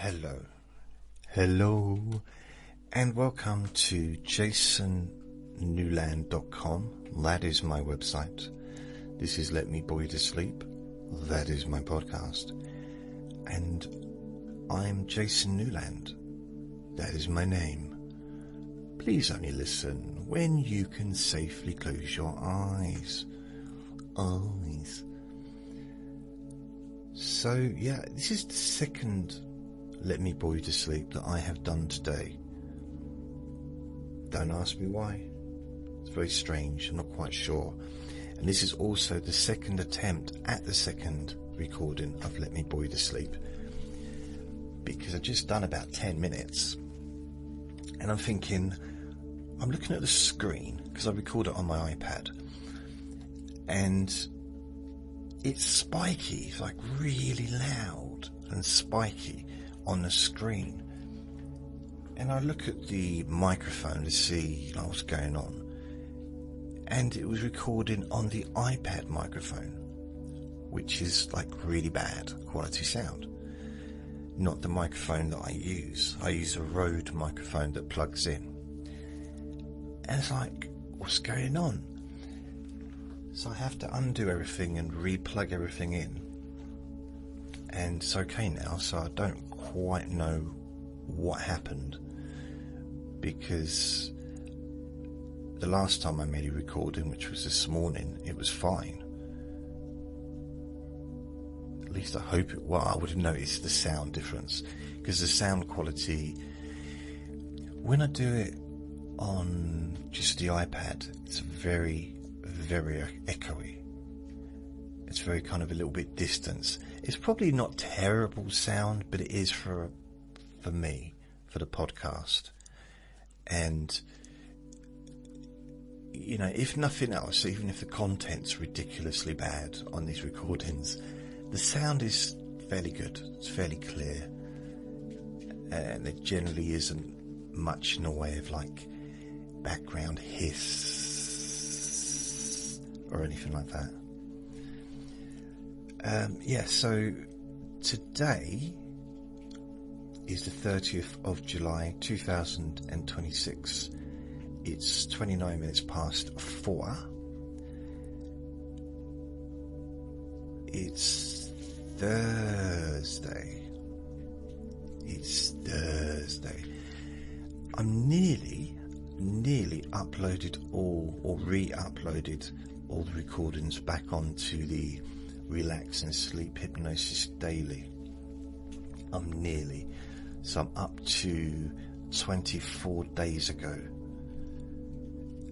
Hello, and welcome to jasonnewland.com. That is my website. This is Let Me Bore You to Sleep. That is my podcast. And I'm Jason Newland. That is my name. Please only listen when you can safely close your eyes. So, yeah, this is the second Let Me Bore You to Sleep that I have done today. Don't ask me why. It's very strange. I'm not quite sure. And this is also the second attempt at the second recording of Let Me Bore You to Sleep, because I've just done about 10 minutes and I'm thinking, I'm looking at the screen because I record it on my iPad and it's spiky. It's like really loud and spiky on the screen, and I look at the microphone to see what's going on, and it was recording on the iPad microphone, which is like really bad quality sound, not the microphone that I use. I use a Rode microphone that plugs in, and it's like, what's going on? So I have to undo everything and re-plug everything in, and it's okay now. So I don't quite know what happened, because the last time I made a recording, which was this morning, it was fine. At least I hope it was. I would have noticed the sound difference, because the sound quality, when I do it on just the iPad, it's very echoey. It's very kind of a little bit distant. It's probably not terrible sound, but it is for me, for the podcast. And if nothing else, even if the content's ridiculously bad on these recordings, the sound is fairly good. It's fairly clear, and there generally isn't much in the way of like background hiss or anything like that. So today is the 30th of July 2026. It's 29 minutes past 4. It's Thursday. I'm nearly uploaded or re-uploaded all the recordings back onto the Relaxing Sleep Hypnosis Daily. So I'm up to 24 days ago.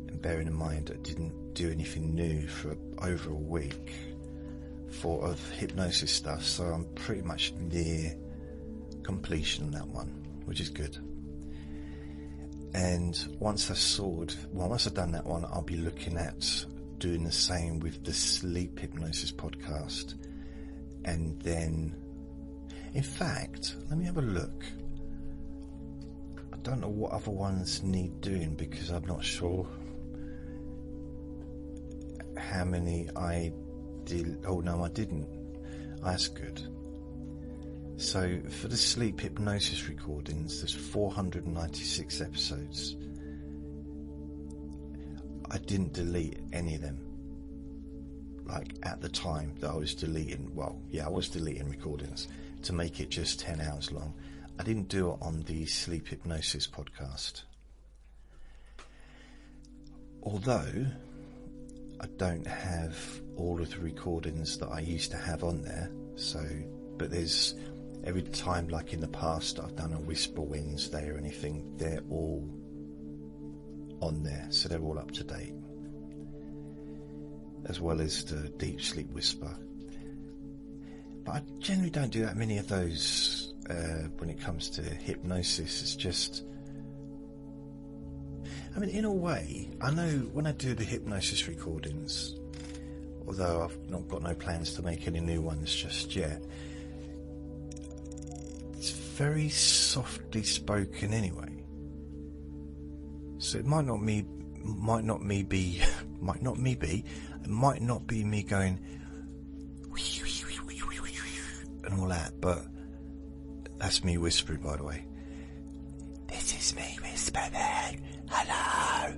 And bearing in mind I didn't do anything new for over a week of hypnosis stuff, so I'm pretty much near completion on that one, which is good. And once I've done that one, I'll be looking at doing the same with the Sleep Hypnosis podcast. And then, in fact, let me have a look. I don't know what other ones need doing, because I'm not sure how many I did. Oh no, I didn't. That's good. So for the Sleep Hypnosis recordings, there's 496 episodes. I didn't delete any of them. Like at the time that I was deleting, I was deleting recordings to make it just 10 hours long. I didn't do it on the Sleep Hypnosis podcast. Although I don't have all of the recordings that I used to have on there. But there's every time, like in the past, I've done a Whisper Wednesday or anything, they're all on there, so they're all up to date, as well as the Deep Sleep Whisper. But I generally don't do that many of those when it comes to hypnosis. It's just, in a way, I know when I do the hypnosis recordings, although I've not got no plans to make any new ones just yet, it's very softly spoken anyway. So it might not be me going and all that, but That's me whispering, by the way. This is me whispering. Hello.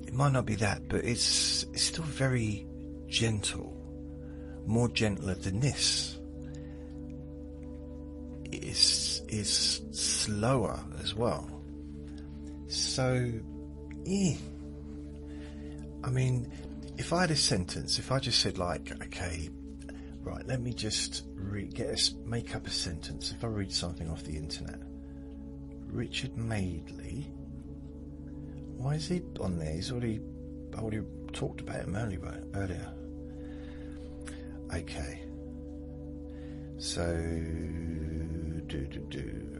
It might not be that, but it's still very gentle. More gentler than this. It's slower as well. So, I mean, if I had a sentence, if I just said like, okay, right, let me just make up a sentence. If I read something off the internet, Richard Madeley, why is he on there? I already talked about him earlier. Okay. So,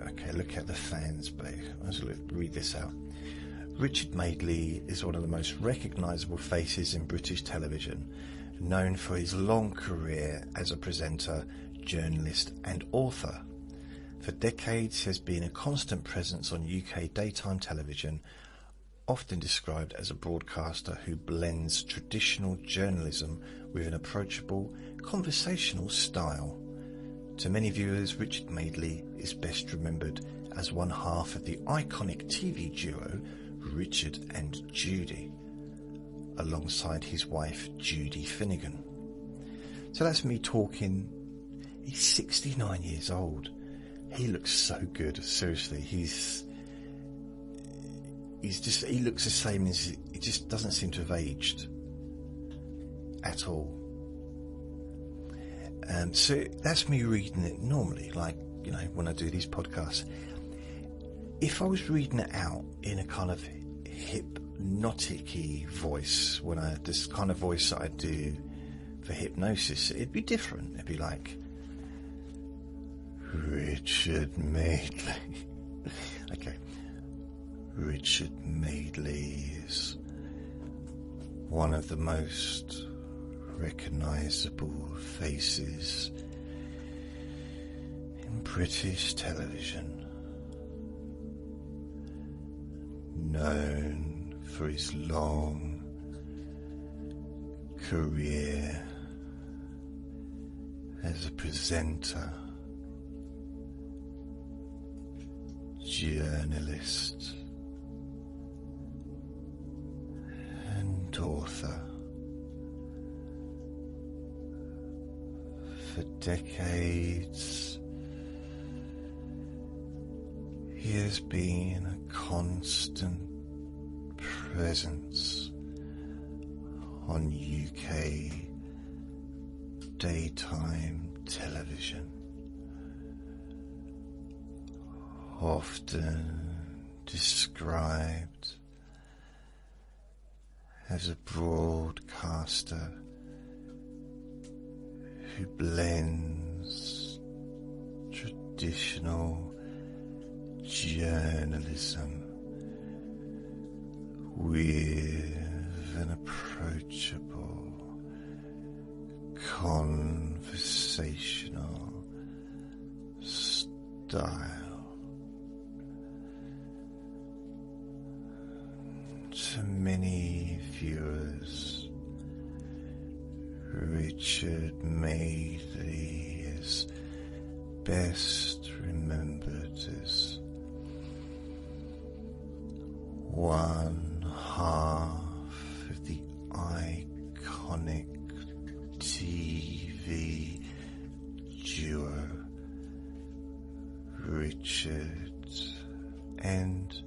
okay, look at the fans page. Let's read this out. Richard Madeley is one of the most recognisable faces in British television, known for his long career as a presenter, journalist and author. For decades he has been a constant presence on UK daytime television, often described as a broadcaster who blends traditional journalism with an approachable, conversational style. To many viewers, Richard Madeley is best remembered as one half of the iconic TV duo Richard and Judy, alongside his wife Judy Finnegan. So that's me talking. He's 69 years old. He looks so good, seriously. He looks the same as, he just doesn't seem to have aged at all. So that's me reading it normally, like, you know, when I do these podcasts. If I was reading it out in a kind of hypnotic-y voice, this kind of voice that I do for hypnosis, it'd be different. It'd be like, Richard Madeley. Okay. Richard Madeley is one of the most recognisable faces in British television, known for his long career as a presenter, journalist and author. For decades, he has been a constant presence on UK daytime television, often described as a broadcaster who blends traditional journalism with an approachable, conversational style. To many viewers, Richard Madeley is best remembered as one half of the iconic TV duo Richard and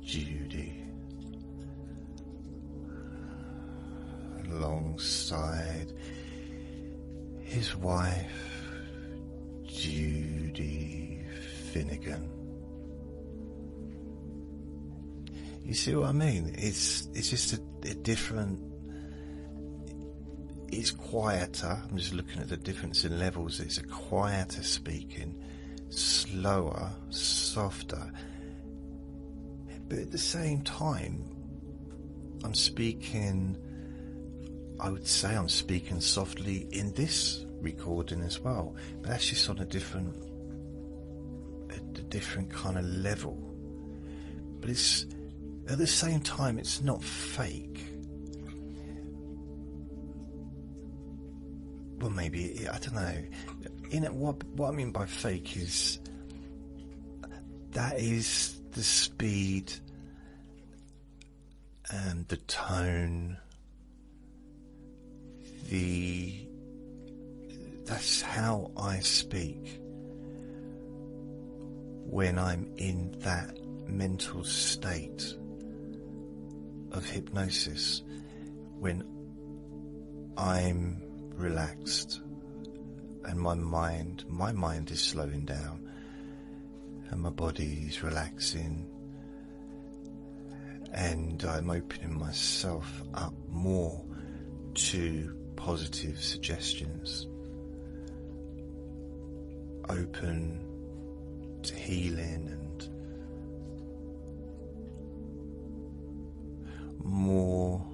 Judy, alongside his wife Judy Finnegan. You see what I mean? It's just a different. It's quieter. I'm just looking at the difference in levels. It's a quieter speaking, slower, softer. But at the same time, I would say I'm speaking softly in this recording as well. But that's just on a different kind of level. But it's, at the same time, it's not fake. Well, maybe, I don't know. what I mean by fake is that is the speed and the tone, that's how I speak when I'm in that mental state of hypnosis, when I'm relaxed and my mind is slowing down and my body is relaxing, and I'm opening myself up more to positive suggestions, open to healing, and more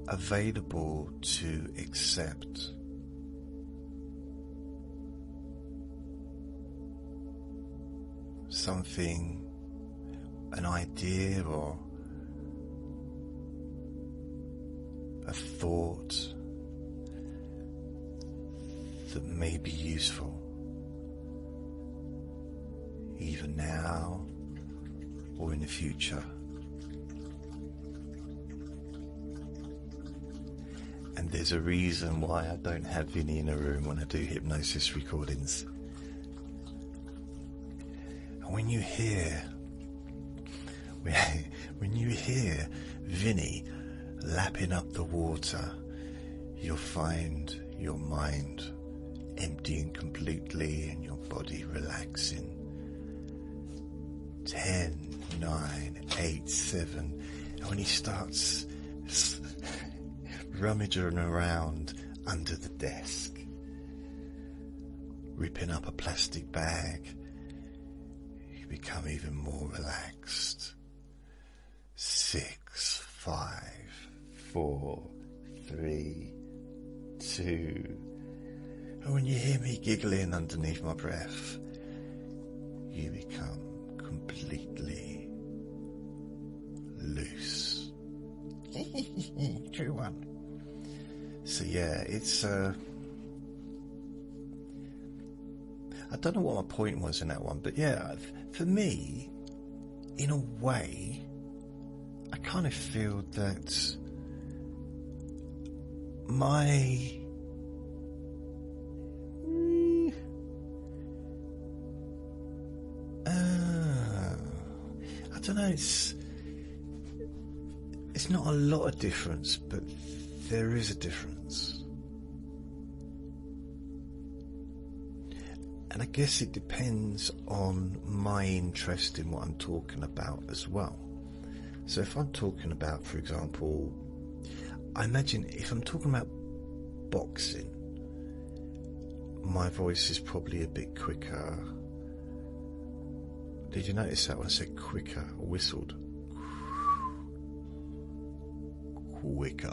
available to accept something, an idea or a thought that may be useful either now or in the future. And there's a reason why I don't have Vinny in a room when I do hypnosis recordings. And when you hear Vinny lapping up the water, you'll find your mind emptying completely and your body relaxing. 10, 9, 8, 7. And when he starts rummaging around under the desk, ripping up a plastic bag, you become even more relaxed. 6, 5, 4, 3, 2. And when you hear me giggling underneath my breath, you become completely loose. True one. So yeah, it's I don't know what my point was in that one, but yeah, for me, in a way, I kind of feel that my I don't know, it's not a lot of difference, but there is a difference. And I guess it depends on my interest in what I'm talking about as well. So if I'm talking about, for example, I imagine if I'm talking about boxing, my voice is probably a bit quicker. Did you notice that when I said quicker, I whistled? Quicker.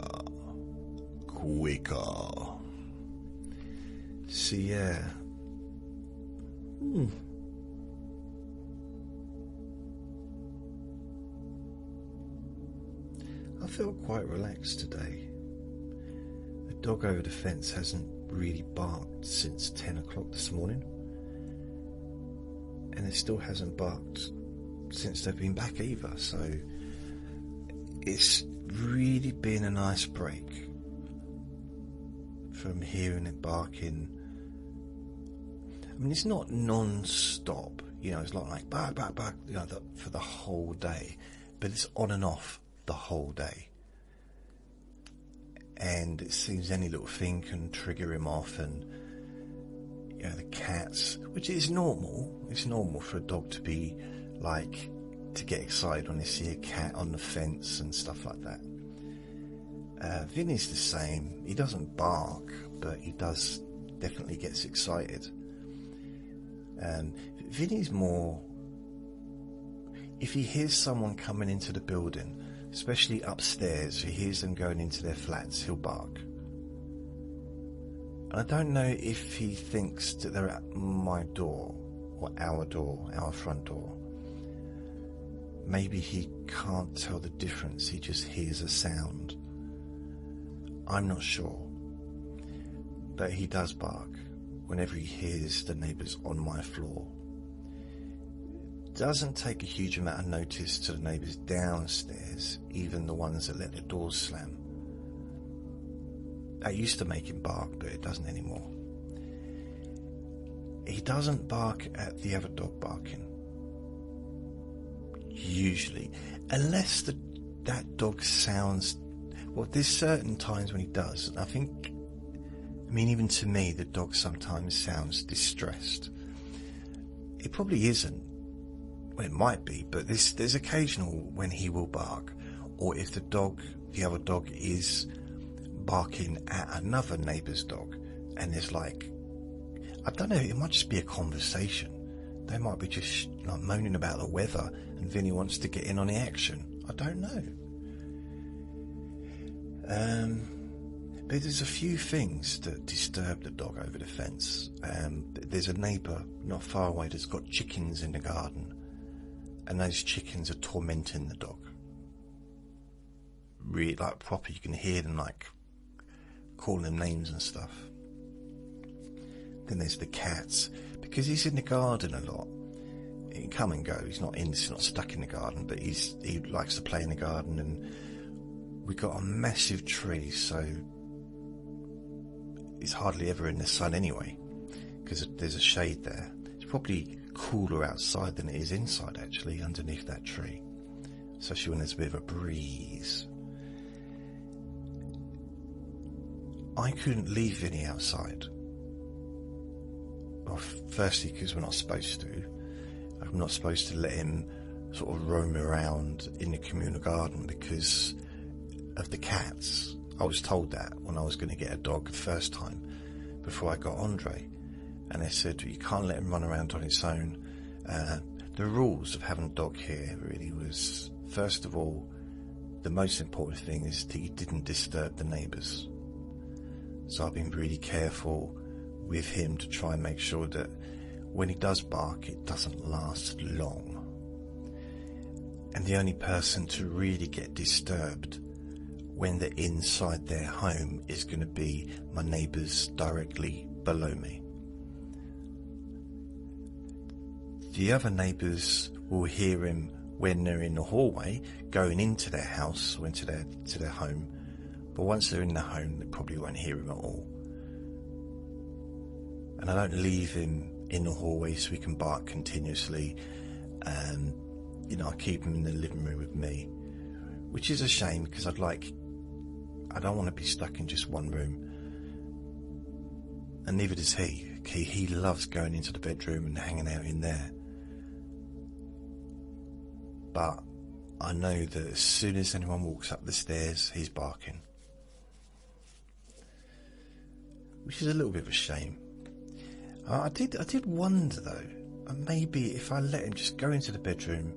So yeah. I feel quite relaxed today. The dog over the fence hasn't really barked since 10 o'clock this morning, and it still hasn't barked since they've been back either, so it's really been a nice break from hearing it barking. I mean, it's not non-stop, you know, it's not like bark, bark, bark, you know, for the whole day, but it's on and off the whole day. And it seems any little thing can trigger him off, and you know, the cats, which is normal. It's normal for a dog to be like, to get excited when they see a cat on the fence and stuff like that. Vinny's the same. He doesn't bark, but he does definitely gets excited. Vinny's more, if he hears someone coming into the building, especially upstairs, if he hears them going into their flats, he'll bark. And I don't know if he thinks that they're at my door, or our front door. Maybe he can't tell the difference, he just hears a sound. I'm not sure. that he does bark whenever he hears the neighbours on my floor. Doesn't take a huge amount of notice to the neighbours downstairs, even the ones that let the doors slam. That used to make him bark, but it doesn't anymore. He doesn't bark at the other dog barking, usually, unless that dog sounds, well, there's certain times when he does. I mean, even to me, the dog sometimes sounds distressed. It probably isn't. Well, it might be, but there's occasional when he will bark, or if the other dog is barking at another neighbour's dog, and there's like, I don't know, it might just be a conversation. They might be just like moaning about the weather, and Vinny wants to get in on the action. I don't know. But there's a few things that disturb the dog over the fence. There's a neighbour not far away that's got chickens in the garden, and those chickens are tormenting the dog. Really, like proper, you can hear them like calling them names and stuff. Then there's the cats, because he's in the garden a lot. He can come and go. He's not stuck in the garden, but he likes to play in the garden, and we've got a massive tree, so it's hardly ever in the sun anyway, because there's a shade there. It's probably cooler outside than it is inside, actually, underneath that tree, especially when there's a bit of a breeze. I couldn't leave Vinny outside. Well, firstly, because we're not supposed to. I'm not supposed to let him sort of roam around in the communal garden because of the cats. I was told that when I was going to get a dog the first time, before I got Andre, and they said you can't let him run around on his own. The rules of having a dog here really was, first of all, the most important thing is that he didn't disturb the neighbours. So I've been really careful with him to try and make sure that when he does bark, it doesn't last long. And the only person to really get disturbed when they're inside their home is going to be my neighbours directly below me. The other neighbours will hear him when they're in the hallway going into their house or into their home, but once they're in the home they probably won't hear him at all. And I don't leave him in the hallway so he can bark continuously, and I keep him in the living room with me, which is a shame because I don't want to be stuck in just one room, and neither does he. He loves going into the bedroom and hanging out in there. But I know that as soon as anyone walks up the stairs, he's barking, which is a little bit of a shame. I did wonder though, maybe if I let him just go into the bedroom,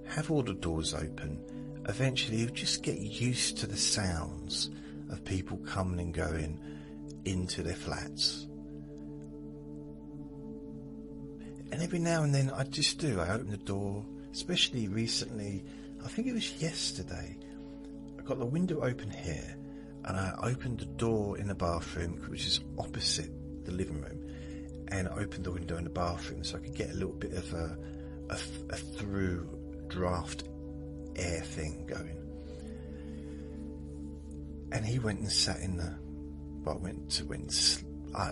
have all the doors open, eventually he'll just get used to the sounds of people coming and going into their flats. And every now and then I open the door, especially recently, I think it was yesterday, I got the window open here and I opened the door in the bathroom, which is opposite the living room, and I opened the window in the bathroom so I could get a little bit of a through draft air thing going. And he went and sat in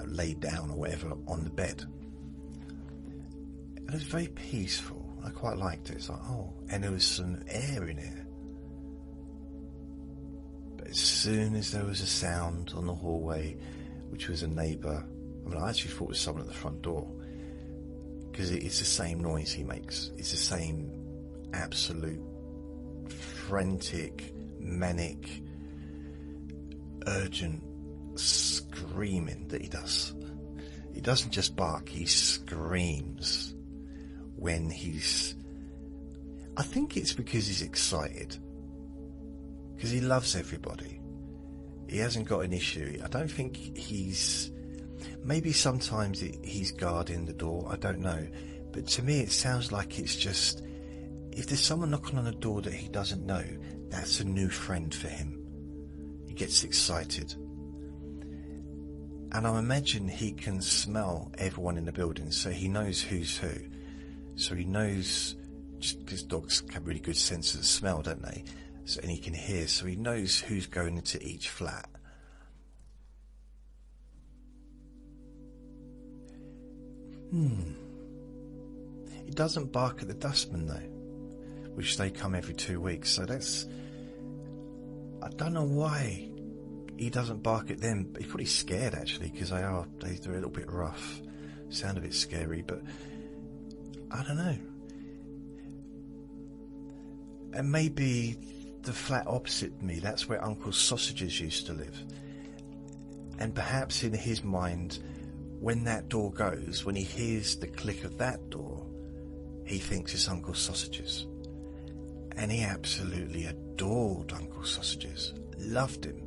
laid down or whatever on the bed. And it was very peaceful. I quite liked it. It's like, and there was some air in here. But as soon as there was a sound on the hallway, which was a neighbour, I actually thought it was someone at the front door, because it's the same noise he makes. It's the same absolute frantic, manic, urgent screaming that he does. He doesn't just bark, he screams when I think it's because he's excited, because he loves everybody. He hasn't got an issue. I don't think maybe sometimes he's guarding the door, I don't know, but to me it sounds like it's just, if there's someone knocking on a door that he doesn't know, that's a new friend for him. He gets excited. And I imagine he can smell everyone in the building, so he knows who's who. So he knows, just because dogs have really good senses of smell, don't they? So, and he can hear, so he knows who's going into each flat. He doesn't bark at the dustmen though, which they come every 2 weeks. So that's, I don't know why he doesn't bark at them. He's probably scared actually, because they're a little bit rough, sound a bit scary, but I don't know. And maybe the flat opposite me, that's where Uncle Sausages used to live. And perhaps in his mind, when that door goes, when he hears the click of that door, he thinks it's Uncle Sausages. And he absolutely adored Uncle Sausages, loved him.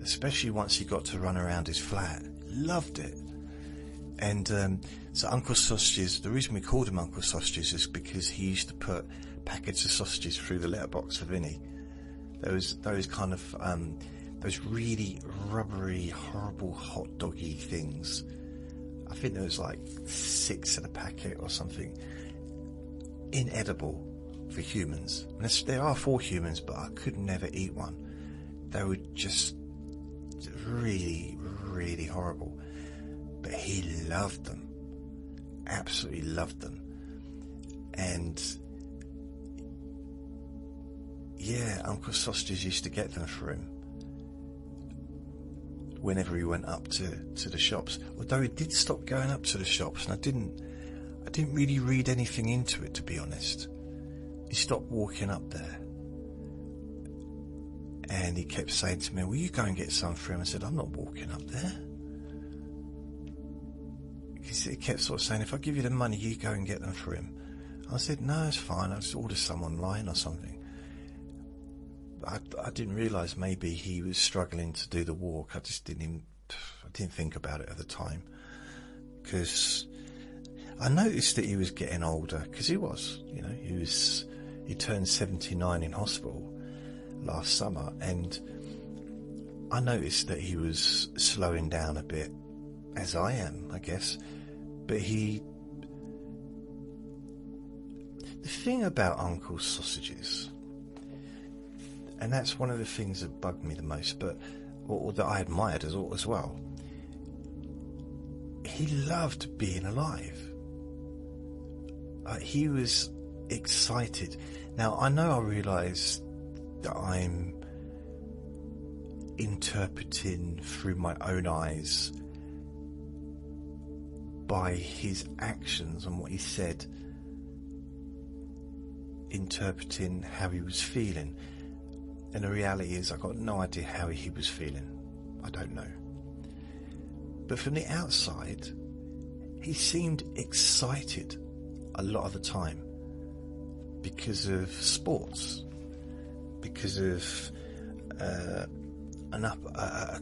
Especially once he got to run around his flat, loved it. And so Uncle Sausages, the reason we called him Uncle Sausages is because he used to put packets of sausages through the letterbox for Vinny. Those kind of those really rubbery, horrible hot doggy things. I think there was like 6 in a packet or something. Inedible for humans. And there are for humans, but I could never eat one. They were just really, really horrible. But he loved them. Absolutely loved them. And yeah, Uncle Sausages used to get them for him whenever he went up to the shops. Although he did stop going up to the shops, and I didn't really read anything into it, to be honest. He stopped walking up there. And he kept saying to me, will you go and get some for him? I said, I'm not walking up there. He kept sort of saying, if I give you the money, you go and get them for him. I said, no, it's fine. I'll just order some online or something. I didn't realise maybe he was struggling to do the walk. I didn't think about it at the time. Because I noticed that he was getting older, because he was, he turned 79 in hospital last summer, and I noticed that he was slowing down a bit, as I am, I guess. But the thing about Uncle Sausages, and that's one of the things that bugged me the most, or that I admired as well, he loved being alive. He was excited. Now, I know I realise that I'm interpreting through my own eyes by his actions and what he said, interpreting how he was feeling. And the reality is, I got no idea how he was feeling. I don't know. But from the outside, he seemed excited a lot of the time because of sports, because of a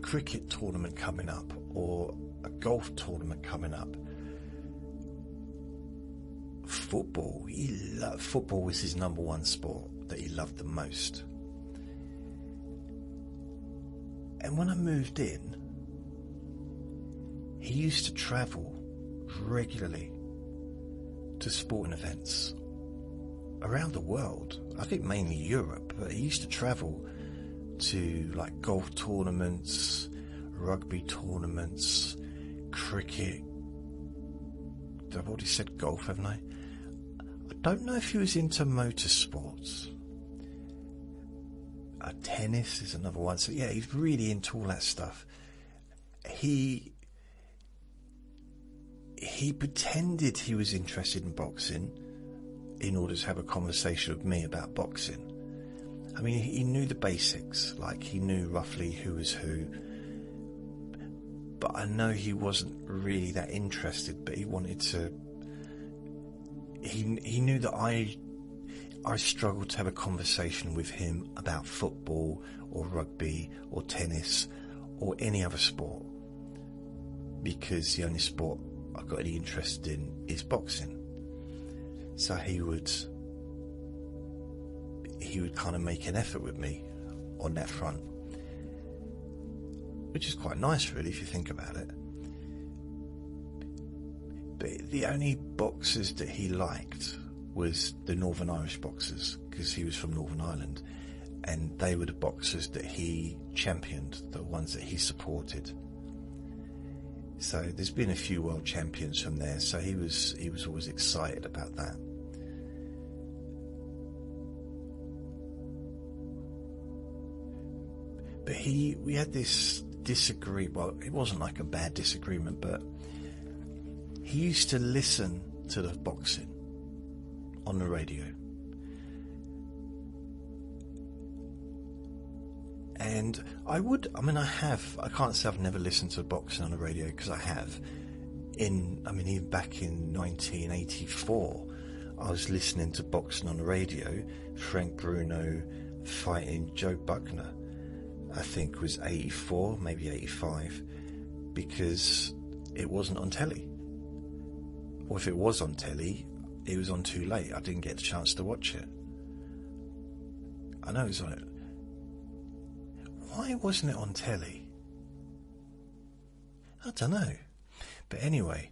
cricket tournament coming up or a golf tournament coming up. Football. Football was his number one sport that he loved the most. And when I moved in, he used to travel regularly to sporting events around the world. I think mainly Europe, but he used to travel to like golf tournaments, rugby tournaments, cricket. I've already said golf, haven't I? I don't know if he was into motorsports. Tennis is another one. So yeah, he's really into all that stuff. He pretended he was interested in boxing in order to have a conversation with me about boxing. I mean, he knew the basics, like he knew roughly who was who. But I know he wasn't really that interested, but he wanted to. He knew that I struggled to have a conversation with him about football or rugby or tennis or any other sport, because the only sport I got any interest in is boxing. So he would kind of make an effort with me on that front. which is quite nice really if you think about it. But the only boxers that he liked was the Northern Irish boxers, because he was from Northern Ireland, and they were the boxers that he championed, the ones that he supported. So there's been a few world champions from there, so he was always excited about that. But we had this disagreement. Well, it wasn't like a bad disagreement, but he used to listen to the boxing on the radio. And I can't say I've never listened to boxing on the radio, because I have. Even back in 1984, I was listening to boxing on the radio. Frank Bruno fighting Joe Buckner, I think was 84, maybe 85, because it wasn't on telly. Or if it was on telly, it was on too late. I didn't get the chance to watch it. I know it was on it. Why wasn't it on telly? I don't know. But anyway,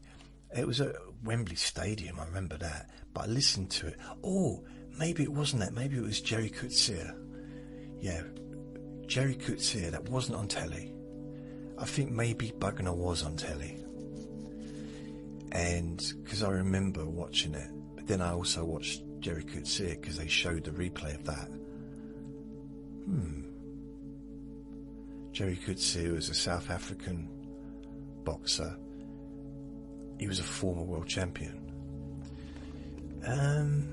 it was at Wembley Stadium, I remember that. But I listened to it. Oh, maybe it wasn't that. Maybe it was Jerry Coetzee. Yeah, Jerry Coetzee, that wasn't on telly. I think maybe Buckner was on telly. And because I remember watching it. But then I also watched Jerry Coetzee because they showed the replay of that. Jerry Coetzee was a South African boxer. He was a former world champion. And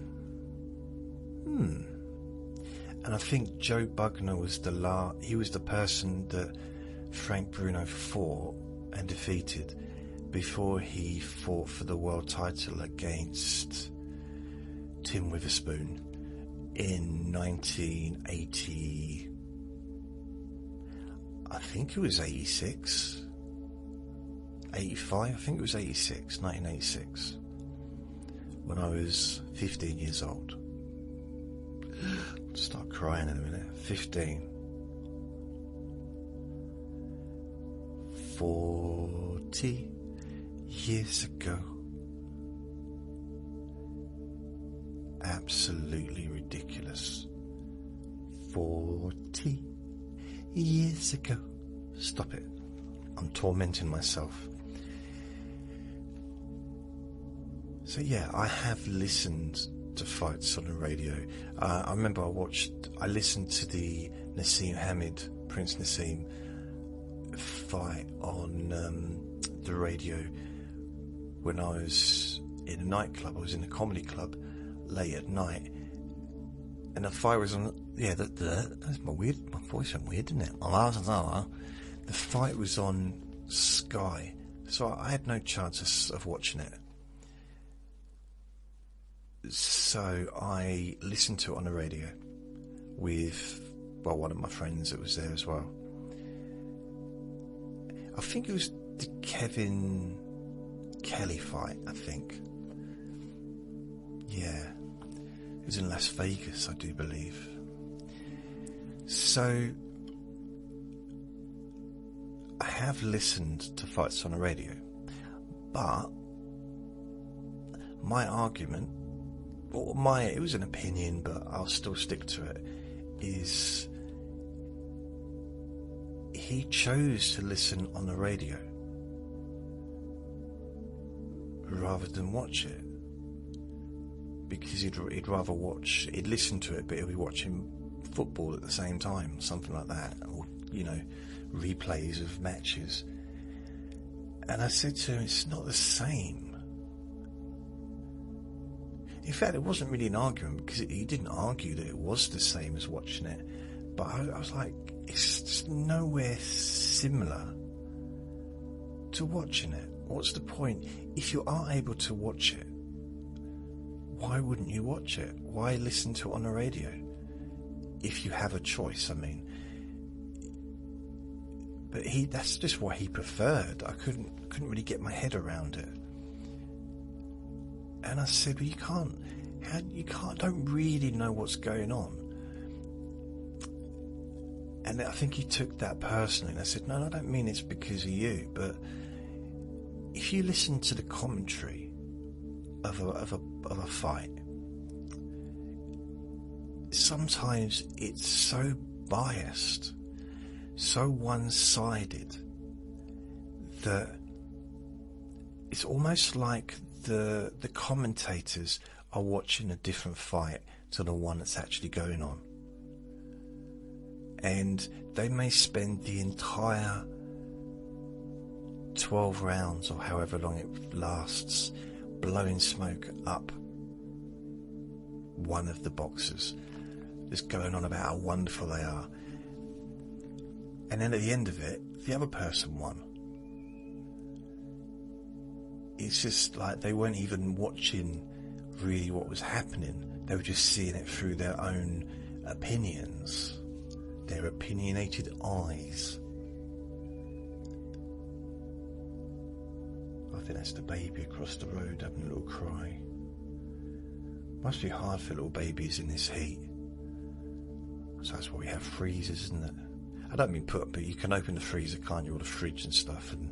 I think Joe Buckner was he was the person that Frank Bruno fought and defeated before he fought for the world title against Tim Witherspoon in 1980. I think it was 86, 85, I think it was 1986, when I was 15 years old. I'll start crying in a minute. 15. 40 years ago. Absolutely ridiculous. 40 years ago. Stop it. I'm tormenting myself. So yeah, I have listened to fights on the radio. I remember I listened to the Nassim Hamid, Prince Nassim fight on the radio when I was in a nightclub. I was in a comedy club late at night, and the fight was on. Yeah, that's my voice went weird, didn't it? The fight was on Sky, so I had no chance of watching it. So I listened to it on the radio with, one of my friends that was there as well. I think it was the Kevin Kelly fight, I think. Yeah. It was in Las Vegas, I do believe. So I have listened to fights on the radio, but my argument, it was an opinion, but I'll still stick to it, is he chose to listen on the radio rather than watch it, because he'd rather he'd listen to it, but he'll be watching football at the same time, something like that, or replays of matches. And I said to him, it's not the same. In fact, it wasn't really an argument, because he didn't argue that it was the same as watching it. But I was like, it's just nowhere similar to watching it. What's the point? If you are able to watch it, why wouldn't you watch it? Why listen to it on the radio? If you have a choice, I mean. But that's just what he preferred. I couldn't really get my head around it. And I said, well, don't really know what's going on. And I think he took that personally, and I said, no, I don't mean it's because of you, but if you listen to the commentary of a fight, sometimes it's so biased, so one-sided, that it's almost like the commentators are watching a different fight to the one that's actually going on. And they may spend the entire 12 rounds or however long it lasts blowing smoke up one of the boxers, just going on about how wonderful they are. And then at the end of it, the other person won. It's just like they weren't even watching really what was happening. They were just seeing it through their own opinions, their opinionated eyes. I think that's the baby across the road having a little cry. Must be hard for little babies in this heat. So that's why we have freezers, isn't it? I don't mean but you can open the freezer, can't you, or the fridge and stuff, and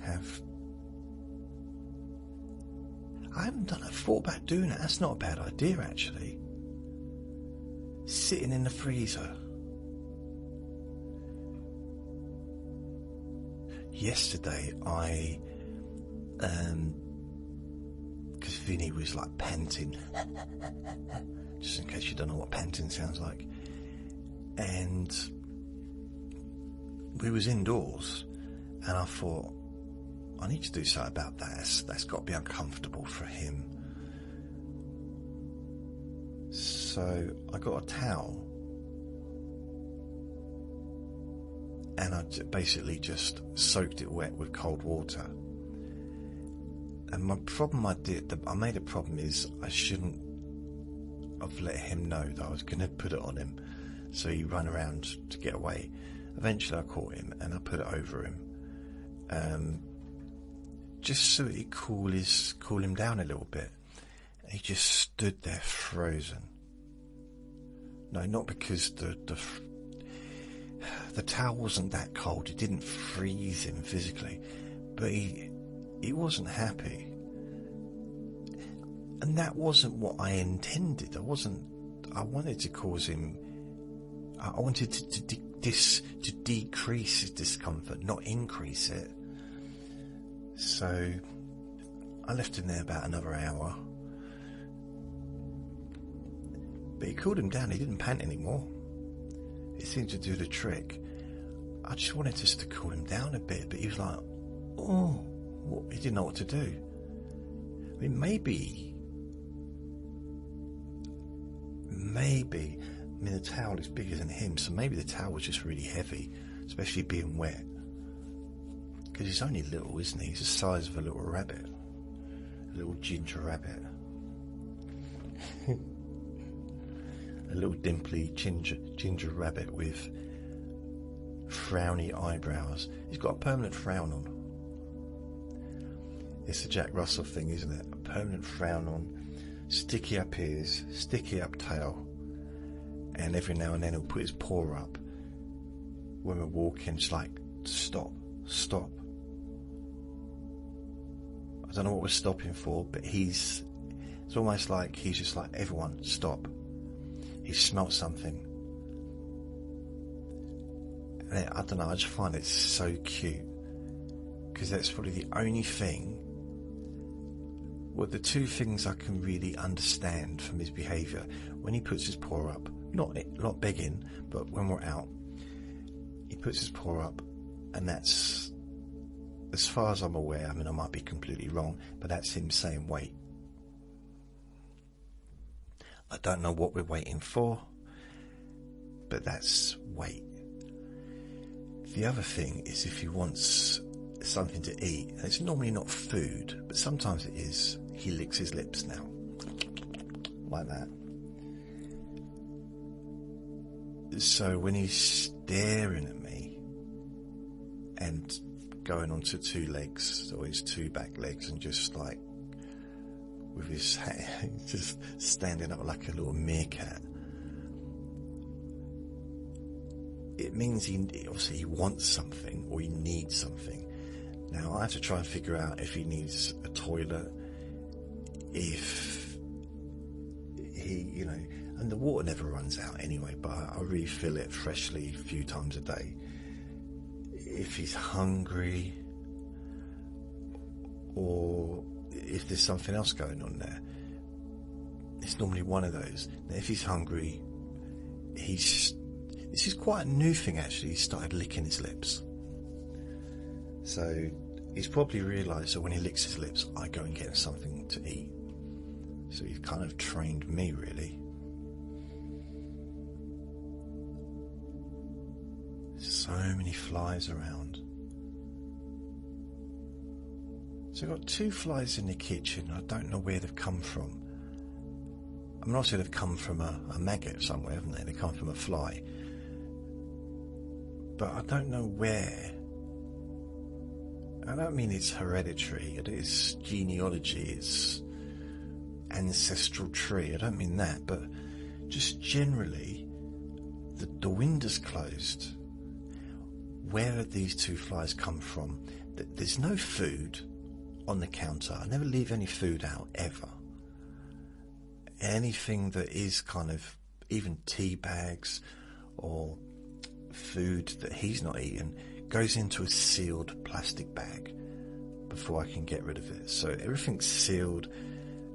have... I haven't thought about doing it. That's not a bad idea, actually. Sitting in the freezer. Yesterday, because Vinny was like panting, just in case you don't know what panting sounds like, and we was indoors, and I thought, I need to do something about that. That's got to be uncomfortable for him. So I got a towel, and I basically just soaked it wet with cold water. And my problem I made a problem is I shouldn't have let him know that I was going to put it on him, so he ran around to get away. Eventually I caught him and I put it over him, just so it cool him down a little bit. And he just stood there frozen. No, not because the towel wasn't that cold. It didn't freeze him physically, but he wasn't happy. And that wasn't what I intended. I wanted to cause him, I wanted to decrease his discomfort, not increase it. So I left him there about another hour. But he cooled him down. He didn't pant anymore. It seemed to do the trick. I just wanted just to cool him down a bit, but he was like, oh, what? He didn't know what to do. I mean, maybe, the towel is bigger than him, so maybe the towel was just really heavy, especially being wet. Because he's only little, isn't he? He's the size of a little rabbit. A little ginger rabbit. A little dimply ginger rabbit with frowny eyebrows. He's got a permanent frown on. It's a Jack Russell thing, isn't it? A permanent frown on, sticky up ears, sticky up tail, and every now and then he'll put his paw up when we're walking. It's like, stop. I don't know what we're stopping for, but it's almost like he's just like, everyone, stop. He smelt something. And I don't know, I just find it so cute, because that's probably the only thing, well, the two things I can really understand from his behaviour. When he puts his paw up, not begging, but when we're out, he puts his paw up, and that's, as far as I'm aware, I mean, I might be completely wrong, but that's him saying wait. I don't know what we're waiting for, but that's wait. The other thing is if he wants something to eat, and it's normally not food, but sometimes it is, he licks his lips now, like that. So when he's staring at me and going onto two legs, or his two back legs, and just like with his hand, just standing up like a little meerkat, it means he wants something or he needs something. Now I have to try and figure out if he needs a toilet, if he, and the water never runs out anyway, but I refill it freshly a few times a day. If he's hungry, or if there's something else going on there. It's normally one of those. Now, if he's hungry, this is quite a new thing actually, he started licking his lips. So he's probably realised that when he licks his lips, I go and get him something to eat. So he's kind of trained me, really. There's so many flies around. So I've got 2 flies in the kitchen. I don't know where they've come from. I mean, obviously they've come from a maggot somewhere, haven't they? They come from a fly. But I don't know where. I don't mean it's hereditary, it is genealogy, it's ancestral tree. I don't mean that, but just generally, the window's closed. Where have these 2 flies come from? There's no food on the counter. I never leave any food out, ever. Anything that is kind of, even tea bags or food that he's not eating, goes into a sealed plastic bag before I can get rid of it. So everything's sealed.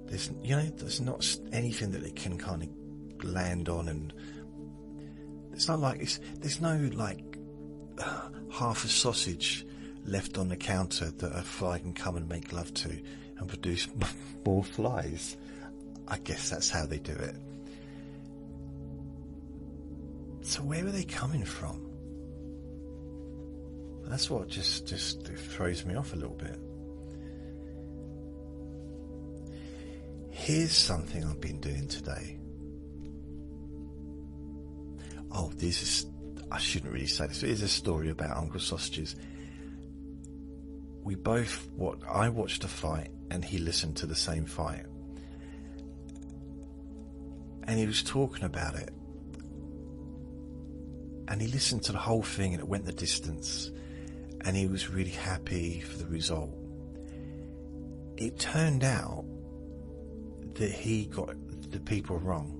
There's not anything that it can kind of land on, and it's not like there's no half a sausage left on the counter that a fly can come and make love to and produce more flies. I guess that's how they do it. So where are they coming from? That's what just throws me off a little bit. Here's something I've been doing today. Oh, I shouldn't really say this. It is a story about Uncle Sausages. I watched a fight and he listened to the same fight. And he was talking about it. And he listened to the whole thing and it went the distance. And he was really happy for the result. It turned out that he got the people wrong.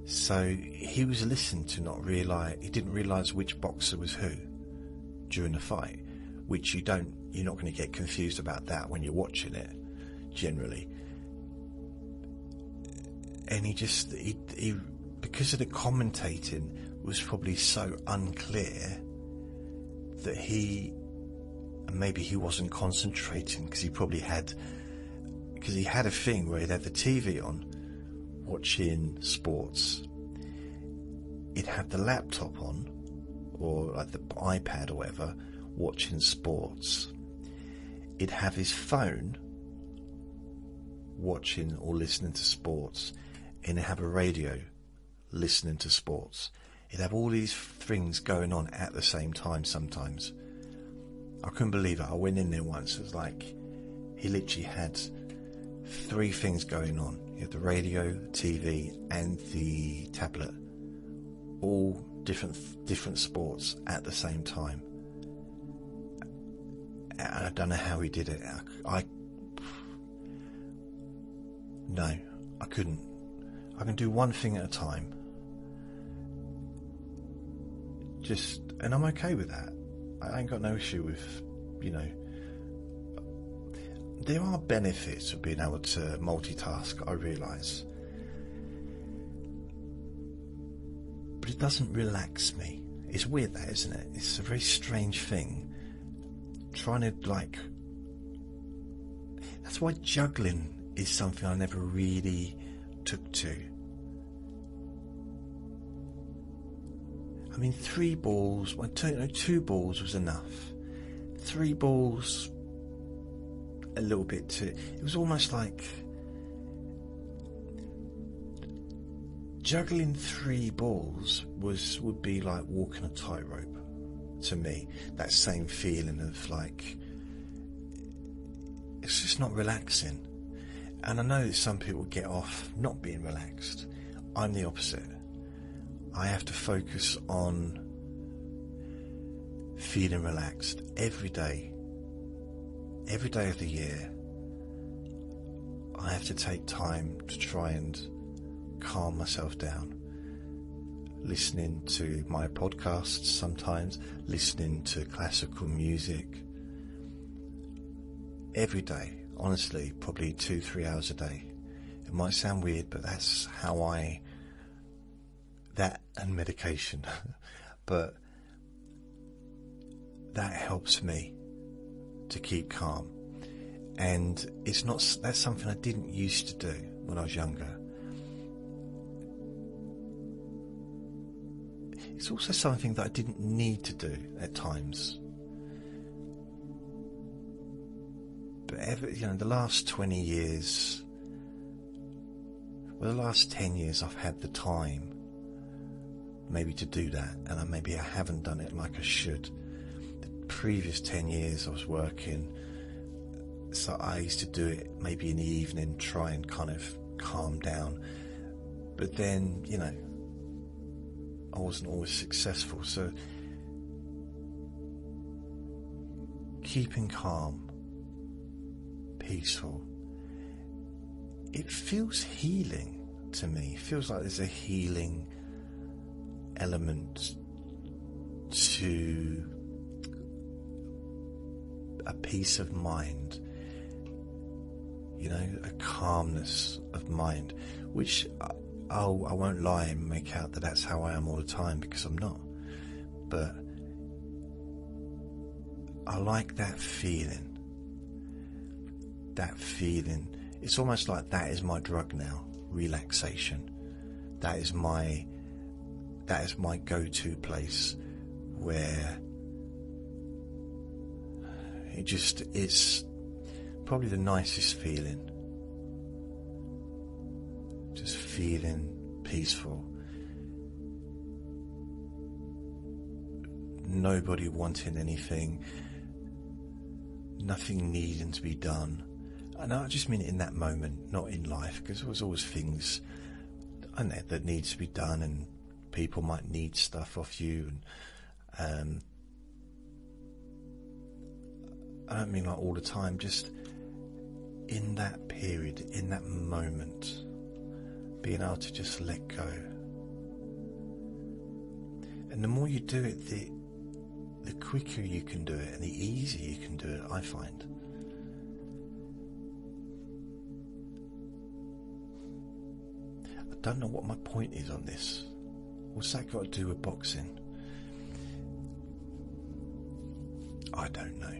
So he was listening to he didn't realise which boxer was who during the fight, which you're not going to get confused about that when you're watching it, generally. And he because of the commentating was probably so unclear that maybe he wasn't concentrating, because he had a thing where he'd have the TV on watching sports, he'd have the laptop on, or like the iPad or whatever, watching sports, he'd have his phone watching or listening to sports, and he'd have a radio listening to sports. He'd have all these things going on at the same time sometimes. I couldn't believe it. I went in there once. It was like he literally had 3 things going on. He had the radio, the TV, and the tablet. All different sports at the same time. And I don't know how he did it. No, I couldn't. I can do one thing at a time. And I'm okay with that. I ain't got no issue with, there are benefits of being able to multitask, I realise. But it doesn't relax me. It's weird that, isn't it? It's a very strange thing. Trying to, that's why juggling is something I never really took to. I mean, 3 balls, 2 balls was enough. 3 balls, a little bit too. It was almost like juggling 3 balls would be like walking a tightrope to me. That same feeling of it's just not relaxing. And I know that some people get off not being relaxed. I'm the opposite. I have to focus on feeling relaxed every day of the year. I have to take time to try and calm myself down, listening to my podcasts sometimes, listening to classical music every day, honestly, probably 2-3 hours a day. It might sound weird, but that's how that and medication, but that helps me to keep calm. And that's something I didn't used to do when I was younger. It's also something that I didn't need to do at times. But the last 20 years, the last 10 years, I've had the time maybe to do that, and maybe I haven't done it like I should. The previous 10 years I was working, so I used to do it maybe in the evening, try and kind of calm down. But then, I wasn't always successful. So keeping calm, peaceful, it feels healing to me. It feels like there's a healing element to a peace of mind, a calmness of mind, which I won't lie and make out that that's how I am all the time, because I'm not. But I like that feeling. It's almost like that is my drug now, relaxation. That is my go-to place where it's probably the nicest feeling. Just feeling peaceful. Nobody wanting anything. Nothing needing to be done. And I just mean it in that moment, not in life, because there's always things that needs to be done, and people might need stuff off you, and I don't mean like all the time, just in that period, in that moment, being able to just let go. And the more you do it, the quicker you can do it, and the easier you can do it, I find. I don't know what my point is on this. What's that got to do with boxing? I don't know.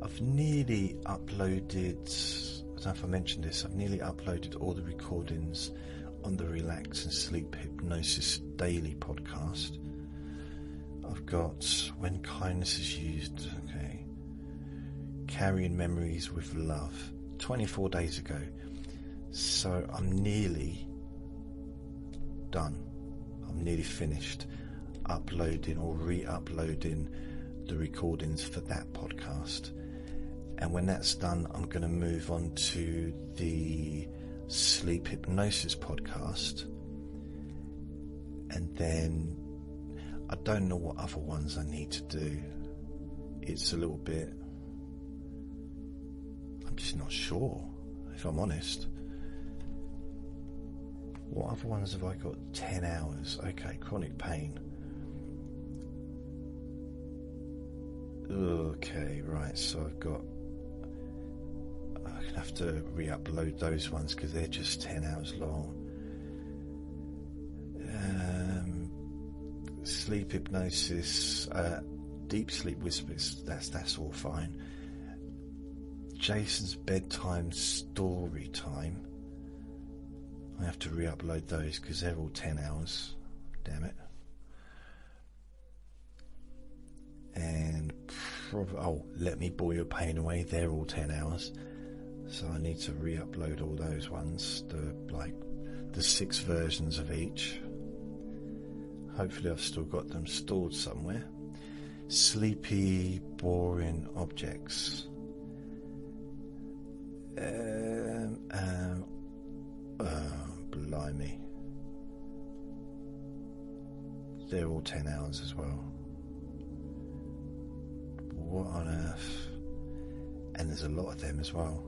I've nearly uploaded, I don't know if I mentioned this, I've nearly uploaded all the recordings on the Relax and Sleep Hypnosis Daily podcast. I've got When Kindness is Used, okay, Carrying Memories with Love, 24 days ago. So I'm nearly done. I'm nearly finished uploading or re-uploading the recordings for that podcast. And when that's done, I'm going to move on to the Sleep Hypnosis podcast. And then I don't know what other ones I need to do. It's a little bit, I'm just not sure, if I'm honest. What other ones have I got? 10 hours. Okay, chronic pain. Okay, right, so I'm going to have to re-upload those ones because they're just 10 hours long. Sleep hypnosis, deep sleep whispers, that's all fine. Jason's bedtime story time, I have to re-upload those because they're all 10 hours. Damn it. And Let Me Bore Your Pain Away, they're all 10 hours. So I need to re-upload all those ones, the 6 versions of each. Hopefully I've still got them stored somewhere. Sleepy, boring objects. Blimey. They're all 10 hours as well. what on earth? And there's a lot of them as well.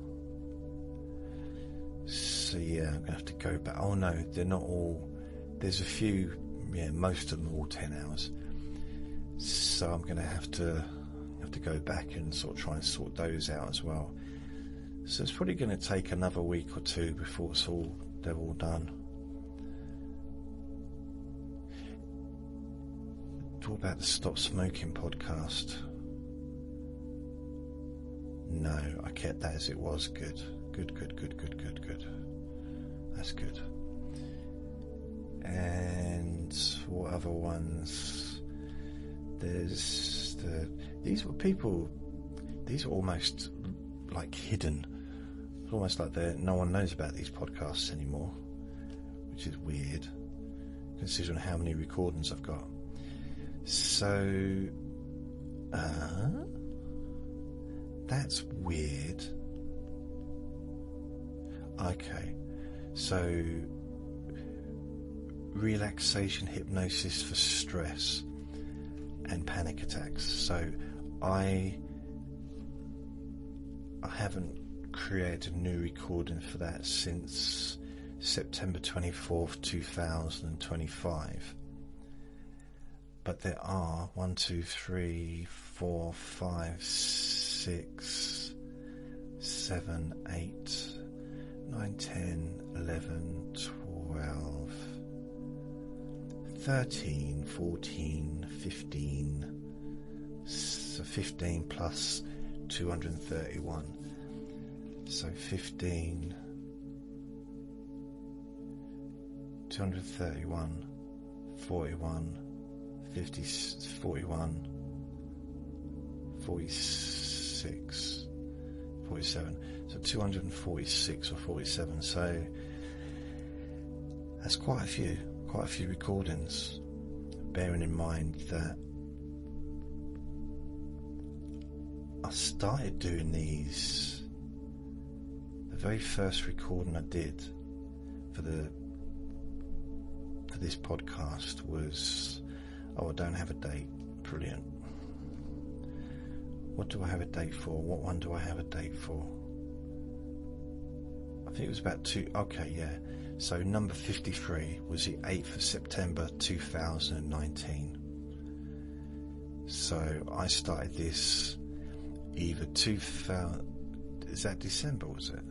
So yeah, I'm going to have to go back. Oh no, they're not all. There's a few, yeah, most of them are all 10 hours. So I'm going to have to go back and sort of try and sort those out as well. So it's probably going to take another week or two before they're all done. What about the Stop Smoking podcast? No, I kept that as it was. Good. That's good. And what other ones? These are almost like hidden. It's almost like no one knows about these podcasts anymore, which is weird, considering how many recordings I've got. So, that's weird. Okay, so relaxation hypnosis for stress and panic attacks. So I haven't created a new recording for that since September 24th, 2025. But there are 1, 2, 3, 4, 5, 6, 7, 8, 9, 10, 11, 12, 13, 14, 15. So 15 plus 231. So 15, 231, 41, 50, 41, 46, 47. So 246 or 47. So that's quite a few recordings. Bearing in mind that I started doing these. The very first recording I did for this podcast was, I don't have a date. Brilliant. What do I have a date for? What one do I have a date for? I think it was about 2. Okay, yeah. So number 53 was the 8th of September 2019. So I started this either 2000. Is that December? Was it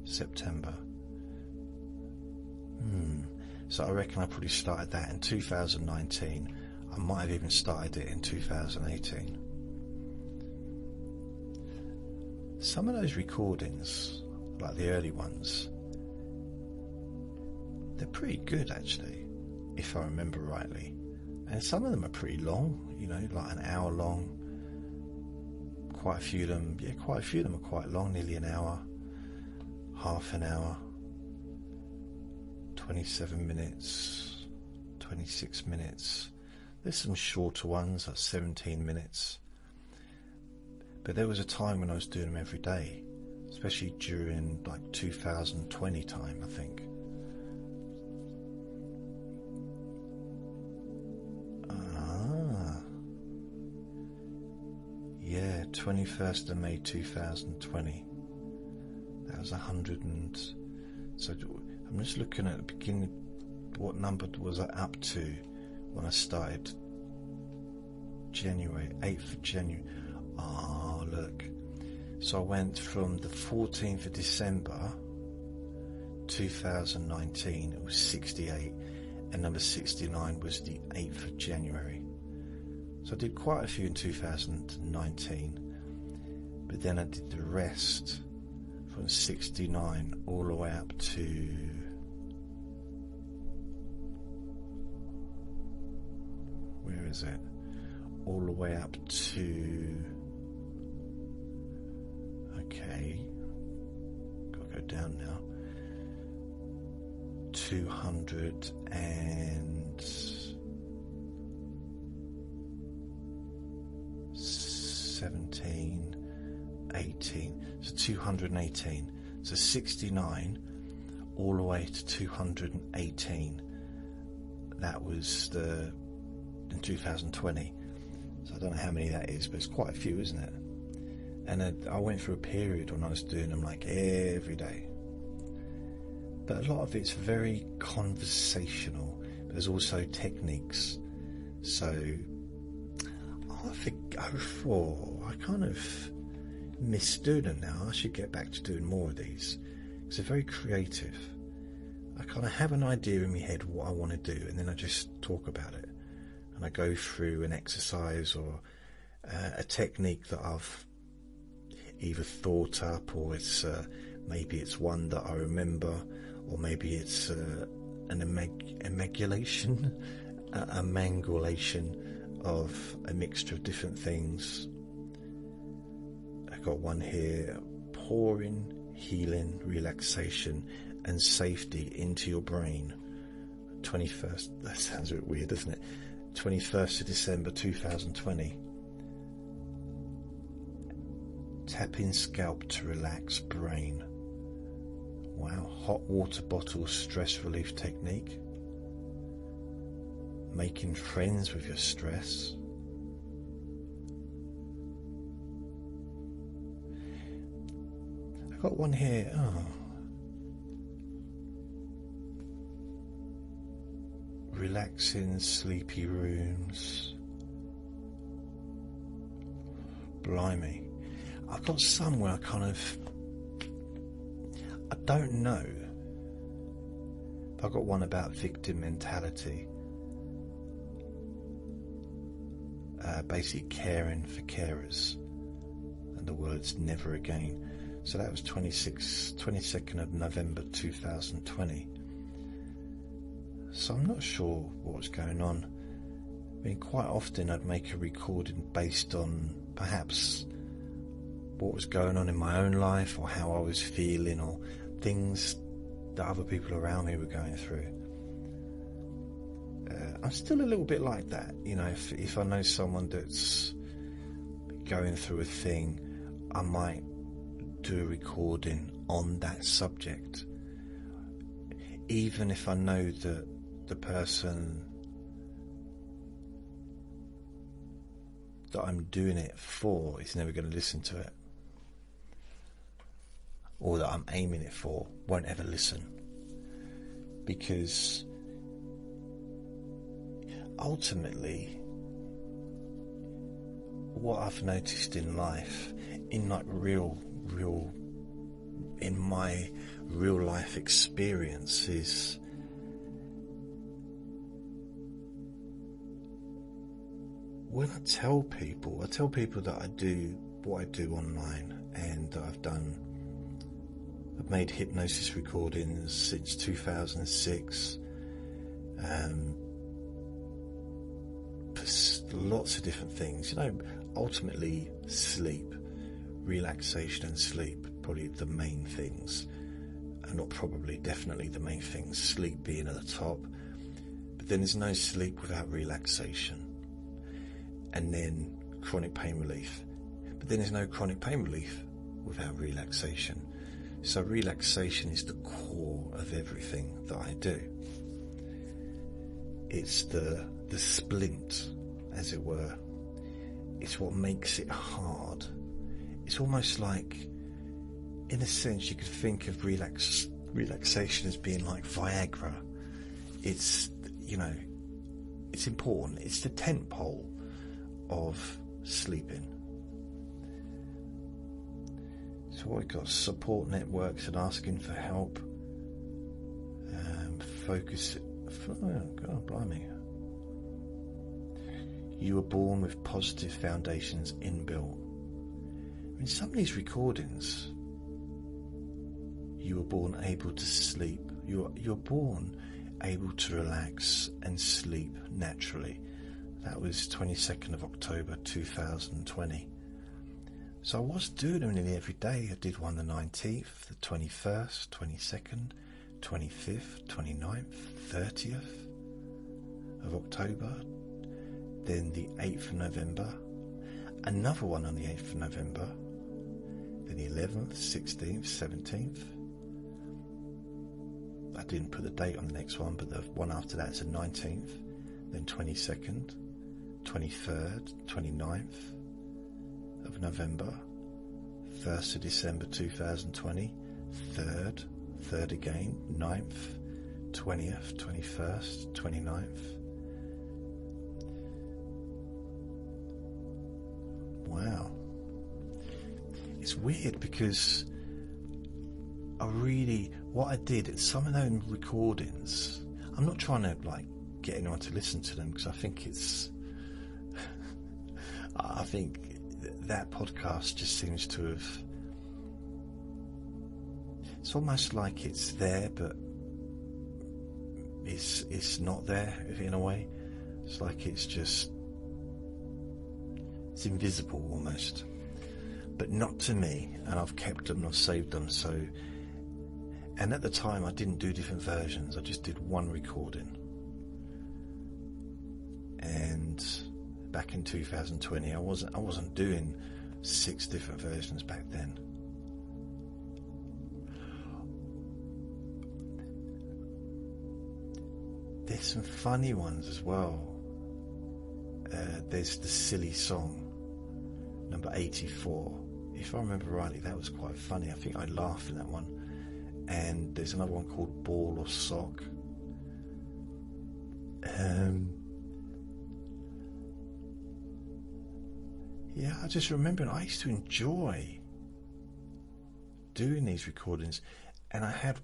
September? So I reckon I probably started that in 2019. I might have even started it in 2018. Some of those recordings, like the early ones, they're pretty good actually, if I remember rightly. And some of them are pretty long, like an hour long. Quite a few of them are quite long, nearly an hour, half an hour, 27 minutes, 26 minutes. There's some shorter ones, like 17 minutes. But there was a time when I was doing them every day, especially during like 2020 time, I think. Yeah, 21st of May 2020. That was 100 and... So I'm just looking at the beginning, what number was I up to when I started? January, 8th of January. Ah, look. So I went from the 14th of December 2019, it was 68, and number 69 was the 8th of January. So I did quite a few in 2019, but then I did the rest from 69 all the way up to... Where is it? All the way up to... Okay, gotta go down now. 217, 18, so 218, so 69 all the way to 218. That was in 2020. So I don't know how many that is, but it's quite a few, isn't it? And I went through a period when I was doing them like every day. But a lot of it's very conversational. There's also techniques. So I kind of miss doing them now. I should get back to doing more of these. Because they're very creative. I kind of have an idea in my head what I want to do, and then I just talk about it. And I go through an exercise or a technique that I've either thought up, or it's maybe it's one that I remember, or maybe it's an amalgamation of a mixture of different things. I got one here: pouring, healing, relaxation and safety into your brain. 21st, that sounds a bit weird, doesn't it? 21st of December 2020. Tapping scalp to relax brain. Wow. Hot water bottle stress relief technique. Making friends with your stress. I've got one here. Relaxing sleepy rooms. Blimey. I've got some where I don't know. I've got one about victim mentality. Basically caring for carers. And the words never again. So that was 22nd of November 2020. So I'm not sure what was going on. I mean, quite often I'd make a recording based on perhaps what was going on in my own life, or how I was feeling, or things that other people around me were going through. I'm still a little bit like that, you know. If I know someone that's going through a thing, I might do a recording on that subject, even if I know that the person that I'm doing it for is never going to listen to it, or that I'm aiming it for won't ever listen. Because ultimately, what I've noticed in life, in my real life experience, is when I tell people that I do what I do online, and that I've made hypnosis recordings since 2006, for lots of different things. You know, ultimately sleep, relaxation and sleep, probably the main things. Not probably, definitely the main things, sleep being at the top. But then there's no sleep without relaxation. And then chronic pain relief. But then there's no chronic pain relief without relaxation. So relaxation is the core of everything that I do. It's the splint, as it were. It's what makes it hard. It's almost like, in a sense, you could think of relaxation as being like Viagra. It's, you know, it's important. It's the tent pole of sleeping. So what we've got: support networks and asking for help. Focus. Oh God, blimey. You were born with positive foundations inbuilt. I mean, some of these recordings, you were born able to sleep. You're born able to relax and sleep naturally. That was 22nd of October 2020. So I was doing them nearly every day. I did one the 19th, the 21st, 22nd, 25th, 29th, 30th of October. Then the 8th of November. Another one on the 8th of November. Then the 11th, 16th, 17th. I didn't put the date on the next one, but the one after that is the 19th. Then 22nd, 23rd, 29th of November, 1st of December 2020, 3rd again, 9th, 20th, 21st, 29th. Wow. It's weird because what I did at some of those recordings, I'm not trying to like get anyone to listen to them because I think that podcast just seems to have, it's almost like it's there but it's not there in a way. It's like it's invisible almost, but not to me, and I've kept them, I've saved them. So, and at the time I didn't do different versions, I just did one recording. And back in 2020 I wasn't doing 6 different versions back then. There's some funny ones as well. There's the silly song, number 84. If I remember rightly, that was quite funny. I think I laughed in that one. And there's another one called Ball or Sock. Yeah, I just remember I used to enjoy doing these recordings. And I had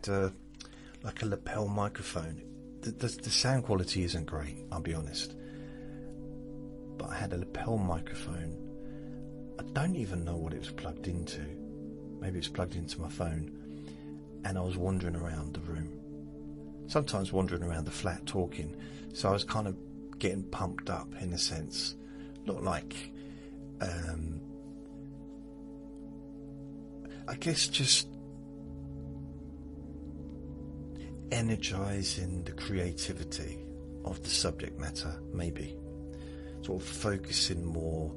a lapel microphone. The sound quality isn't great, I'll be honest. But I had a lapel microphone. I don't even know what it was plugged into. Maybe it's plugged into my phone. And I was wandering around the room. Sometimes wandering around the flat talking. So I was kind of getting pumped up in a sense. Not like, I guess just energizing the creativity of the subject matter, maybe. Sort of focusing more,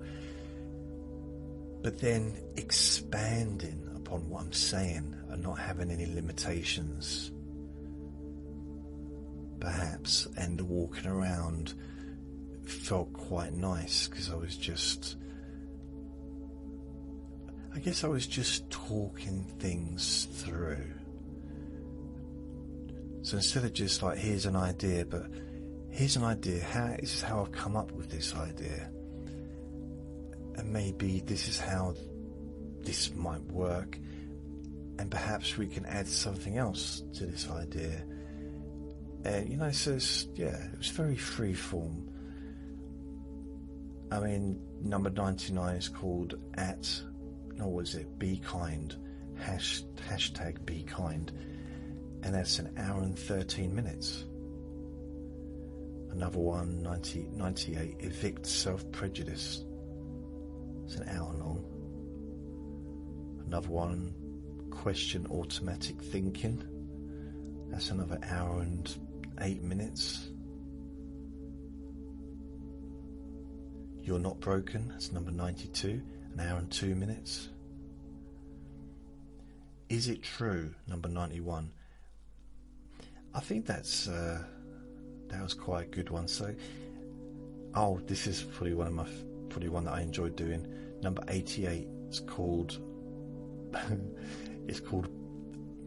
but then expanding upon what I'm saying and not having any limitations, perhaps. And the walking around felt quite nice because I was just talking things through. So instead of just like, here's an idea, but here's an idea, this is how I've come up with this idea. And maybe this is how this might work. And perhaps we can add something else to this idea. And, so it was very free form. I mean, number 99 is called Be Kind, hashtag Be Kind. And that's an hour and 13 minutes. Another one, 98, Evict Self-Prejudice. It's an hour long. Another one, Question Automatic Thinking. That's another hour and 8 minutes. You're Not Broken. That's number 92, an hour and 2 minutes. Is It True? Number 91. I think that was quite a good one. So, this is probably one that I enjoyed doing. Number 88. It's called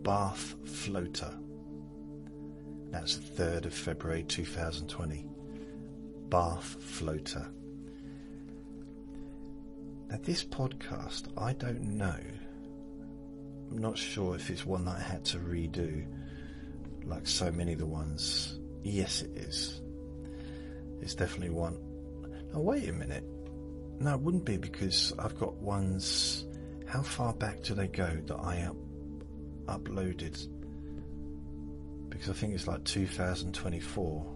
Bath Floater. That's the 3rd of February 2020. Bath Floater. Now this podcast, I don't know. I'm not sure if it's one that I had to redo, like so many of the ones. Yes, it is. It's definitely one. Now wait a minute. No, it wouldn't be, because I've got ones. How far back do they go that I uploaded? Because I think it's like 2024.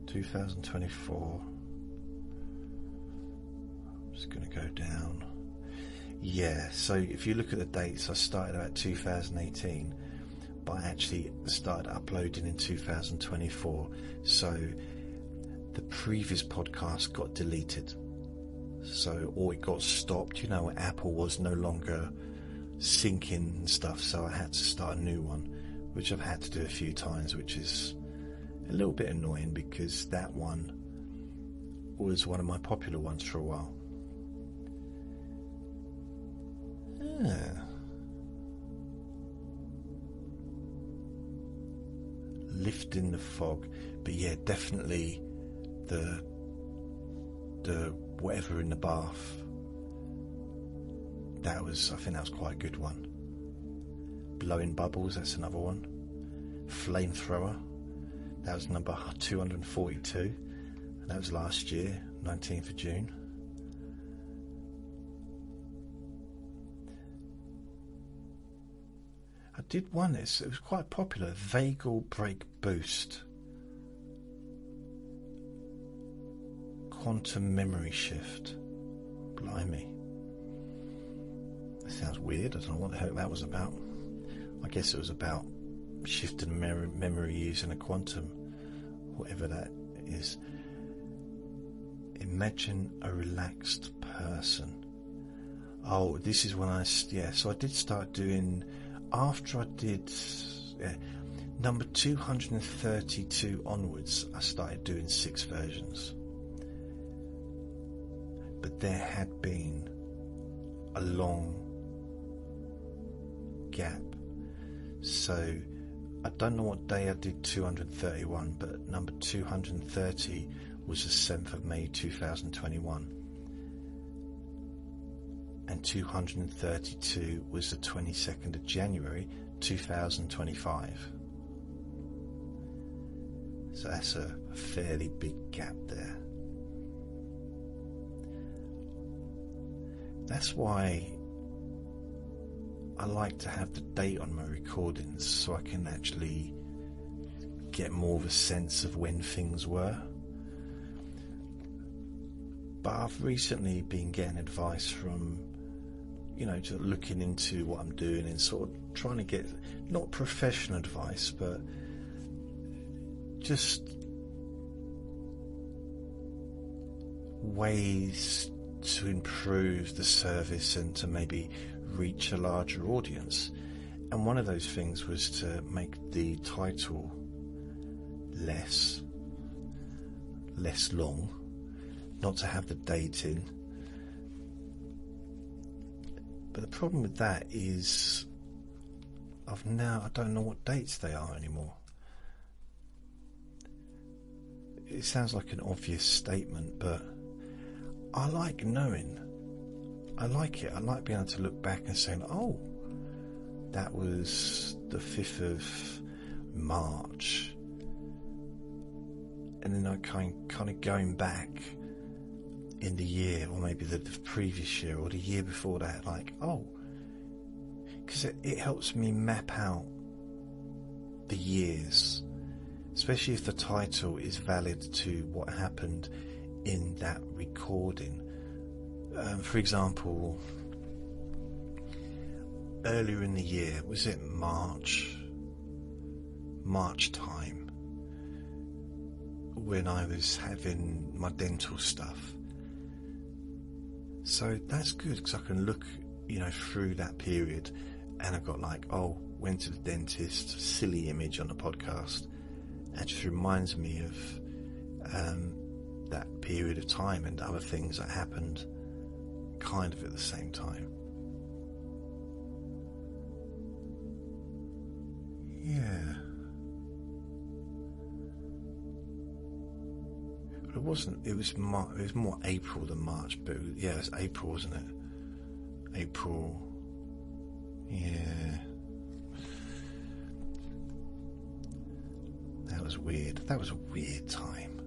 2024. I'm just going to go down. Yeah, so if you look at the dates, I started about 2018, but I actually started uploading in 2024. So the previous podcast got deleted. Or it got stopped. Apple was no longer syncing and stuff, so I had to start a new one, which I've had to do a few times, which is a little bit annoying, because that one was one of my popular ones for a while. Lifting the fog, but yeah, definitely the whatever in the bath. I think that was quite a good one. Blowing bubbles, that's another one. Flamethrower, that was number 242, and that was last year, 19th of June. I did one, it was quite popular, vagal break boost. Quantum memory shift. Blimey. That sounds weird. I don't know what the heck that was about. I guess it was about shifting memory using a quantum, whatever that is. Imagine a relaxed person. Oh, this is when so I did start doing, after I did number 232 onwards, I started doing 6 versions. But there had been a long gap, so I don't know what day I did 231, but number 230 was the 7th of May 2021, and 232 was the 22nd of January 2025. So that's a fairly big gap there. That's why I like to have the date on my recordings, so I can actually get more of a sense of when things were. But I've recently been getting advice from, just looking into what I'm doing and sort of trying to get, not professional advice, but just ways to improve the service and to maybe reach a larger audience. And one of those things was to make the title less long, not to have the date in. But the problem with that is I don't know what dates they are anymore. It sounds like an obvious statement, but I like knowing. I like it. I like being able to look back and saying, oh, that was the 5th of March. And then I kind of going back in the year, or maybe the previous year or the year before that, like, oh, because it helps me map out the years, especially if the title is valid to what happened in that recording. For example, earlier in the year, was it March time, when I was having my dental stuff. So that's good, because I can look, through that period, and I've got went to the dentist, silly image on the podcast. That just reminds me of that period of time and other things that happened kind of at the same time. Yeah. But it wasn't, it was more April than March, but it was April, wasn't it? April. Yeah. That was weird. That was a weird time.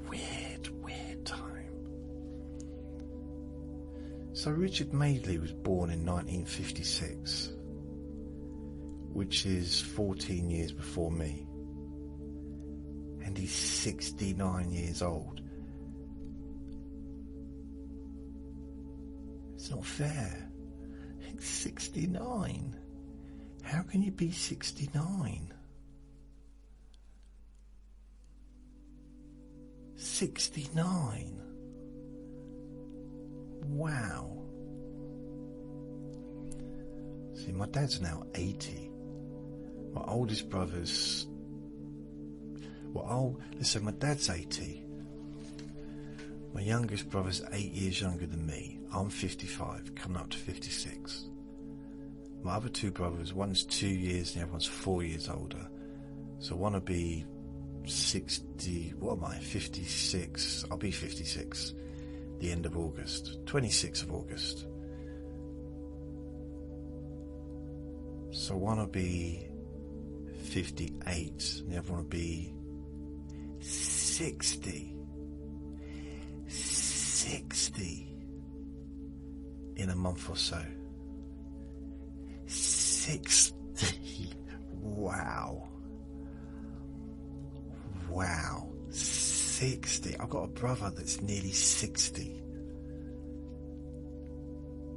Weird time. So Richard Madeley was born in 1956, which is 14 years before me. And he's 69 years old. It's not fair. It's 69. How can you be 69? 69. Wow. See, my dad's now 80. My oldest brother's... Listen, my dad's 80. My youngest brother's 8 years younger than me. I'm 55, coming up to 56. My other two brothers, one's 2 years and the other one's 4 years older. So one will be 60, 56. I'll be 56 the end of August, 26th of August. So one will be 58 and the other one will be 60 in a month or so. 60. Wow, 60. I've got a brother that's nearly 60.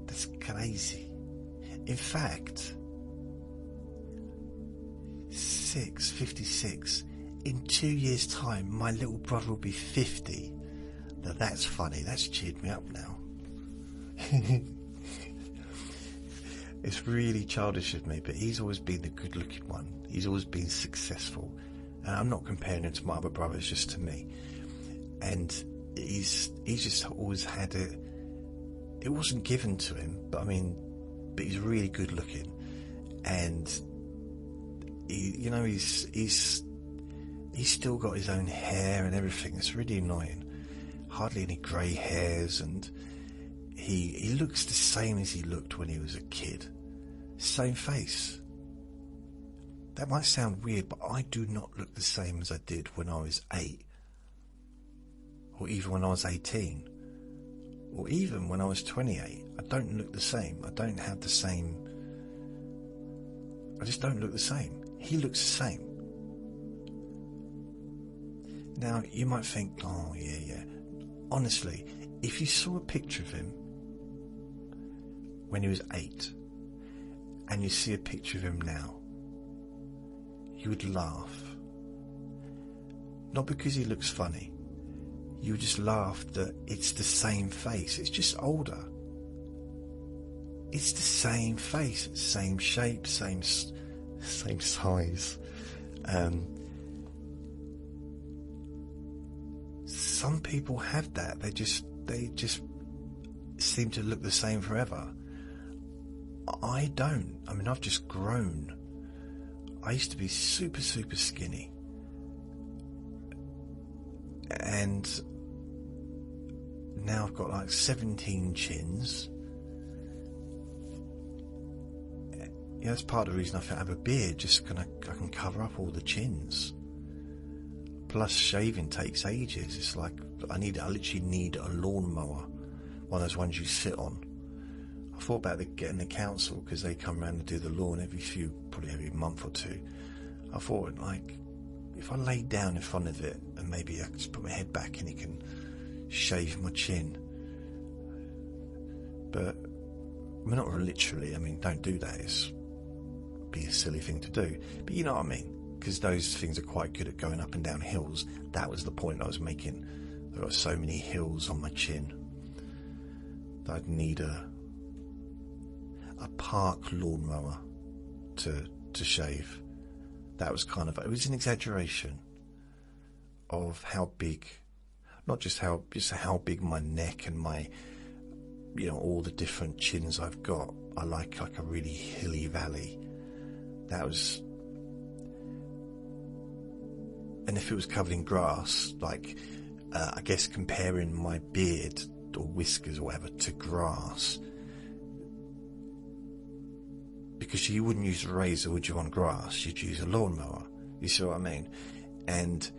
That's crazy. In fact, 56. In 2 years' time, my little brother will be 50. Now that's funny. That's cheered me up now. It's really childish of me, but he's always been the good-looking one. He's always been successful. And I'm not comparing him to my other brothers, just to me. And he's just always had it. It wasn't given to him, but he's really good-looking. And he's still got his own hair and everything. It's really annoying. Hardly any grey hairs, and he looks the same as he looked when he was a kid. Same face. That might sound weird, but I do not look the same as I did when I was 8, or even when I was 18, or even when I was 28. I don't look the same. I don't have the same. I just don't look the same. He looks the same. Now, you might think, oh, yeah. Honestly, if you saw a picture of him when he was 8, and you see a picture of him now, you would laugh. Not because he looks funny. You would just laugh that it's the same face. It's just older. It's the same face, same shape, same size. Some people have that. They just seem to look the same forever. I don't. I've just grown. I used to be super, super skinny. And now I've got like 17 chins. Yeah, that's part of the reason I have a beard, just I can cover up all the chins. Plus shaving takes ages. It's like I literally need a lawnmower, one of those ones you sit on. I thought about getting the council, because they come around and do the lawn probably every month or two. I thought, like, if I laid down in front of it and maybe I could just put my head back and it can shave my chin. But not literally. Don't do that. It's be a silly thing to do. But you know what I mean? Because those things are quite good at going up and down hills. That was the point I was making. There are so many hills on my chin that I'd need a park lawnmower to shave. That was it was an exaggeration of how big, not just how big my neck and my, all the different chins I've got. I like a really hilly valley. That was, and if it was covered in grass, I guess comparing my beard or whiskers or whatever to grass, because you wouldn't use a razor, would you, on grass? You'd use a lawnmower. You see what I mean? And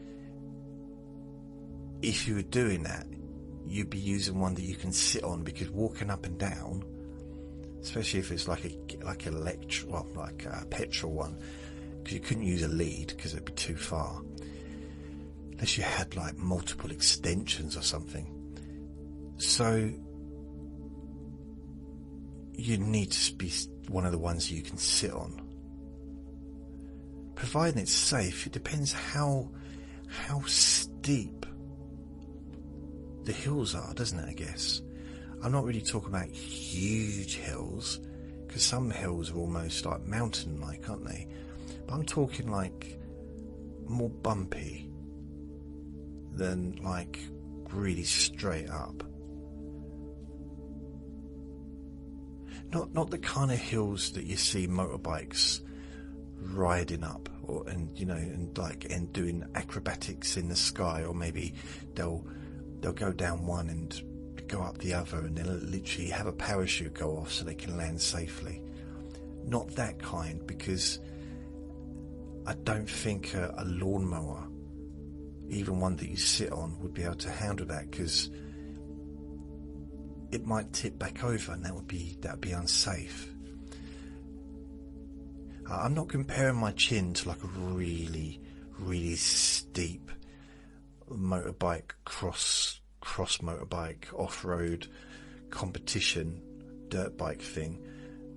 if you were doing that, you'd be using one that you can sit on, because walking up and down, especially if it's like a petrol one, because you couldn't use a lead because it'd be too far, unless you had like multiple extensions or something. So you need to be one of the ones you can sit on, providing it's safe. It depends how steep the hills are, doesn't it? I guess I'm not really talking about huge hills, because some hills are almost like mountain-like, aren't they? But I'm talking like more bumpy than like really straight up. Not the kind of hills that you see motorbikes riding up, and doing acrobatics in the sky, or maybe they'll go down one and go up the other, and they'll literally have a parachute go off so they can land safely. Not that kind, because I don't think a lawnmower, even one that you sit on, would be able to handle that, because it might tip back over, and that would be unsafe. I'm not comparing my chin to like a really, really steep motorbike cross motorbike off-road competition dirt bike thing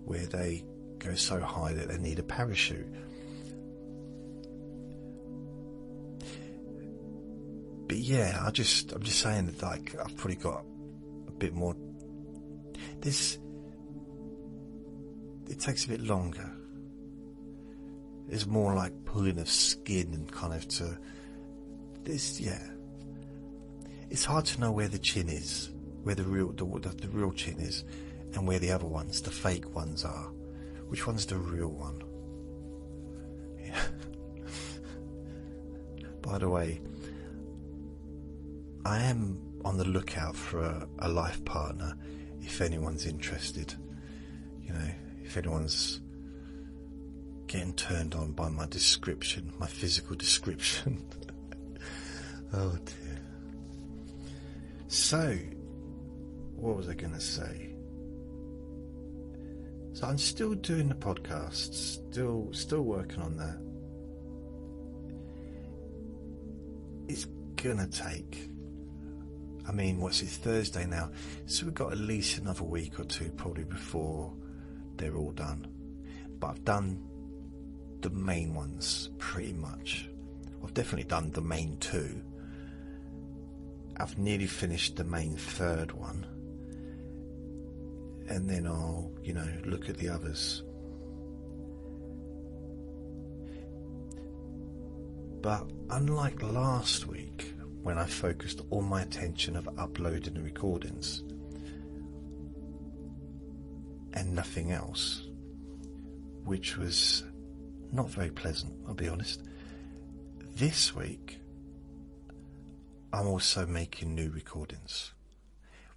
where they go so high that they need a parachute. But yeah, I'm just saying that, like, I've probably got a bit more. It takes a bit longer. It's more like pulling of skin and kind of to this. Yeah, it's hard to know where the chin is, where the real chin is, and where the other ones, the fake ones, are. Which one's the real one? Yeah. By the way, I am on the lookout for a life partner. If anyone's interested, if anyone's getting turned on by my description, my physical description. Oh dear. So, what was I going to say? So I'm still doing the podcast, still working on that. It's gonna take, it's Thursday now, so we've got at least another week or two probably before they're all done. But I've done the main ones pretty much. I've definitely done the main two. I've nearly finished the main third one, and then I'll look at the others. But unlike last week, when I focused all my attention of uploading the recordings and nothing else, which was not very pleasant, I'll be honest, this week I'm also making new recordings,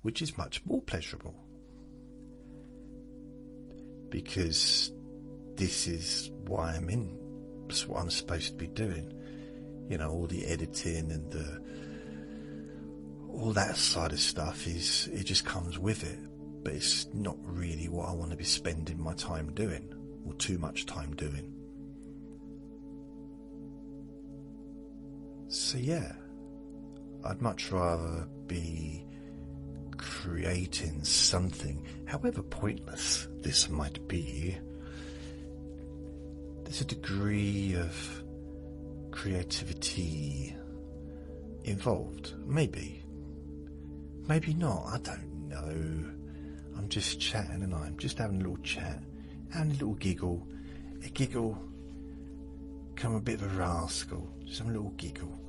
which is much more pleasurable, because this is why I'm in. It's what I'm supposed to be doing. All the editing and all that side of stuff it just comes with it, but it's not really what I want to be spending my time doing, or too much time doing. So yeah, I'd much rather be creating something, however pointless this might be. There's a degree of creativity involved. Maybe not, I don't know. I'm just chatting, and I'm just having a little chat, having a little giggle. A giggle, come a bit of a rascal, just having a little giggle.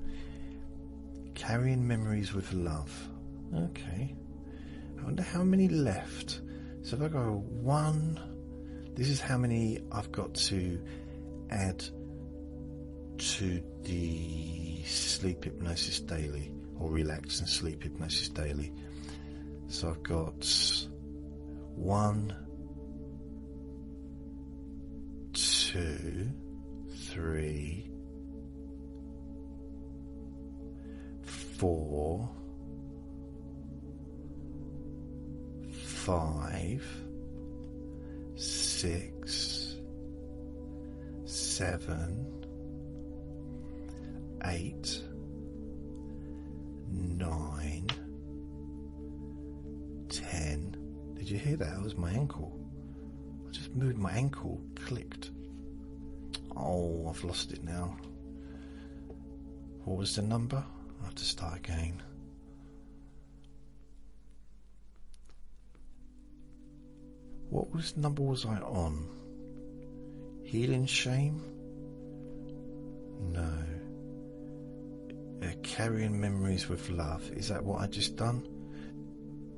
Carrying memories with love. Okay, I wonder how many left. So if I go 1, this is how many I've got to add to the Sleep Hypnosis Daily, or Relax and Sleep Hypnosis Daily. So I've got 1, 2, 3, 4, 5, 6, 7, 8, 9, 10. Did you hear that? That was my ankle. I just moved my ankle, clicked. Oh, I've lost it now. What was the number? I'll have to start again. What number was I on? Healing shame? No. Carrying memories with love. Is that what I just done?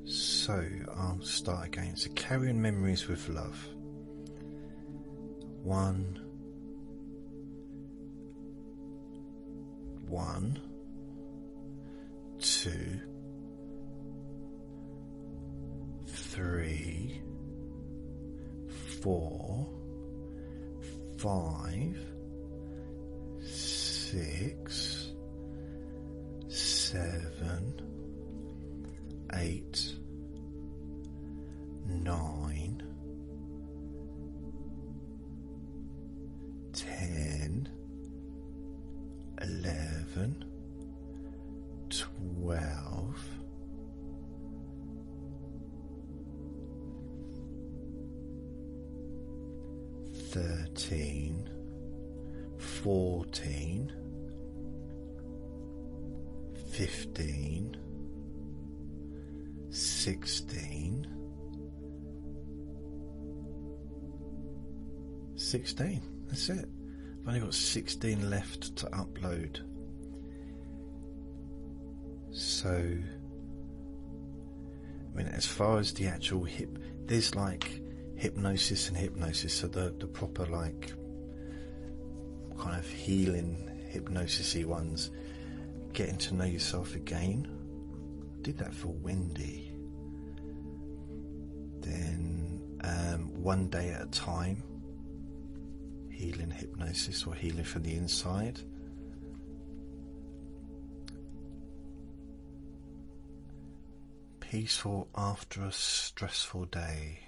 So I'll start again. So carrying memories with love. 1, 2, 3, 4, 5, 6, 7, 8, 9, 10, 11, 12, 13, 14, 15, 16, 16. That's it. I've only got 16 left to upload. So, I mean, as far as the actual there's like hypnosis and hypnosis, so the proper like kind of healing hypnosis-y ones, getting to know yourself again. I did that for Wendy. Then one day at a time, healing hypnosis or healing from the inside. Peaceful after a stressful day,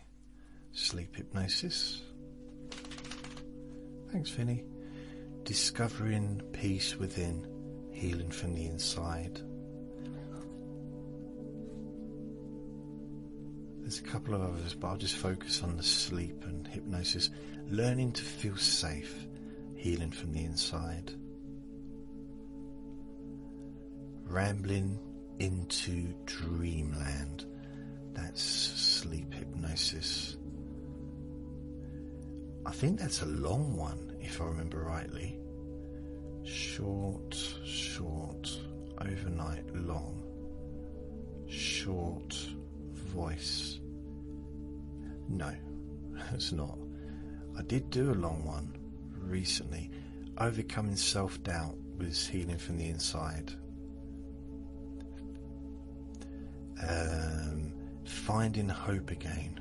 sleep hypnosis. Thanks, Vinny. Discovering peace within, healing from the inside. There's a couple of others, but I'll just focus on the sleep and hypnosis. Learning to feel safe, healing from the inside. Rambling into dreamland, that's sleep hypnosis. I think that's a long one, if I remember rightly. Short, overnight, long. Short voice. No, it's not. I did do a long one recently. Overcoming self-doubt was healing from the inside. Finding hope again.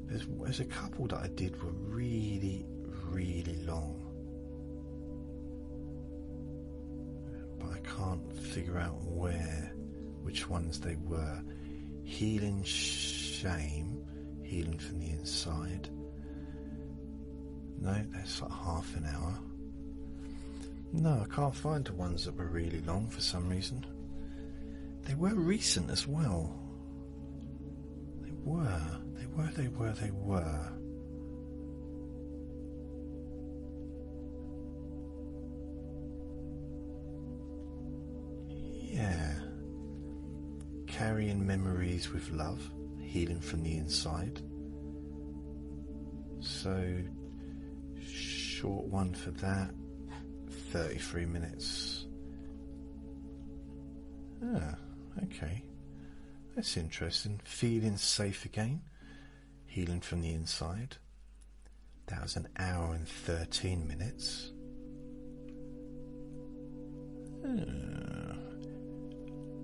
There's a couple that I did were really, really long, but I can't figure out which ones they were. Healing shame, healing from the inside. No, that's like half an hour. No, I can't find the ones that were really long for some reason. They were recent as well. They were. Yeah. Carrying memories with love, healing from the inside. So, short one for that, 33 minutes. Ah, okay. That's interesting. Feeling safe again, healing from the inside. That was an hour and 13 minutes.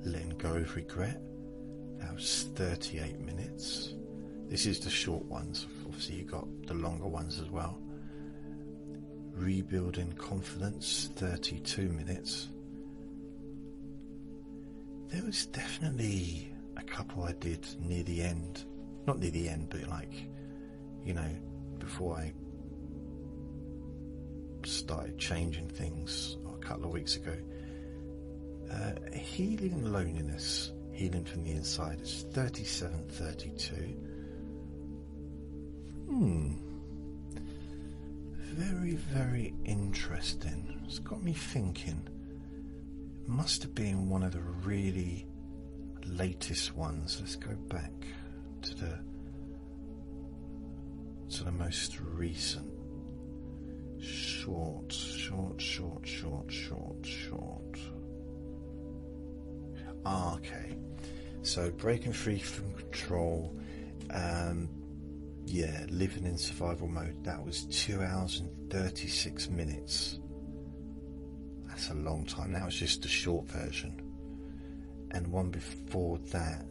Letting go of regret. That was 38 minutes. This is the short ones. Obviously you got the longer ones as well. Rebuilding confidence, 32 minutes. There was definitely a couple I did near the end. Not near the end, but like, you know, before I started changing things a couple of weeks ago. Healing loneliness, healing from the inside, is 37:32. Very, very interesting. It's got me thinking. It must have been one of the really latest ones. Let's go back to the most recent. short. Okay. So breaking free from control, living in survival mode, that was 2 hours and 36 minutes. That's a long time. That was just the short version. And one before that,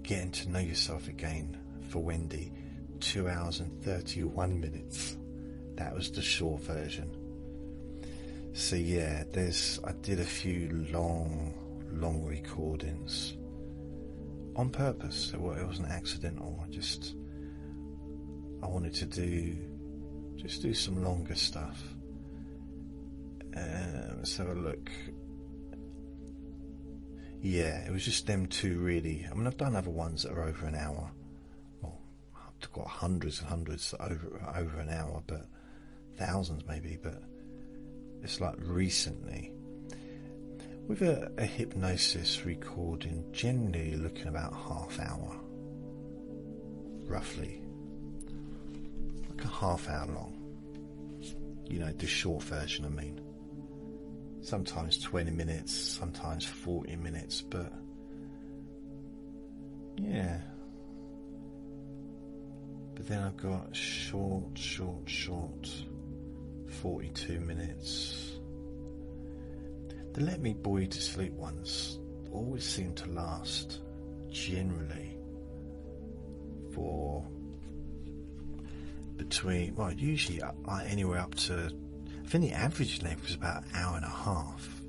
getting to know yourself again, for Wendy, 2 hours and 31 minutes. That was the short version. So yeah, I did a few long recordings on purpose. It wasn't accidental. I wanted to do some longer stuff. Let's have a look. Yeah, it was just them two really. I mean, I've done other ones that are over an hour. Well, I've got hundreds and hundreds over an hour, but thousands maybe. But it's like recently. With a hypnosis recording, generally looking about half hour, roughly. Like a half hour long. You know, the short version, I mean. Sometimes 20 minutes, sometimes 40 minutes, but yeah. But then I've got short, 42 minutes. The Let Me Bore You to Sleep ones always seem to last, generally, for usually anywhere up to, I think the average length was about an hour and a half.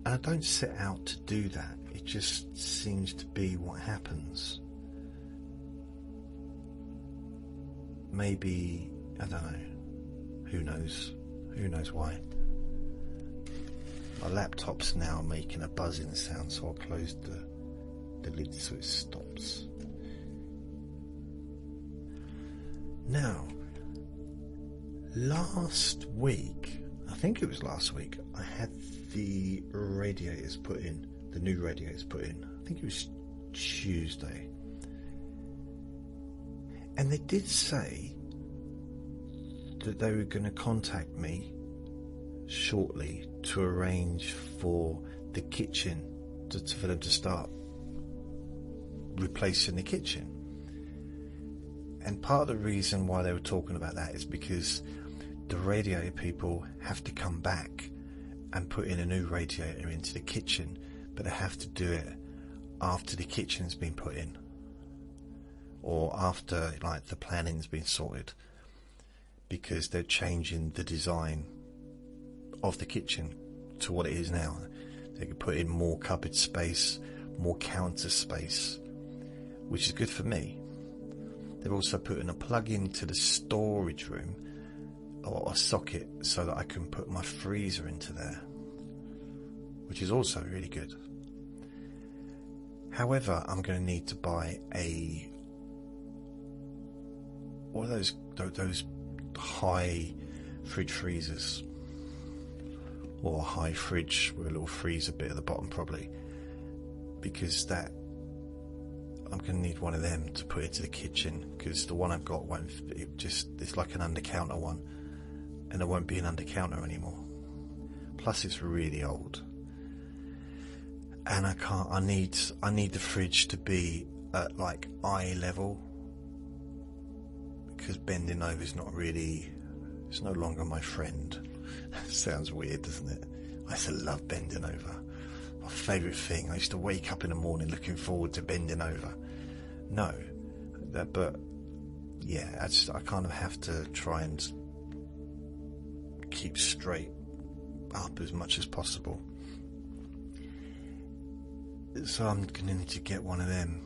And I don't set out to do that. It just seems to be what happens. Maybe, I don't know. Who knows? Who knows why? My laptop's now making a buzzing sound, so I'll close the lid so it stops. Now, last week, I think it was last week, I had the radiators put in, the new radiators put in. I think it was Tuesday. And they did say that they were going to contact me shortly to arrange for the kitchen, for them to start replacing the kitchen. And part of the reason why they were talking about that is because the radiator people have to come back and put in a new radiator into the kitchen, but they have to do it after the kitchen's been put in, or after like the planning's been sorted, because they're changing the design of the kitchen to what it is now. They could put in more cupboard space, more counter space, which is good for me. They've also put in a plug into the storage room, or a socket, so that I can put my freezer into there, which is also really good. However, I'm going to need to buy what are those high fridge freezers, or a high fridge with a little freezer bit at the bottom probably, because I'm going to need one of them to put into the kitchen, because the one I've got it's like an under counter one, and it won't be an under counter anymore. Plus it's really old, and I need the fridge to be at like eye level, because bending over is it's no longer my friend. Sounds weird, doesn't it? I used to love bending over. My favourite thing. I used to wake up in the morning looking forward to bending over. But yeah, I kind of have to try and keep straight up as much as possible. So I'm going to need to get one of them.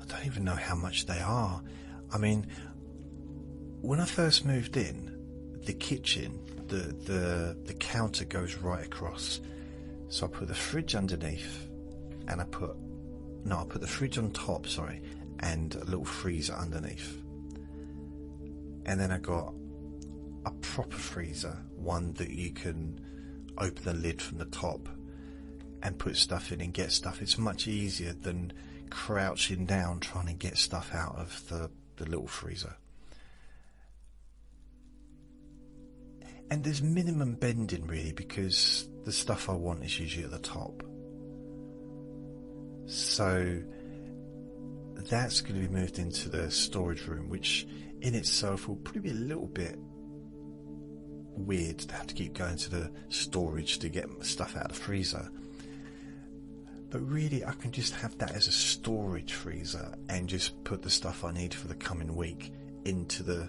I don't even know how much they are. I mean, when I first moved in, the kitchen, the counter goes right across. So I put the fridge underneath, and I put the fridge on top, and a little freezer underneath. And then I got a proper freezer, one that you can open the lid from the top and put stuff in and get stuff. It's much easier than crouching down trying to get stuff out of the little freezer. And there's minimum bending really, because the stuff I want is usually at the top. So that's going to be moved into the storage room, which in itself will probably be a little bit weird to have to keep going to the storage to get stuff out of the freezer. But really, I can just have that as a storage freezer and just put the stuff I need for the coming week into the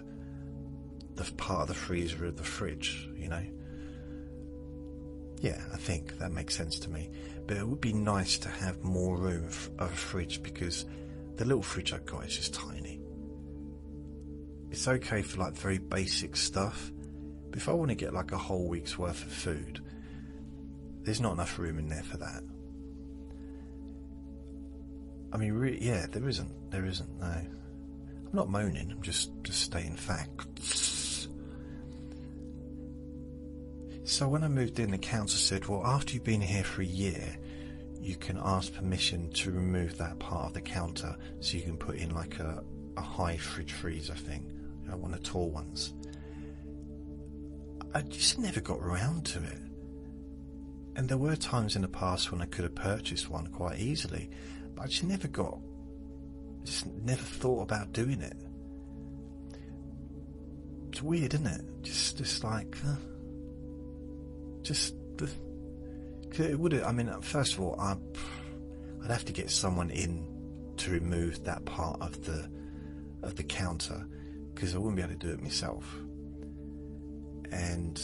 part of the freezer of the fridge, you know. Yeah, I think that makes sense to me. But it would be nice to have more room of a fridge, because the little fridge I've got is just tiny. It's okay for like very basic stuff, but if I want to get like a whole week's worth of food, there's not enough room in there for that. I mean, yeah, there isn't, no. I'm not moaning, I'm just stating facts. So when I moved in, the council said, well, after you've been here for a year, you can ask permission to remove that part of the counter so you can put in like a high fridge freezer thing, you know, one of the tall ones. I just never got around to it. And there were times in the past when I could have purchased one quite easily, but I just never thought about doing it. It's weird, isn't it? Just like, it would. I mean, first of all, I'd have to get someone in to remove that part of the counter, because I wouldn't be able to do it myself. And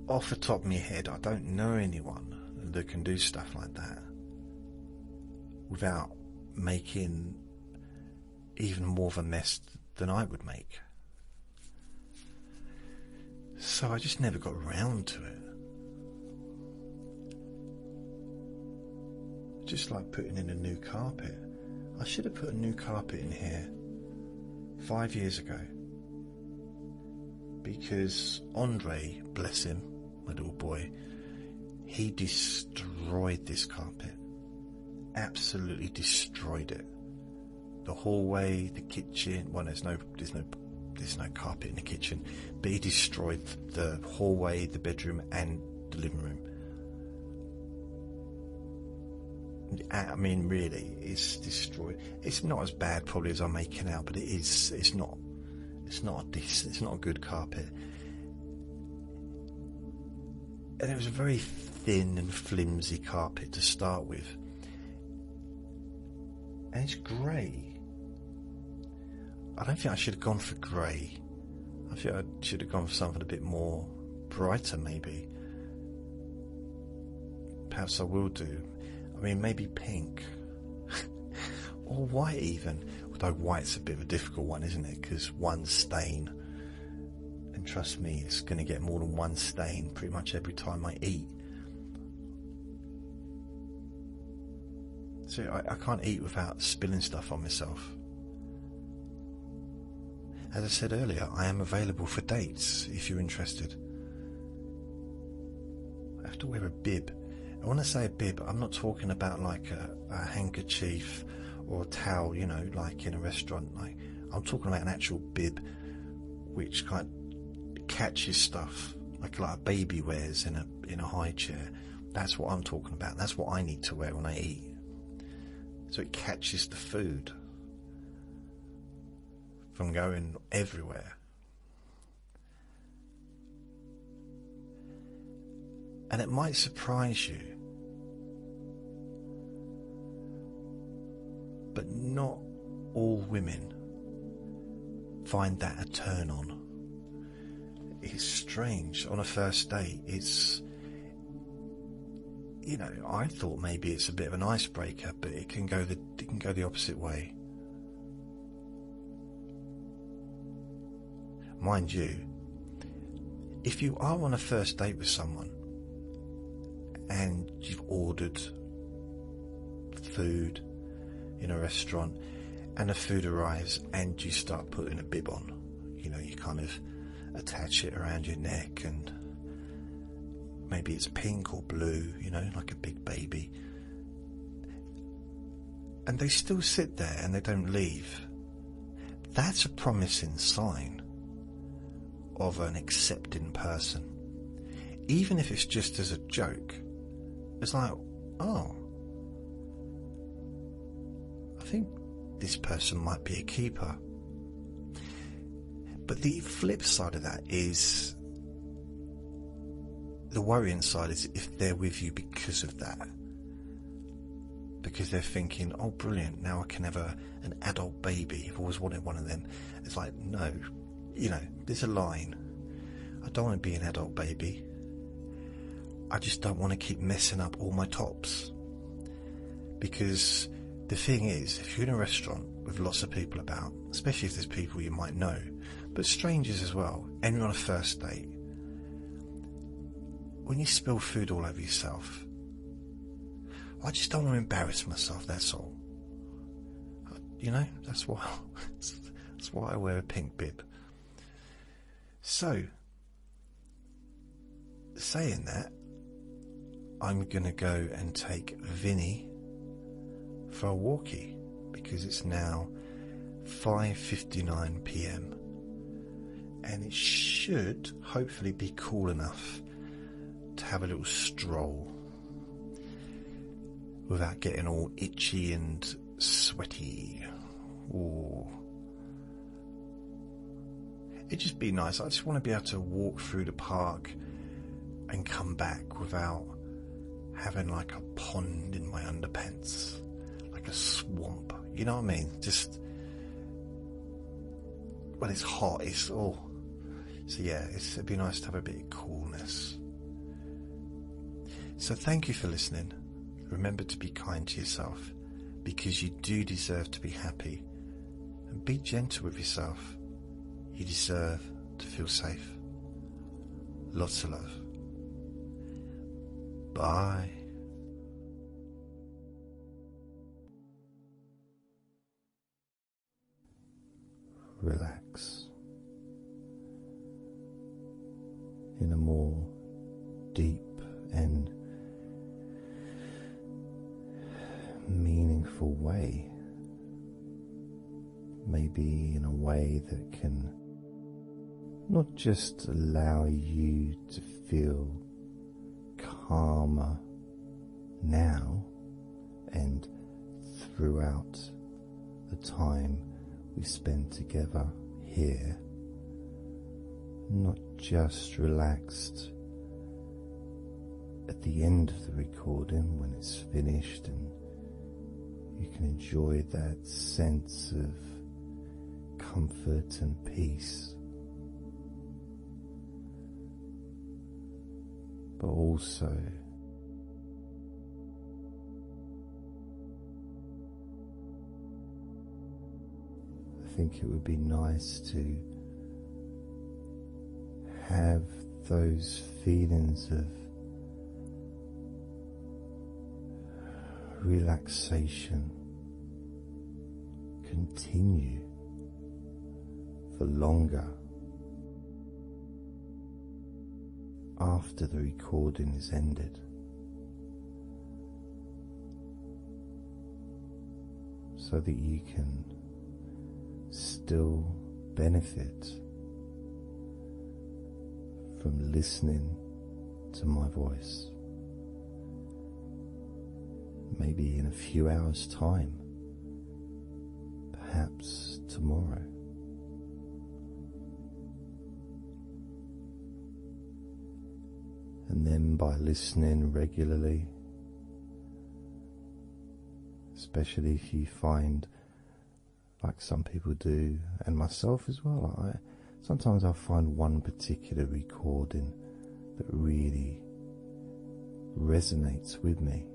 off the top of my head, I don't know anyone that can do stuff like that without making even more of a mess than I would make. So I just never got around to it. Just like putting in a new carpet. I should have put a new carpet in here 5 years ago, because Andre, bless him, my little boy, he destroyed this carpet. Absolutely destroyed it. The hallway, the kitchen. Well, there's no carpet in the kitchen, but he destroyed the hallway, the bedroom, and the living room. I mean, really, it's destroyed. It's not as bad probably as I'm making out, but it is. It's not a good carpet. And it was a very thin and flimsy carpet to start with, and it's grey. I don't think I should have gone for grey. I think I should have gone for something a bit more brighter, maybe. Perhaps I will do. I mean, maybe pink. Or white even. Although white's a bit of a difficult one, isn't it? Because one stain. And trust me, it's going to get more than one stain pretty much every time I eat. So I can't eat without spilling stuff on myself. As I said earlier, I am available for dates if you're interested. I have to wear a bib. And when I say a bib, I'm not talking about like a handkerchief or a towel, you know, like in a restaurant. Like, I'm talking about an actual bib which kind of catches stuff like a baby wears in a high chair. That's what I'm talking about. That's what I need to wear when I eat. So it catches the food from going everywhere. And it might surprise you, but not all women find that a turn on. It's strange. On a first date, it's, you know, I thought maybe it's a bit of an icebreaker, but it can go the opposite way. Mind you, if you are on a first date with someone and you've ordered food in a restaurant and the food arrives and you start putting a bib on, you know, you kind of attach it around your neck and maybe it's pink or blue, you know, like a big baby, and they still sit there and they don't leave, that's a promising sign of an accepting person, even if it's just as a joke. It's like, oh, I think this person might be a keeper. But the flip side of that is, the worrying side is if they're with you because of that. Because they're thinking, oh brilliant, now I can have an adult baby. I've always wanted one of them. It's like, no, there's a line. I don't want to be an adult baby. I just don't want to keep messing up all my tops. Because the thing is, if you're in a restaurant with lots of people about, especially if there's people you might know, but strangers as well, and you're on a first date, when you spill food all over yourself, I just don't want to embarrass myself, that's all. That's why I wear a pink bib. So, saying that, I'm going to go and take Vinny for a walkie, because it's now 5:59 p.m. and it should hopefully be cool enough to have a little stroll without getting all itchy and sweaty. Ooh. It'd just be nice. I just want to be able to walk through the park and come back without having like a pond in my underpants, like a swamp, you know what I mean? Just when it's hot, it's all. So yeah, it'd be nice to have a bit of coolness. So thank you for listening. Remember to be kind to yourself, because you do deserve to be happy, and be gentle with yourself. You deserve to feel safe. Lots of love. Bye. Relax in a more deep and meaningful way, maybe in a way that can not just allow you to feel calmer now and throughout the time we spend together here, not just relaxed at the end of the recording when it's finished and you can enjoy that sense of comfort and peace, but also I think it would be nice to have those feelings of relaxation continue for longer after the recording is ended, so that you can still benefit from listening to my voice, maybe in a few hours' time, perhaps tomorrow. And then by listening regularly, especially if you find, like some people do, and myself as well, sometimes I'll find one particular recording that really resonates with me,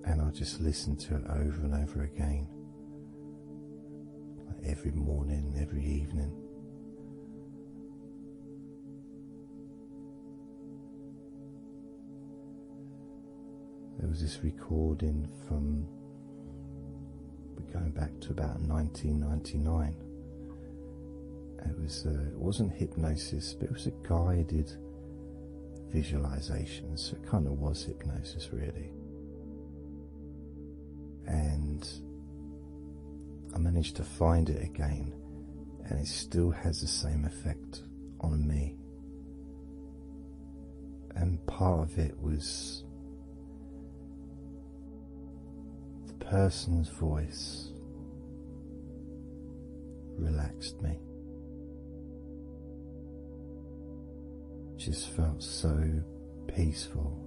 and I'll just listen to it over and over again, like every morning, every evening. There was this recording from, we're going back to about 1999. It wasn't hypnosis, but it was a guided visualization, so it kind of was hypnosis really. And I managed to find it again, and it still has the same effect on me. And part of it was the person's voice relaxed me. Just felt so peaceful,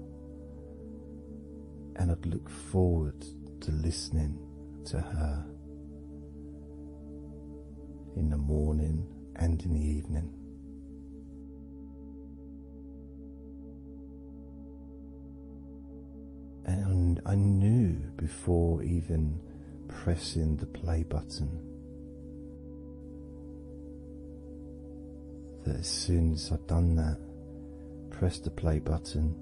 and I'd look forward to listening to her in the morning and in the evening. And I knew before even pressing the play button that as soon as I'd done that, pressed the play button,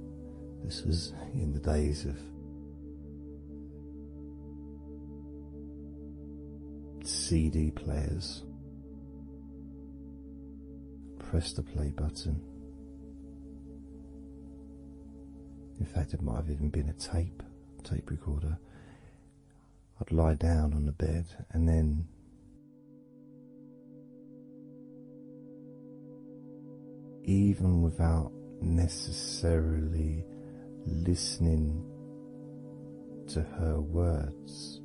this was in the days of CD players, press the play button. In fact, it might have even been a tape recorder. I'd lie down on the bed, and then even without necessarily listening to her words,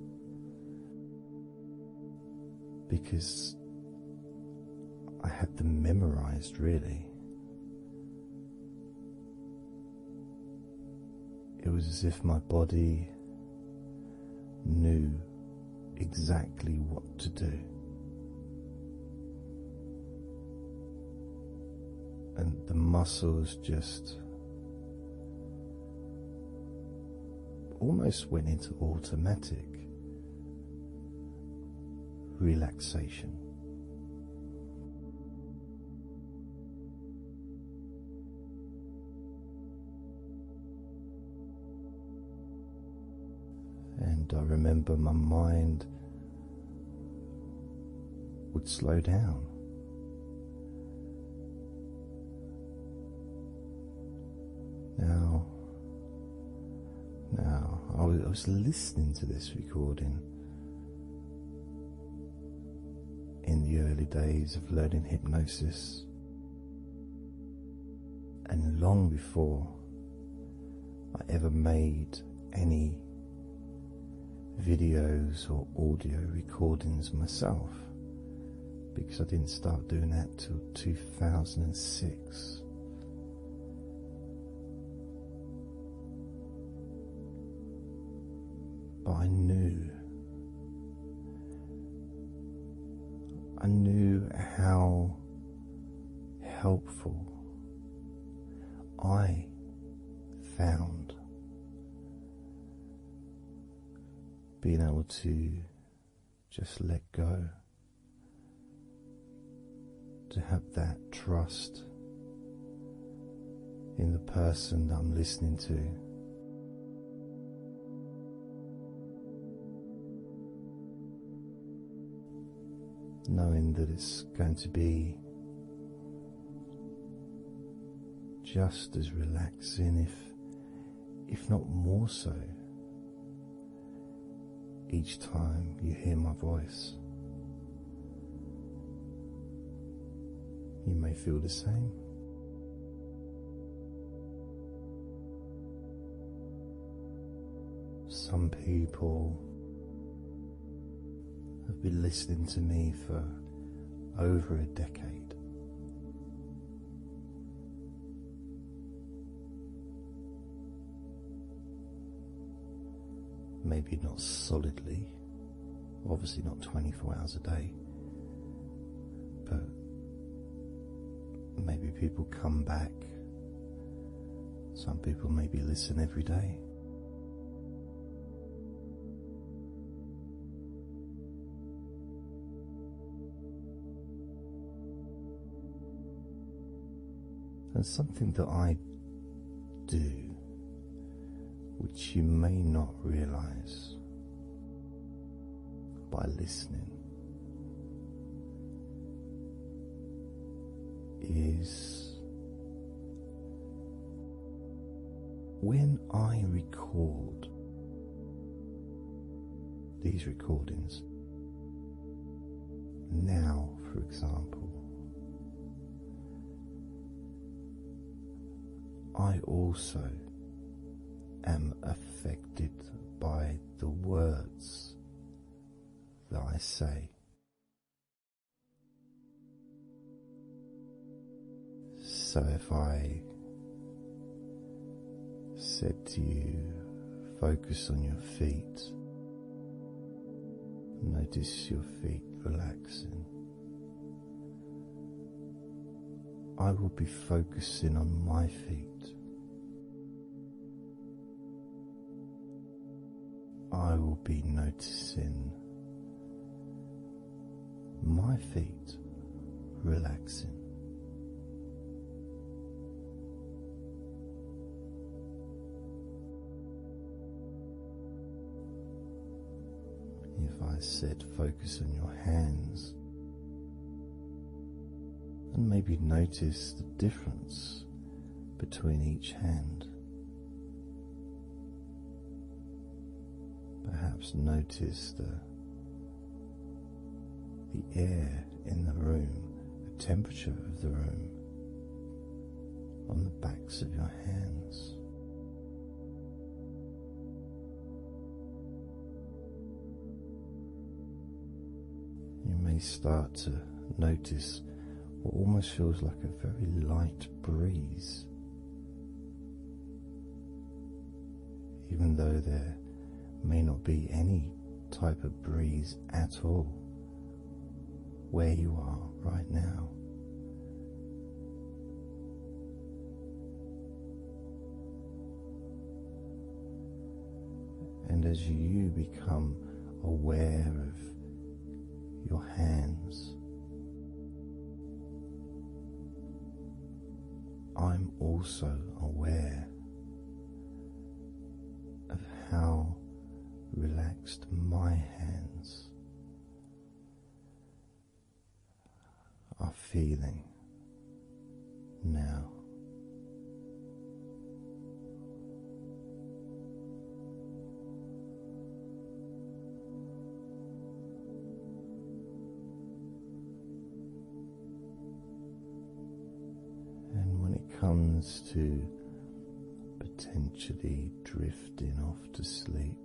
because I had them memorized, really. It was as if my body knew exactly what to do. And the muscles just almost went into automatic relaxation. And I remember my mind would slow down. Now, I was listening to this recording in the early days of learning hypnosis, and long before I ever made any videos or audio recordings myself, because I didn't start doing that till 2006. But I knew how helpful I found being able to just let go, to have that trust in the person that I'm listening to. Knowing that it's going to be just as relaxing, if not more so, each time you hear my voice. You may feel the same. Some people have been listening to me for over a decade. Maybe not solidly, obviously not 24 hours a day, but maybe people come back. Some people maybe listen every day. And something that I do, which you may not realize by listening, is when I record these recordings now, for for example, I also am affected by the words that I say. So if I said to you, focus on your feet, notice your feet relaxing, I will be focusing on my feet. I will be noticing my feet relaxing. If I said focus on your hands, and maybe notice the difference between each hand. Perhaps notice the air in the room, the temperature of the room on the backs of your hands. You may start to notice what almost feels like a very light breeze, even though there may not be any type of breeze at all where you are right now. And as you become aware of your hands, I'm also aware of how relaxed my hands are feeling now. And when it comes to potentially drifting off to sleep,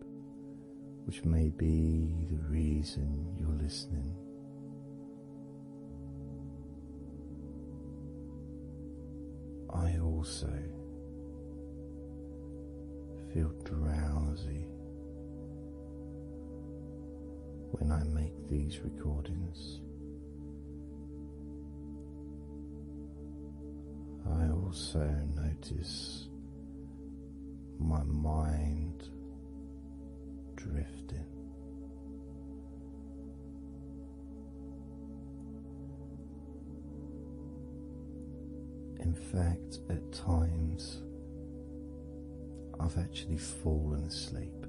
which may be the reason you're listening, I also feel drowsy when I make these recordings. I also notice my mind drifting. In fact, at times I've actually fallen asleep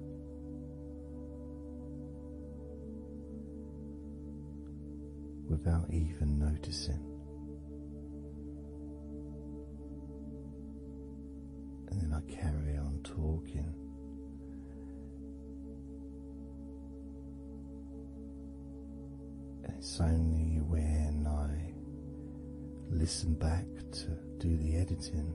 without even noticing. And then I carry on talking. And it's only when I listen back to do the editing,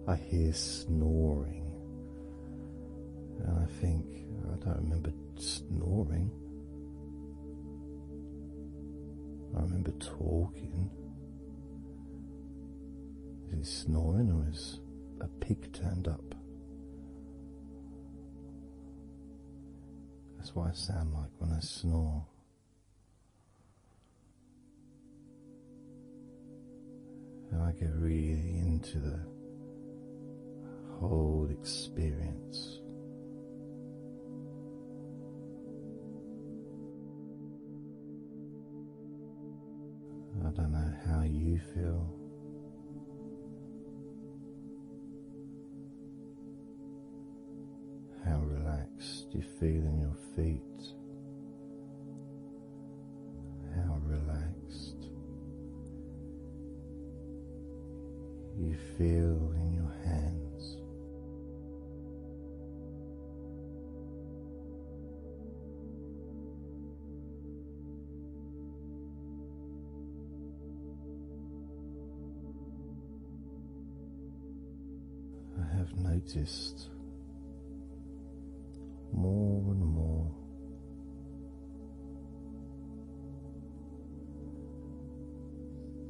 I hear snoring, and I think, I don't remember snoring. I remember talking. Is it snoring, or is a pig turned up? That's what I sound like when I snore. And I get really into the whole experience. I don't know how you feel. How relaxed you feel in your feet. How relaxed you feel in your hands. have noticed more and more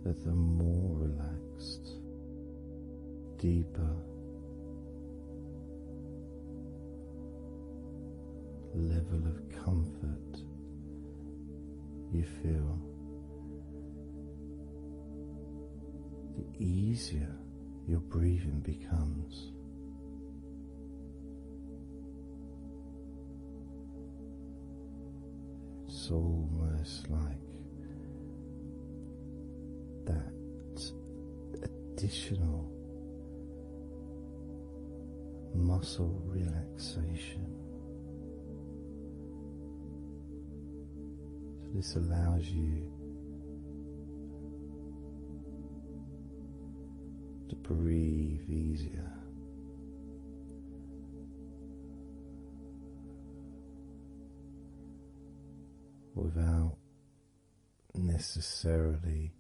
that the more relaxed, deeper level of comfort you feel, the easier your breathing becomes. It's almost like that additional muscle relaxation. So this allows you to breathe easier. Without necessarily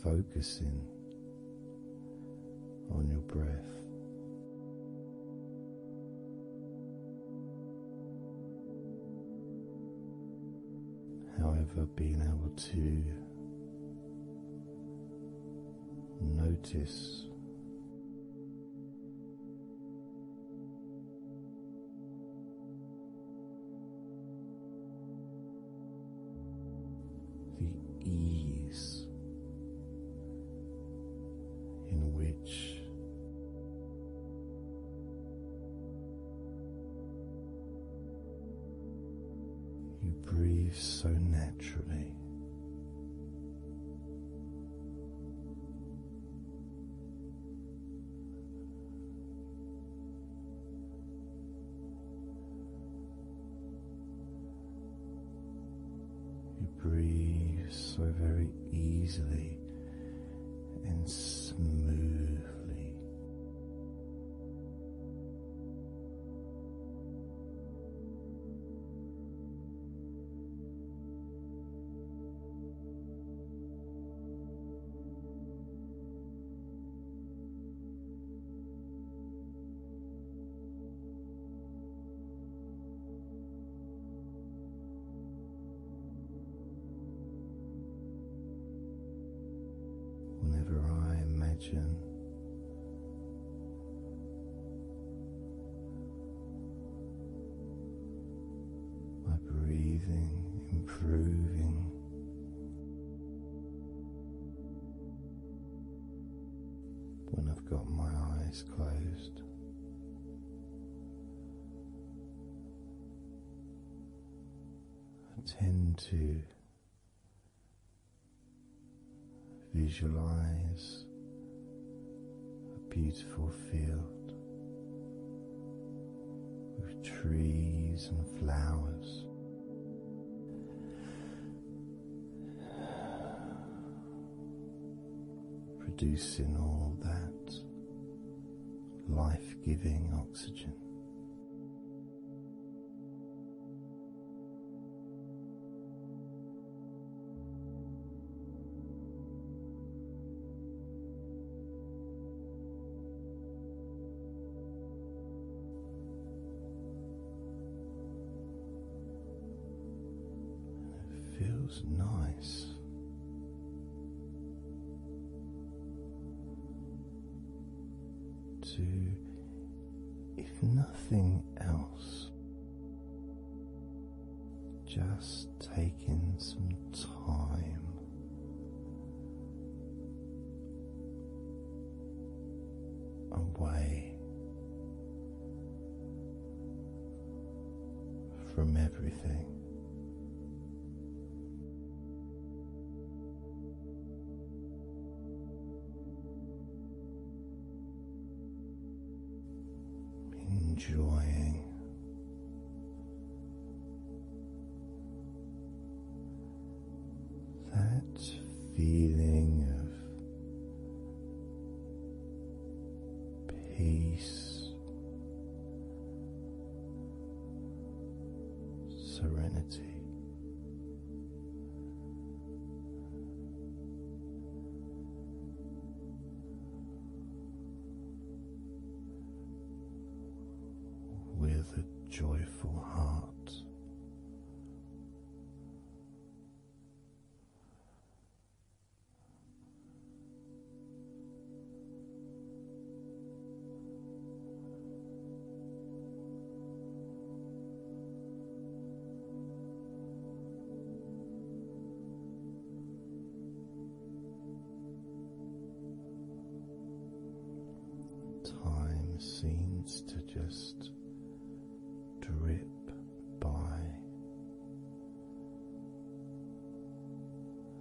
focusing on your breath. However, being able to notice the ease in which you breathe so naturally. Breathe so very easily and smoothly. Whenever I imagine my breathing improving, when I've got my eyes closed, I tend to visualize a beautiful field with trees and flowers, producing all that life-giving oxygen. Feels nice to, if nothing else, just taking some time away from everything. Enjoying that feeling of peace, serenity. time seems to just drip by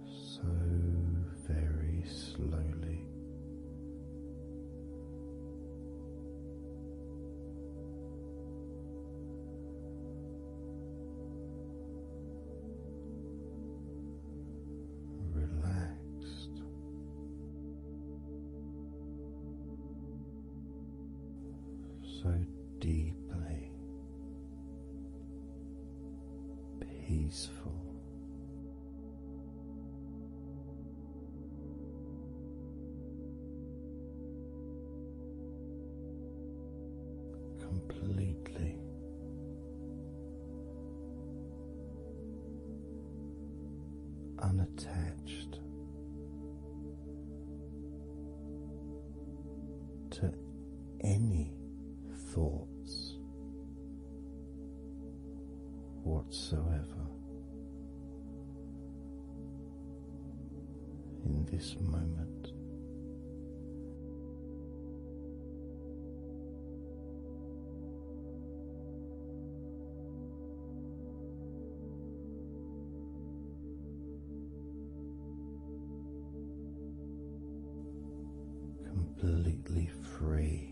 so very slowly. Relaxed, so deeply peaceful. Completely unattached to any thoughts whatsoever in this moment. Completely free.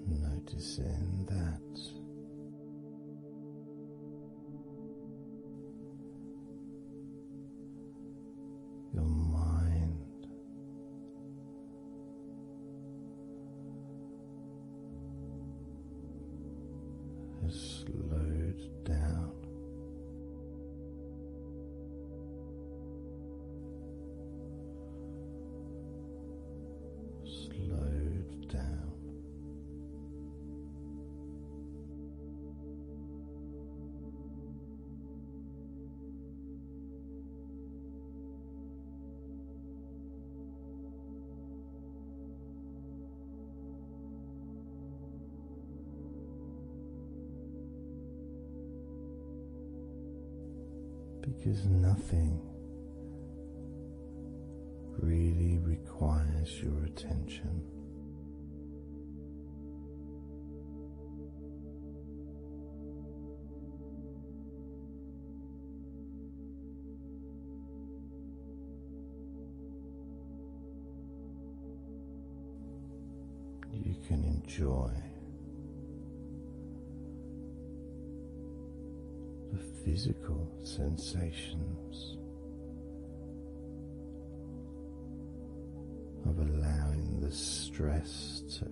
Noticing that your mind has slowed down. Slowed down. Because nothing really requires your attention. You can enjoy the physical sensations of allowing the stress to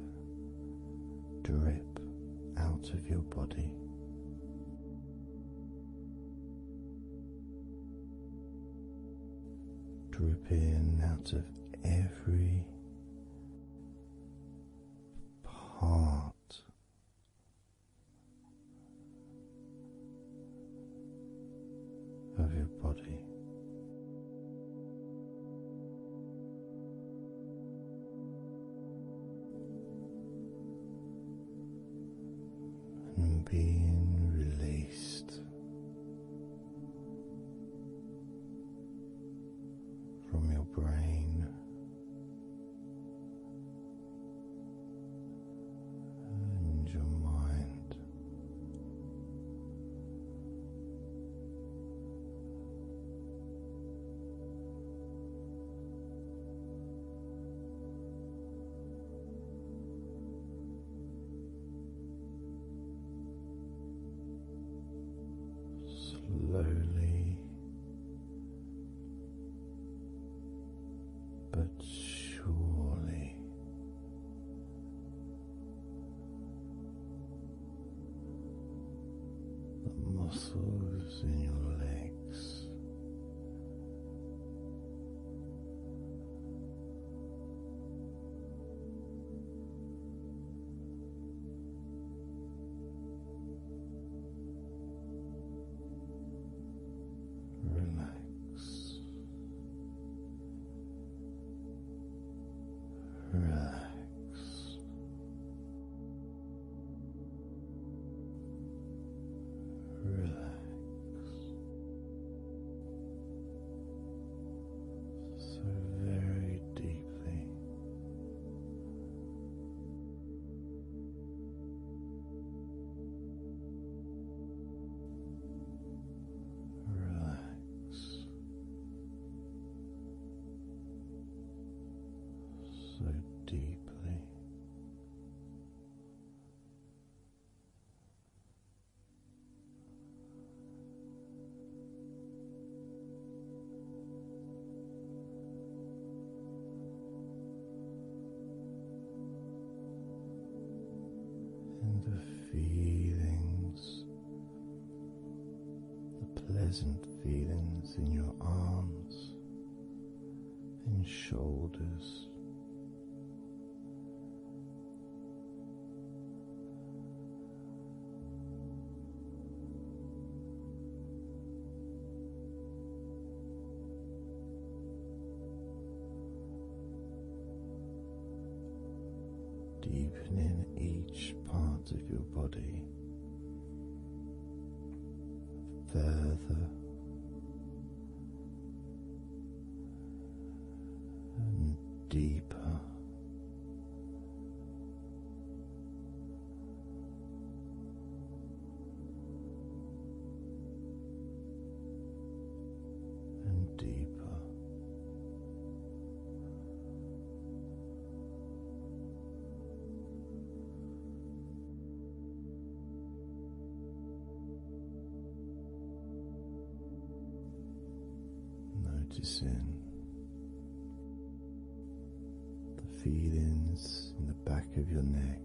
drip out of your body. Drip in out of every part of your body. And being released from your brain and your mind. Slowly but surely the muscles in your legs deeply. And the feelings, the pleasant feelings in your arms and shoulders, deepening each part of your body further and deeper, and deeper. Noticing the feelings in the back of your neck,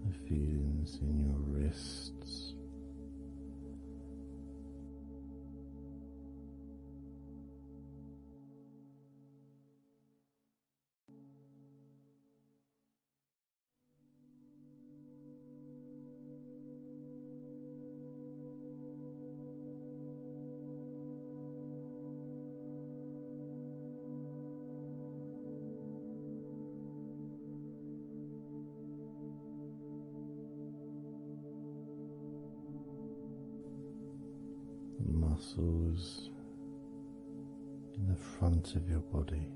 the feelings in your wrists, muscles in the front of your body,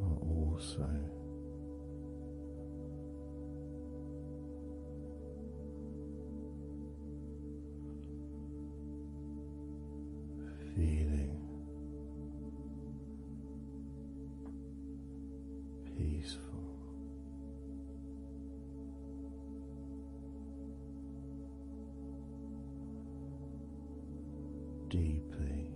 are also feeling peaceful. Deeply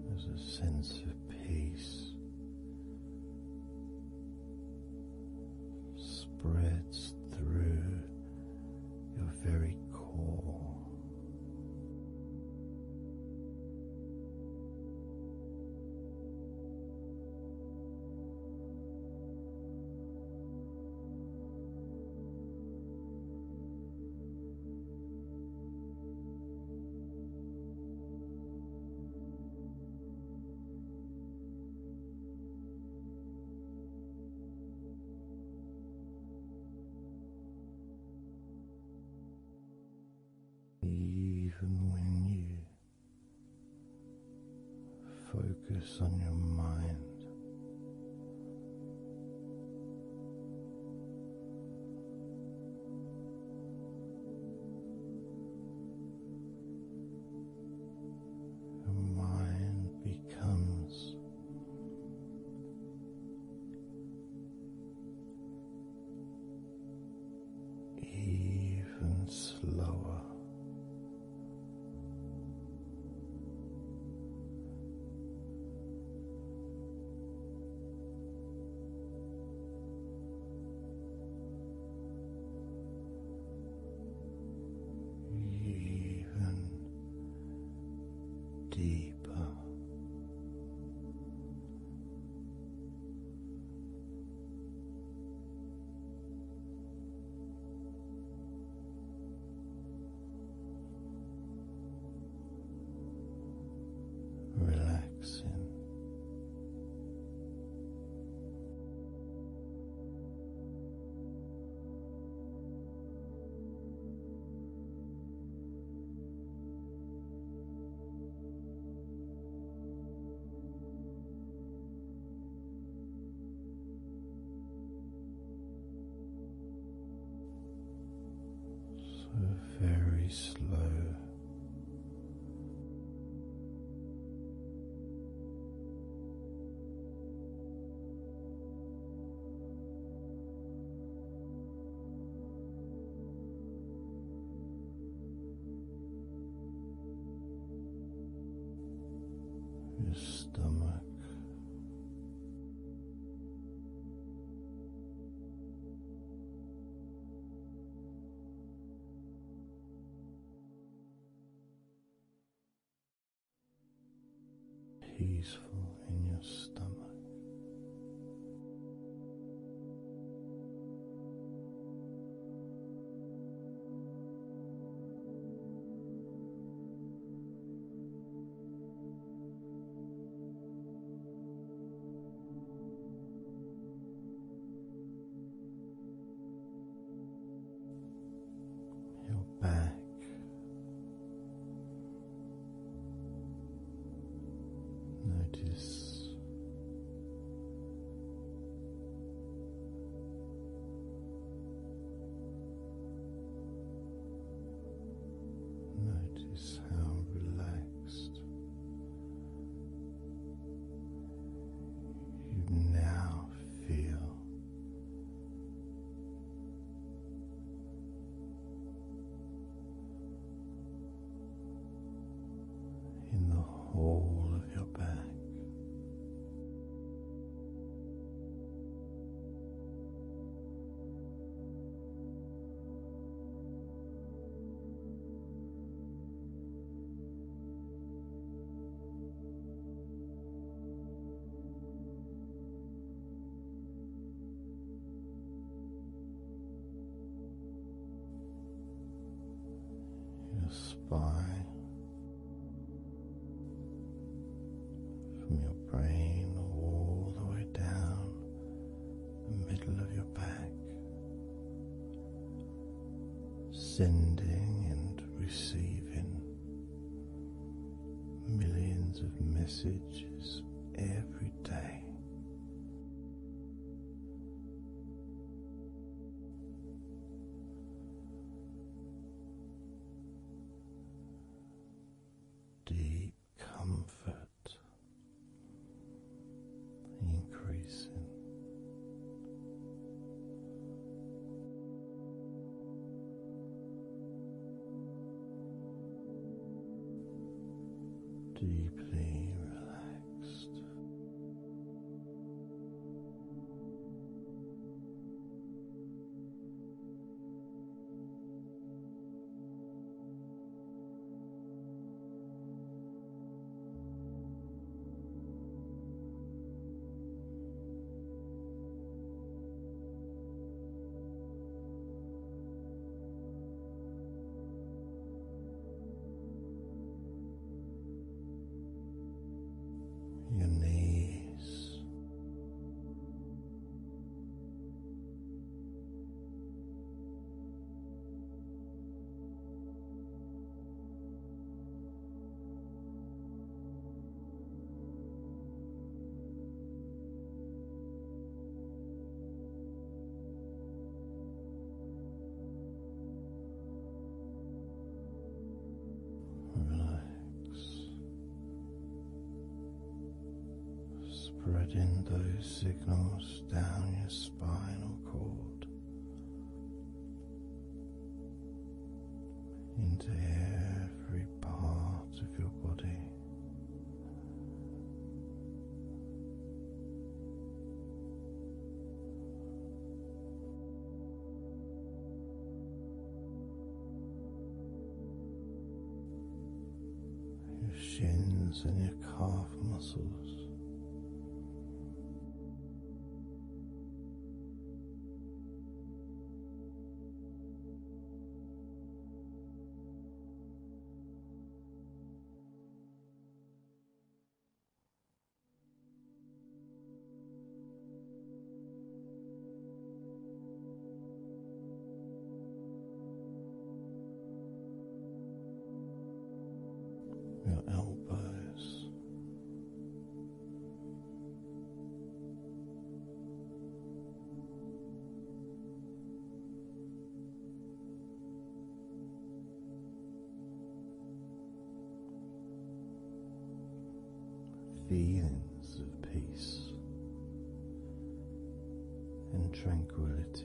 there's a sense of peace spreads through your very core. Even when you focus on your mind, your mind becomes even slower. Deeper very slow. Your stomach, peaceful in your stomach. Your back, notice how relaxed you now feel. In the whole of your back. Your spine, from your brain all the way down the middle of your back, sending and receiving millions of messages every day. Deep comfort increasing. Deeply relaxed. Your knees, relax, spreading those signals down your spinal cord into every part of your body. Your shins and your calf muscles. Your elbows, feelings of peace and tranquility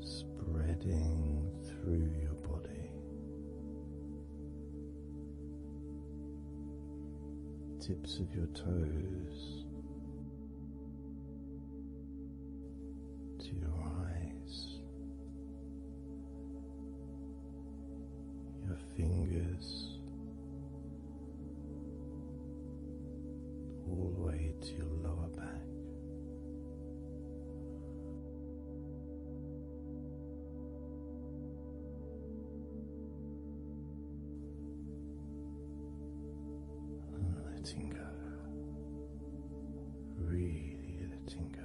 spreading through your body, tips of your toes to your eyes, your fingers all the way to your lower back. And letting go, really letting go.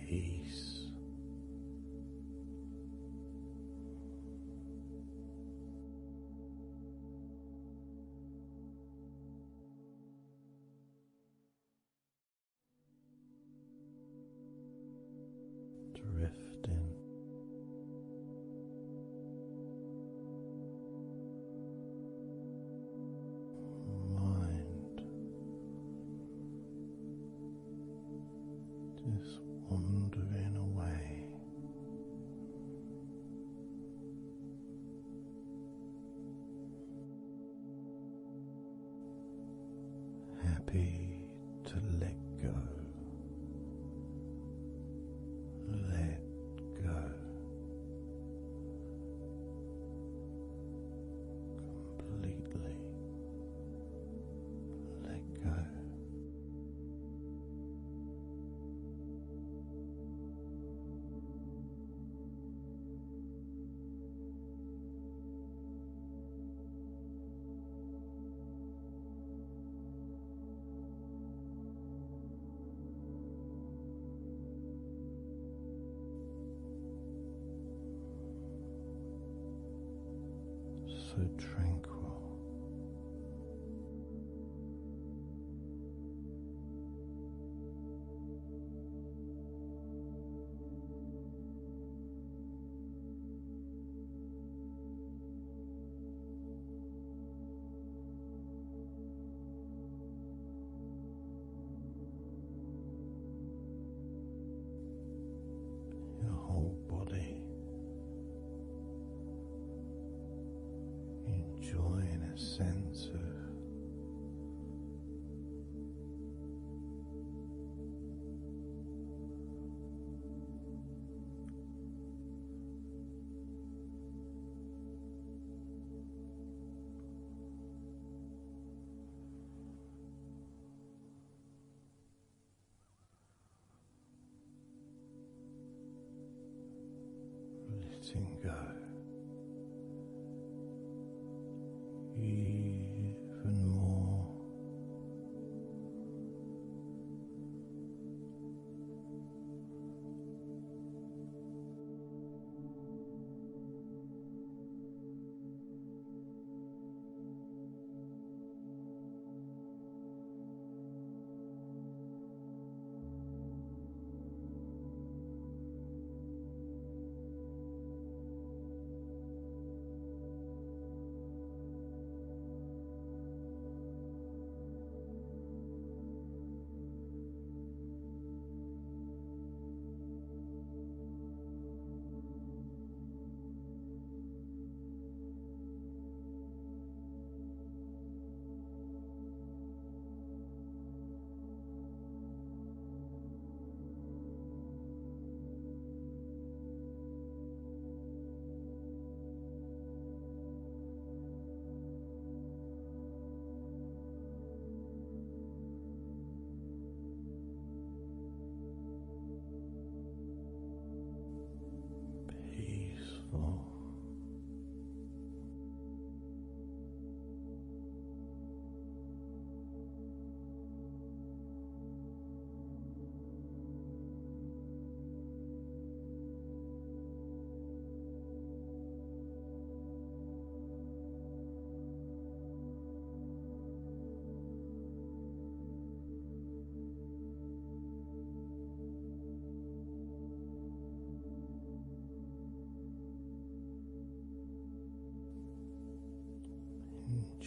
Peace. Drifting. Mind just wandering away, happy to let go, let go, completely let go. So tranquil. Your whole body enjoying a sense of letting go. Even more.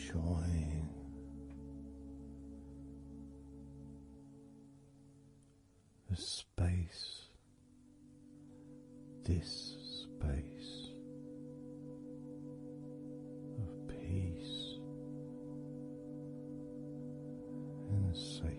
enjoying the space, this space of peace and safety.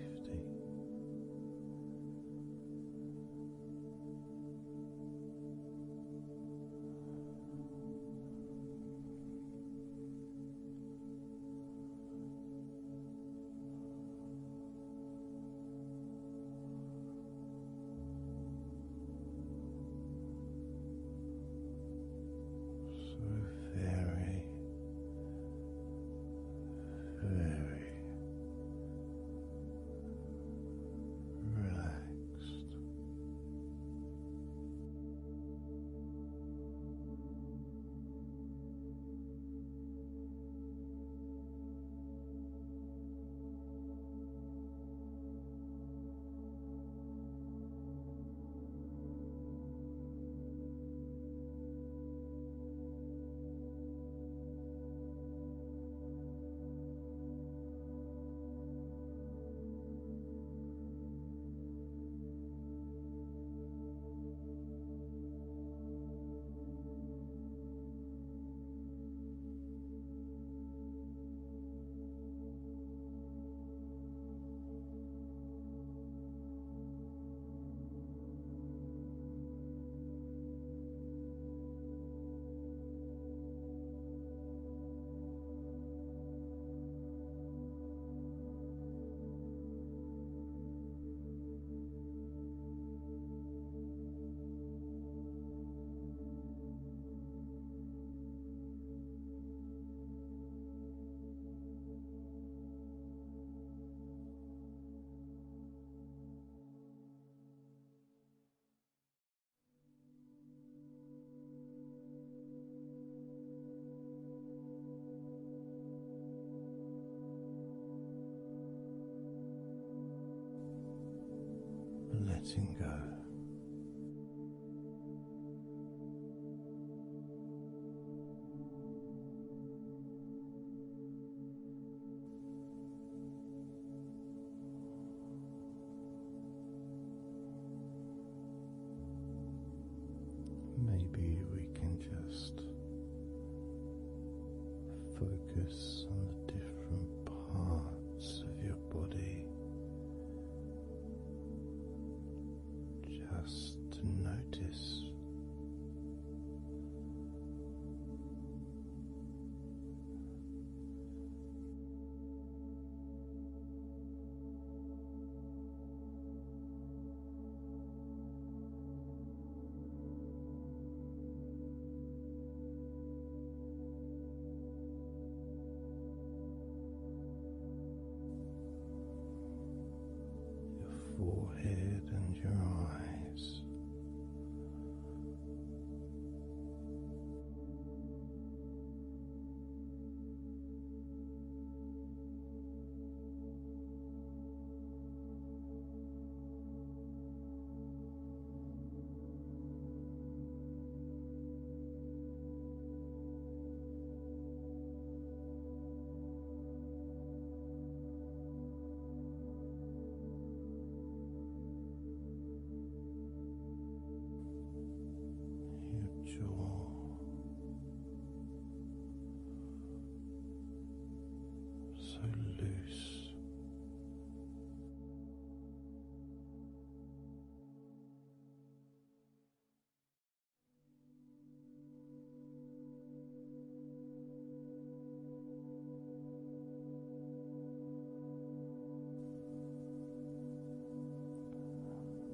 Letting go. Maybe we can just focus on the different parts of your body. Just to notice your forehead and your eyes. So loose.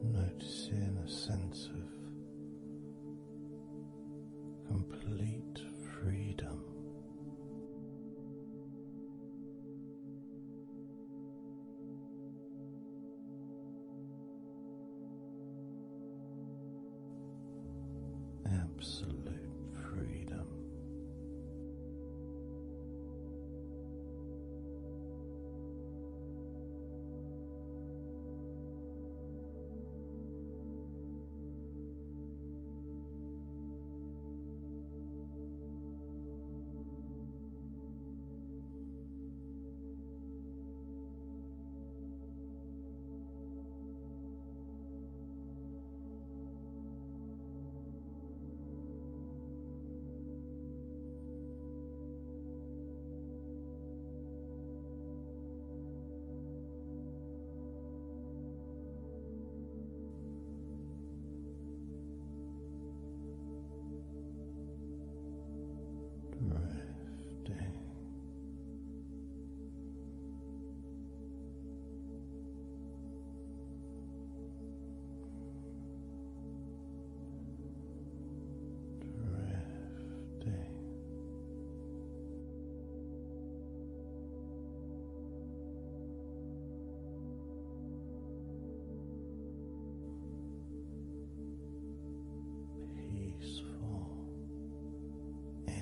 Noticing a sense of complete freedom. Absolute freedom.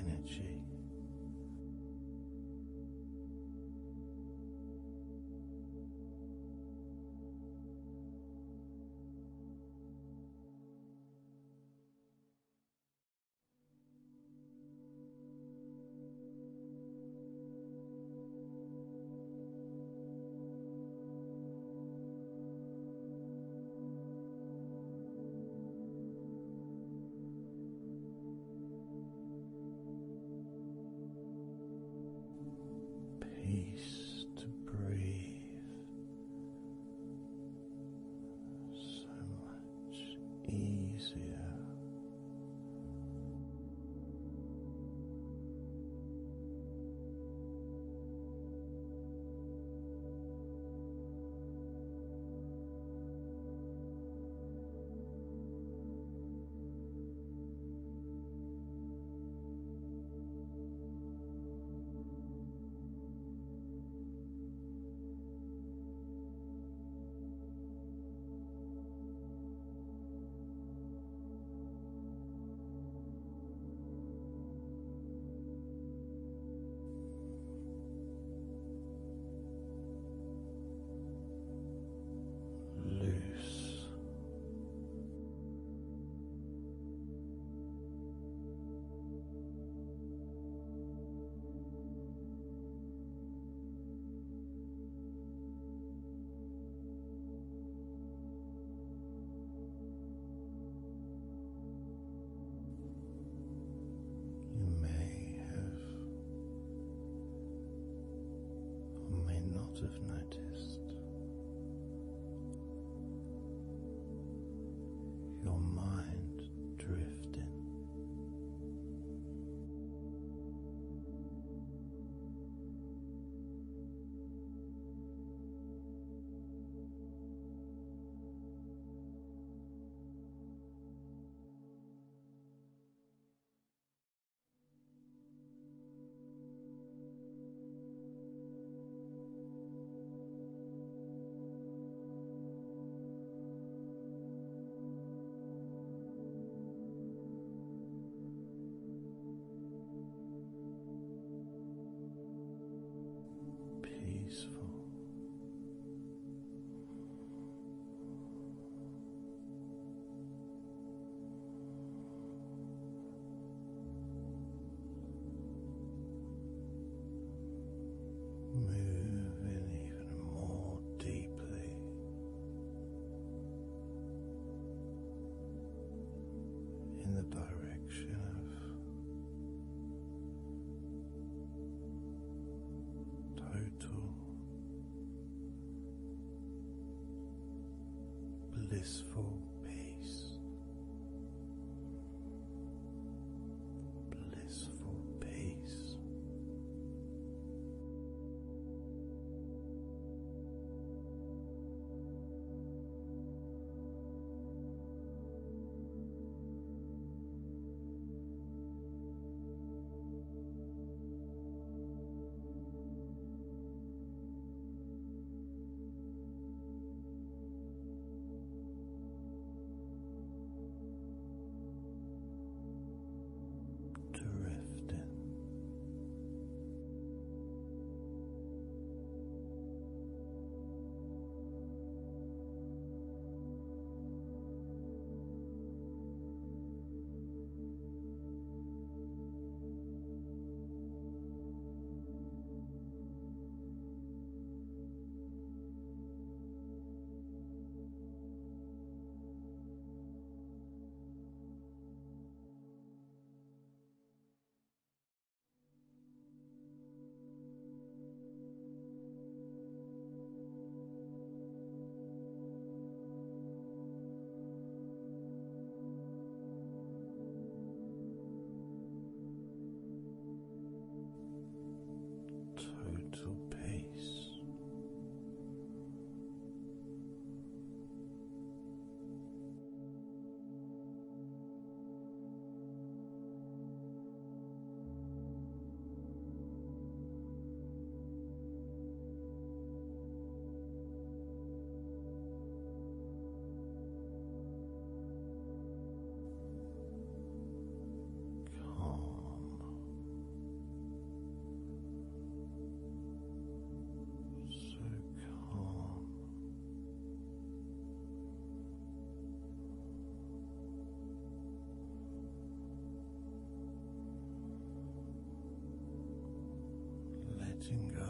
energy. Peace to breathe, so much easier. Loose. You may have or may not have noticed your mind drifting. Peaceful. Moving even more deeply in the direction of total blissful peace. Blissful peace. letting go.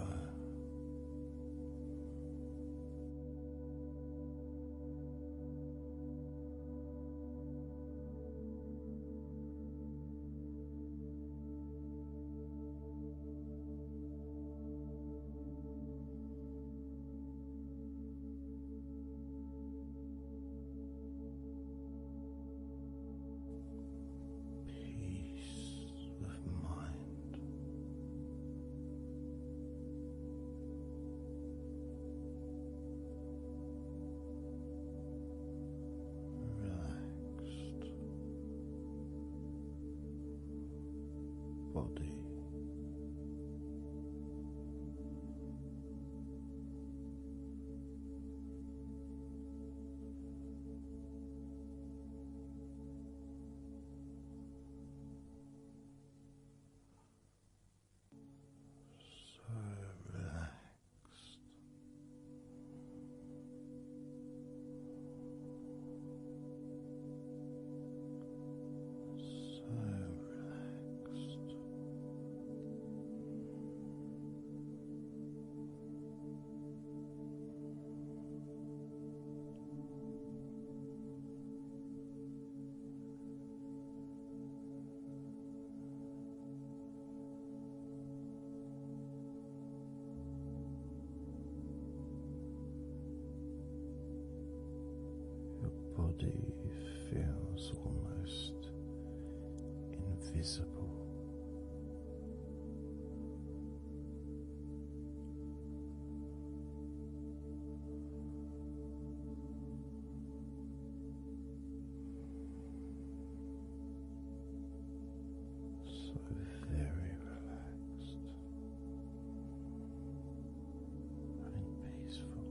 Body. So relaxed. So relaxed. Your body feels almost invisible. So very relaxed and peaceful.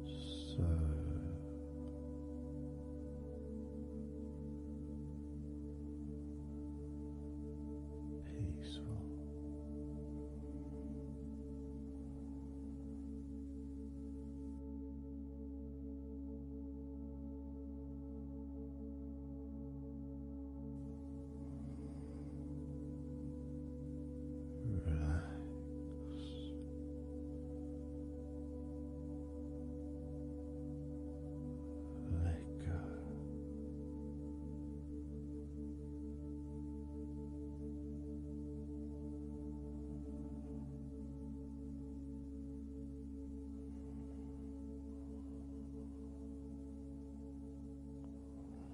So peaceful. Relax. Let go.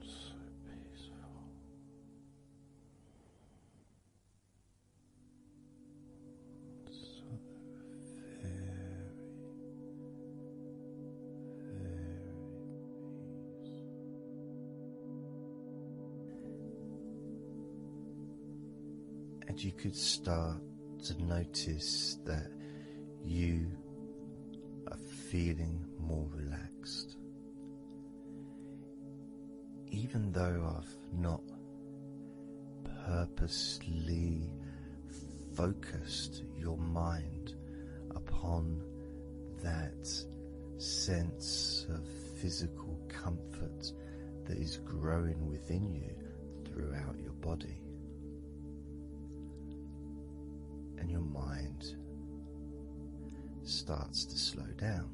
So peaceful. So very, very peaceful. And you could start to notice that you are feeling more relaxed. Even though I've not purposely focused your mind upon that sense of physical comfort that is growing within you throughout your body. And your mind starts to slow down.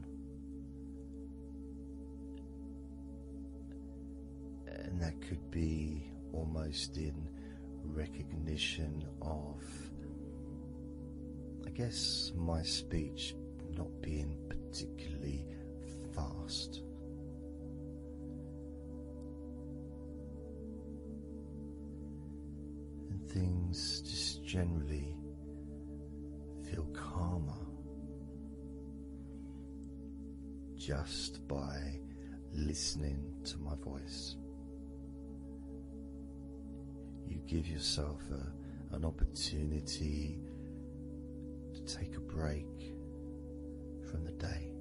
And that could be almost in recognition of, I guess, my speech not being particularly fast. And things just generally feel calmer just by listening to my voice. You give yourself an opportunity to take a break from the day,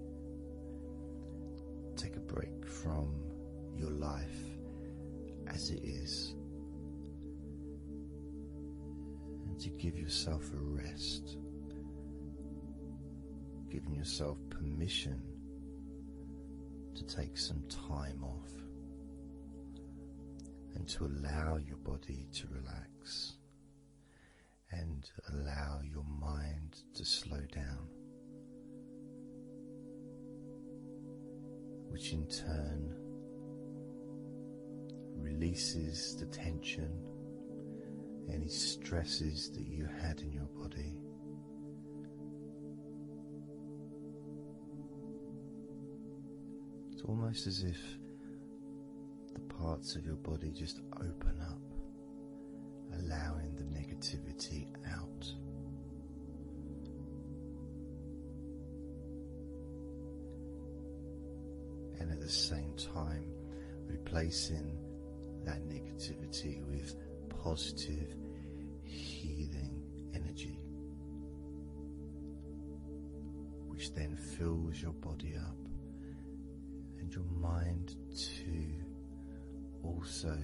take a break from your life as it is, and to give yourself a rest, giving yourself permission to take some time off. and to allow your body to relax and allow your mind to slow down, which in turn releases the tension, any stresses that you had in your body. It's almost as if the parts of your body just open up, allowing the negativity out. And at the same time, replacing that negativity with positive, healing energy, which then fills your body up, and your mind too also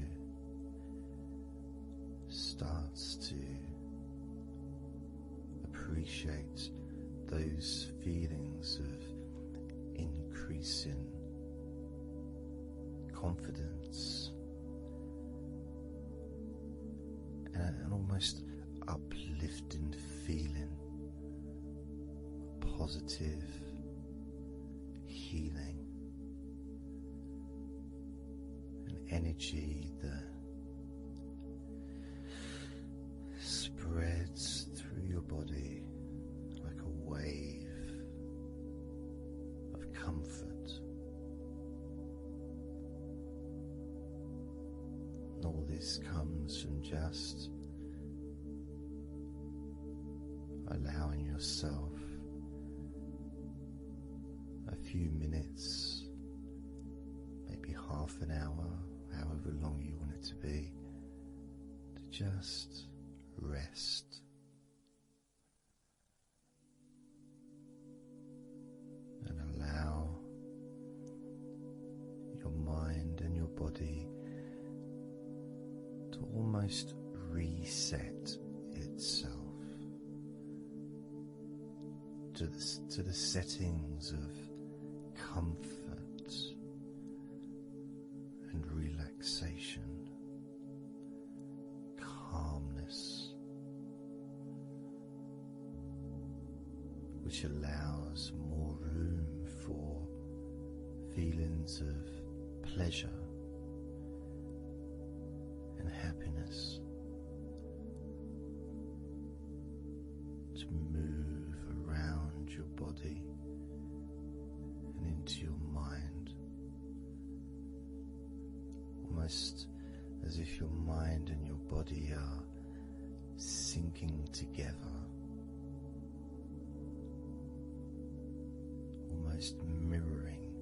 starts to appreciate those feelings of increasing confidence and an almost uplifting feeling, positive healing, an energy that spreads through your body like a wave of comfort. And all this comes from just allowing yourself a few minutes, maybe half an hour, however long you want it to be, to just rest. And allow your mind and your body to almost reset itself to the settings of comfort and relaxation, calmness, which allows more room for feelings of pleasure and happiness to move around your body and into your mind, almost as if your mind and your body are sinking together, almost mirroring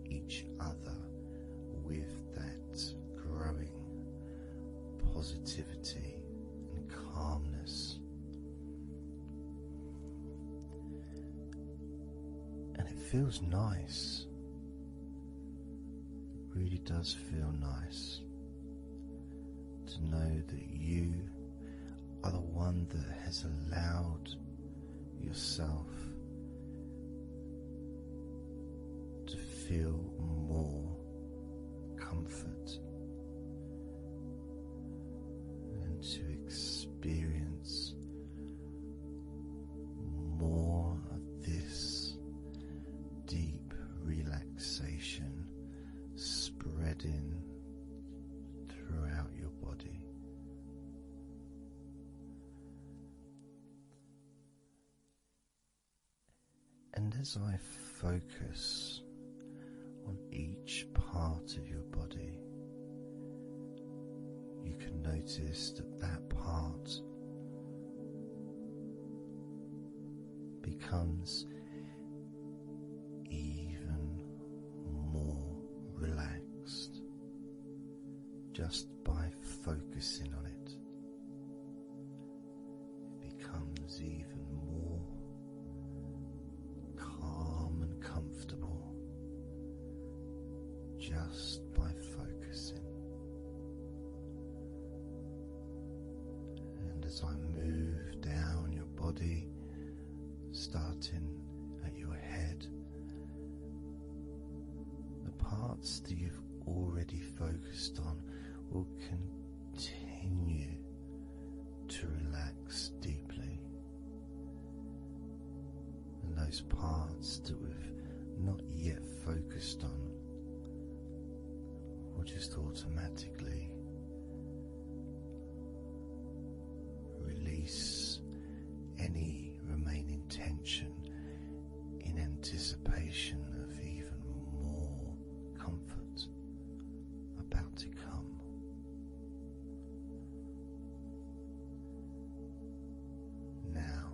each other with that growing positivity and calmness. And it feels nice. It really does feel nice to know that you are the one that has allowed yourself to feel more comfort and to experience more of this deep relaxation spreading throughout your body. And as I focus on each part of your body, you can notice that that part becomes even more relaxed just by focusing on it. It becomes even more calm and comfortable just by focusing. And as I move down your body, starting at your head, the parts that you've already focused on will continue to relax deeply, and those parts that we've not yet focused on will just automatically release any remaining tension in anticipation of even more comfort about to come. Now,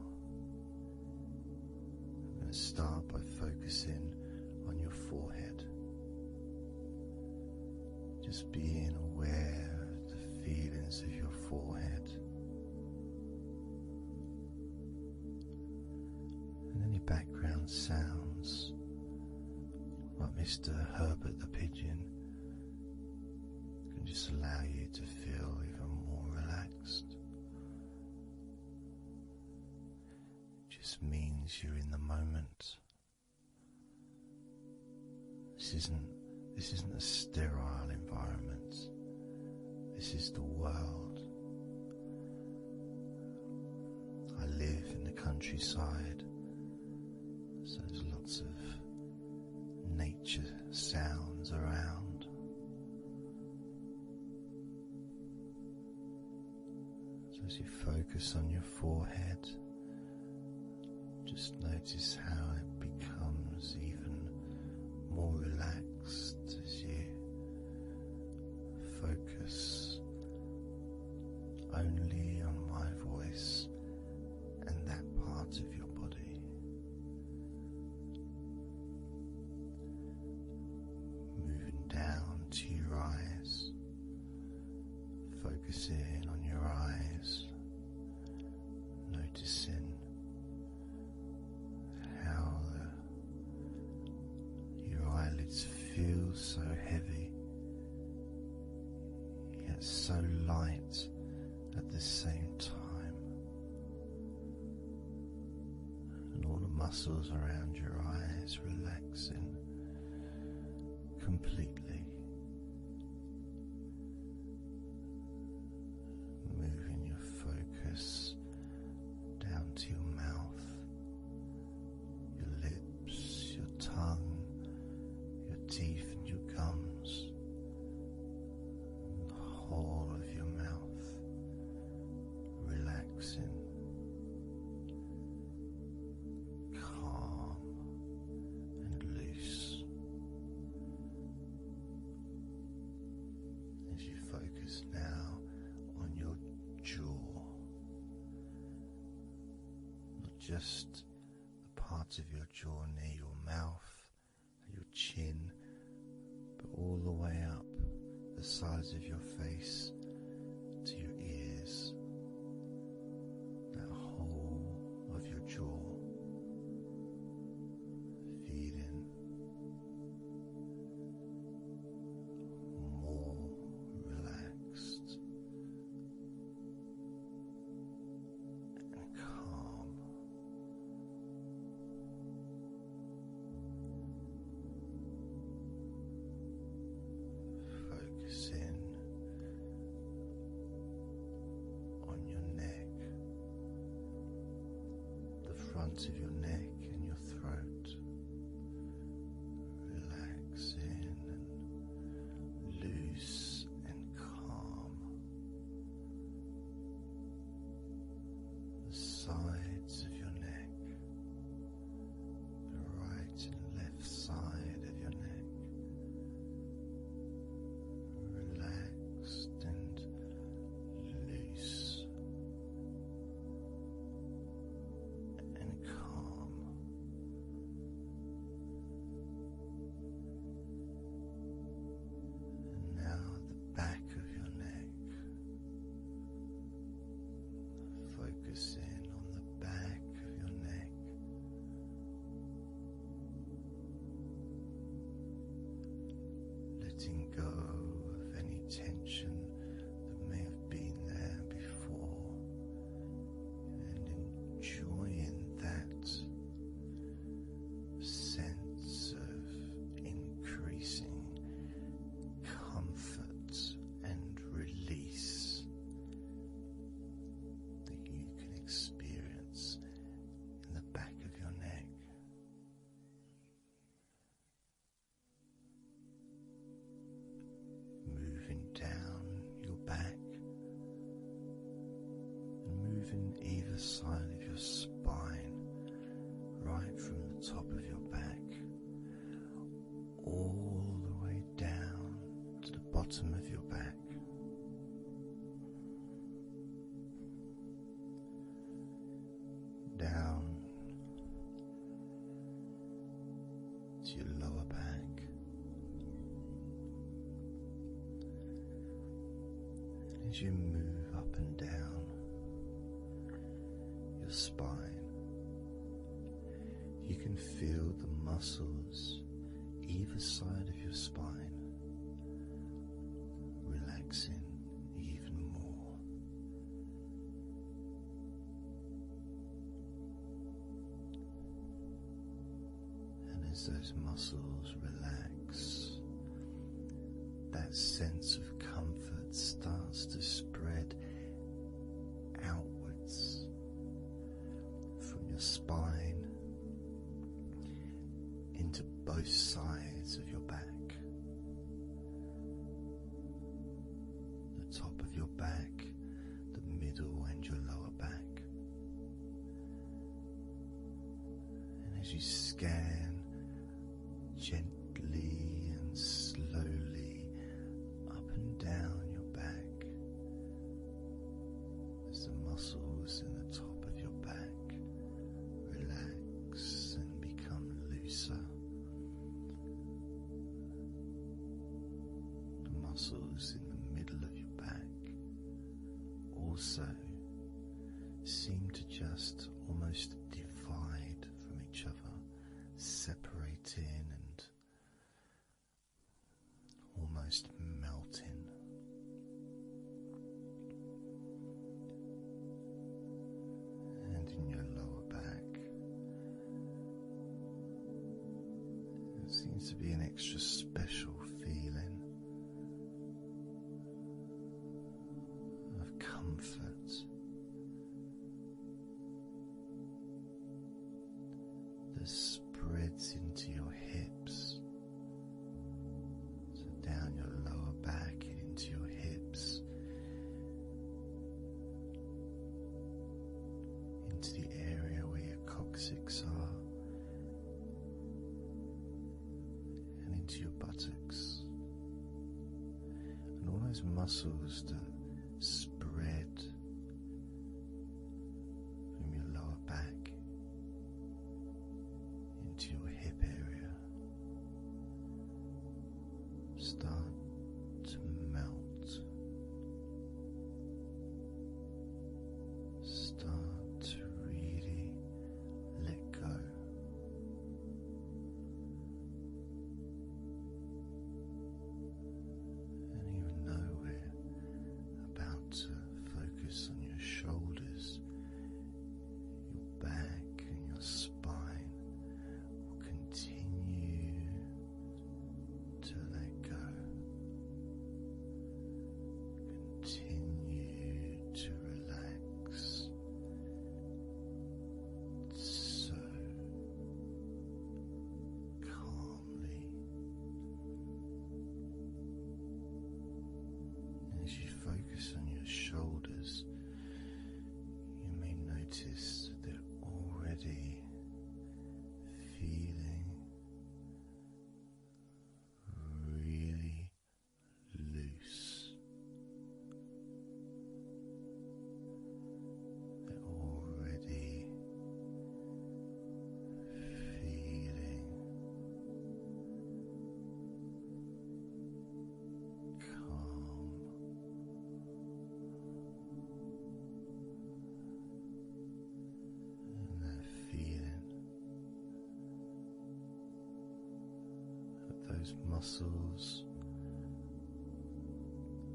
I'm going to start by focusing on your forehead. Just being aware of the feelings of your forehead. And any background sounds, like Mr. Herbert the pigeon, can just allow you to feel even more relaxed. It just means you're in the moment. This isn't a sterile environment. This is the world. I live in the countryside, so there's lots of nature sounds around. So as you focus on your forehead, just notice how it becomes even more relaxed as you focus only on my voice and that part of your body. Moving down to your eyes, focusing on your eyes, noticing how your eyelids feel so heavy, yet so light at the same time, and all the muscles around your eyes relaxing completely. Moving your focus down to your mouth, your lips, your tongue, your teeth and your gums, the whole of your mouth relaxing, calm and loose. As you focus now on your jaw, not just the part of your jaw near your mouth, your chin, but all the way up the sides of your face to your ears, that whole of your jaw, feeling more relaxed and calm. Focusing on your neck, the front of your neck and your throat, relaxing and loose and calm. The sides of your neck, the right and left side of your neck, relaxed and loose and calm. And now the back of your neck, focusing on the back of your neck, letting go of any tension that may have been there before, and enjoying that sense of increasing comfort and moving either side of your spine, right from the top of your back, all the way down to the bottom of your back. Down to your lower back, as you move up and down your spine, you can feel the muscles either side of your spine relaxing even more. And as those muscles relax, that sense of comfort starts to spread outwards from your spine into both sides of your back, the top of your back, the middle and your lower back. And as you scan gently and slowly up and down your back, as the muscles in the top of your back relax and become looser, the muscles in the middle of your back also seem to just almost divide from each other, separating and almost melting. And in your lower back, there seems to be an extra special feeling of comfort that spreads into your hips, so down your lower back and into your hips, into the area where your coccyx are, and into your buttocks, and all those muscles that spread from your lower back into your hip area start to melt, start to really let go. And even though we're about to focus on your shoulders, your back and your spine will continue to let go, continue to relax, so calmly. And as you focus on your shoulders, you may notice that they're already feeling really loose. They're already feeling calm. And that feeling of those muscles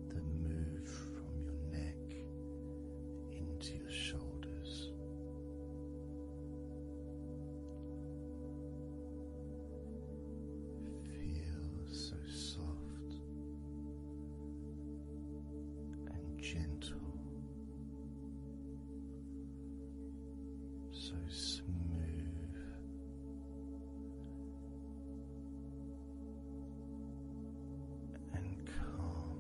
that move from your neck into your shoulders feel so soft and gentle, so smooth, and calm.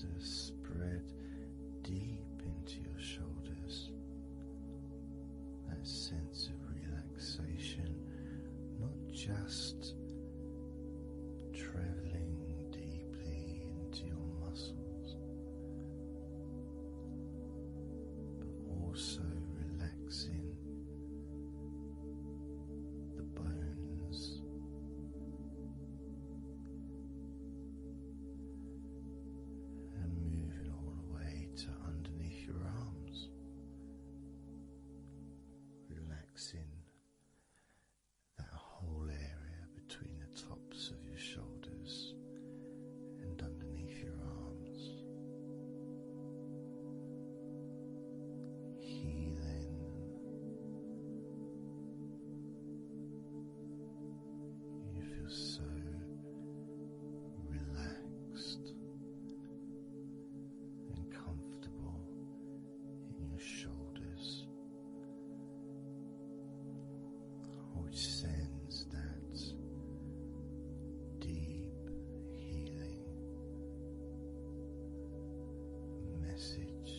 to spread deep into your shoulders. That sense of relaxation, not just traveling deeply into your muscles, but also relaxing the bones, and moving all the way to underneath your arms, relaxing that whole area between the tops of your shoulders and underneath your arms, healing. You feel so relaxed and comfortable in your shoulders, which sends that deep healing message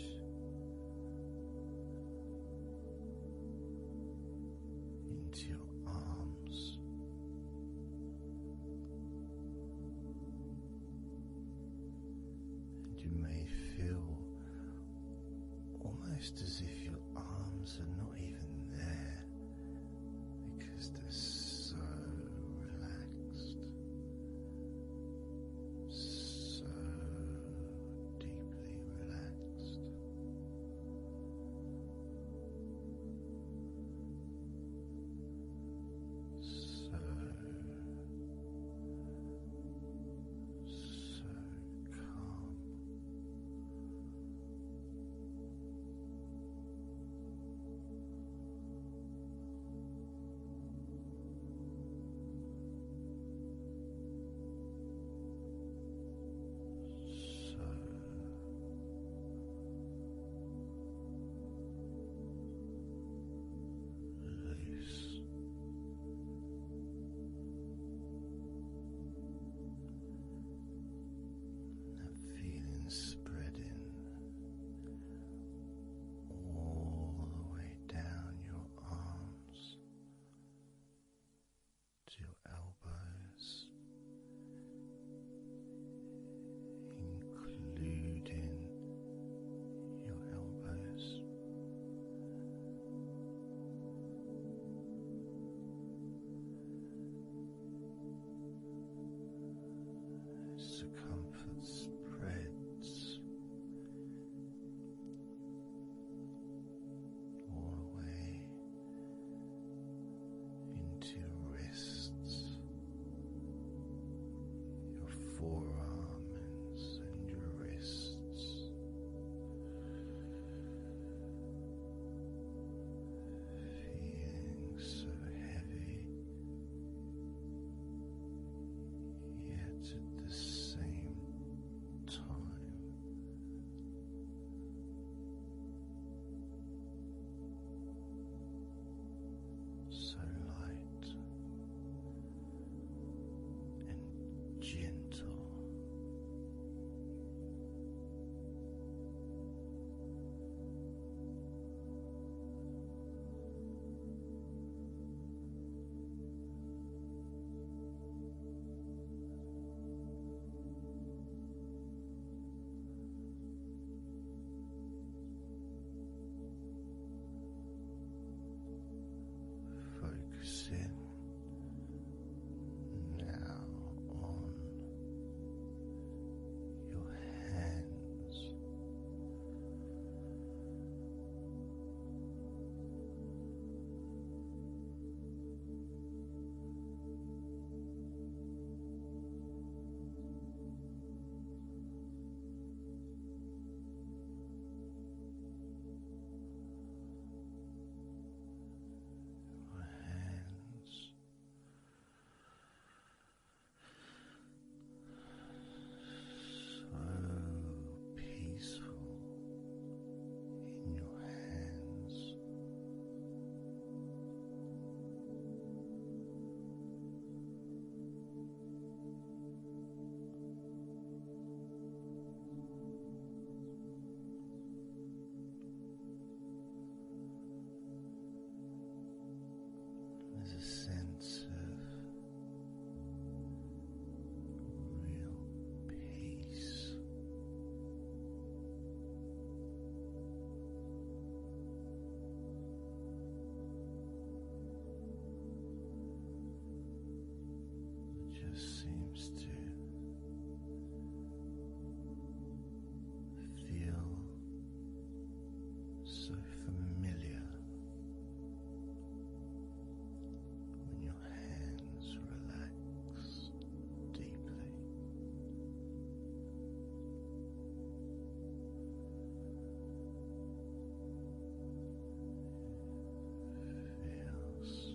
into your arms, and you may feel almost as if your arms are not even there because they're so relaxed, so deeply relaxed. So calm. So loose. That feeling spreading all the way down your arms to your elbows, including your elbows. Circumference spreads all the way into your wrists, your forearms and your wrists, feeling so heavy, yet at the same There's a sense of real peace. It just seems to feel so familiar when your hands relax deeply. Feels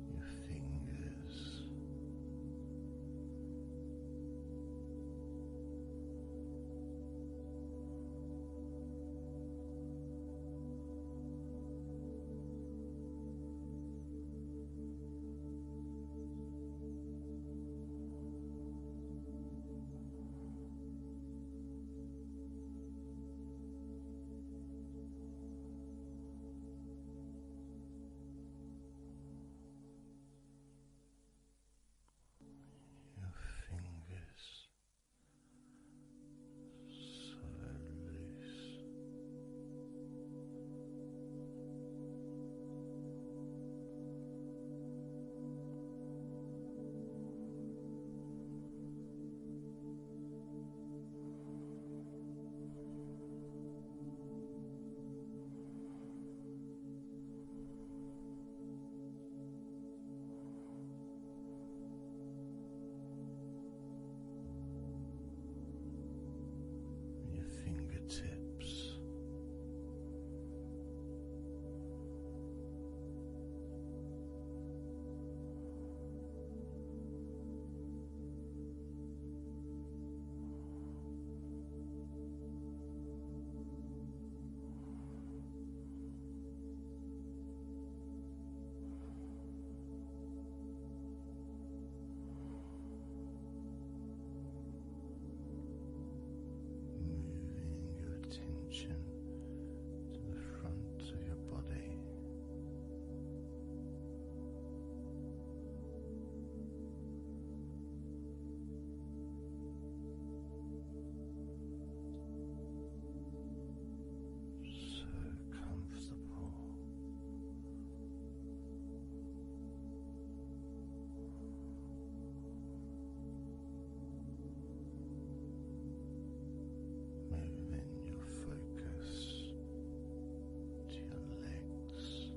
your fingers your fingers so loose. Your fingertips moving your attention to the front of your body. So comfortable. Moving your focus to your legs.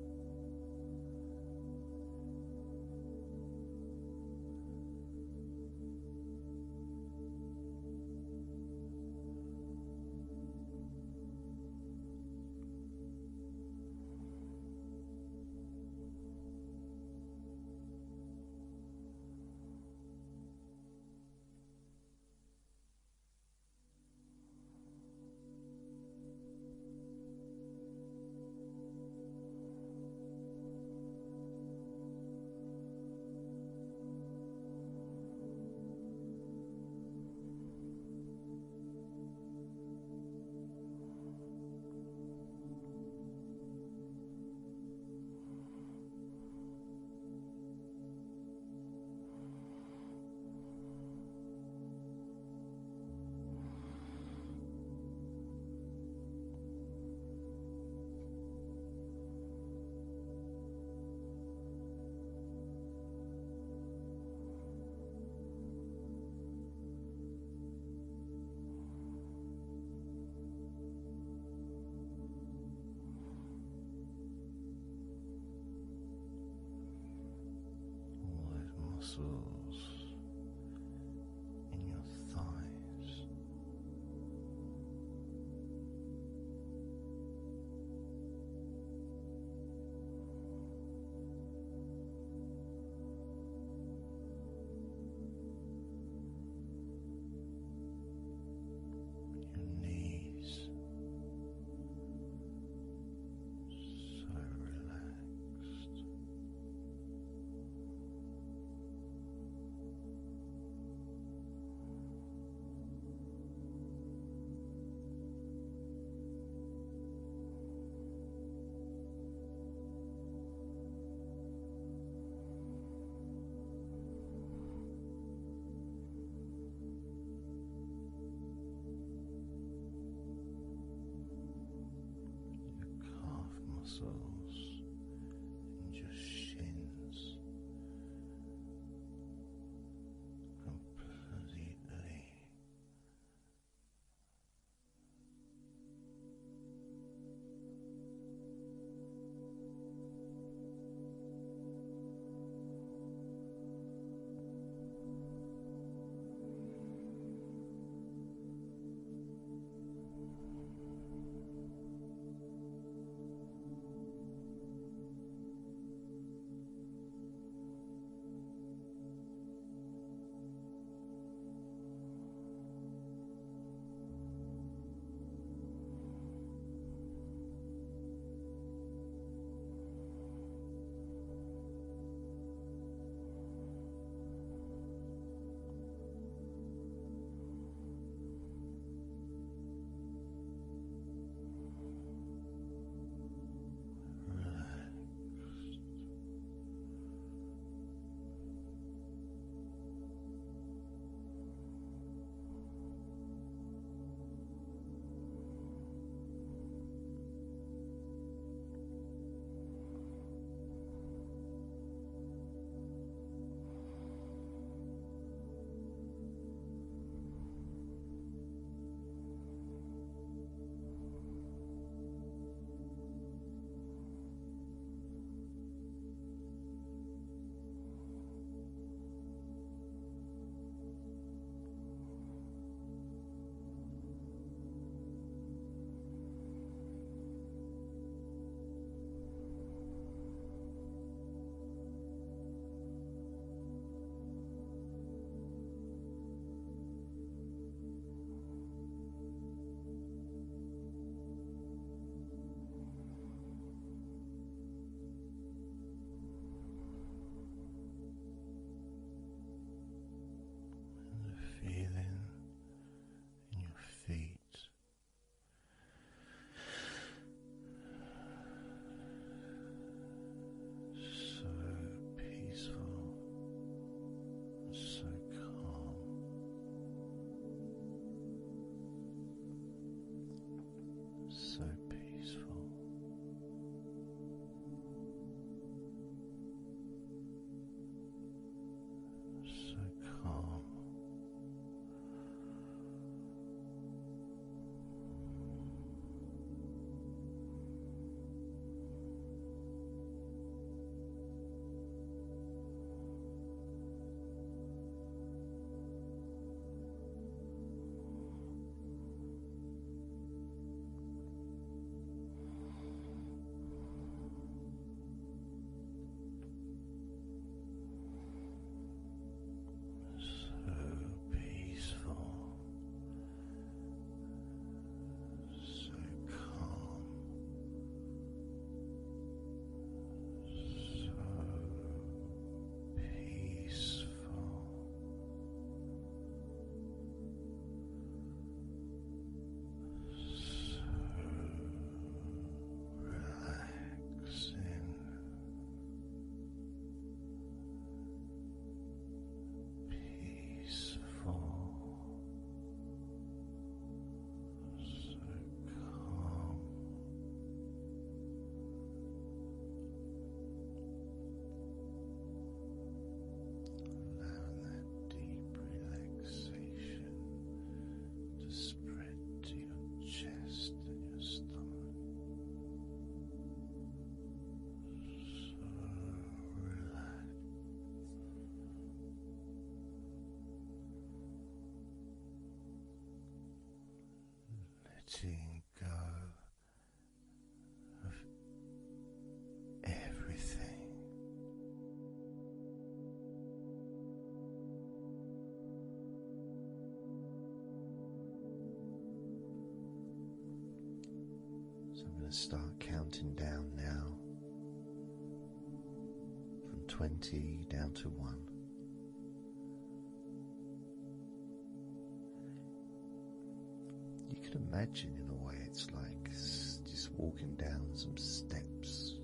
Muscles in your thighs. Your knees. So relaxed. So peaceful. So calm. Letting go of everything. So I'm going to start counting down now from 20 down to 1. You can imagine, in a way, it's like just walking down some steps,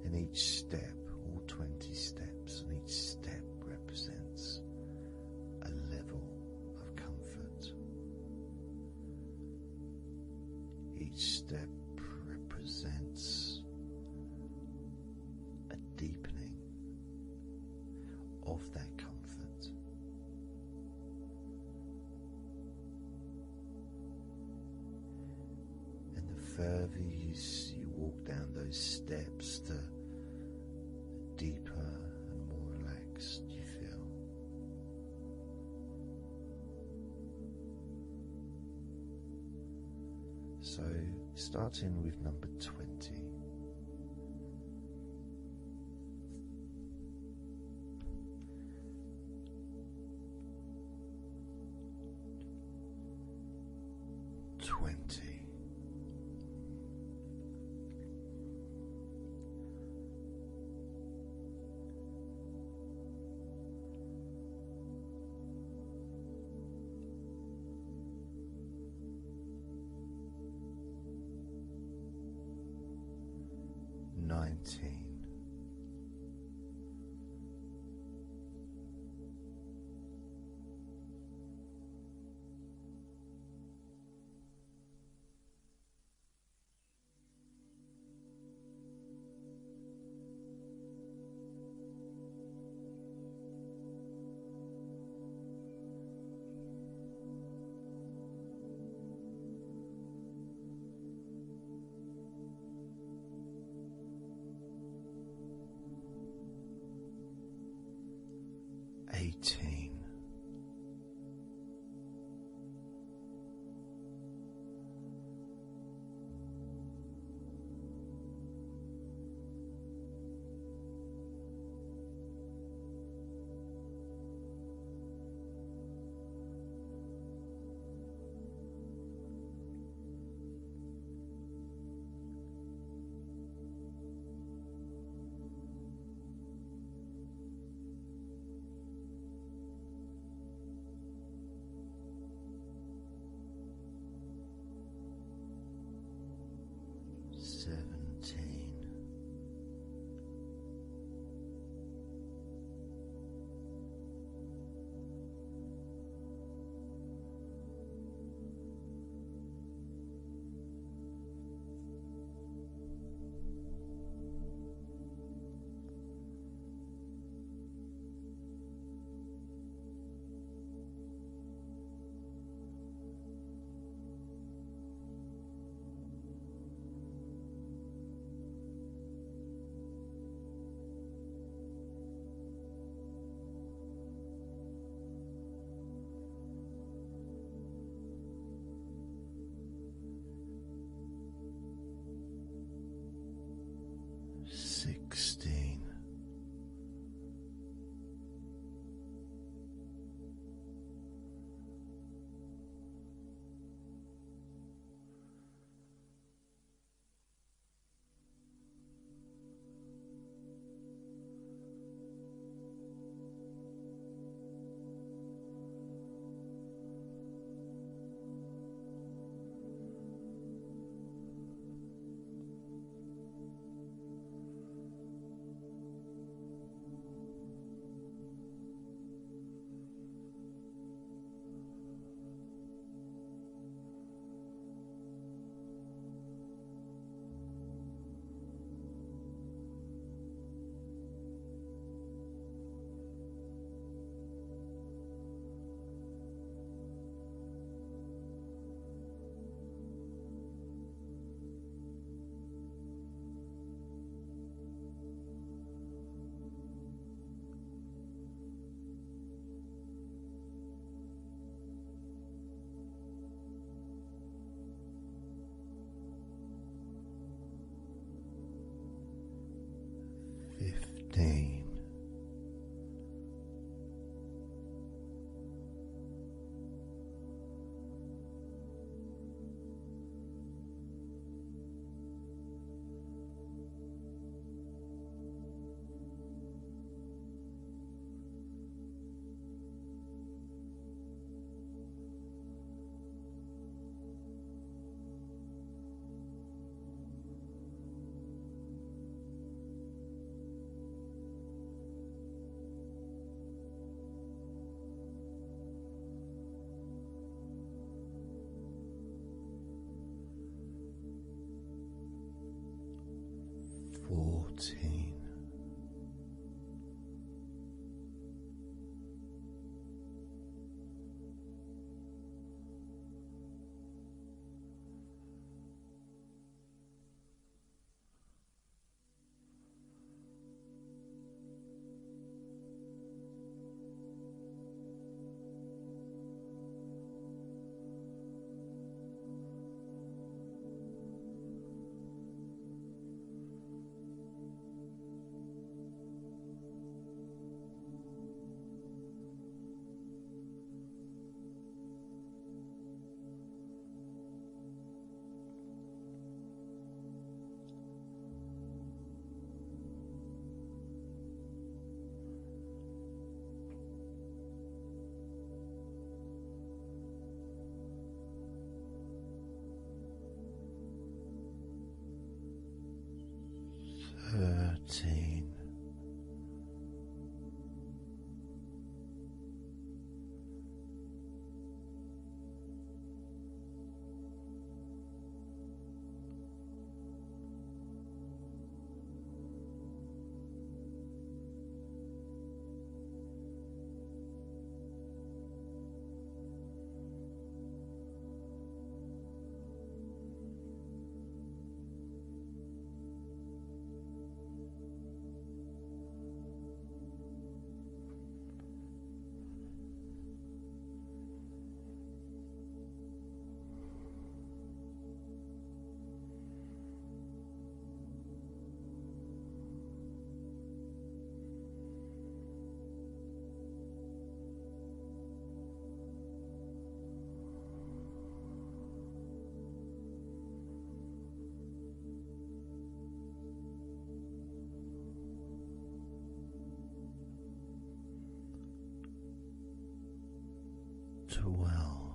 and each step, all 20 steps, and each step represents a level of comfort. Each step represents a deepening of that comfort. Further you walk down those steps, the deeper and more relaxed you feel. So, starting with number 20. 14. 13. 12. 11.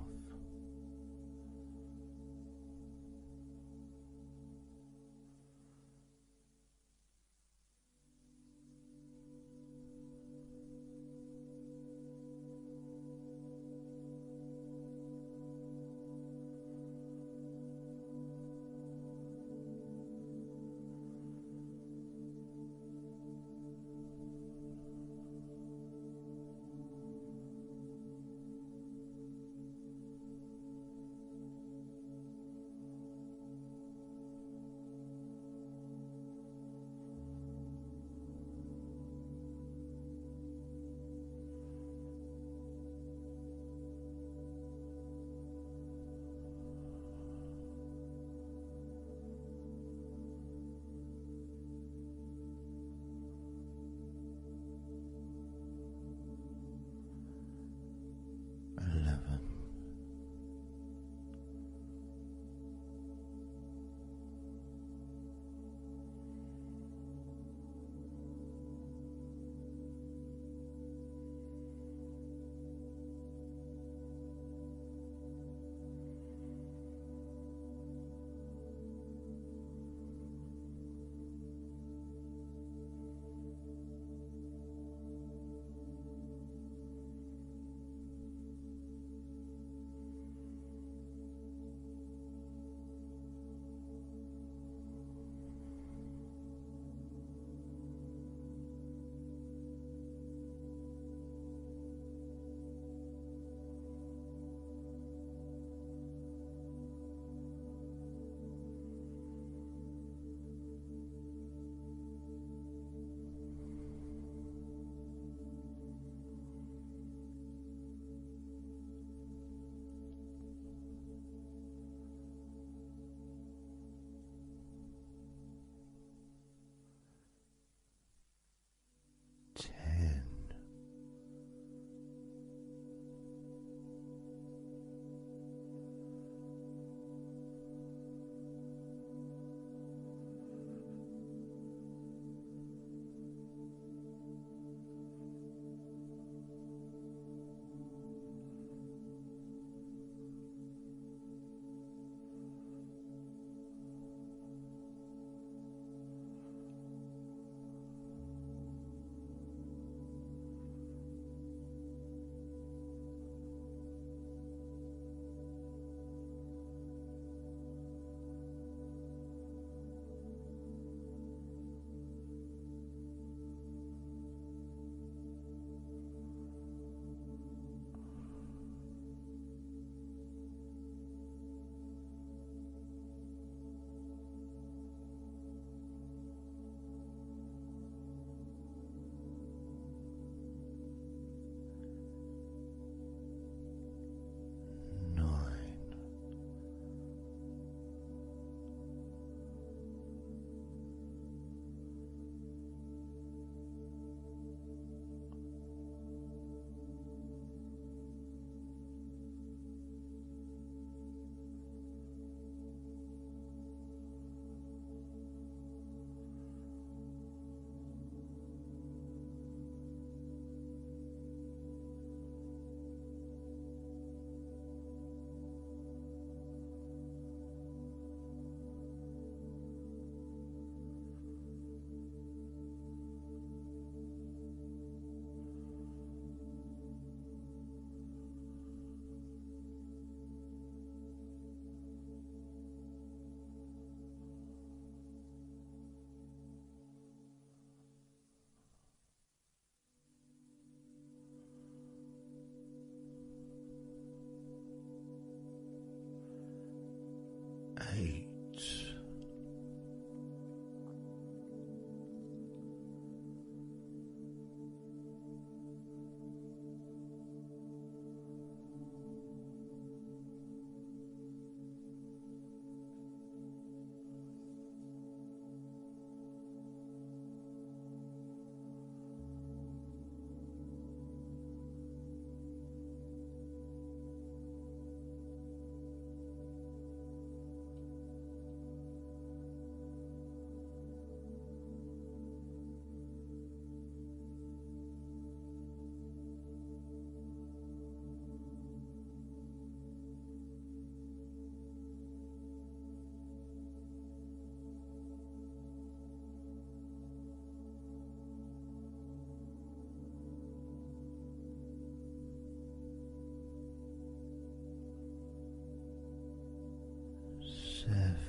7.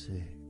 6.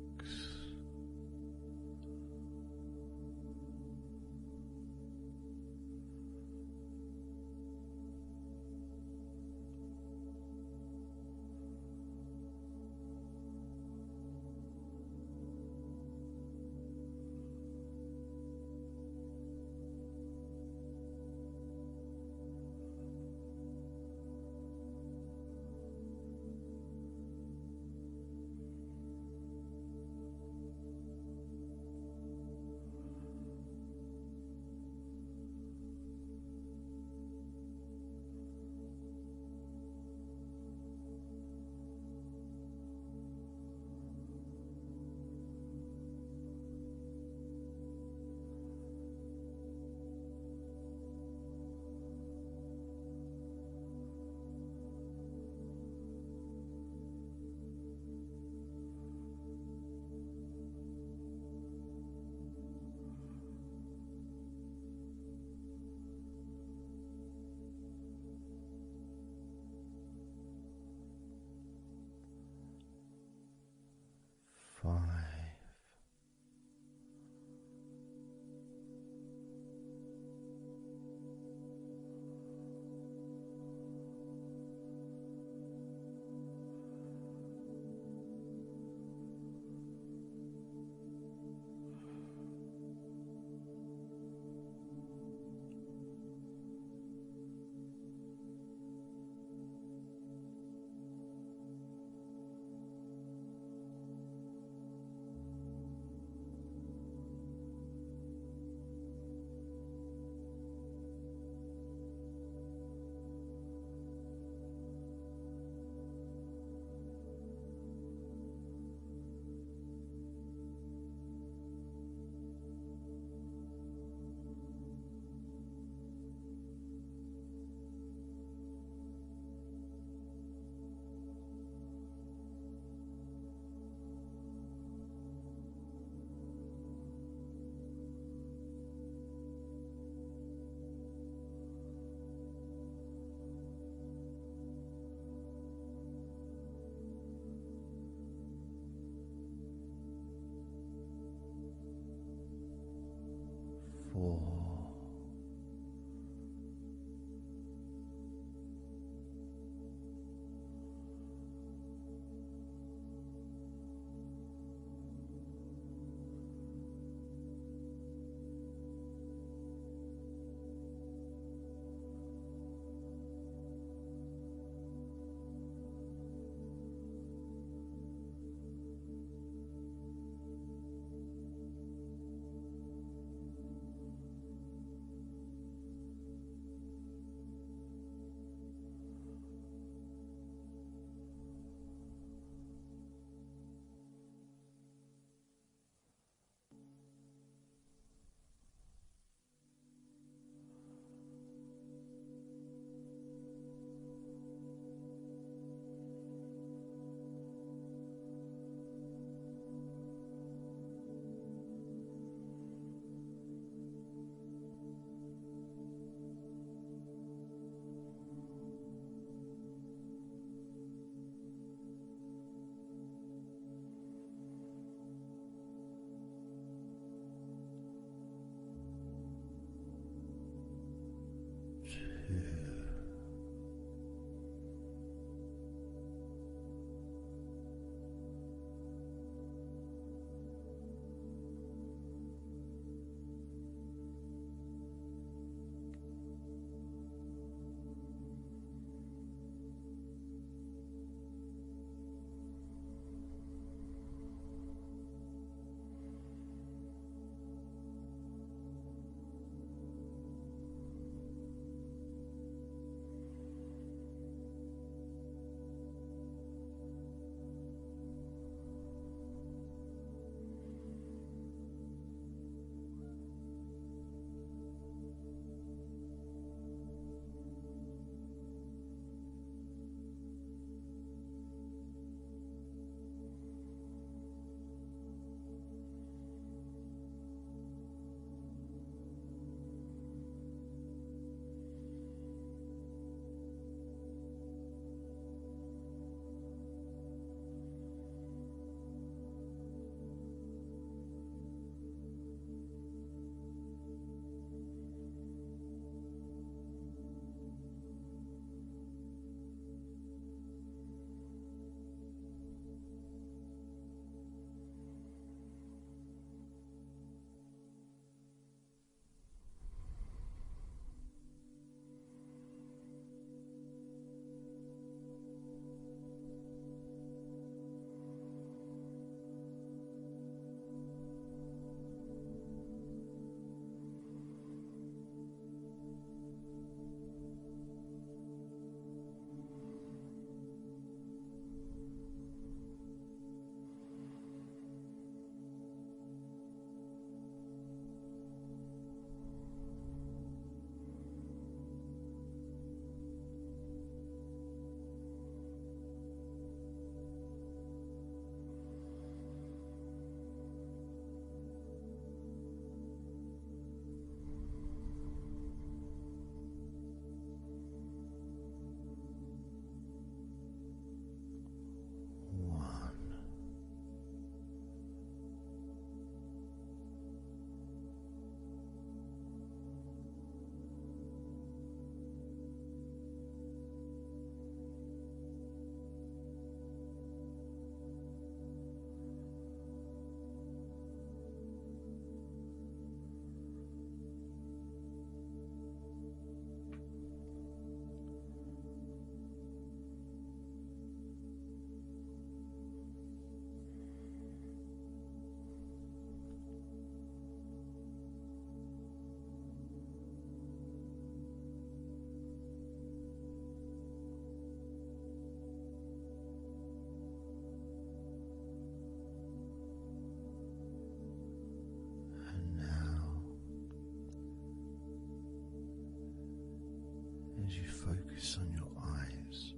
as you focus on your eyes,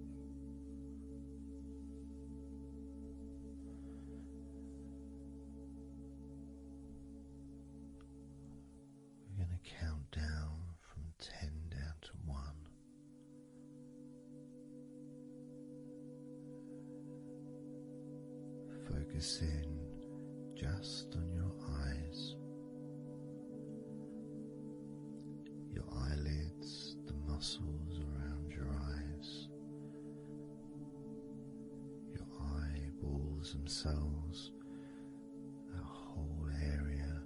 we're going to count down from 10 down to 1. Focus in just on your eyes, your eyelids, the muscles around your eyes, your eyeballs themselves, that whole area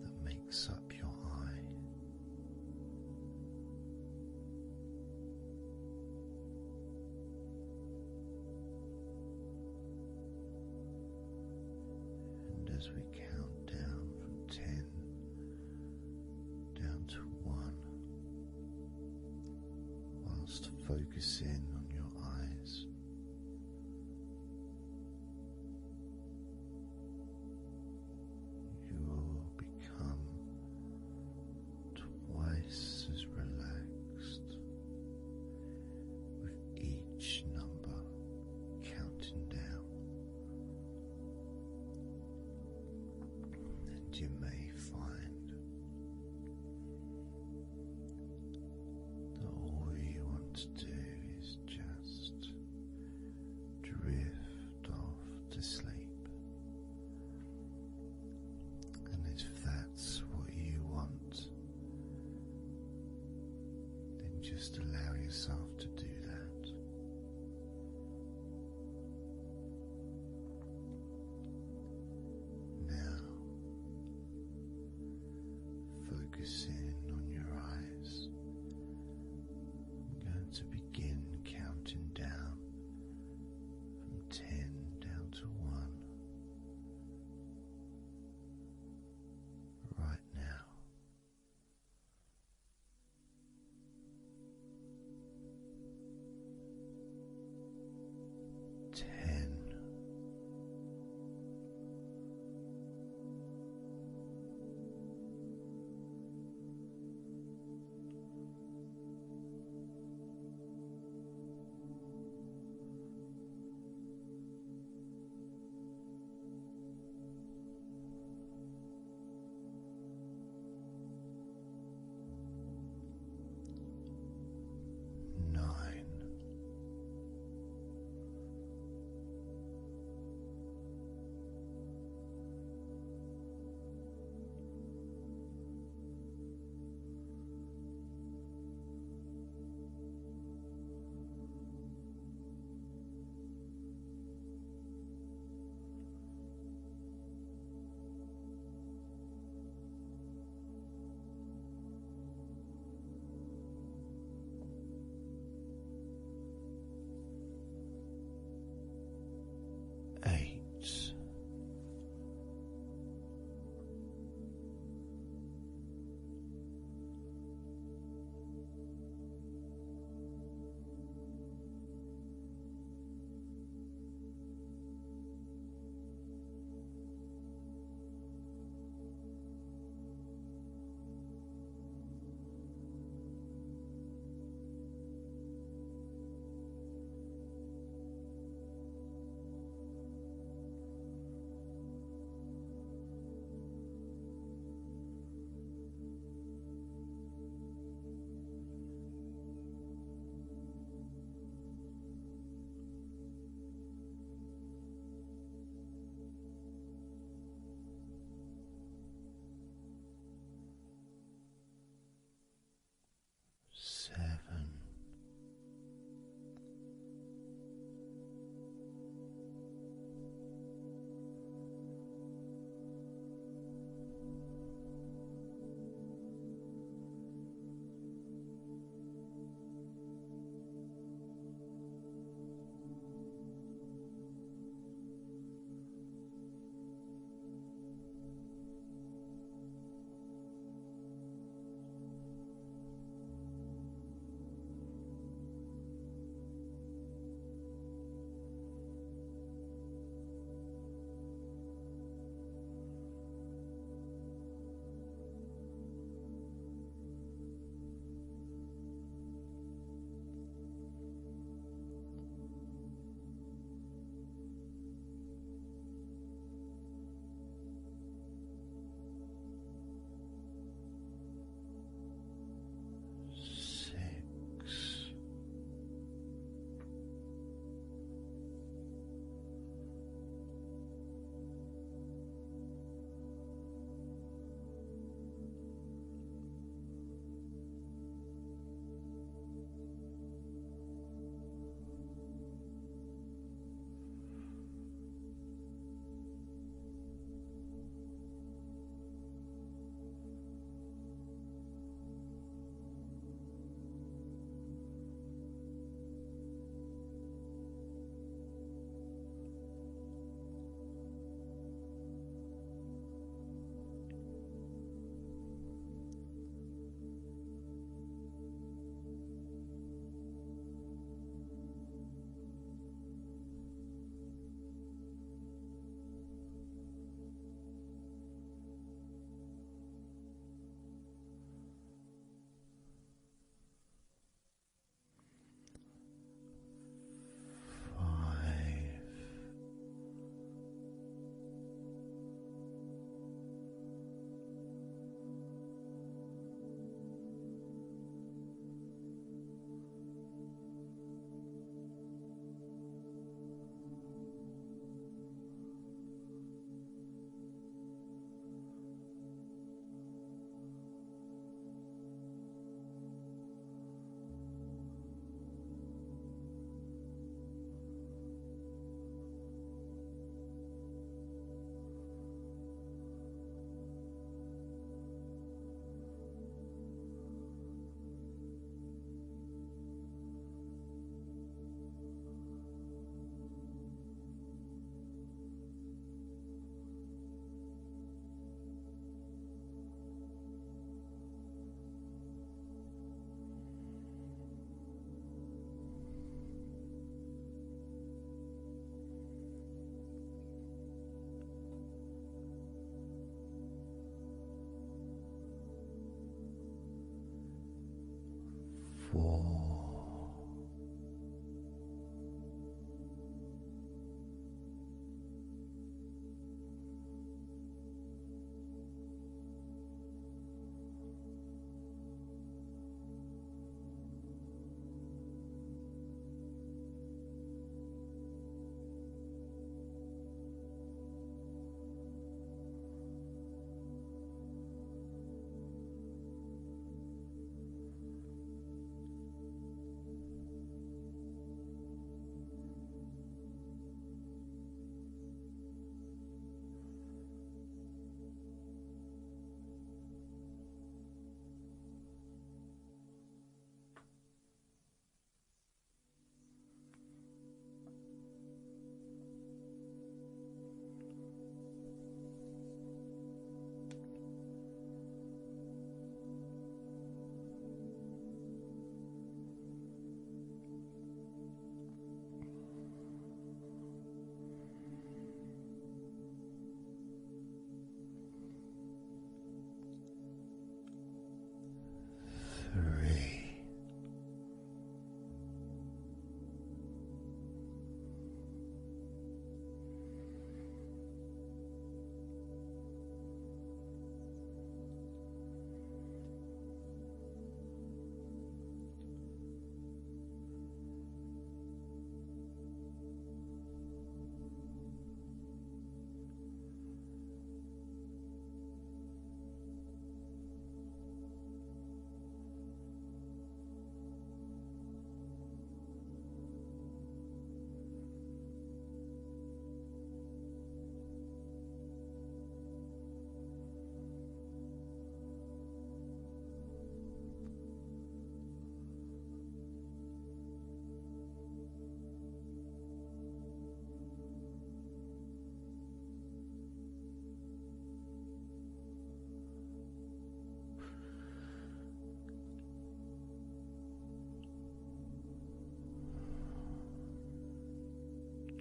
that makes up your eye. As we count down from 10 down to 1, whilst focusing on your eyes, you will become twice as relaxed with each number counting down. You may find that all you want to do is just drift off to sleep, and if that's what you want, then just allow yourself to do that. Focusing on your eyes, I'm going to begin counting down from 10 down to 1 right now. 10. 9.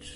2.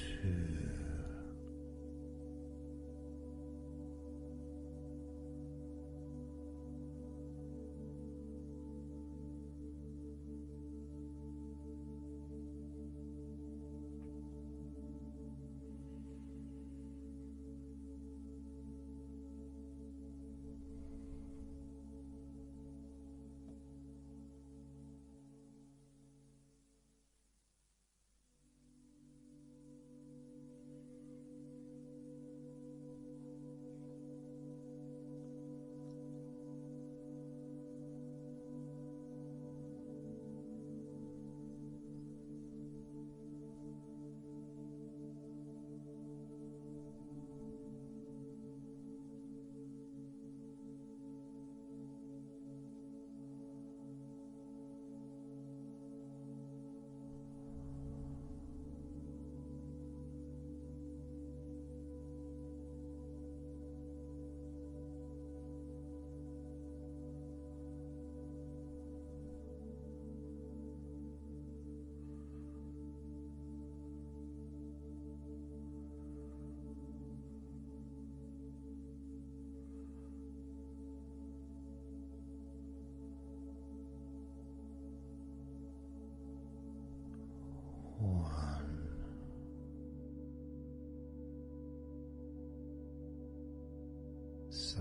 So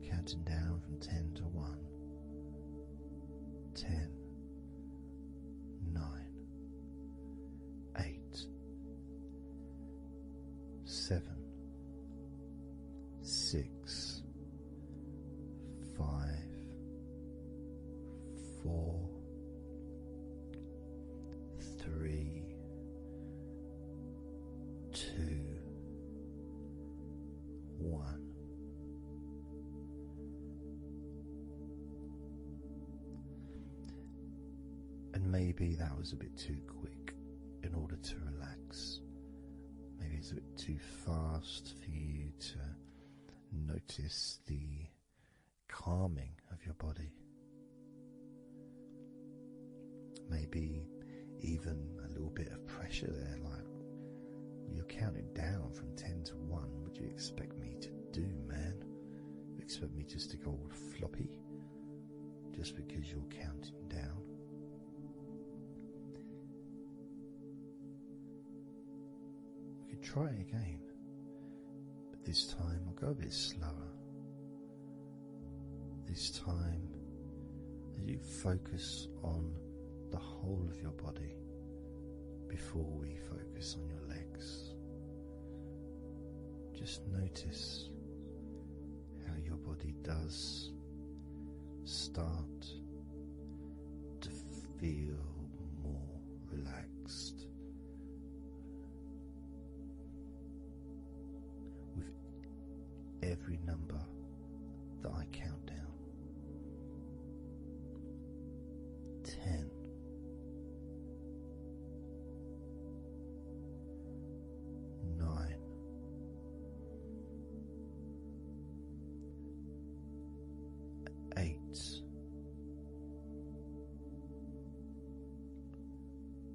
counting down from 10 to 1. 10, 9, 8, 7, 6, 5, 4, 3, 2, 1. And maybe that was a bit too quick in order to relax. Maybe it's a bit too fast for you to notice the calming of your body. Maybe even a little bit of pressure there, like you're counting down from 10 to 1. What do you expect me to do, man? You expect me just to go all floppy just because you're counting down? We could try again, but this time I'll go a bit slower. This time, as you focus on the whole of your body before we focus on your legs. Just notice how your body does start to feel more relaxed with every number that I count down. 10, 9, 8,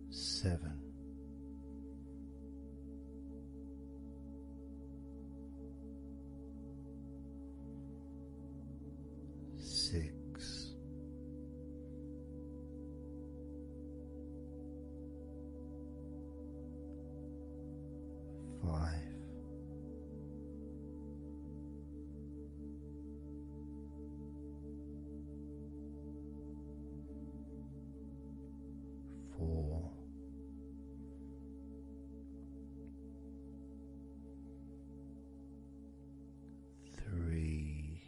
7, 6, 5, 4, 3,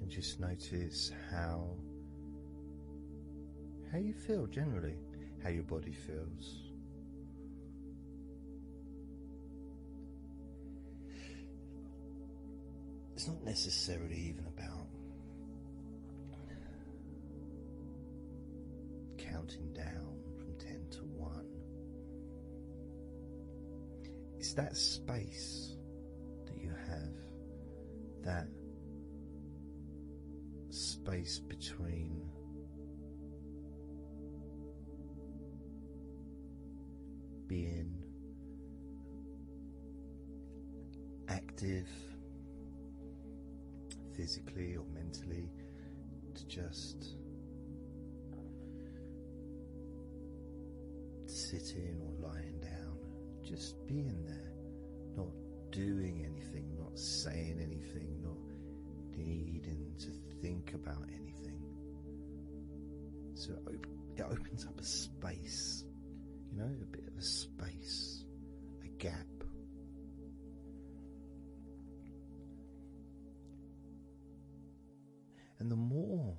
And just notice how you feel generally, how your body feels. It's not necessarily even about counting down from 10 to 1. It's that space that you have, that space between being active physically or mentally to just sitting or lying down, just being there, not doing anything, not saying anything, not needing to think about anything. So it opens up a space, you know, a bit of a space, a gap. And the more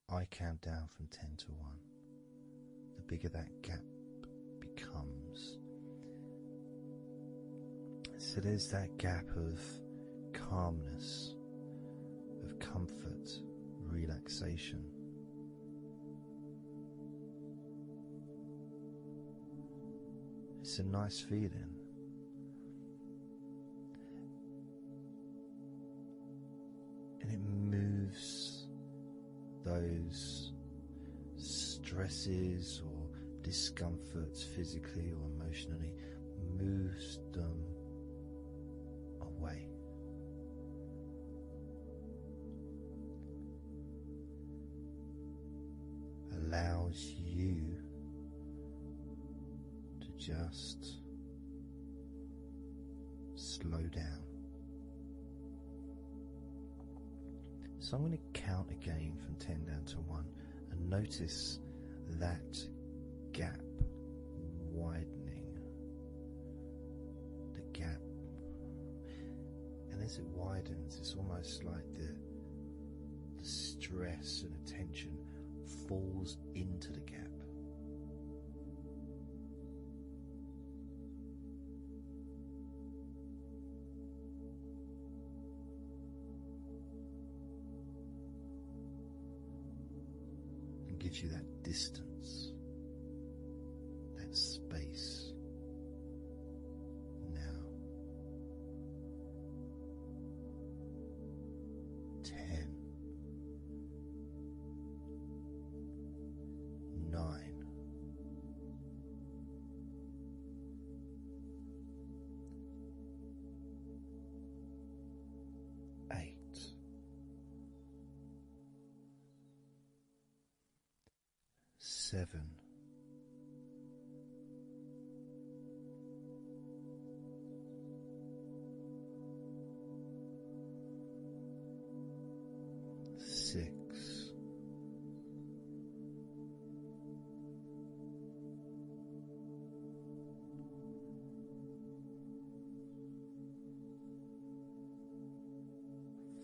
I count down from 10 to 1, the bigger that gap becomes. So there's that gap of calmness, of comfort, relaxation. It's a nice feeling. And it moves those stresses or discomforts physically or emotionally, moves them away. Allows you to just slow down. So I'm going to count again from 10 down to 1 and notice that gap widening. The gap. And as it widens, it's almost like the stress and attention falls into the gap. And gives you that distance, that space. Now, 10, 9, 8, 7, 6,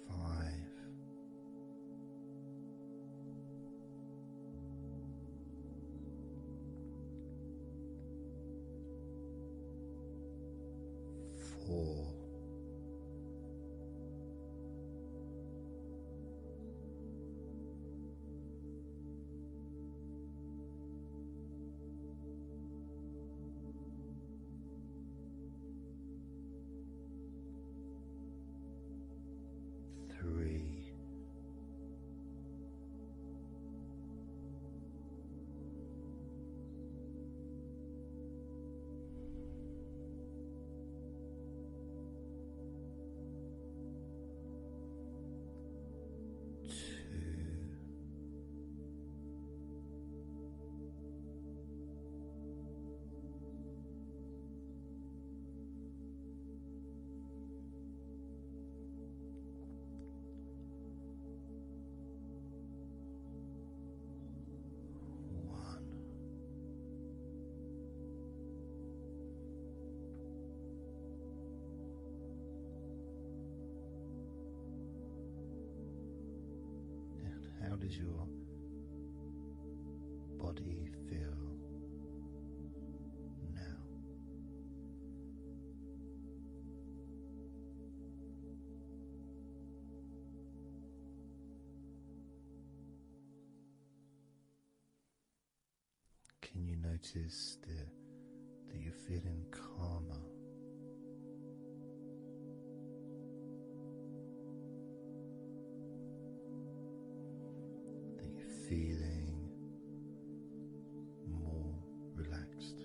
5, 4, does your body feel now? Can you notice that you're feeling calmer? That you're feeling more relaxed?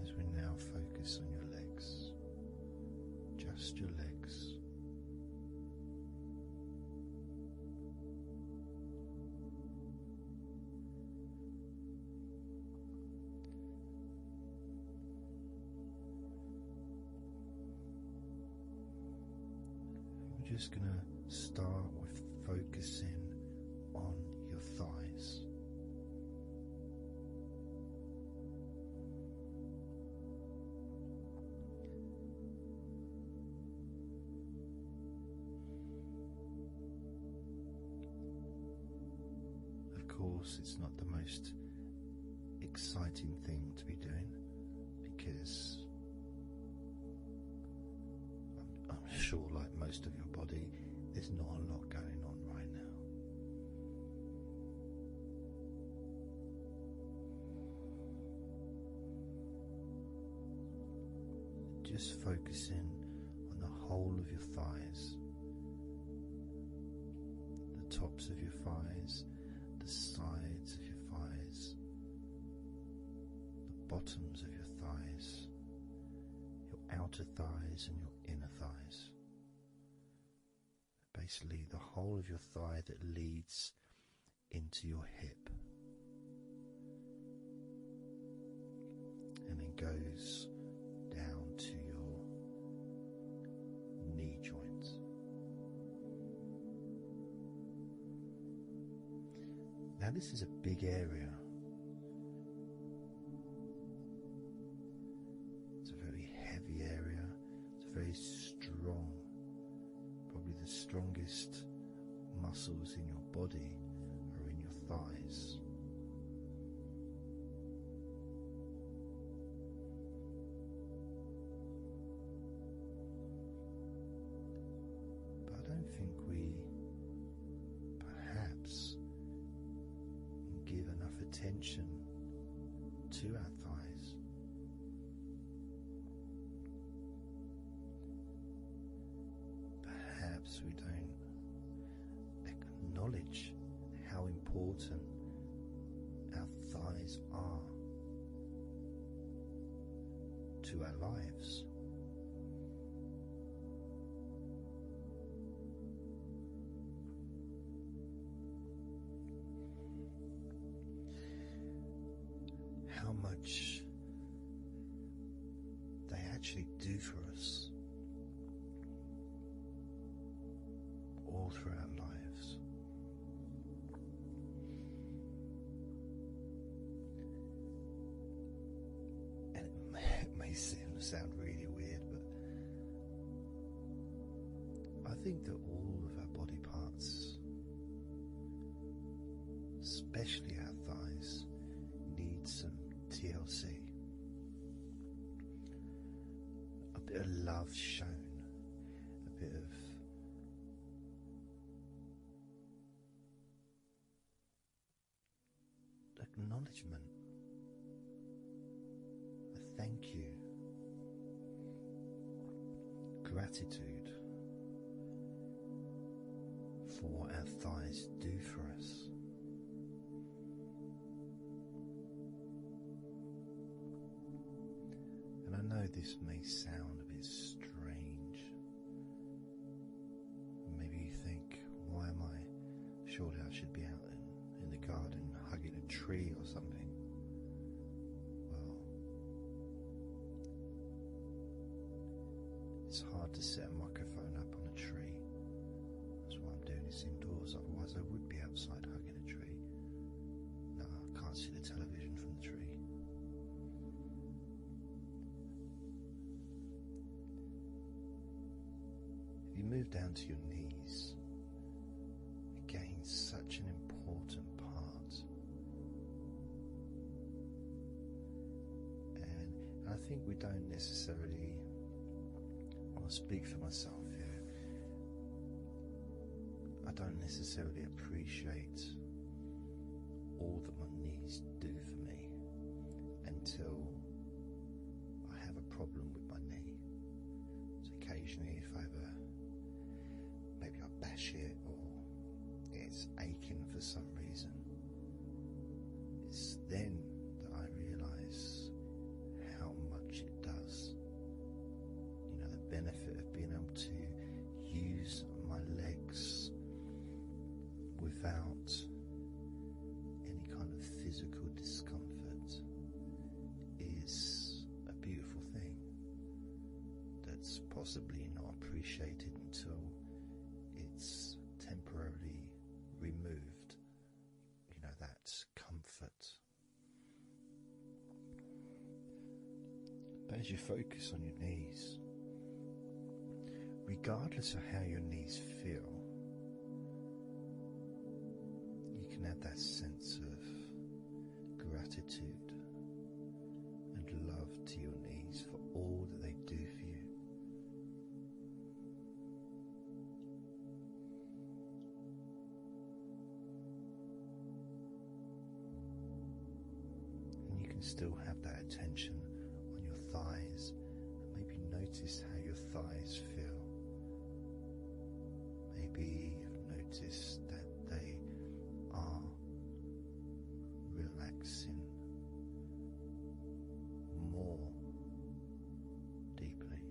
As we now focus on your legs, just your legs. We're just going to start with focusing on your thighs. Of course, it's not the most exciting thing to be doing because I'm sure, like most of your body, there's not a lot going on right now. Just focusing on the whole of your thighs, the tops of your thighs, the sides of your thighs, the bottoms of your thighs, your outer thighs and your inner thighs. Basically the whole of your thigh that leads into your hip and then goes down to your knee joints. Now this is a big area. It's a very heavy area. It's very strong. Probably the strongest muscles in your body are in your thighs. But I don't think we perhaps give enough attention to our thighs. Perhaps we don't acknowledge how important our thighs are to our lives. How much they actually do for us all through our lives. And it may sound really weird, but I think that all of our body parts, especially our thighs, need some TLC. A bit of love shown, a bit of acknowledgement, a thank you, gratitude for what our thighs do for us. And I know this may sound a bit strange. Maybe you think, why am I? Surely I should be out in the garden hugging a tree or something. Well, It's hard to set a microphone up on a tree. That's why I'm doing this indoors, otherwise I would be outside hugging a tree. No, I can't see the television from the tree. If you move down to your knees, again, such an important part. And I think we don't necessarily, I'll speak for myself here, I don't necessarily appreciate all that my knees do for me until I have a problem with my knee. So occasionally if I have maybe I bash it or it's aching for some reason, it's then that I realise how much it does. You know, the benefit of being able to use my legs without any kind of physical discomfort is a beautiful thing that's possibly not appreciated until it's temporarily removed, you know, that comfort. But as you focus on your knees, regardless of how your knees feel, you can have that sense of gratitude and love to your knees for all that they do for you. And you can still have that attention on your thighs, and maybe notice how your thighs feel. Maybe you've noticed that they are relaxing more deeply.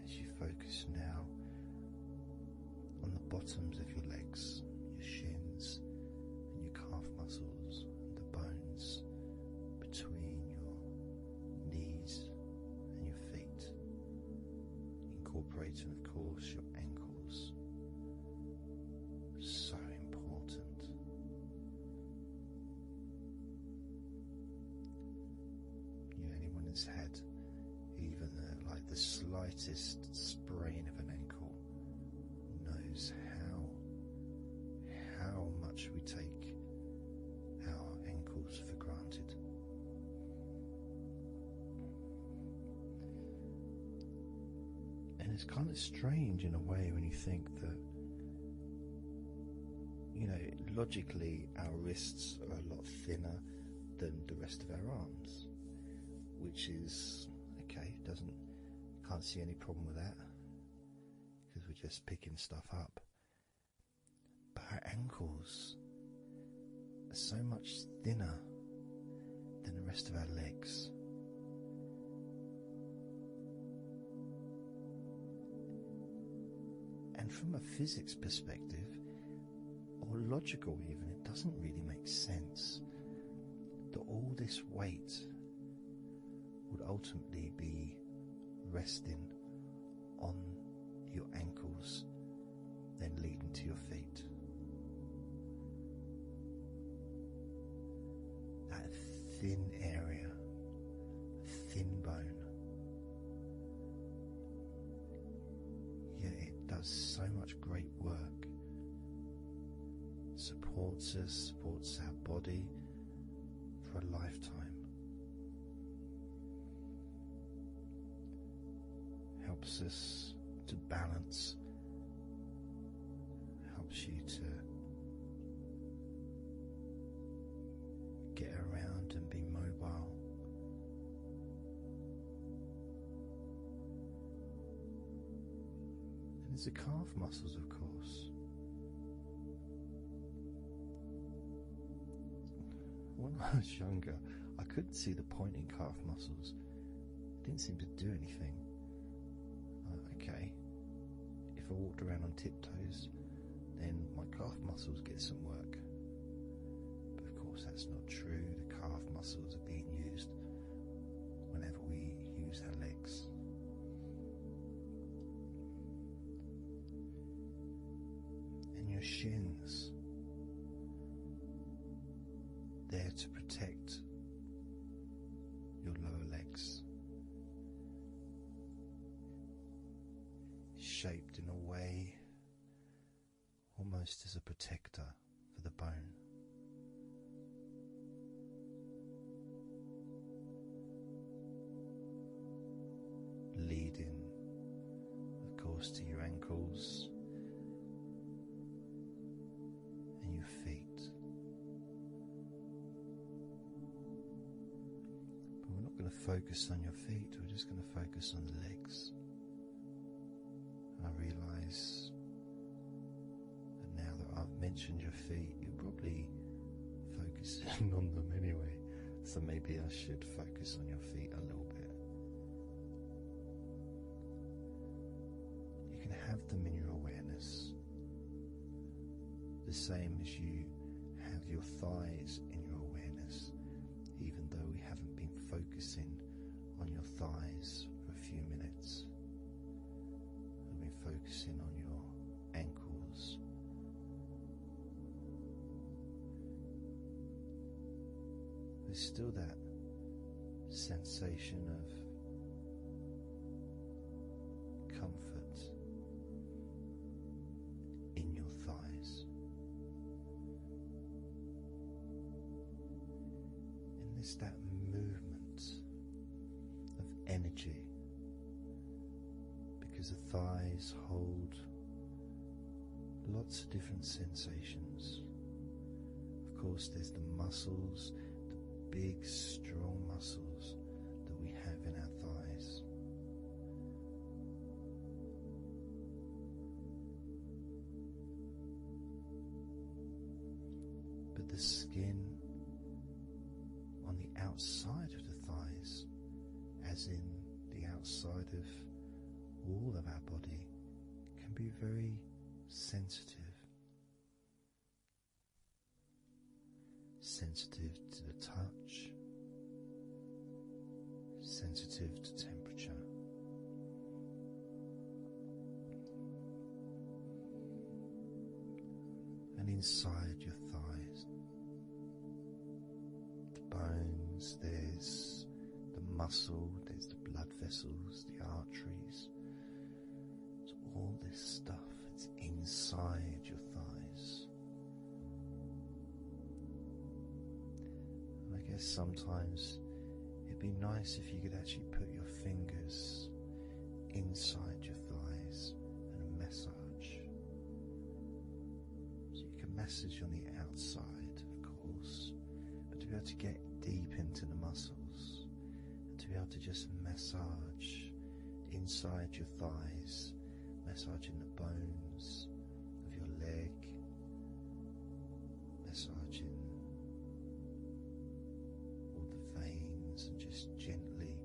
As you focus now on the bottoms of your legs, your shins and your calf muscles, and the bones between your knees and your feet, incorporating of course your ankles. So important. You know, anyone that's had even the slightest sprain of an ankle knows how much we take our ankles for granted. And it's kind of strange in a way when you think that, you know, logically our wrists are a lot thinner than the rest of our arms, which is okay, can't see any problem with that because we're just picking stuff up. But our ankles are so much thinner than the rest of our legs. And from a physics perspective, or logical even, it doesn't really make sense that all this weight would ultimately be resting on your ankles, then leading to your feet. That thin area, thin bone, yet it does so much great work. Supports us, supports our body for a lifetime. Helps us to balance, helps you to get around and be mobile. And there's the calf muscles, of course. When I was younger, I couldn't see the pointing calf muscles. It didn't seem to do anything. Okay, if I walked around on tiptoes, then my calf muscles get some work. But of course that's not true. The calf muscles shins, there to protect your lower legs, shaped in a way almost as a protector for the bone. Leading, of course, to your ankles and your feet. But we're not going to focus on your feet, we're just going to focus on the legs. And I realise that now that I've mentioned your feet, you're probably focusing on them anyway, so maybe I should focus on your feet a little bit. You can have them in your awareness, the same as you have your thighs in your awareness, even though we haven't been focusing on your thighs for a few minutes. We've been focusing on your ankles, there's still that sensation of comfort in your thighs. And there's that movement of energy, because the thighs hold lots of different sensations. Of course, there's the muscles, the big, strong muscles that we have in our thighs. But the skin on the outside of the thighs, as in the outside of all of our body, can be very sensitive. Sensitive to the touch, sensitive to temperature. And inside your thighs, the bones, there's the muscle, there's the blood vessels, the arteries. So all this stuff, it's inside your thighs. And I guess sometimes it'd be nice if you could actually put your fingers inside your thighs and massage. Message on the outside, of course, but to be able to get deep into the muscles and to be able to just massage inside your thighs, massaging the bones of your leg, massaging all the veins and just gently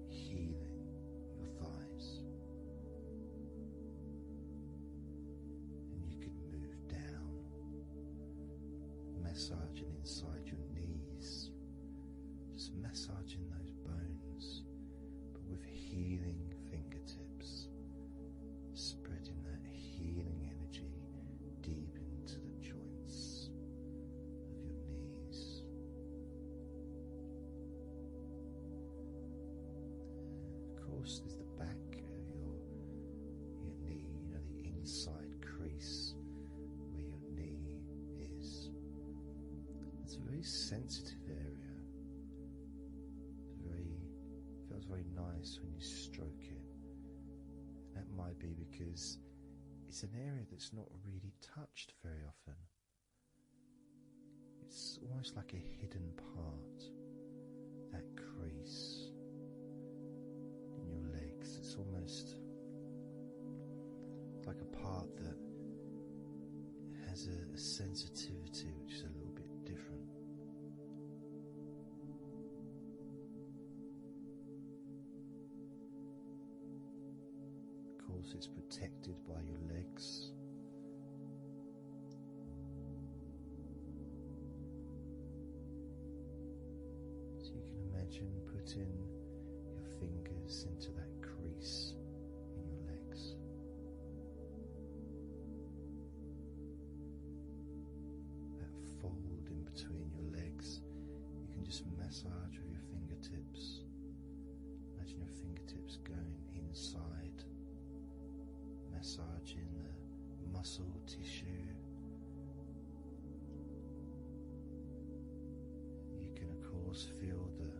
healing your thighs. Massaging inside your knees, just massaging those bones, but with healing fingertips, spreading that healing energy deep into the joints of your knees. Of course, there's the back of your knee, you know, the inside crease where your knee is. It's a very sensitive area. Feels very nice when you stroke it. That might be because it's an area that's not really touched very often. It's almost like a hidden part, that crease in your legs. It's almost like a part that has a sensitivity which is a little bit different. Of course, it's protected by your legs. So you can imagine putting your fingers into that crease in your legs. massage with your fingertips. Imagine your fingertips going inside, massaging the muscle tissue. You can of course feel the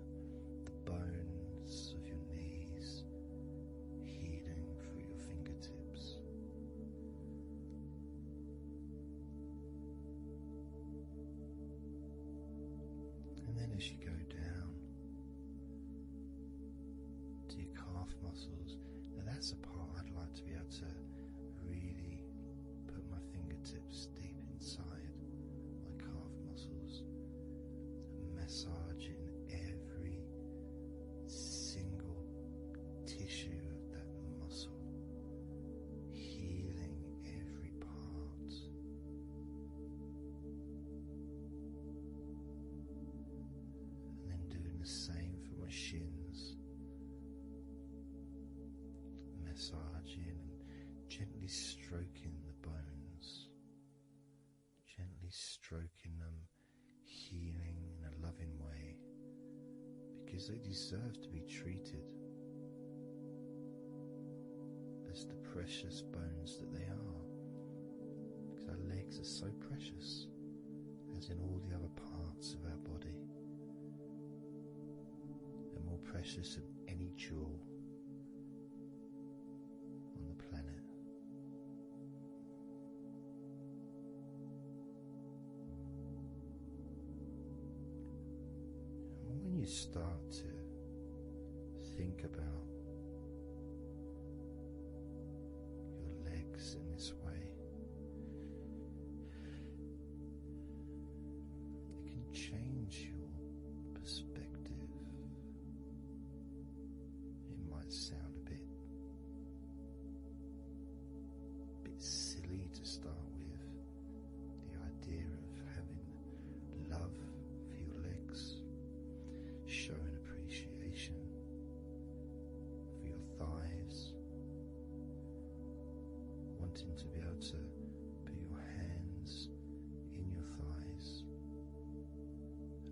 bones of your knees healing through your fingertips. And then as you go down to your calf muscles, now that's a part I'd like to be able to really put my fingertips deep inside my calf muscles, massaging every single tissue of that muscle, healing every part. And then doing the same for my shins, massaging and gently stroking the bones, gently stroking them, healing in a loving way, because they deserve to be treated as the precious bones that they are, because our legs are so precious, as in all the other parts of our body. They're more precious than any jewel on the planet. And when you start to think about your legs in this way, it can change your perspective. It might sound a bit silly to start with, the idea of having love for your legs, showing appreciation for your thighs, wanting to be able to put your hands in your thighs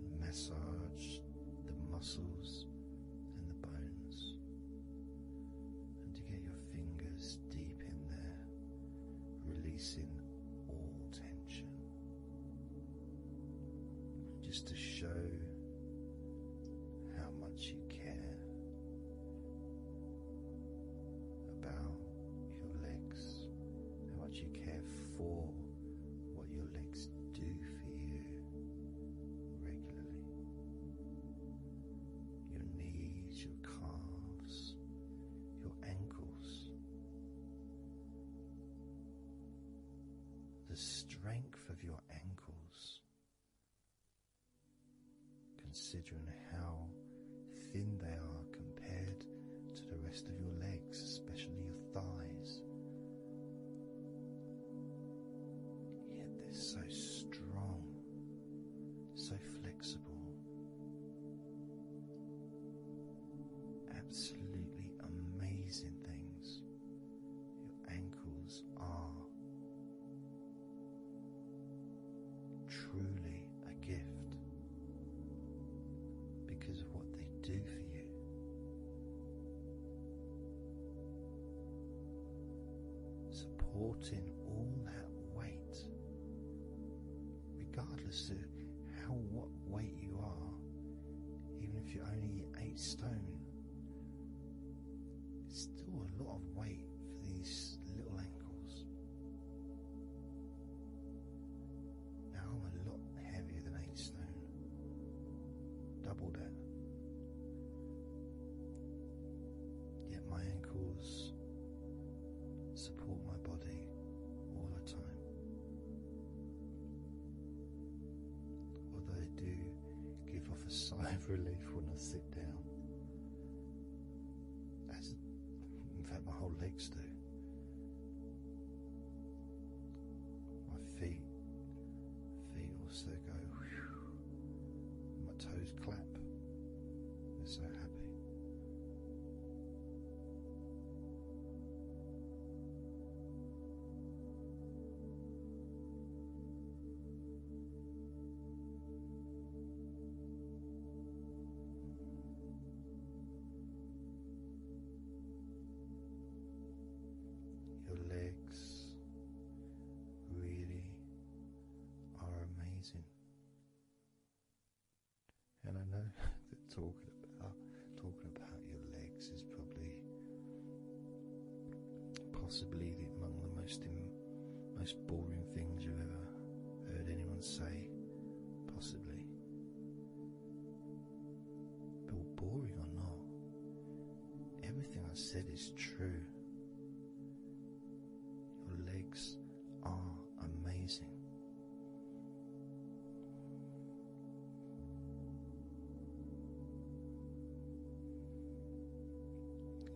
and massage the muscles and the bones, and to get your fingers deep in there, releasing all tension, just to show how much you care about your legs, how much you care for what your legs do for you regularly. Your knees, your calves, your ankles, the strength of your ankles, considering how thin they are compared to the rest of your legs, especially your thighs. Yet they're so strong, so flexible, absolutely amazing things your ankles are. Truly a gift because of what they do for you. Supporting all that weight, regardless of what weight you are, even if you're only 8 stone, it's still a lot of weight for these little ankles. Now I'm a lot heavier than 8 stone, double that. Yet my ankles support my body all the time. Although they do give off a sigh of relief when I sit down. As in fact my whole legs do. My feet also go whew. My toes clap. They're so happy. talking about your legs is possibly among the most boring things you've ever heard anyone say, possibly. But boring or not, everything I said is true. Your legs are amazing.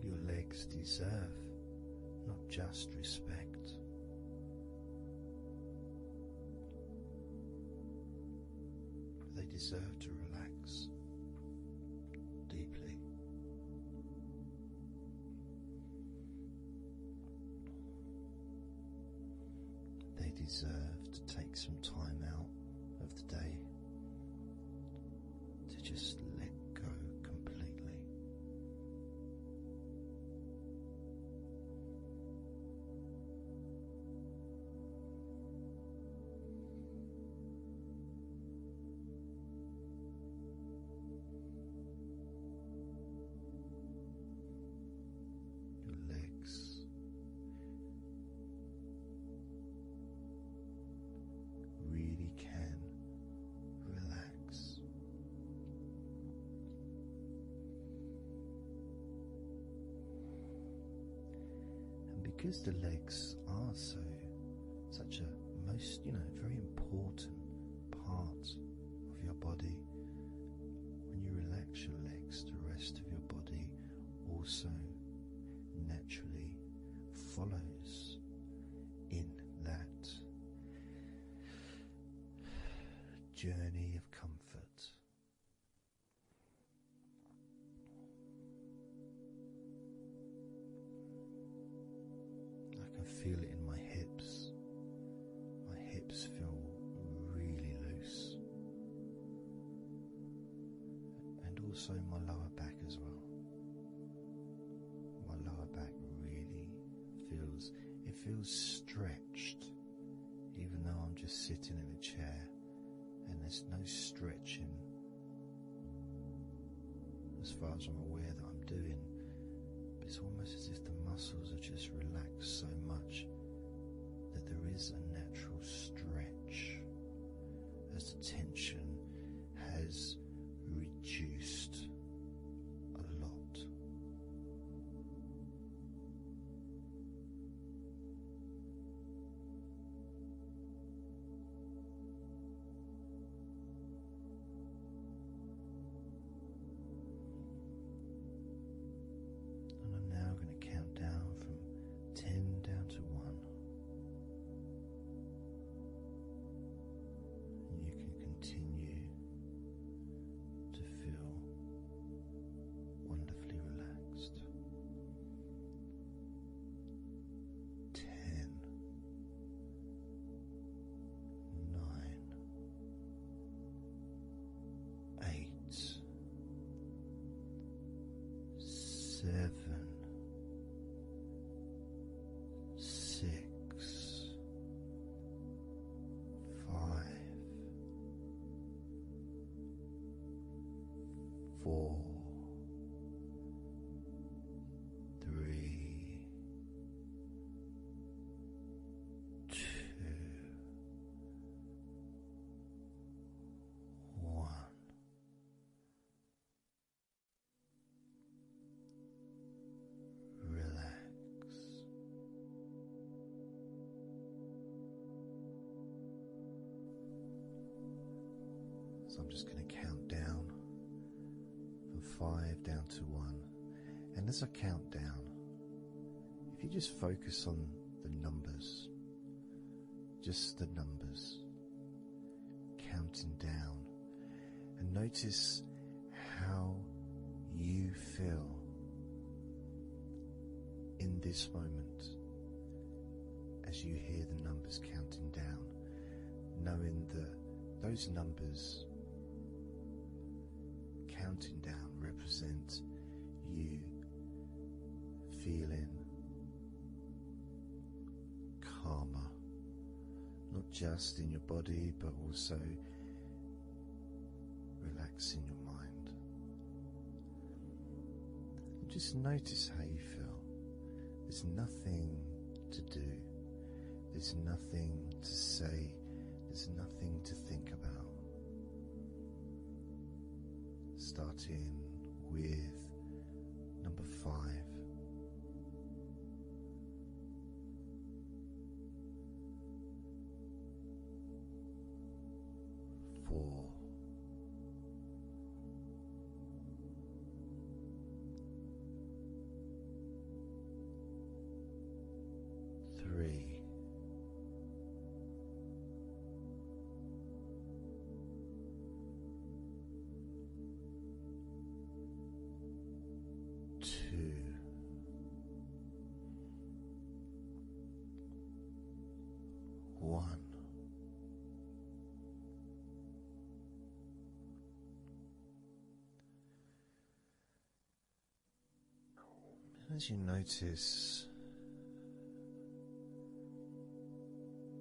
Your legs deserve not just respect, but they deserve to relax deeply. They deserve to take some time out of the day to just let go completely. Your legs really can relax. And because the legs are such a very important part of your body, when you relax your legs, the rest of your body also naturally follows in that journey of comfort. I can feel it in my hips. My hips feel really loose. And also my lower back as well. My lower back really feels stretched, even though I'm just sitting in a chair and there's no stretching as far as I'm aware that I'm doing. But it's almost as if the muscles are just relaxed so much that there is a natural stretch as the tension has reduced a lot. And I'm now going to count down from 10 down to 1. And you can continue to feel wonderfully relaxed. 10, 9, 8, 7, 6, 5, 4, 3, 2, 1. Relax. So I'm just going to count down from 5 down to 1. And as I count down, if you just focus on the numbers, just the numbers, counting down, and notice how you feel in this moment as you hear the numbers counting down, knowing that those numbers counting down represent you feeling calmer, not just in your body but also relaxing your mind. just notice how you feel. There's nothing to do. There's nothing to say. There's nothing to think about. Starting with number 5. 4. 3. 2. 1. As you notice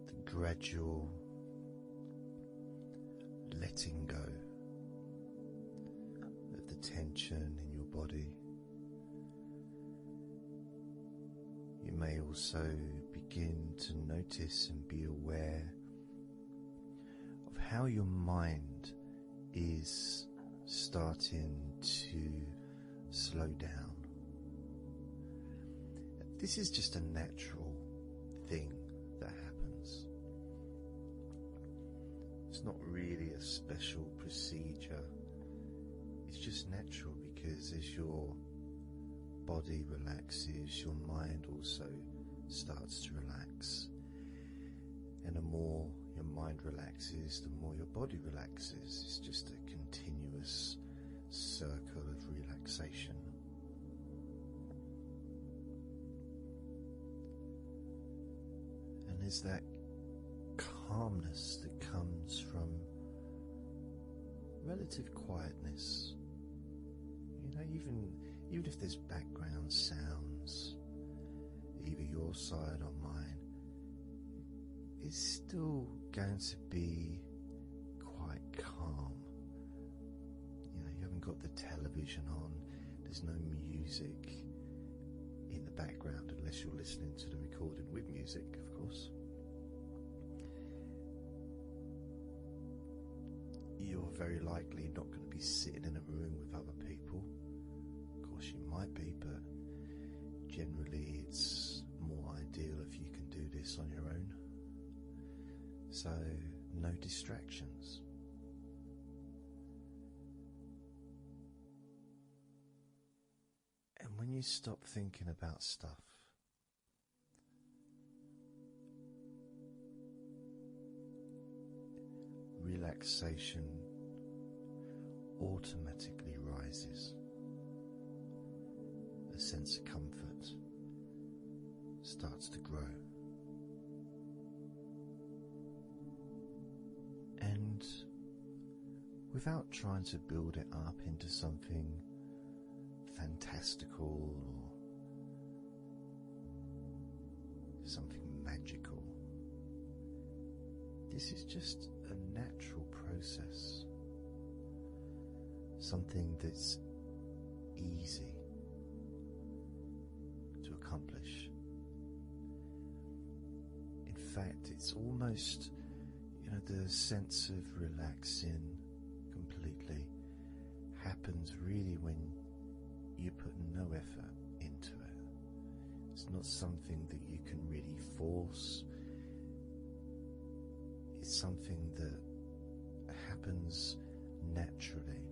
the gradual letting go of the tension in your body, you may also begin to notice and be aware of how your mind is starting to slow down. This is just a natural thing that happens. It's not really a special procedure. It's just natural because as your body relaxes, your mind also starts to relax. And the more your mind relaxes, the more your body relaxes. It's just a continuous circle of relaxation. And there's that calmness that comes from relative quietness. You know, even if there's background sounds, either your side or mine, it's still going to be quite calm. You know, you haven't got the television on, there's no music in the background unless you're listening to the recording with music, of course. You're very likely not going to be sitting in a room with other people. Of course you might be, but generally it's more ideal if you can do this on your own. So no distractions. And when you stop thinking about stuff, relaxation automatically rises. A sense of comfort starts to grow. And without trying to build it up into something fantastical or something magical, this is just a natural process, something that's easy to accomplish. In fact, it's almost, the sense of relaxing completely happens really when you put no effort into it. It's not something that you can really force. It's something that happens naturally,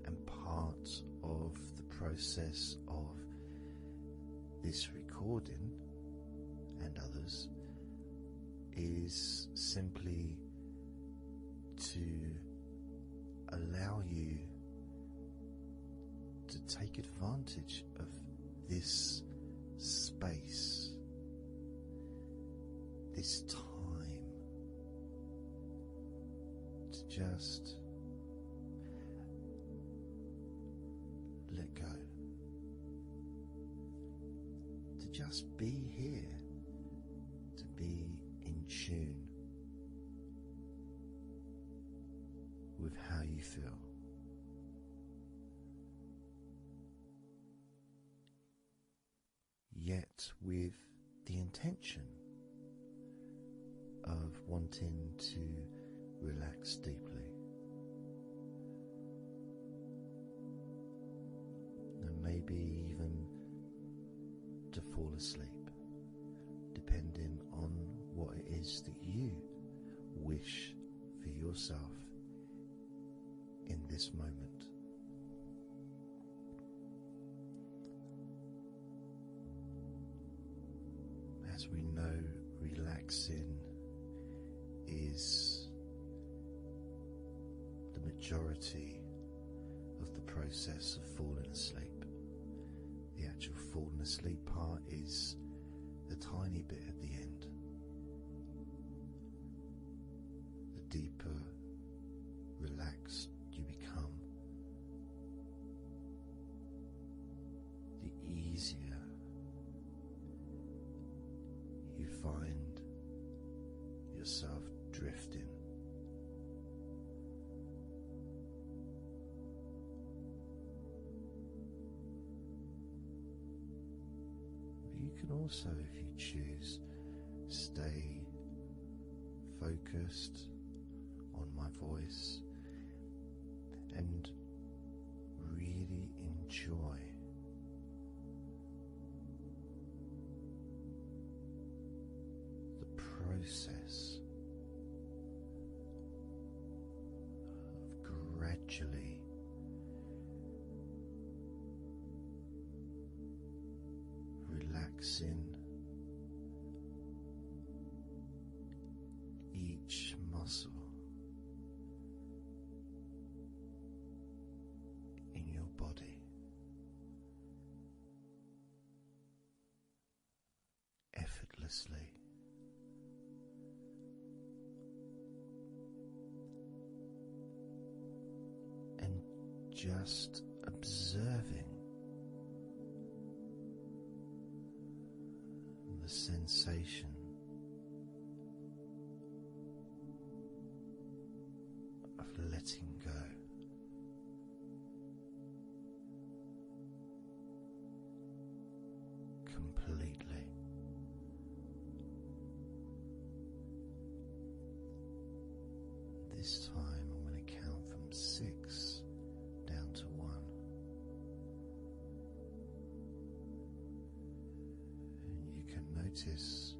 and part of the process of this recording and others is simply to allow you to take advantage of this space, this time, to just let go, to just be here, to be in tune with how you feel. yet with the intention of wanting to relax deeply, and maybe even to fall asleep, depending on what it is that you wish for yourself in this moment. As we know, relaxing is the majority of the process of falling asleep. The actual falling asleep part is the tiny bit at the end. The deeper relaxed you become, the easier you find yourself drifting. You can also, if you choose, stay focused on my voice and really enjoy the process of gradually relaxing each muscle in your body, effortlessly. And just observing the sensation of letting go. Completely. This time I'm going to count from 6 down to 1. And you can notice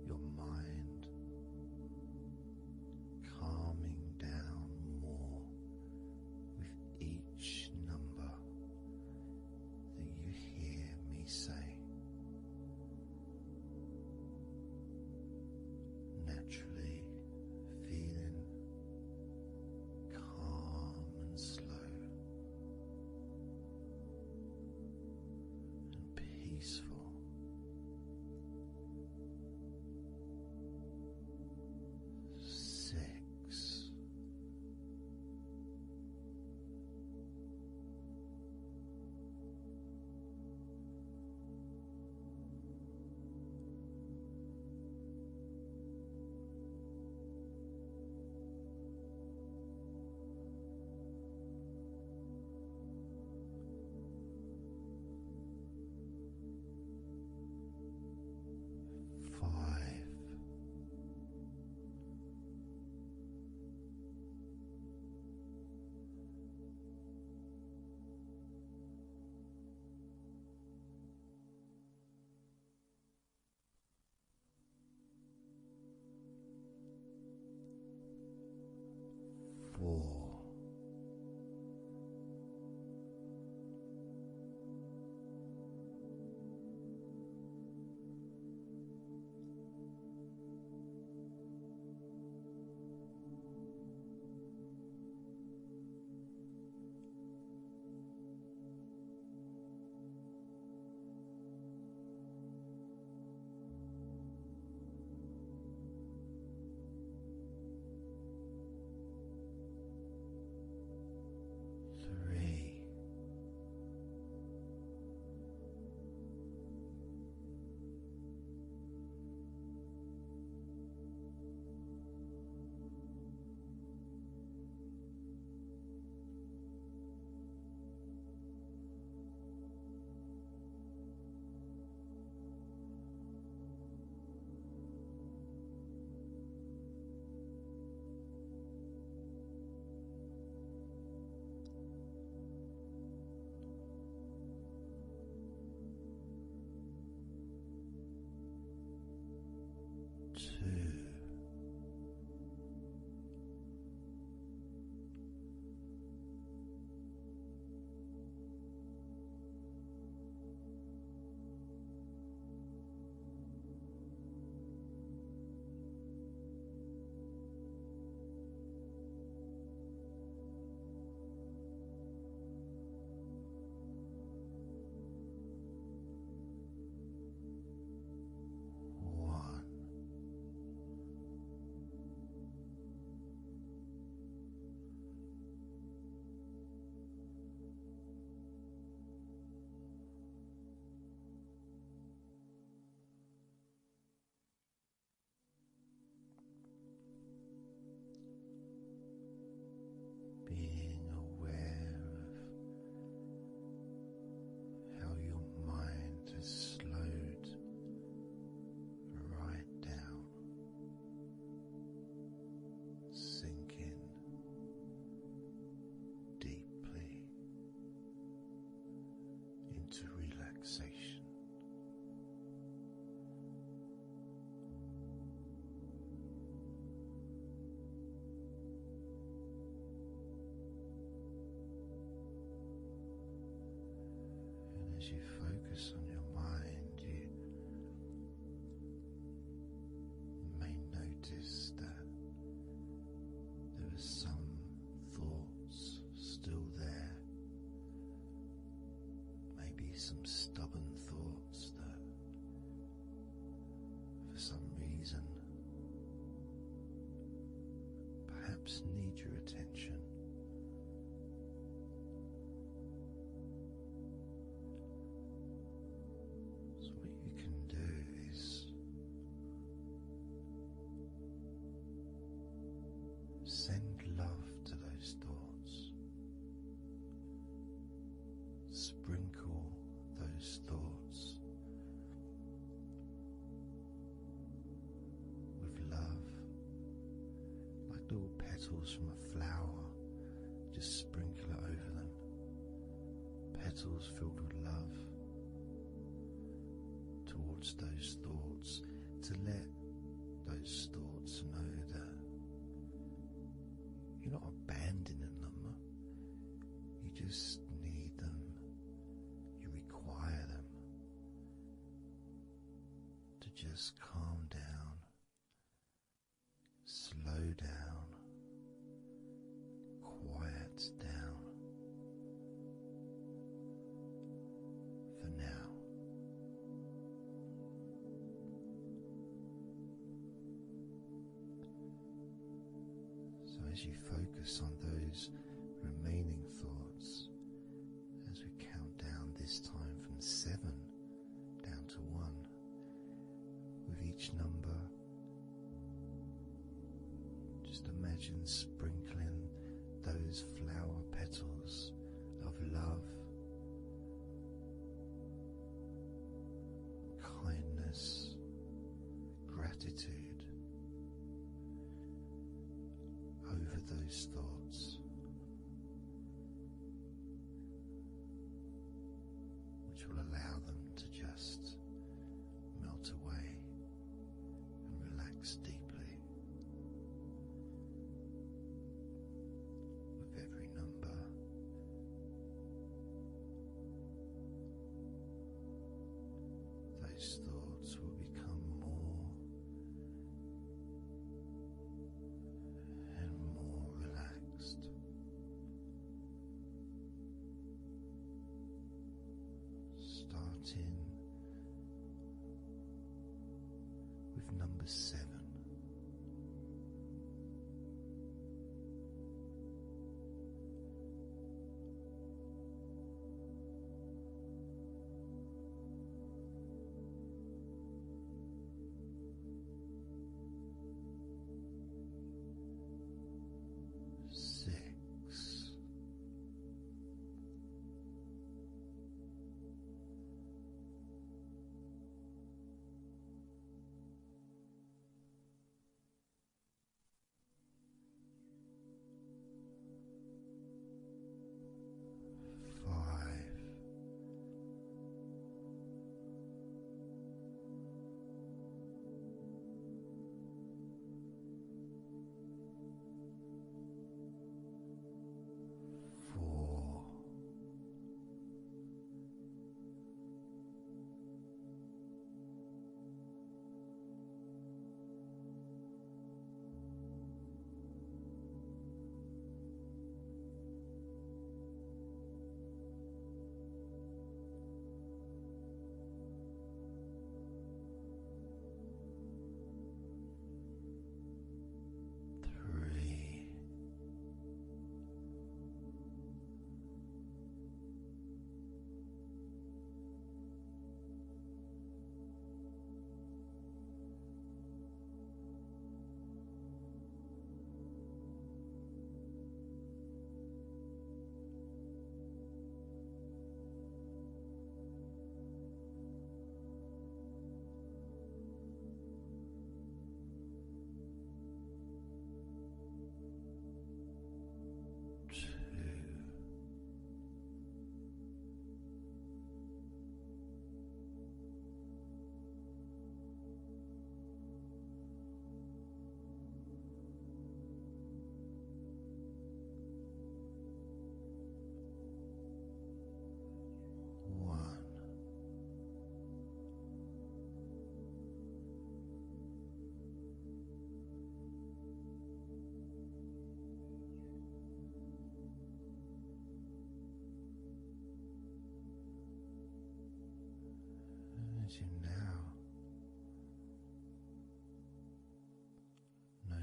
your mind calming down more with each number that you hear me say. Naturally feeling calm and slow and peaceful. Six. 5. 4. 3. 2. being aware of how your mind has slowed right down, sinking deeply into relaxation. And as you focus on your mind, you may notice that there are some thoughts still there, maybe some stubborn thoughts that for some reason perhaps need your attention. So what you can do is send love to those thoughts. Sprinkle those thoughts with love, like little petals from a flower. Just sprinkle it over them. Petals filled with love towards those thoughts, to let those thoughts know that you're not abandoning them. You just need them. You require them to just calm down, slow down, quiet down for now. So as you focus on those remaining thoughts, as we count down this time from 7 down to 1, with each number, just imagine sprinkling those flower petals of love, kindness, gratitude over those thoughts, which will allow them to just melt away and relax deeply with every number. Those thoughts will become more and more relaxed. Starting with number 7.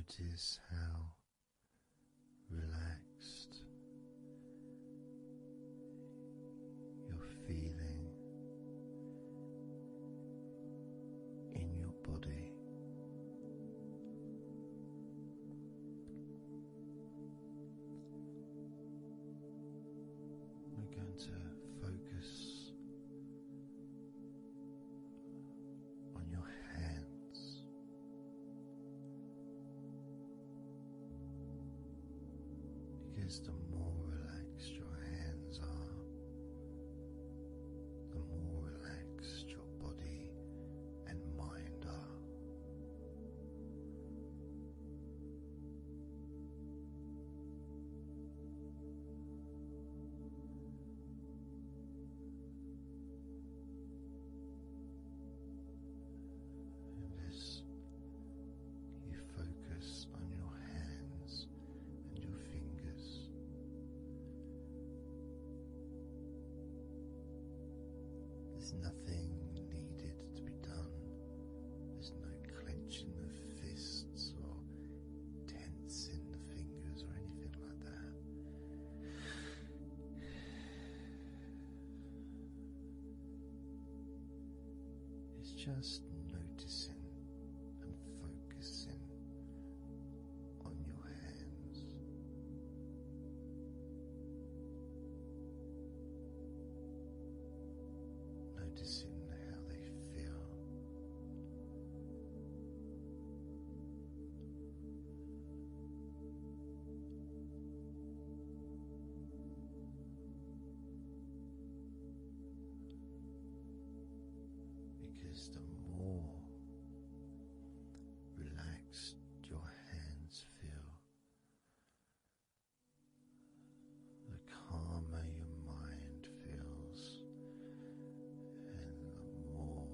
Notice how relaxed you're feeling in your body. We're going to focus on your hands. Because the more relaxed your hands are, the more relaxed your body and mind are. And as you focus on your hands and your fingers, there's nothing needed to be done. There's no clenching of fists or tensing the fingers or anything like that. It's just noticing and focusing on your hands. Noticing how they feel. Because the more relaxed your hands feel, the calmer your mind feels, and the more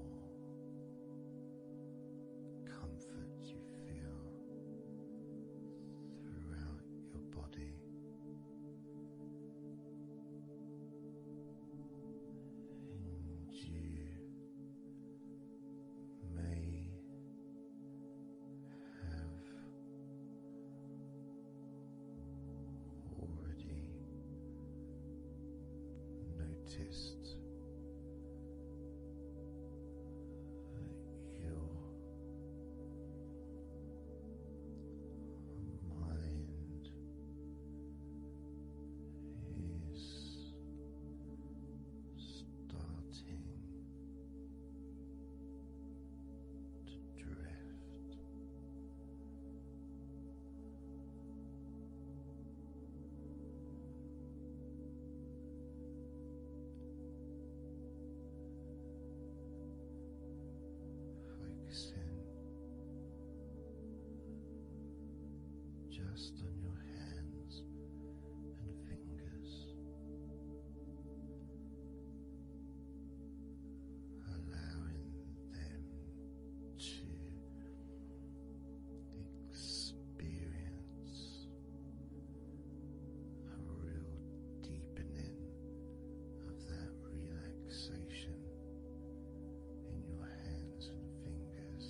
comfort you feel throughout your body. And you may have already noticed that your mind is starting to drift. Focusing just on your hands and fingers, allowing them to experience a real deepening of that relaxation in your hands and fingers.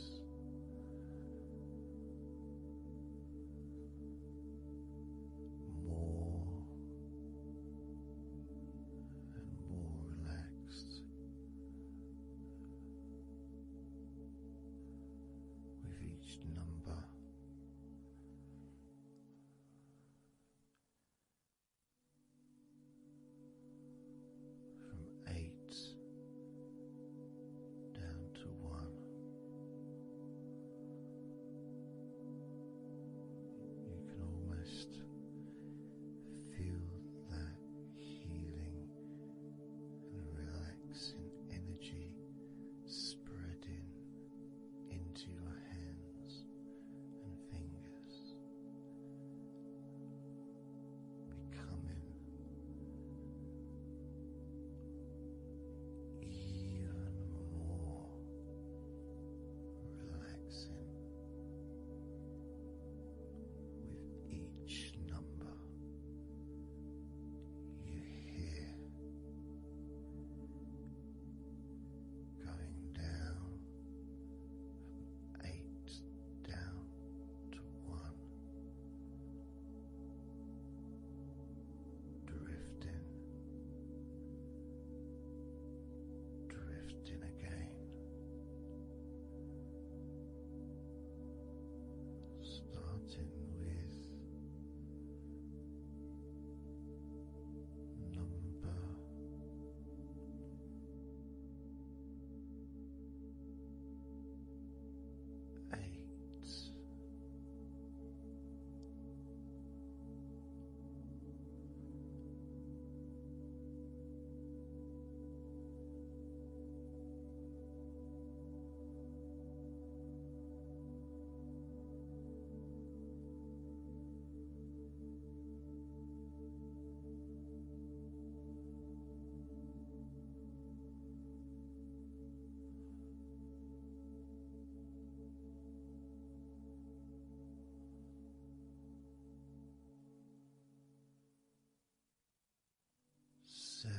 7.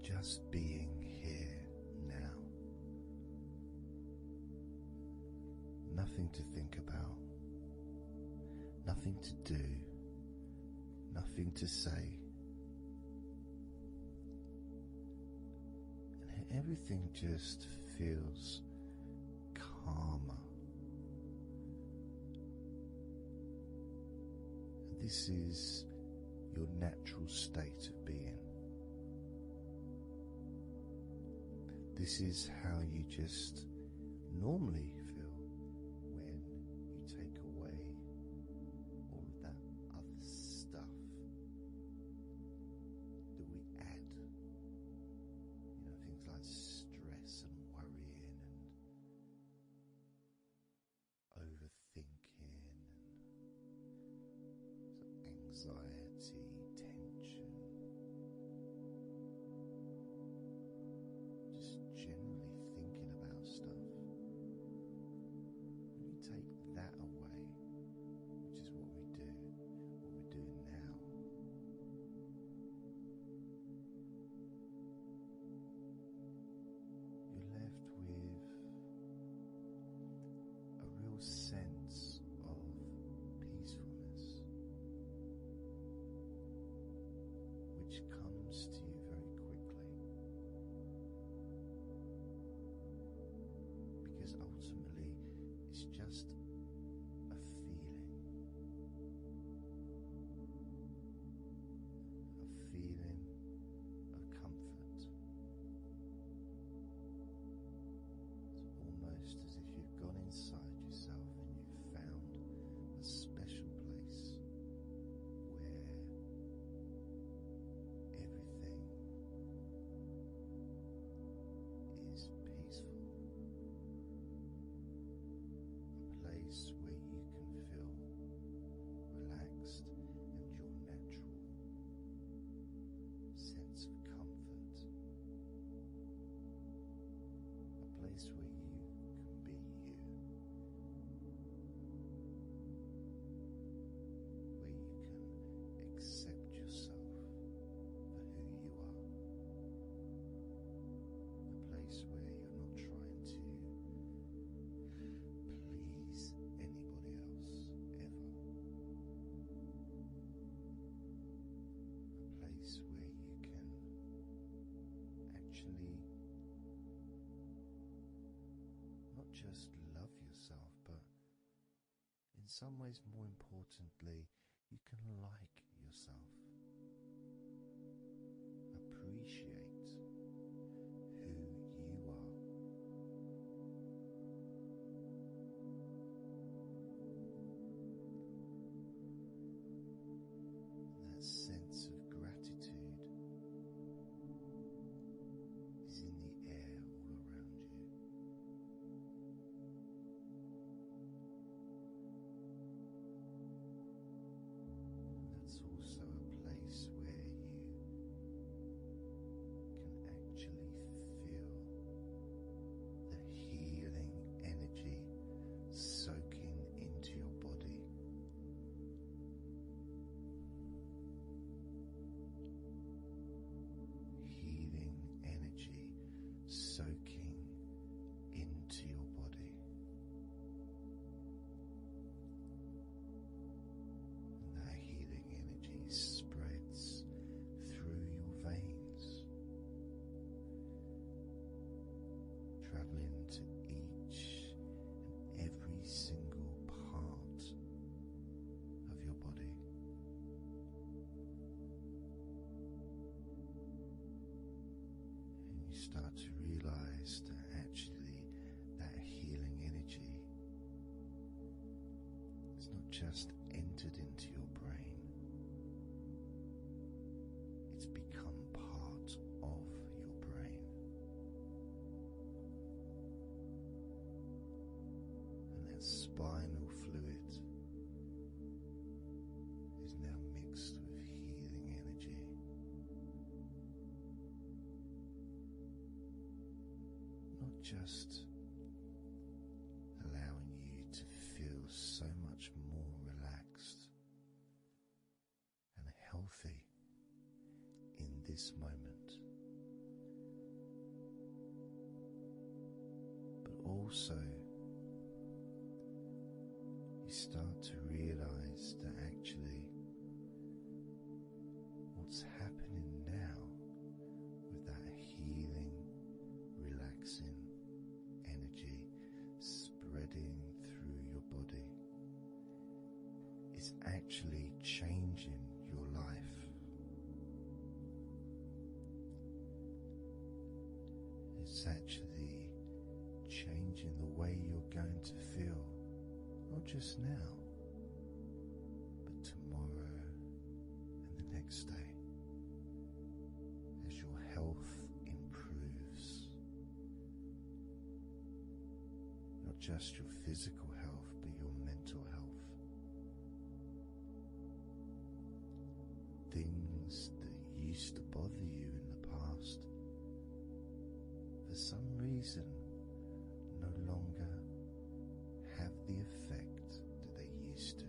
Just being here now. Nothing to think about, nothing to do, nothing to say. And everything just feels calmer. And this is your natural state of being. This is how you just normally feel when you take away all of that other stuff that we add. You know, things like stress and worrying and overthinking and anxiety, tension. Generally thinking about stuff. When you take that away, which is what we do, what we're doing now, you're left with a real sense of peacefulness, which comes to you very quickly. Because ultimately it's just a feeling of comfort. It's almost as if you've gone inside place where you can feel relaxed and your natural sense of comfort. A place where you can be you. Where you can accept yourself for who you are. A place where you're not trying to please anybody else ever. A place where you can actually not just love yourself, but in some ways, more importantly, you can like yourself. Appreciate who you are. That sense of gratitude is in the air all around you. That's also a place where you can actually feel the healing energy soaking into your body. Healing energy soaking into your body. And that healing energy spreads through your veins, traveling to each and every single part of your body. And you start to realize that actually that healing energy has not just entered into your brain, it's become part of your brain. And that spinal fluid is now mixed with healing energy. Not just allowing you to feel so much more relaxed and healthy in this moment, but also you start to realize that actually what's happening now with that healing, relaxing energy spreading through your body is actually changing your life. It's actually changing the way you're going to feel, not just now, but tomorrow and the next day, as your health improves. Not just your physical health, but your mental health. Things that used to bother you in the past, for some reason, no longer have the effect that they used to,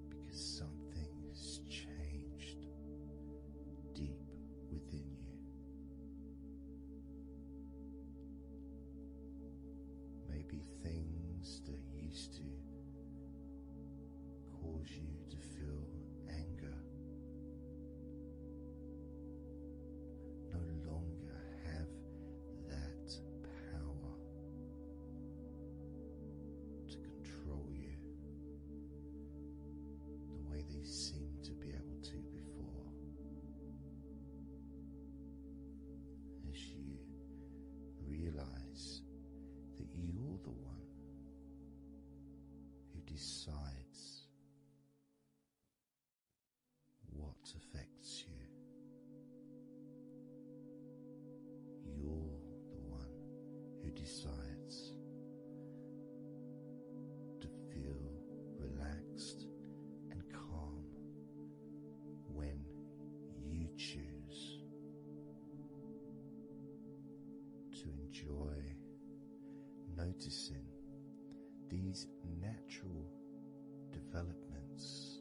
because something has changed deep within you. Maybe things that used to cause you to feel anger no longer have that power to control you the way they seemed to be able to before. As you realize that you're the one who decides what affects you. You're the one who decides to enjoy noticing these natural developments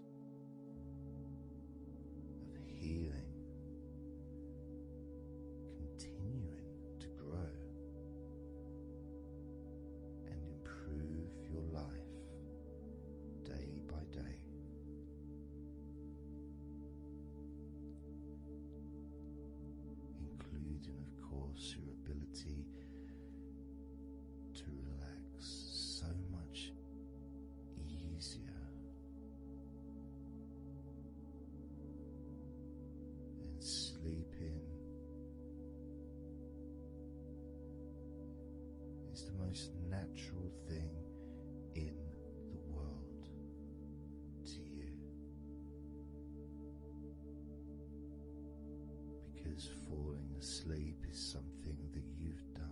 of healing continuing to grow and improve your life day by day. Including, of course, your ability to relax so much easier and sleeping is the most natural thing in the world to you, because falling asleep is something that you've done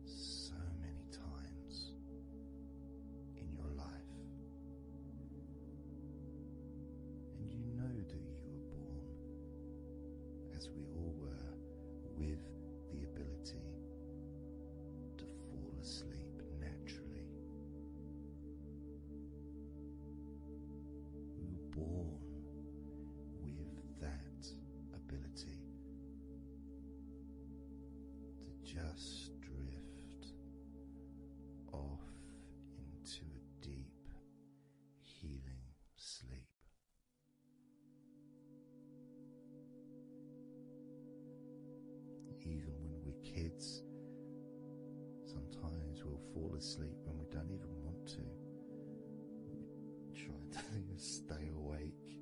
so many times in your life, and you know that you were born, as we all were, with the ability to fall asleep naturally. We were born with that ability to just drift off into a deep, healing sleep. Even when we're kids, sometimes we'll fall asleep when we don't even want to. We try to stay awake.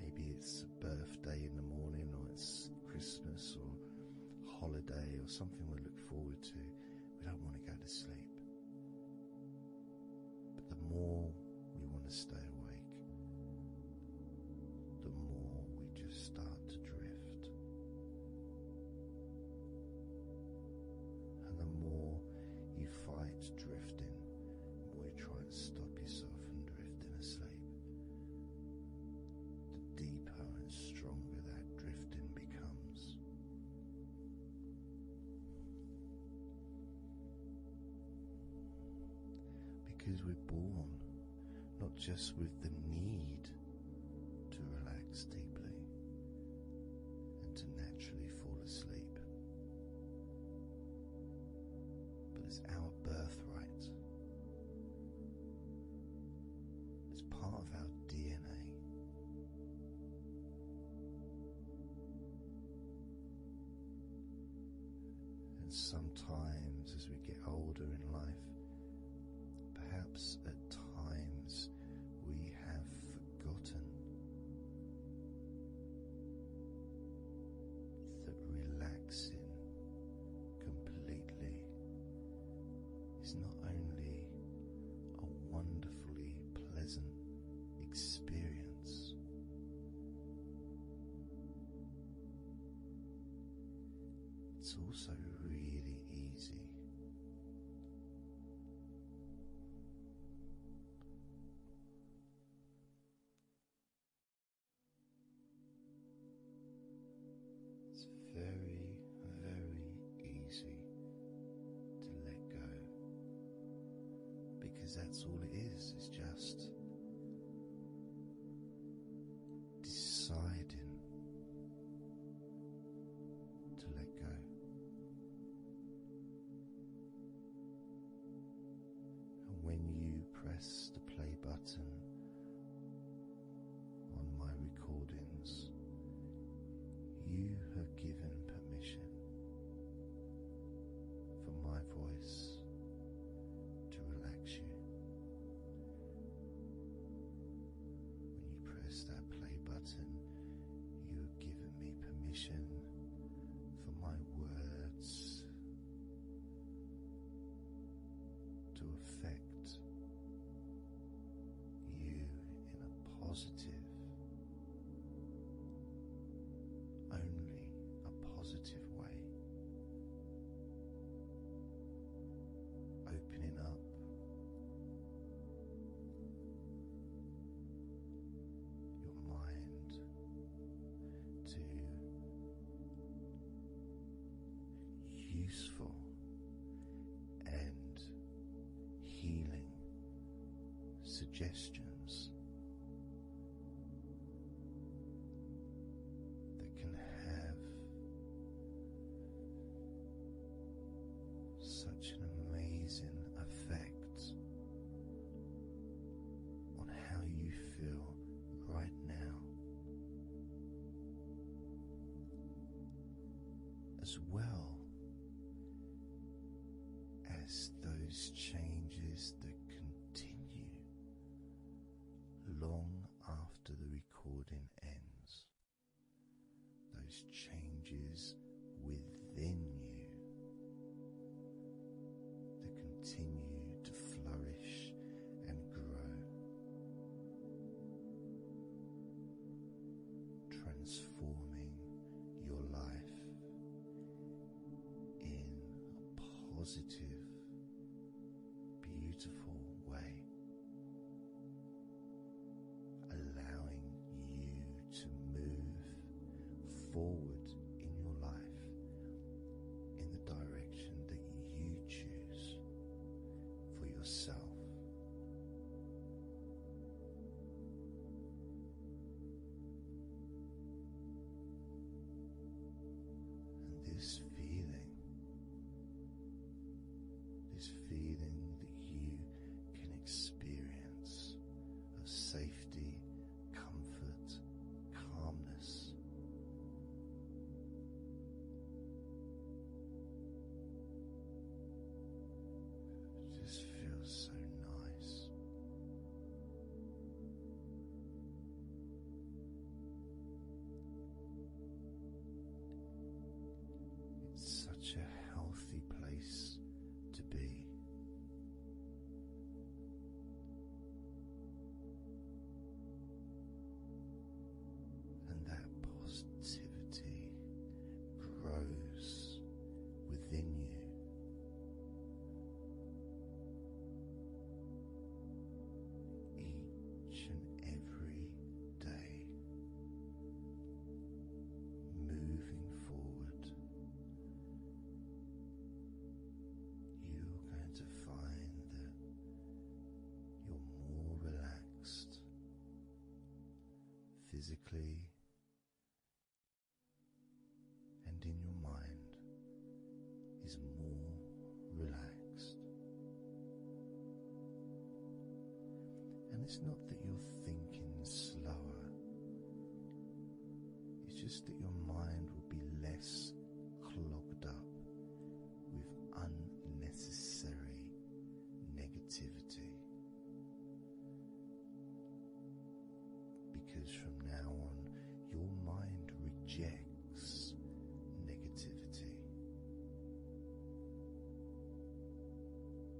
Maybe it's a birthday in the morning, or it's Christmas or holiday or something we look forward to. We don't want to go to sleep. But the more we want to stay awake, the more we just start to drift. And the more you fight drifting, the more you try and stop yourself from drifting asleep, the deeper and stronger that drifting becomes. Because we're born not just with the need to relax deeply and to naturally fall asleep, but it's our birthright. It's part of our DNA. And sometimes as we get older in life, perhaps at times we have forgotten that relaxing completely is not only a wonderfully pleasant experience, it's also really easy. It's very, very easy to let go, because that's all it is. It's just deciding to let go. And when you press the play button on my recordings, you have given permission for my voice to relax you. When you press that play button, you have given me permission for my words to affect you in a positive, only a positive way, opening up your mind to useful and healing suggestions that can have such an amazing effect on how you feel right now, as well as those changes that continue long after the recording ends, those changes within you that continue to flourish and grow, transforming your life in a positive, beautiful way, allowing you to move forward in your life in the direction that you choose for yourself. And this feeling that you can experience of safety, comfort, calmness, just feels so nice. It's such a healthy place to be. And that positivity grows within you. Each and every day, moving forward, you're going to find that you're more relaxed physically and in your mind is more relaxed. And it's not that you're thinking slower, it's just that your mind will be less clogged up with unnecessary negativity. Because from now on, your mind rejects negativity.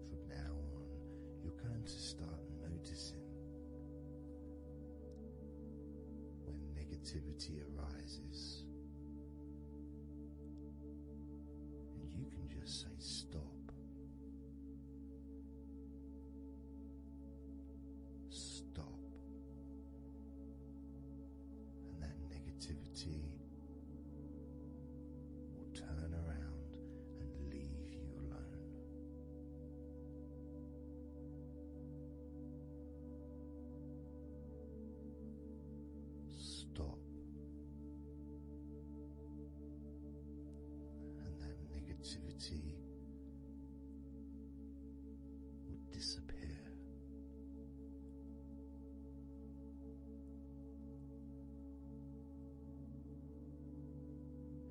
From now on, you're going to start noticing when negativity arises, and you can just say stop. Stop. And that negativity will turn around and leave you alone. Stop. And that negativity will disappear.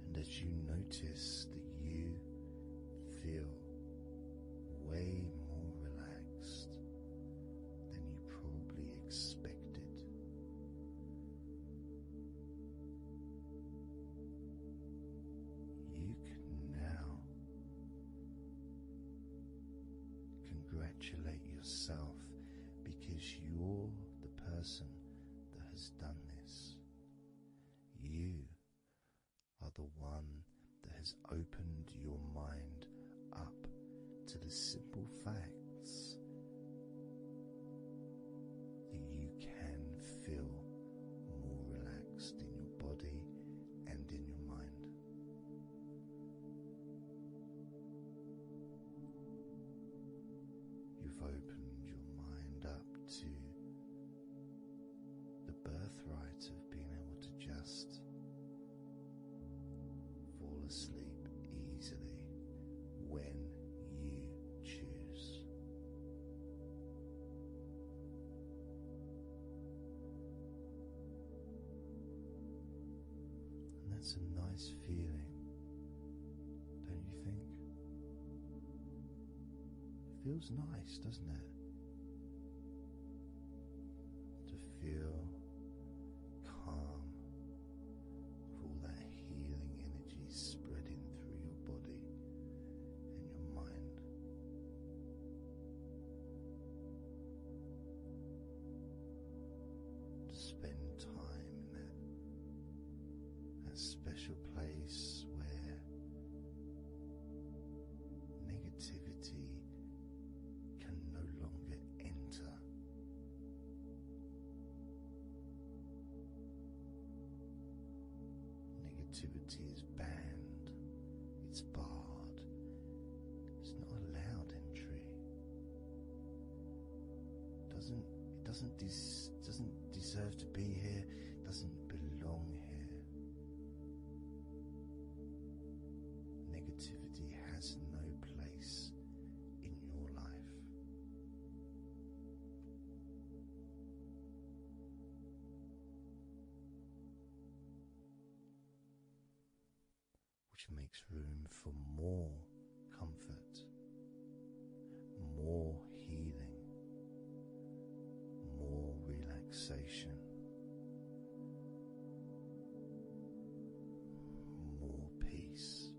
And as you notice that you feel way more relaxed than you probably expected, you can now congratulate yourself because you're the person that has done this. You are the one that has opened your mind up to the simple facts that you can feel more relaxed in your body and in your mind. asleep easily when you choose. And that's a nice feeling, don't you think? It feels nice, doesn't it? To feel calm, with all that healing energy spreading through your body and your mind. To spend time in that special place where negativity can no longer enter. Negativity is banned, it's barred, it's not allowed entry. It doesn't deserve to be here, it doesn't belong here. Negativity has no place in your life. Which makes room for more comfort, more healing, more relaxation, more peace.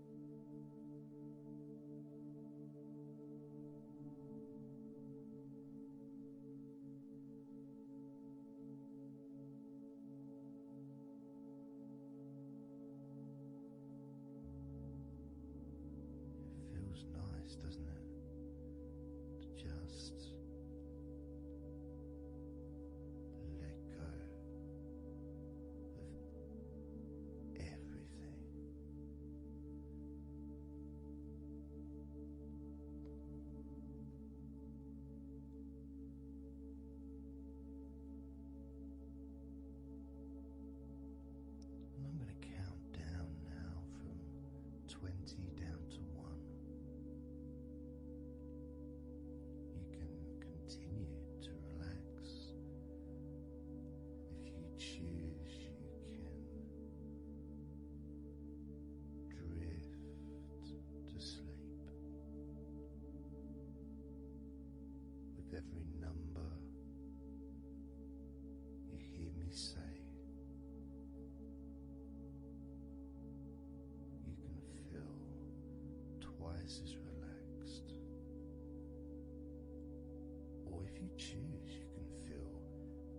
It feels nice, doesn't it? To just let go of everything. And I'm going to count down now from 20 down to 1. You can continue to relax. If you choose, you can drift to sleep. With every number you hear me say, you can feel twice as relaxed. Or if you choose, you can feel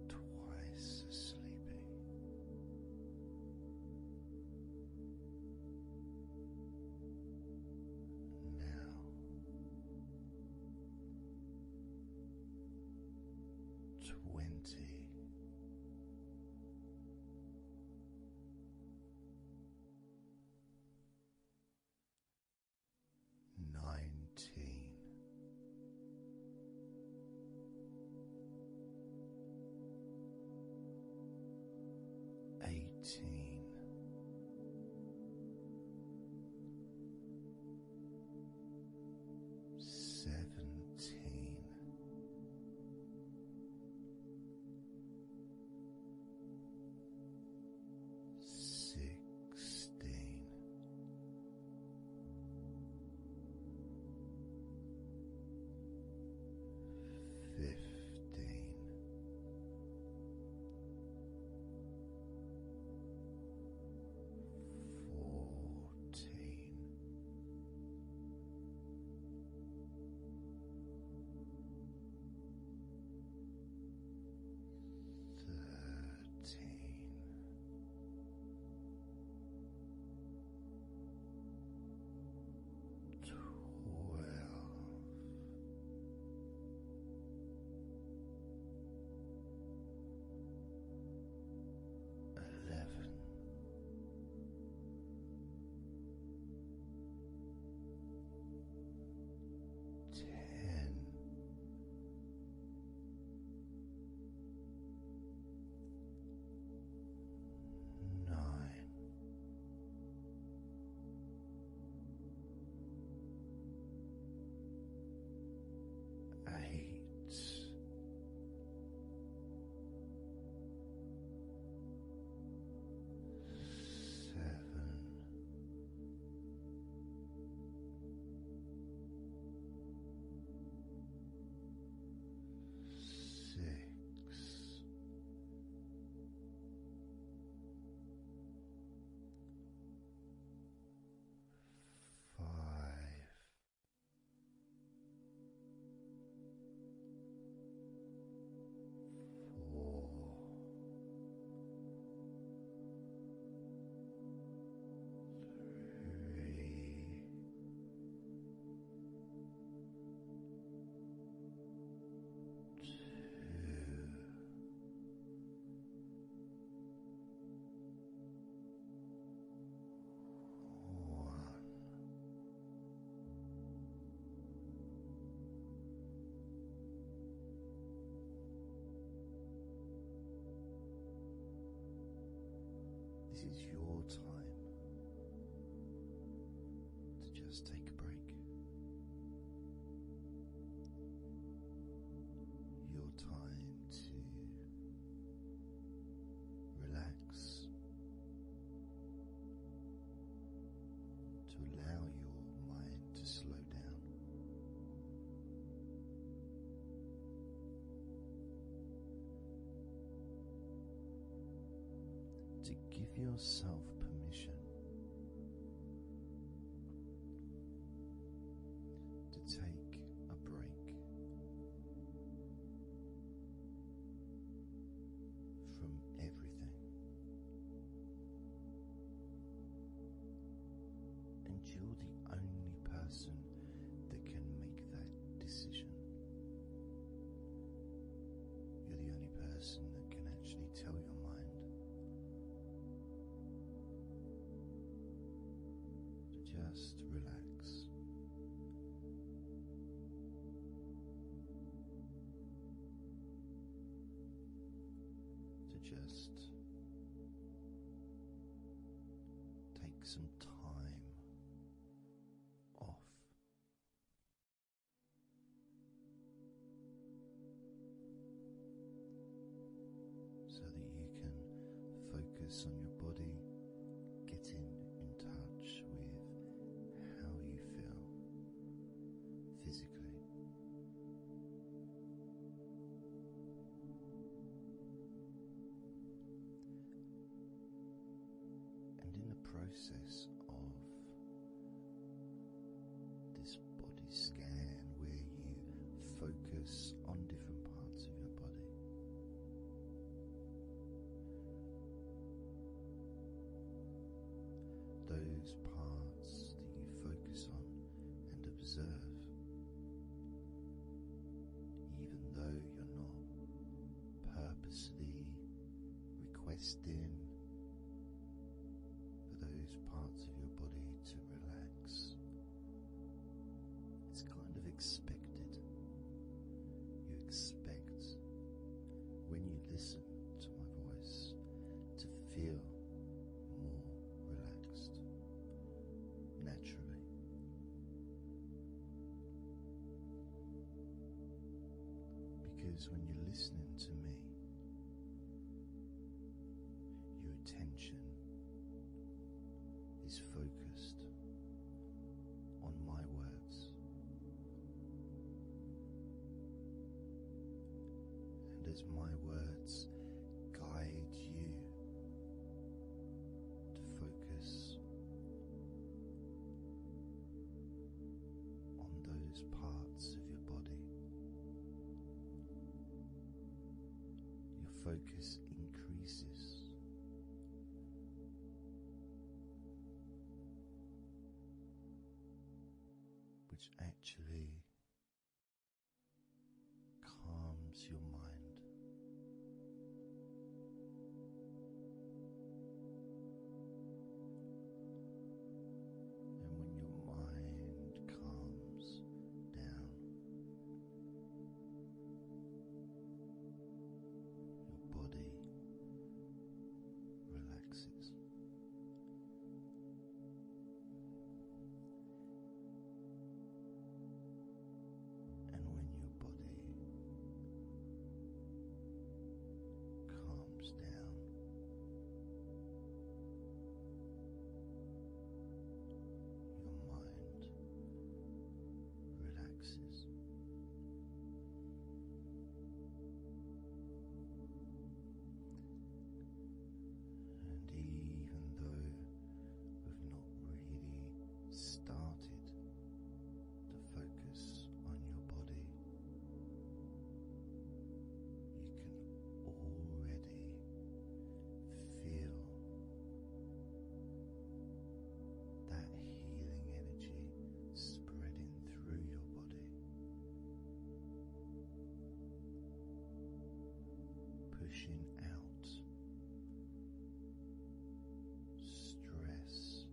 twice as sleepy. Now, 20. 19. is your time to just take a break. Your time to relax, to allow your mind to slow down. To give yourself permission to take a break from everything, and you're the only person that can make that decision. You're the only person that can actually tell your mind to just relax. To just take some time off. So that you can focus on your body, getting in touch with how you feel physically. And in the process of this body scan, where you focus on different parts of your body, those parts that you focus on and observe, even though you're not purposely requesting for those parts of your body to relax, it's kind of expected. You expect, when you listen to my voice, to feel more relaxed naturally. Because when you're listening to me, your attention is focused on my words. And as my words guide you to focus on those parts of your body, your focus increases. Which actually calms your mind. And when your mind calms down, your body relaxes. And when your body calms down, your mind relaxes. And even though we've not really started to focus on your body, you can already feel that healing energy spreading through your body, pushing out stress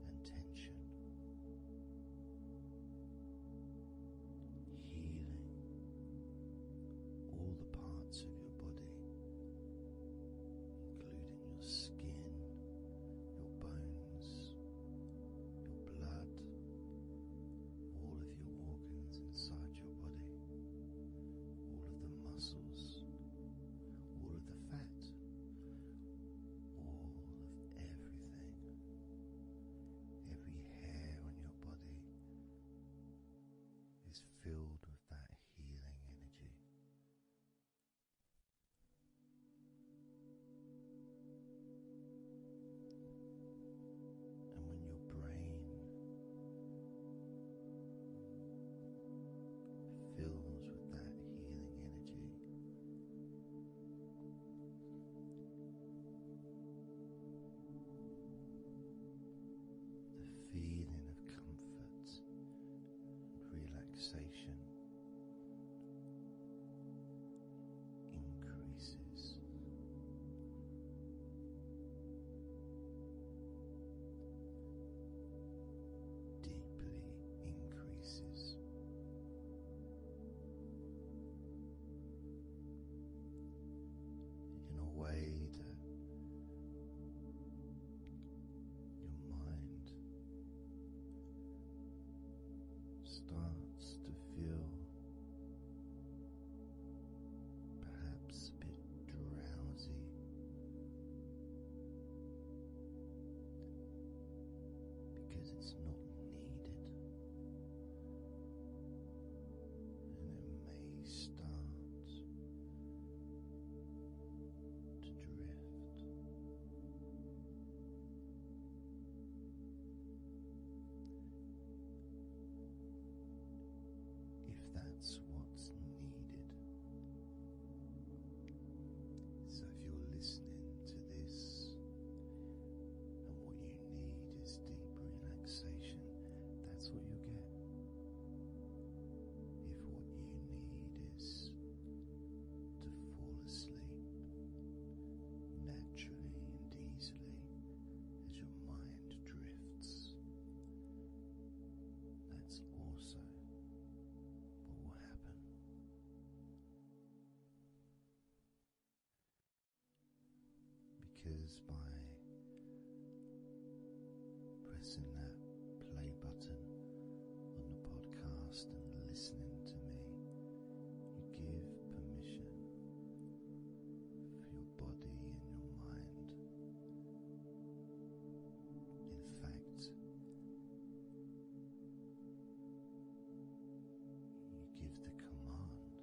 and tension, relaxation increases. Deeply increases. In a way that your mind starts to feel perhaps a bit drowsy, because it's not needed, and it may start to drift. If that's what's needed. So if you're listening to this and what you need is deep relaxation, that's what you'll get. If what you need is to fall asleep naturally and easily as your mind drifts, that's also what will happen. Because by pressing that play button on the podcast and listening to me, you give permission for your body and your mind. In fact, you give the command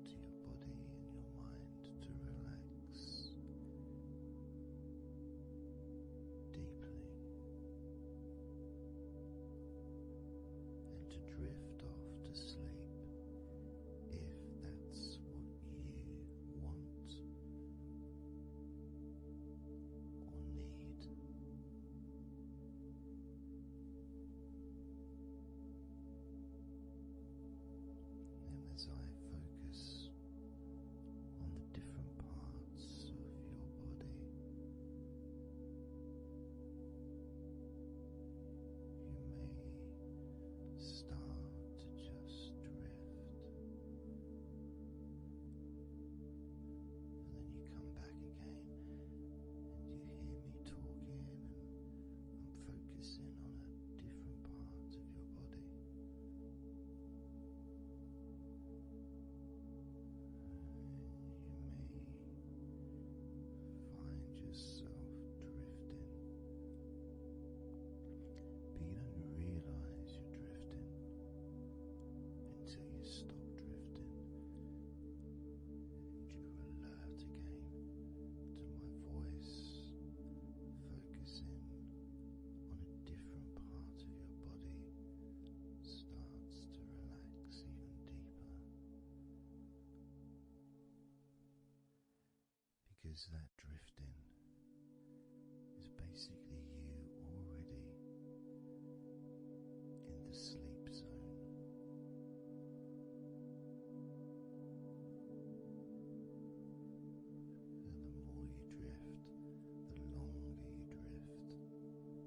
to your body and your mind to relax deeply and to drift off to sleep if that's what you want or need. And as I focus on the different parts of your body, you may start to just drift, and then you come back again and you hear me talking and I'm focusing on a different part of your body. You may find yourself drifting, but you don't realize you're drifting until you stop drifting and you're alert again to my voice, focusing on a different part of your body starts to relax even deeper. Because that drifting is basically you already in the sleep zone. And the more you drift, the longer you drift,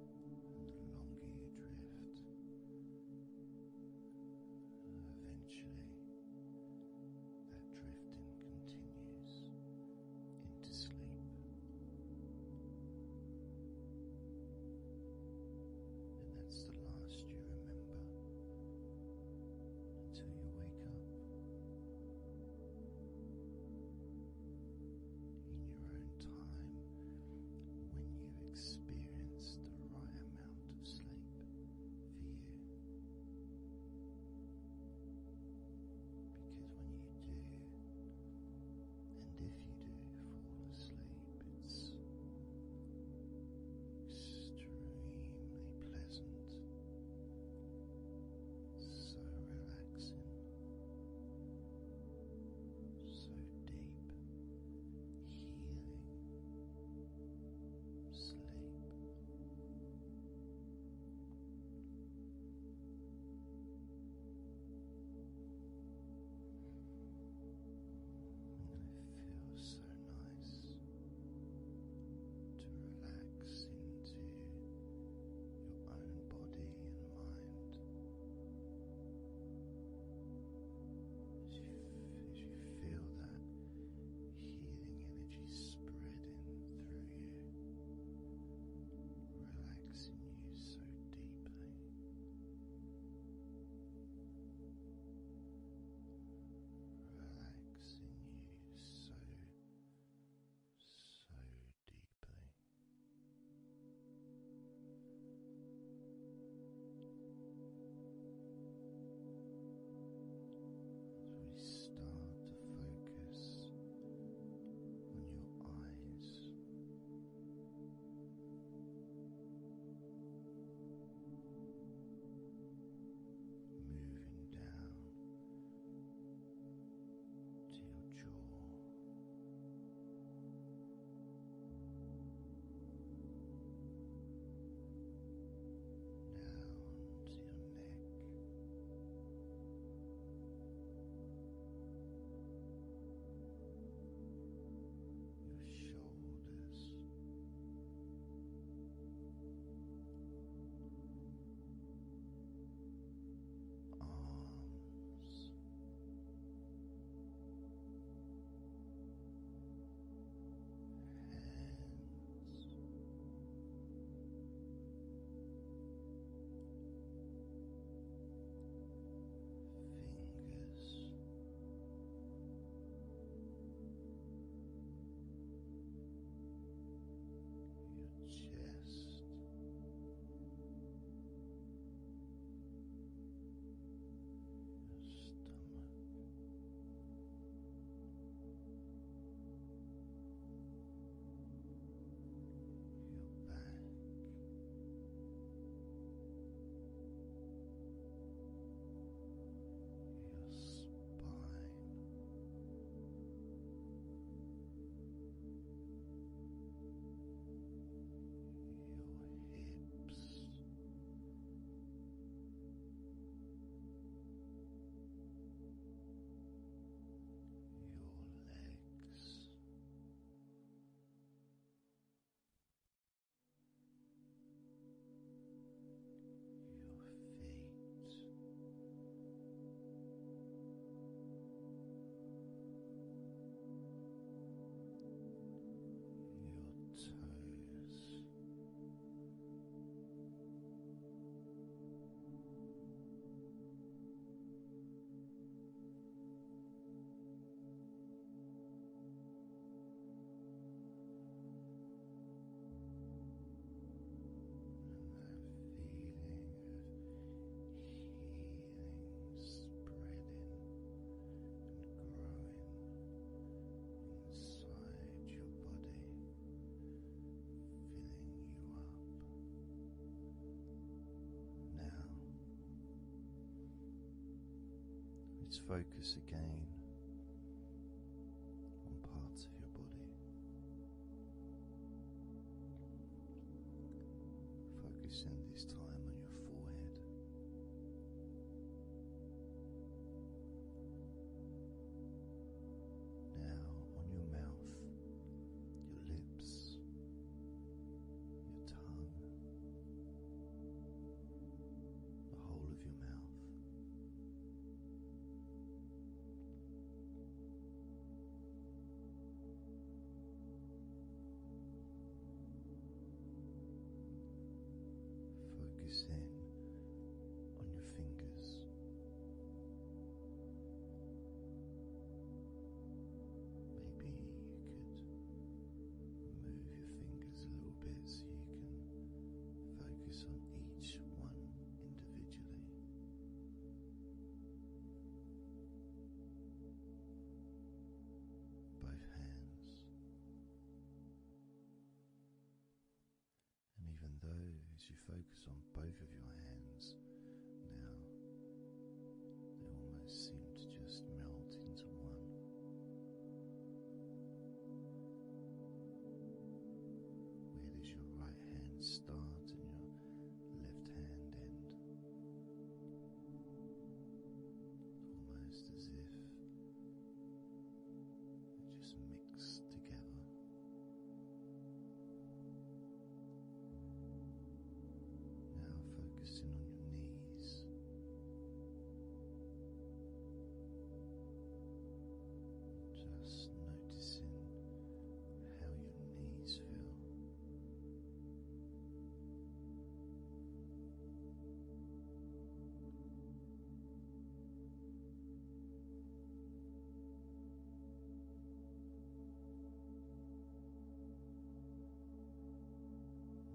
and the longer you drift, eventually that drifting continues into sleep. Just focus again on parts of your body. Focusing this time on your forehead. Now on your mouth, your lips, your tongue, the whole of your mouth. Focus in on your fingers. Maybe you could move your fingers a little bit so you can focus on each one individually. Both hands. And even though as you focus on both of your hands now, they almost seem to just melt into one. Where does your right hand start and your left hand end? Almost as if they just mix together. Now focusing on your knees. Just noticing how your knees feel.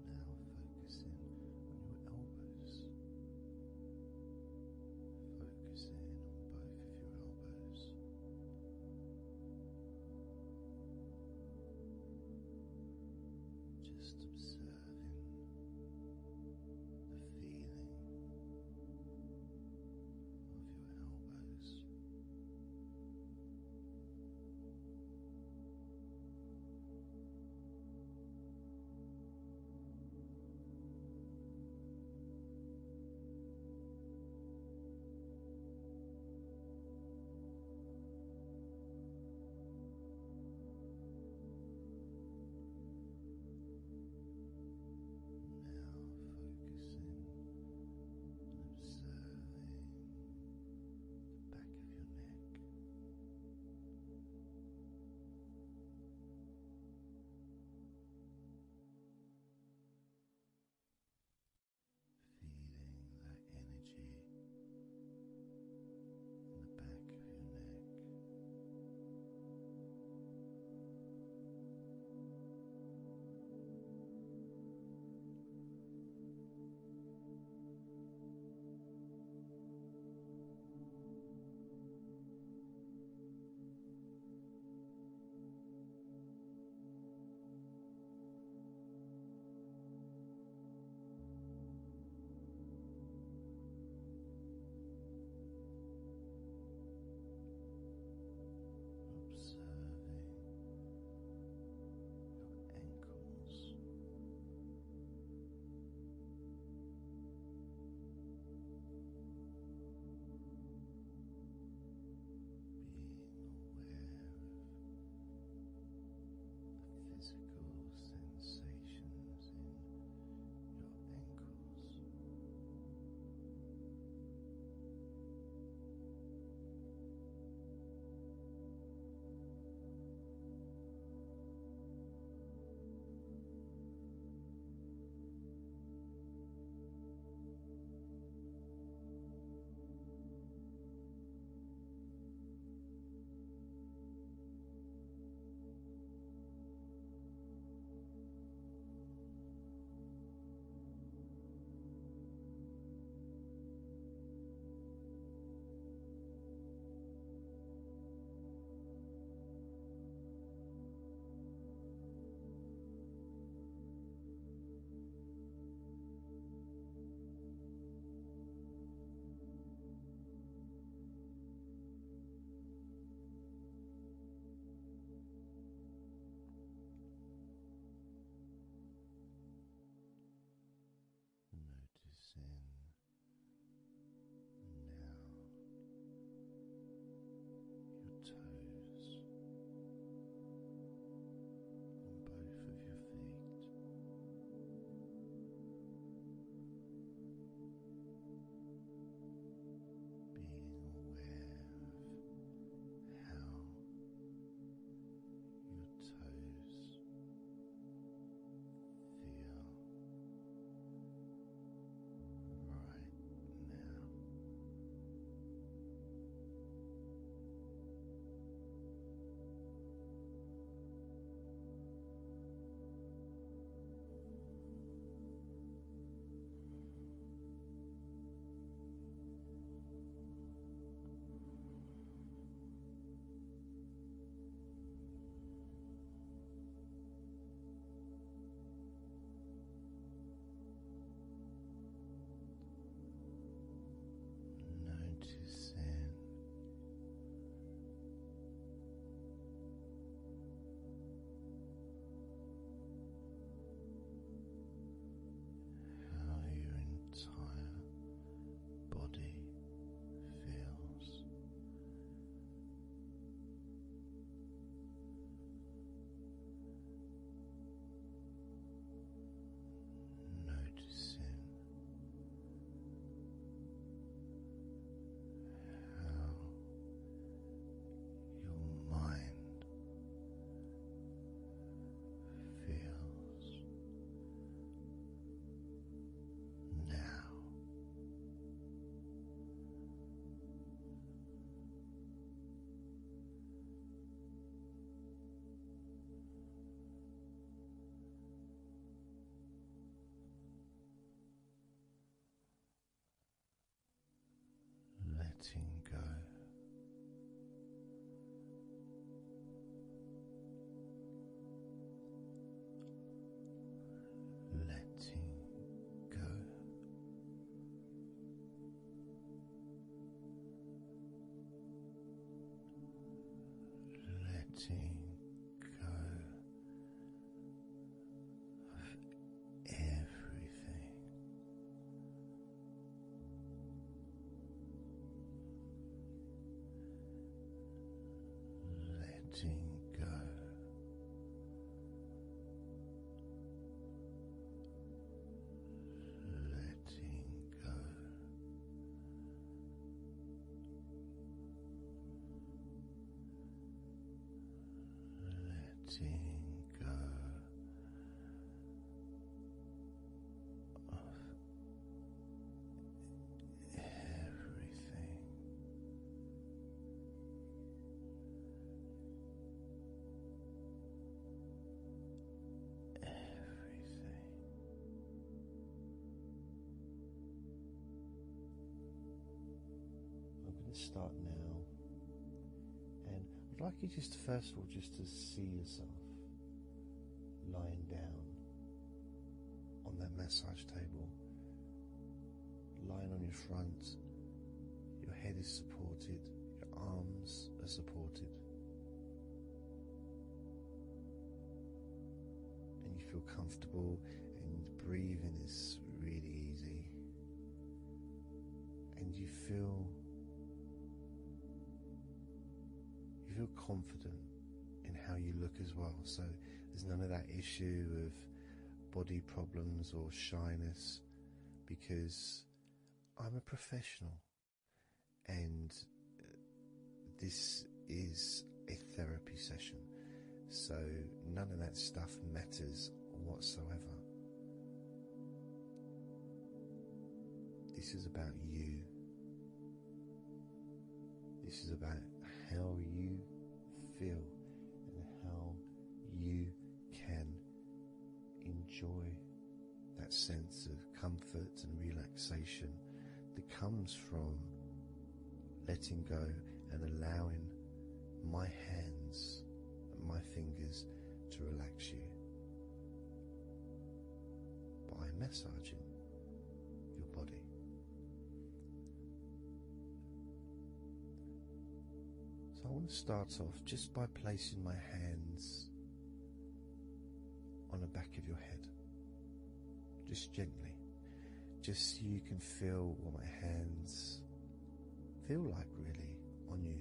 Now focusing on your elbows. Focusing on both of your elbows. Just observing the feeling of your elbows. letting go. Letting go. Letting go of everything. Letting go. Letting go. Letting go of everything. Everything. I'm going to start now, and I'd like you just first of all just to see yourself lying down on that massage table, lying on your front, your head is supported, your arms are supported, and you feel comfortable, and breathing is really easy, and you feel confident in how you look as well. So there's none of that issue of body problems or shyness, because I'm a professional and this is a therapy session, so none of that stuff matters whatsoever. This is about you. This is about how you feel and how you can enjoy that sense of comfort and relaxation that comes from letting go and allowing my hands and my fingers to relax you by massaging your body. So I want to start off just by placing my hands on the back of your head, just gently, just so you can feel what my hands feel like really on you.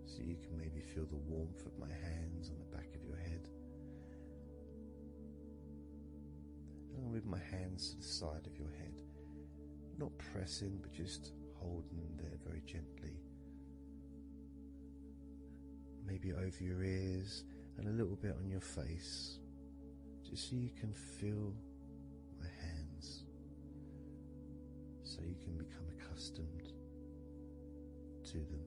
So you can maybe feel the warmth of my hands on the back of your head. And I'll move my hands to the side of your head, not pressing but just holding there very gently, maybe over your ears and a little bit on your face, just so you can feel my hands, so you can become accustomed to them.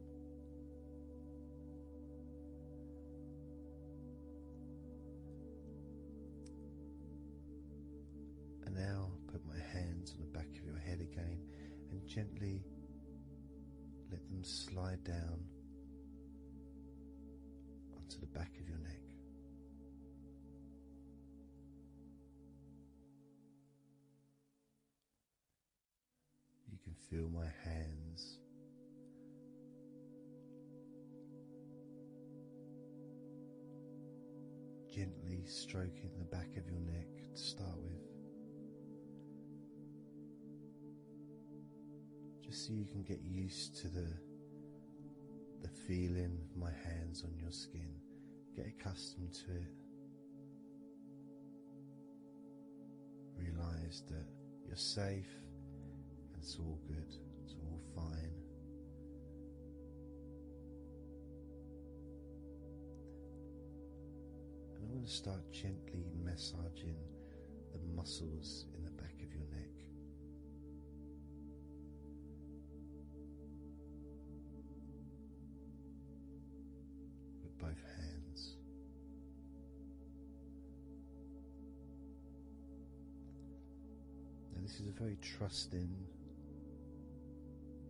And now put my hands on the back of your head again and gently let them slide down onto the back of your neck. You can feel my hands gently stroking the back of your neck to start with, just so you can get used to the feeling of my hands on your skin, get accustomed to it, realize that you're safe and it's all good, it's all fine. And I'm going to start gently massaging the muscles in the back of your neck. With both hands. this is a very trusting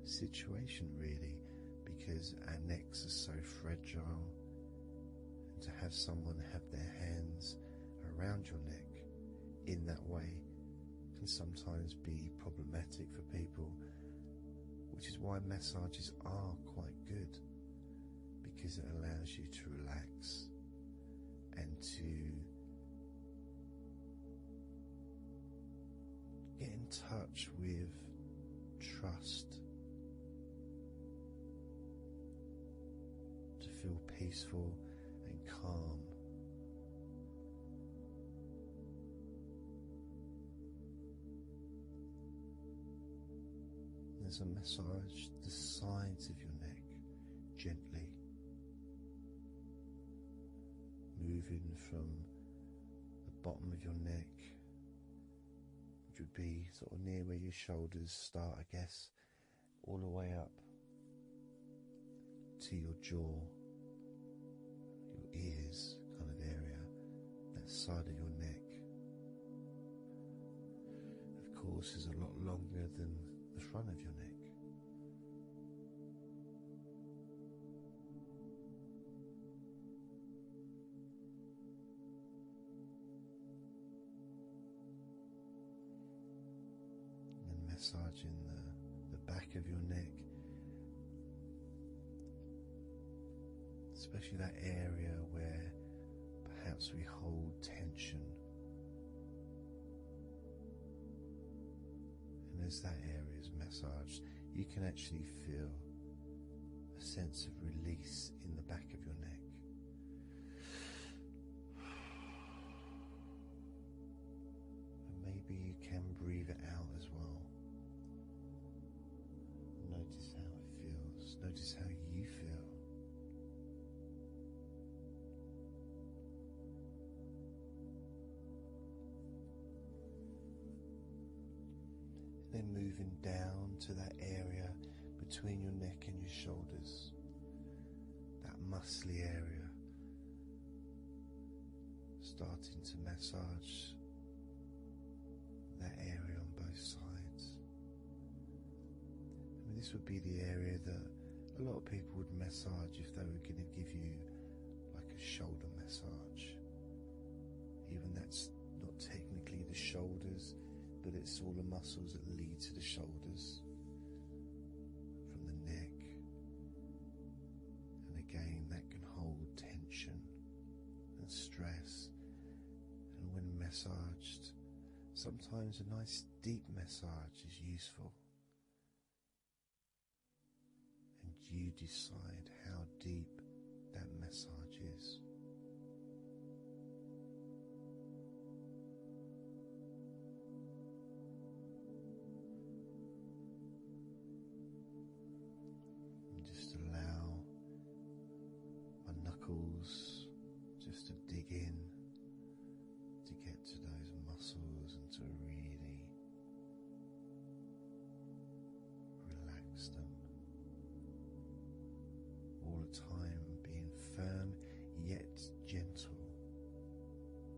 situation, really, because our necks are so fragile, and to have someone have their hands around your neck in that way can sometimes be problematic for people, which is why massages are quite good, because it allows you to relax and to get in touch with trust, to feel peaceful and calm. There's a massage the sides of your neck gently, moving from the bottom of your neck, which would be sort of near where your shoulders start, I guess, all the way up to your jaw, your ears kind of area, that side of your neck. Of course, is a lot longer than the front of your neck. And massaging the back of your neck, especially that area where perhaps we hold tension. And as that area is massaged, you can actually feel a sense of release in the back of your neck. And maybe you can breathe it out as well. Notice how it feels. Notice how you feel. Then moving down to that area between your neck and your shoulders, that muscly area, starting to massage that area on both sides. I mean, this would be the area that a lot of people would massage if they were going to give you like a shoulder massage. Even that's not technically the shoulders, but it's all the muscles that lead to the shoulders, from the neck, and again that can hold tension and stress. And when massaged, sometimes a nice deep massage is useful, and you decide how deep that massage is. Just to dig in, to get to those muscles and to really relax them. All the time being firm yet gentle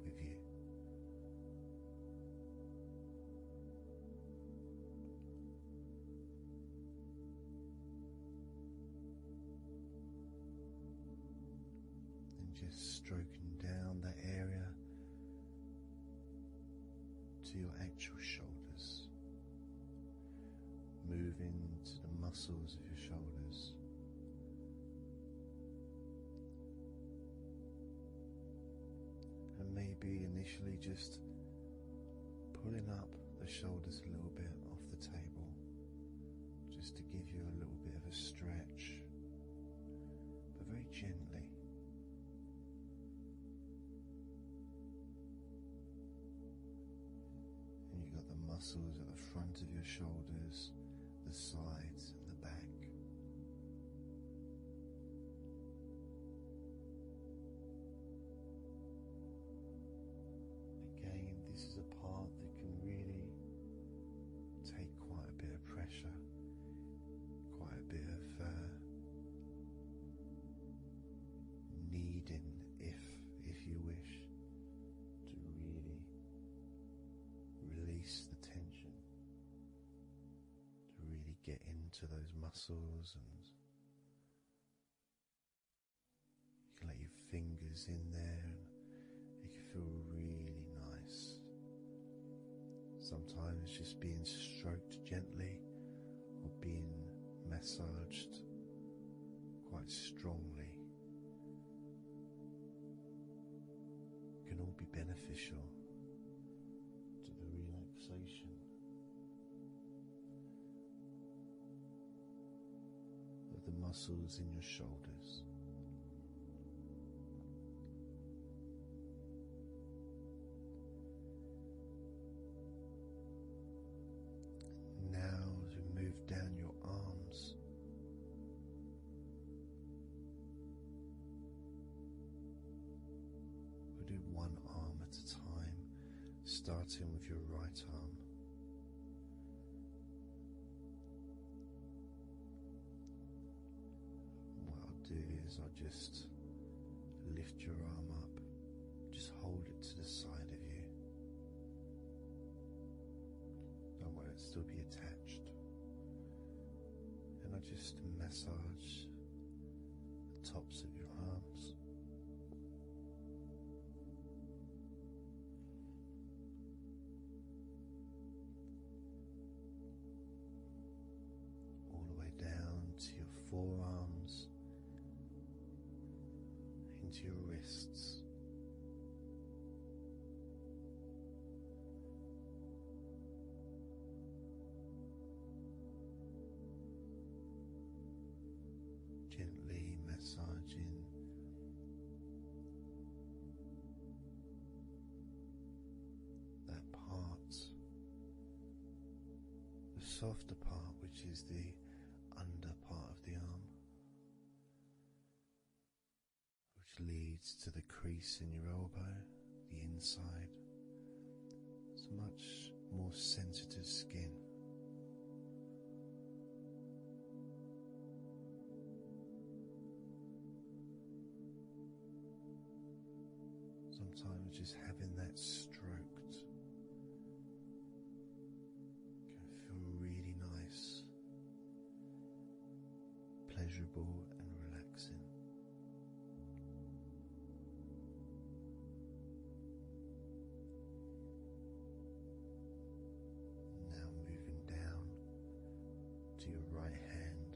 with you. Just stroking down that area to your actual shoulders, moving to the muscles of your shoulders, and maybe initially just pulling up the shoulders a little bit off the table, just to give you a little bit of a stretch, but very gently. Muscles at the front of your shoulders, the sides and the back. Again, this is a part that can really take quite a bit of pressure, quite a bit of kneading, if you wish, to really release the tension. into those muscles, and you can let your fingers in there and it can feel really nice. Sometimes just being stroked gently or being massaged quite strongly can all be beneficial to the relaxation of the muscles in your shoulders. Now, as we move down your arms, we'll do one arm at a time, starting with your right arm. What I'll do is I'll just lift your arm up, just hold it to the side of you. Don't want it to still be attached. And I just massage the tops of your arms. All the way down to your forearms, into your wrists. Gently massaging that part, the softer part, which is the under part of the arm, which leads to the crease in your elbow, the inside. It's much more sensitive skin. Sometimes just having that stroked can feel really nice, pleasurable and relaxing. Now moving down to your right hand.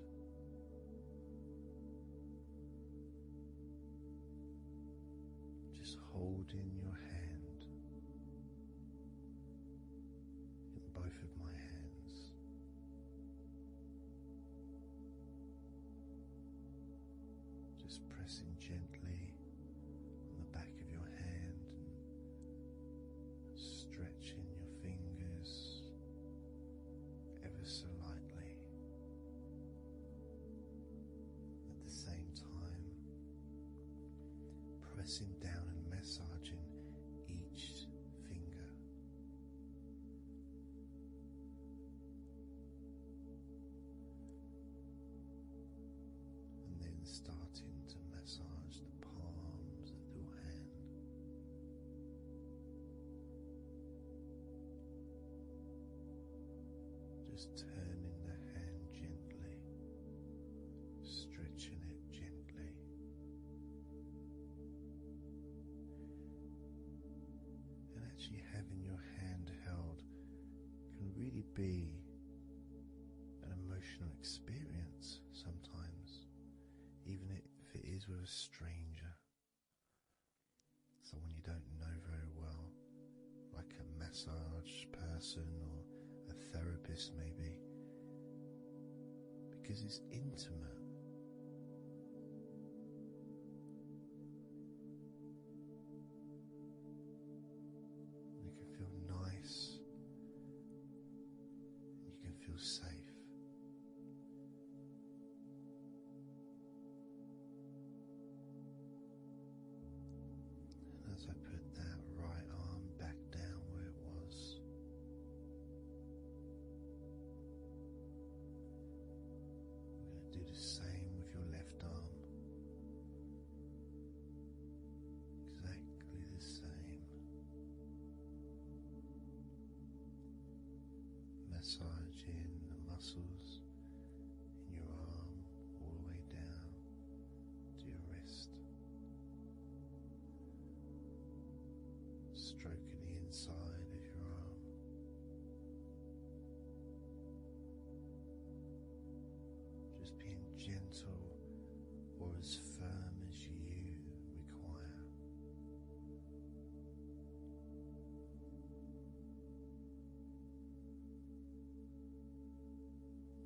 Just holding your hand in both of my hands. Just pressing gently on the back of your hand and stretching your fingers ever so lightly. At the same time, pressing down and massaging each finger. And then starting to massage the palms of your hand. Just turning the hand gently, stretching it gently. And actually having your hand held can really be an emotional experience sometimes, even if it is with a stranger, someone you don't know very well, like a massage person or a therapist maybe, because it's intimate. You can feel nice, and you can feel safe. And as I put that right arm back down where it was, we're going to do the same with your left arm. Exactly the same. Massaging the muscles stroking the inside of your arm. Just being gentle or as firm as you require.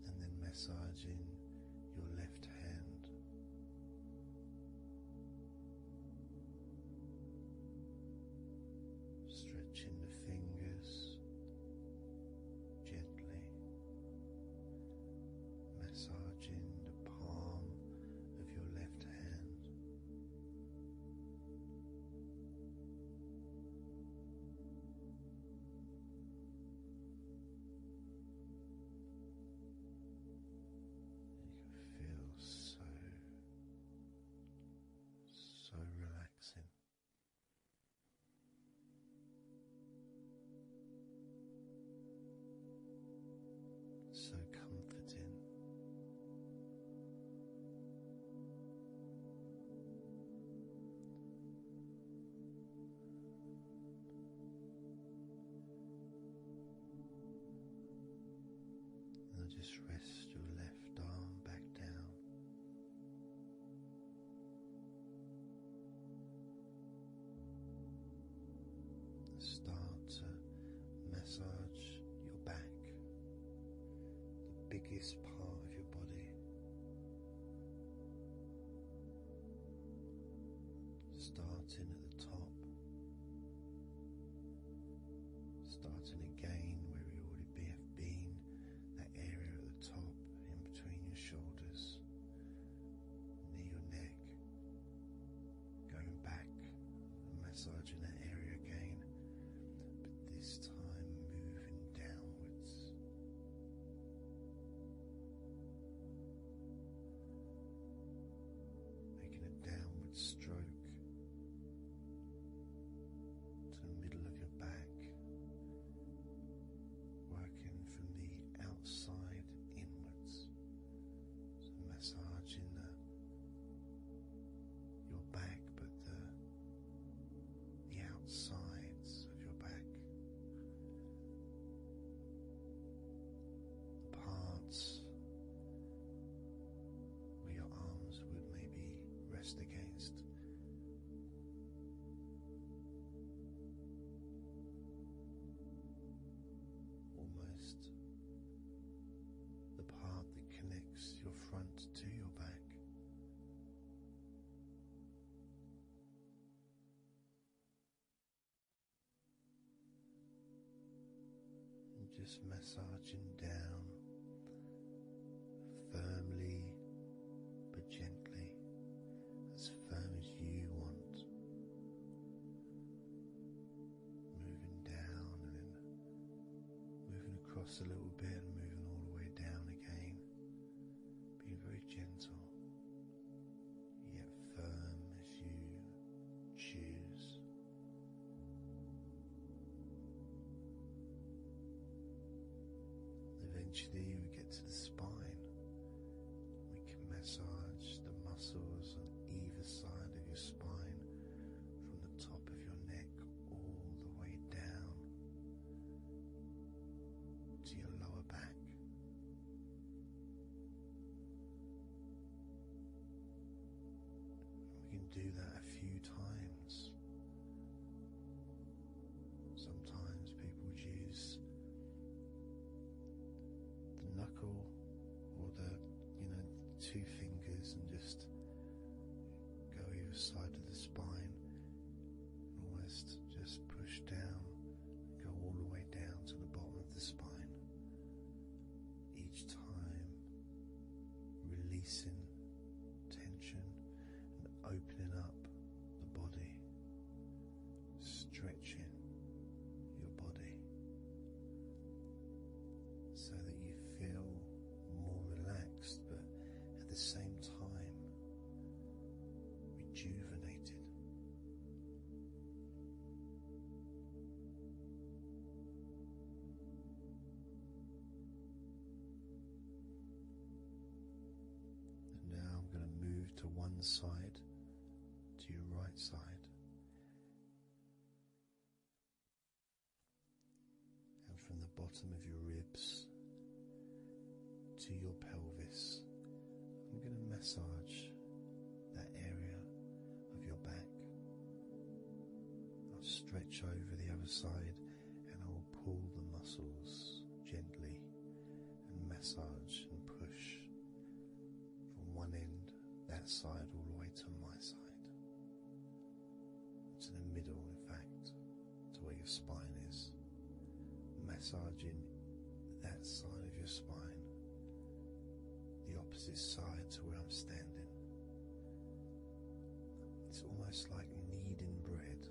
And then massaging your left hand. Stretching the fingers gently, massaging the palm of your left hand. You can feel so relaxing. So comforting. Now just rest your left arm back down. Start to massage your back, the biggest part of your body. Starting at the top, starting again where we already have been, that area at the top in between your shoulders, near your neck, going back and massaging that area again, but this time moving downwards. Making a downward stroke to the middle of your back, working from the outside inwards, so massaging your back, but the outsides of your back, the parts where your arms would maybe rest against. Almost the part that connects your front to your back. And just massaging down firmly but gently, as firm as you want. Moving down and then moving across a little bit and moving all the way down again. Being very gentle, yet firm as you choose. Eventually we get to the spine. We can massage the muscles on either side of your spine, from the top of your neck all the way down to your lower back. We can do that a few times. Sometimes people use the knuckle or the two fingers and just go either side of the spine and almost just push down, go all the way down to the bottom of the spine, each time releasing tension and opening up the body, stretching your body so that you feel more relaxed, but at the same time rejuvenated. And now I'm going to move to one side, to your right side, bottom of your ribs to your pelvis. I'm going to massage that area of your back. I'll stretch over the other side and I'll pull the muscles gently and massage and push from one end, that side, all the way to my side. To the middle, in fact, to where your spine is. Massaging that side of your spine, the opposite side to where I'm standing. It's almost like kneading bread.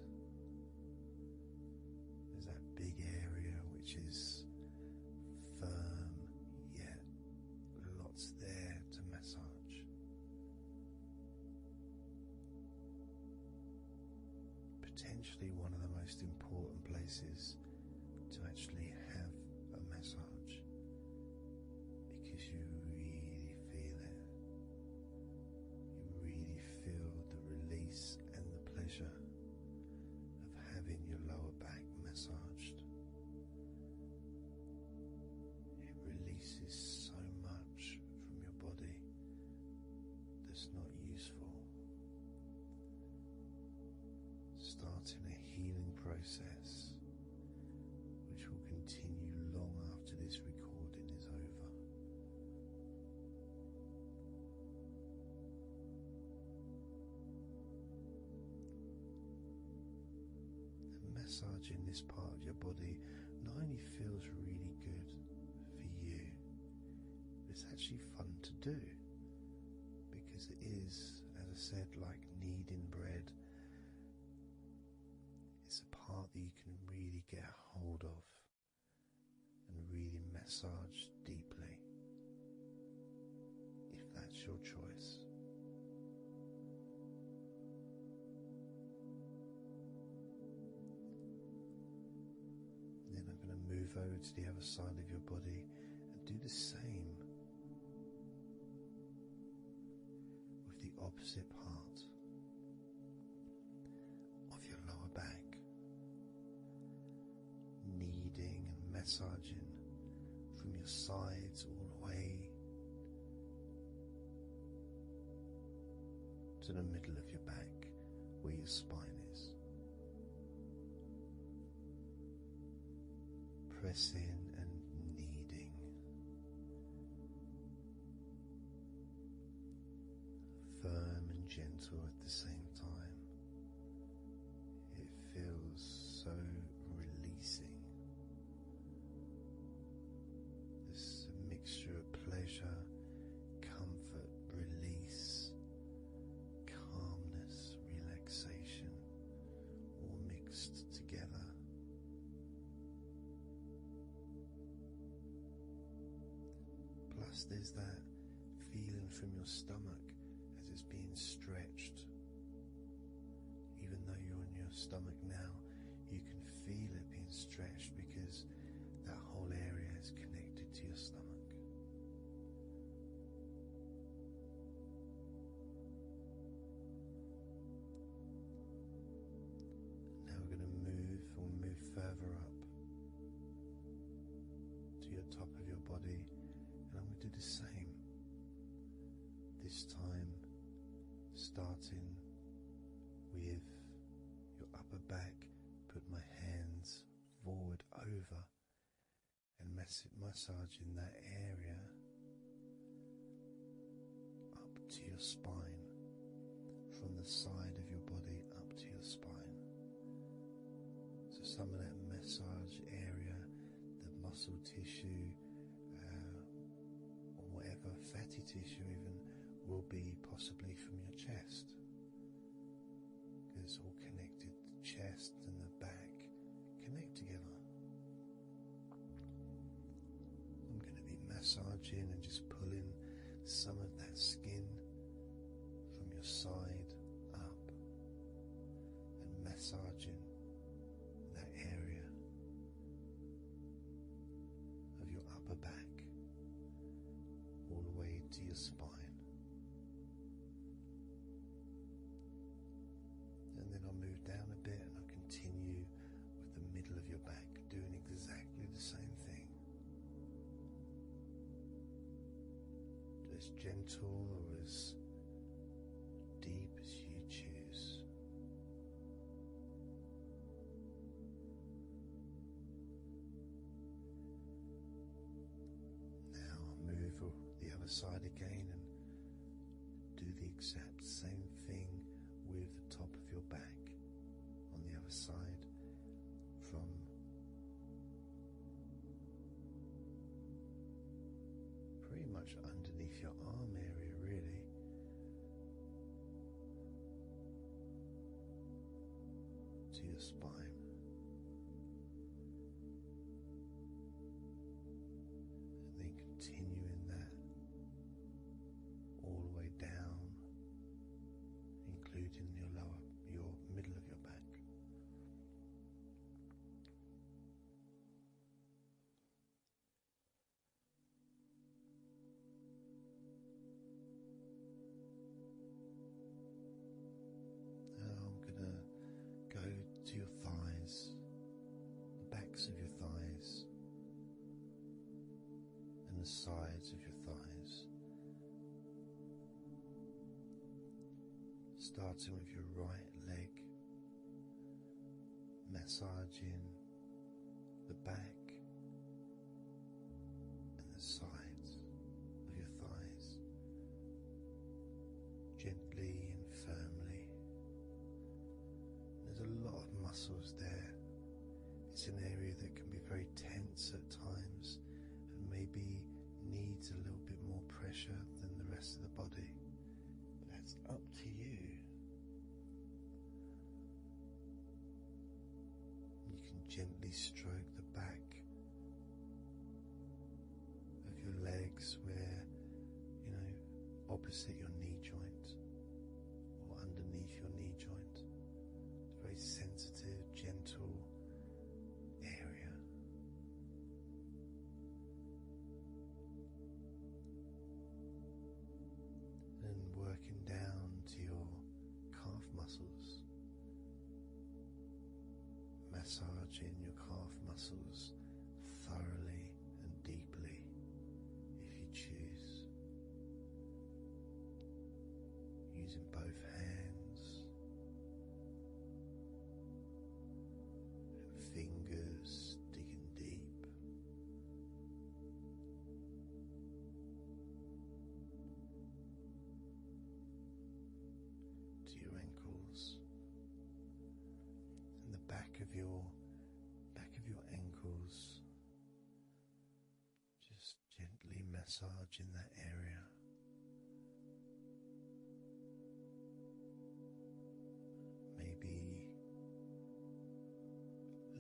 There's that big area which is firm, yet lots there to massage. Potentially one of the most important places to actually have a massage, because you really feel it. You really feel the release and the pleasure of having your lower back massaged. It releases so much from your body that's not useful, starting a healing process which will continue long after this recording is over. And massaging this part of your body not only feels really good for you, but it's actually fun to do, because it is, as I said, like kneading bread. It's a part that you can really get a hold of and really massage deeply, if that's your choice. Then I'm going to move over to the other side of your body and do the same with the opposite part of your lower back. Kneading and massaging from your sides all the way to the middle of your back where your spine is. Pressing and kneading. Firm and gentle at the same time. It feels so releasing. There's a mixture of pleasure, comfort, release, calmness, relaxation, all mixed together. Plus there's that feeling from your stomach as it's being stretched. Even though you're on your stomach now, you can feel it being stretched because that whole area is connected to your stomach. Now we're going to move further up to your top of your body, and I'm going to do the same. This time starting with your upper back, put my hands forward over and massaging that area up to your spine, from the side of your body up to your spine. So some of that massage area, the muscle tissue, or whatever, fatty tissue even, will be possibly from your chest. It's all connected. The chest and the back connect together. I'm going to be massaging and just pulling some of that skin from your side up and massaging that area of your upper back all the way to your spine. And then I'll move down a bit and I'll continue with the middle of your back, doing exactly the same thing. as gentle or as deep as you choose. Now move the other side again and do the exact same thing with the top of your back on the other side, from pretty much underneath your arm area, really, to your spine. And then continuing that all the way down, including your middle of your back. Go to your thighs, the backs of your thighs, and the sides of your thighs. Starting with your right leg, massaging the back and the sides of your thighs, gently and firmly. There's a lot of muscles there. It's an area that can be very tense at times and maybe needs a little bit more pressure than the rest of the body. But that's up to you. You can gently stroke the back of your legs where, opposite your knee joint or underneath your knee joint. Very sensitive, gentle area. And working down to your calf muscles, massaging your calf muscles thoroughly and deeply if you choose, using both hands, fingers digging deep. To your ankles and the back of your ankles, just gently massaging that area. Maybe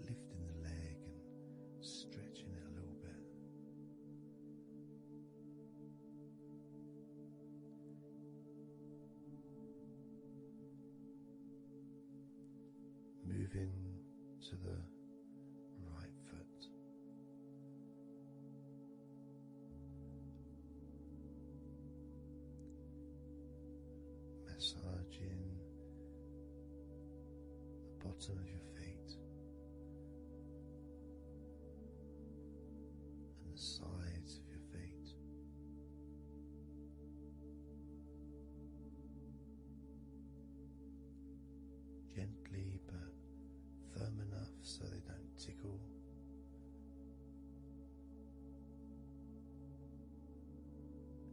lifting the leg and stretching it a little bit. Moving to the right foot. Massaging the bottom of your feet and the sides of your feet. Gently but firm enough so they don't tickle.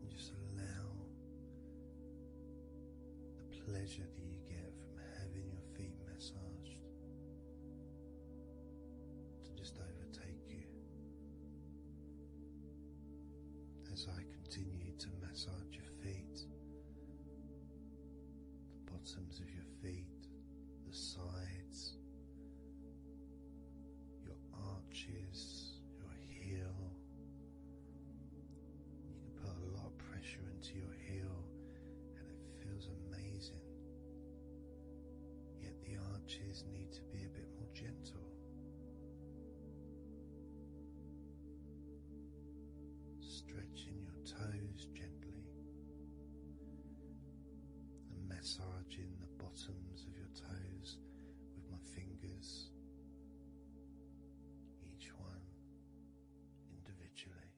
And just allow the pleasure that you get from having your feet massaged to just overtake you. As I continue to massage your feet, the bottoms of your feet, the sides, your arches, your heel. You can put a lot of pressure into your heel and it feels amazing. Yet the arches need to be a bit more gentle. Stretching your toes gently and massaging the bottoms of your toes with my fingers, each one individually.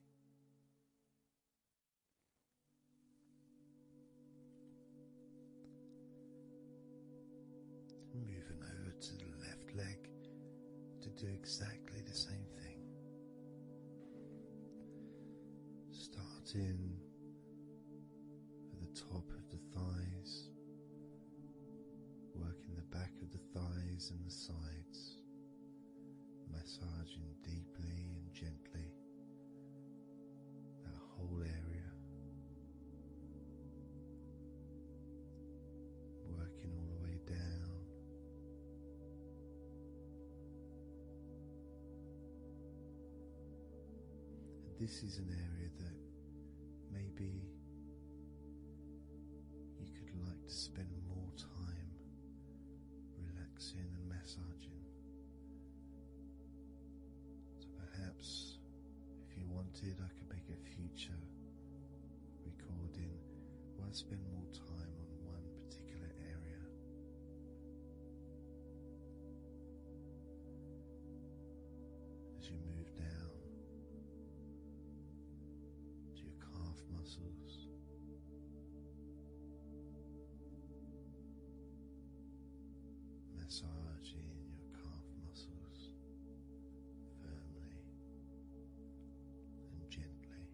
do exactly the same thing. Starting at the top of the thighs, working the back of the thighs and the sides, massaging deeply and gently that whole area, working all the way down. And this is an area that maybe you could like to spend more time relaxing and massaging. So perhaps if you wanted, I could make a future recording where I spend more time on one particular area. As you move down to your calf muscles, massaging your calf muscles firmly and gently.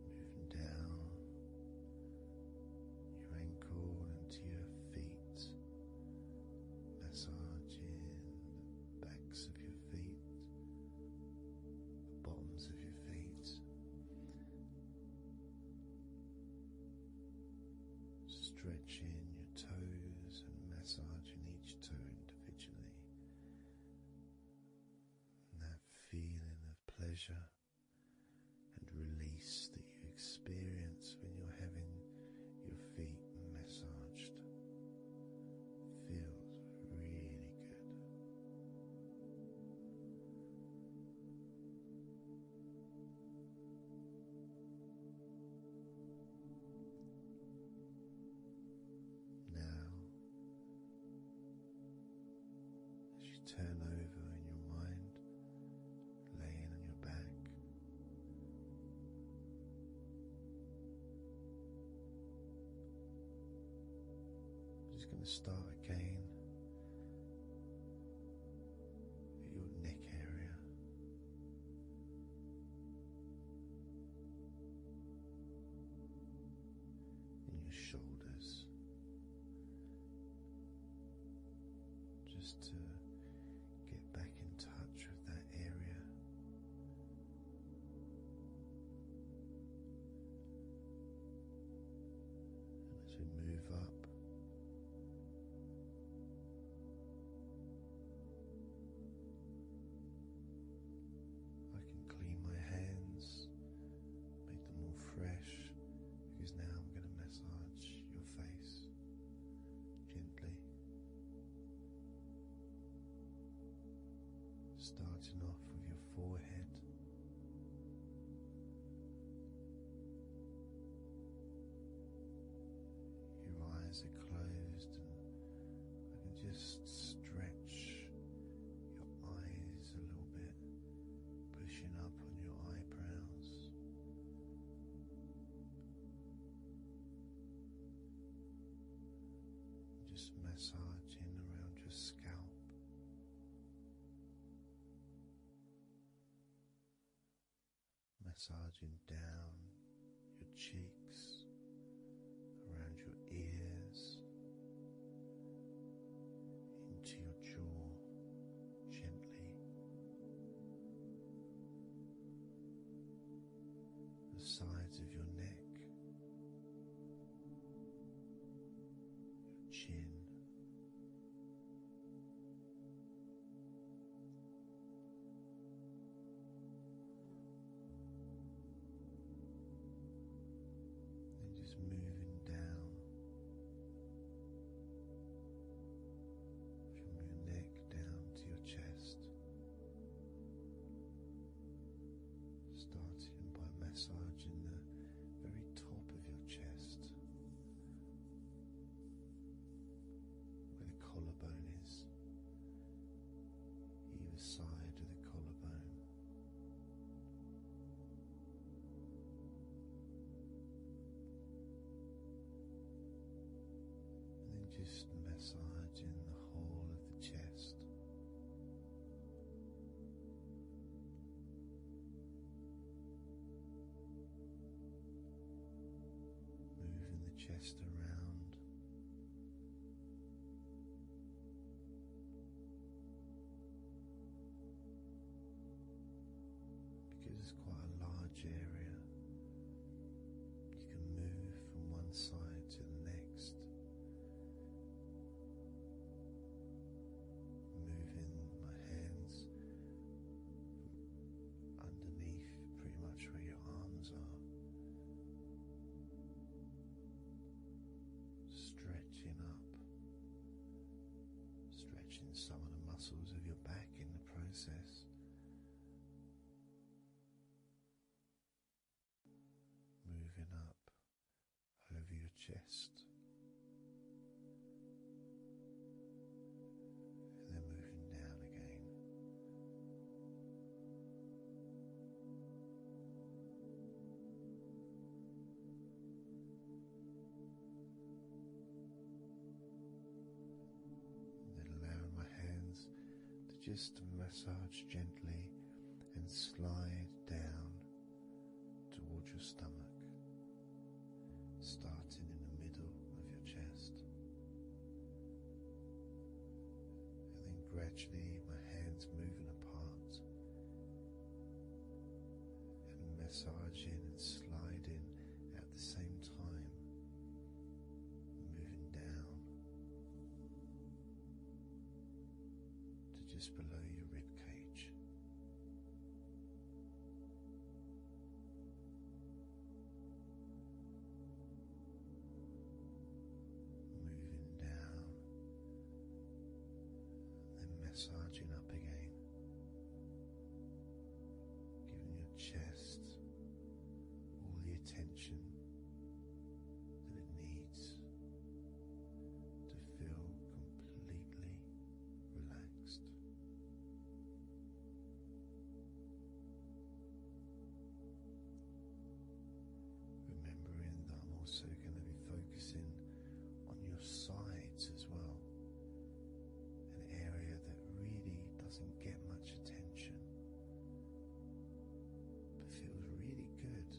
Moving down your ankle and to your feet, massaging the backs of your feet, the bottoms of your feet, stretching your toes and massaging each toe individually. And that feeling of pleasure and release that you experience when you're having your feet massaged feels really good. Now, as you turn over in your mind, laying on your back, I'm just going to start again at your neck area. In your shoulders, just to get back in touch with that area. And as we move up, I can clean my hands, make them all fresh, because now I'm going to massage your face gently. Starting off with your forehead, your eyes are closed, and I can just stretch your eyes a little bit, pushing up on your eyebrows, just massaging around your scalp. Massaging down your cheeks, around your ears, into your jaw gently, the sides of your neck, your chin, just moving down from your neck down to your chest, starting by massaging the very top of your chest, where the collarbone is, either side of the collarbone. Just massaging some of the muscles of your back in the process. Moving up over your chest, and then moving down again. And then allowing my hands to just massage gently and slide down towards your stomach, starting in the middle of your chest, and then gradually my hands moving apart and massaging and sliding at the same time, moving down to just below your rib cage. Massaging up again, giving your chest all the attention that it needs to feel completely relaxed. Remembering that I'm also going to be focusing on your sides as well. Doesn't get much attention, but feels really good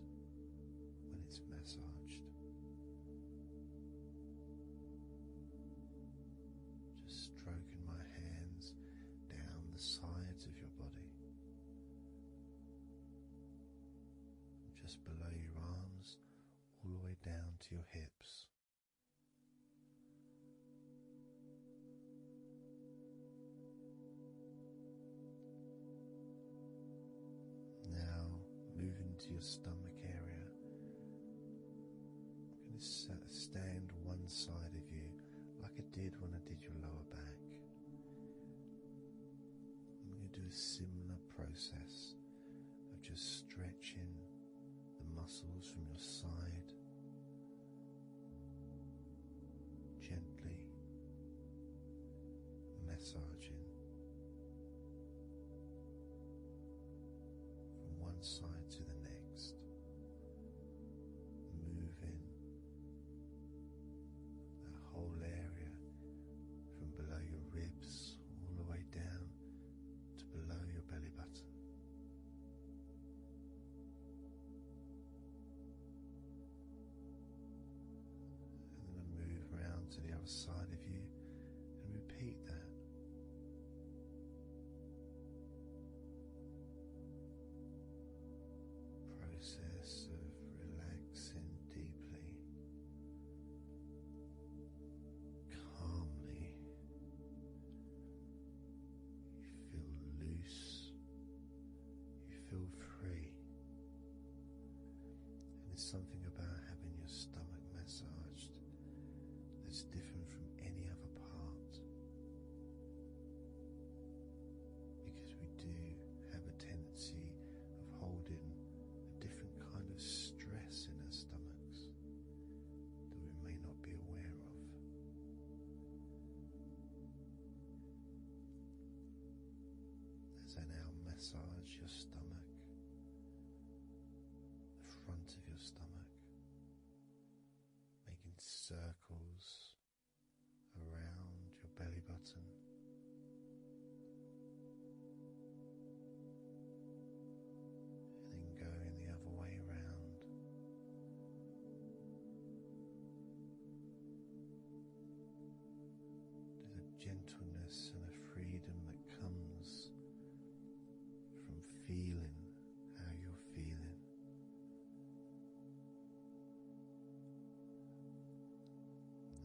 when it's massaged. Just stroking my hands down the sides of your body, just below your arms, all the way down to your hips. To your stomach area, I'm going to stand one side of you like I did when I did your lower back. I'm going to do a similar process of just stretching the muscles from your side gently, massaging from one side to the next, moving that whole area from below your ribs all the way down to below your belly button. And then move around to the other side of you and repeat that. Process of relaxing deeply, calmly. You feel loose, you feel free, and there's something about having your stomach massaged that's different from any other part, because we do have a tendency of holding different kind of stress in our stomachs that we may not be aware of. As I now massage your stomach, the front of your stomach, making circles around your belly button. Going the other way around. There's a gentleness and a freedom that comes from feeling how you're feeling.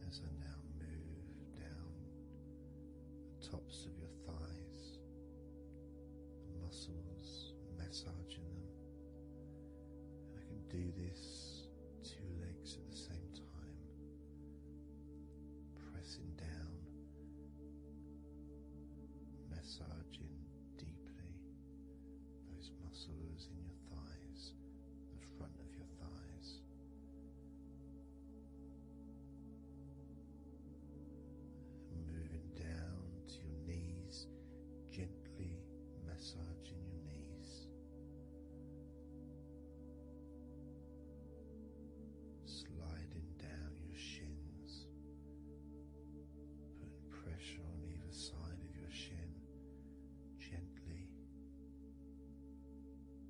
As I now move down the tops of your thighs, the muscles, massaging them. Do this two legs at the same time, pressing down massaging deeply those muscles in your thighs, the front of your thighs. Moving down to your knees, gently massaging your knees. Sliding down your shins, putting pressure on either side of your shin, gently,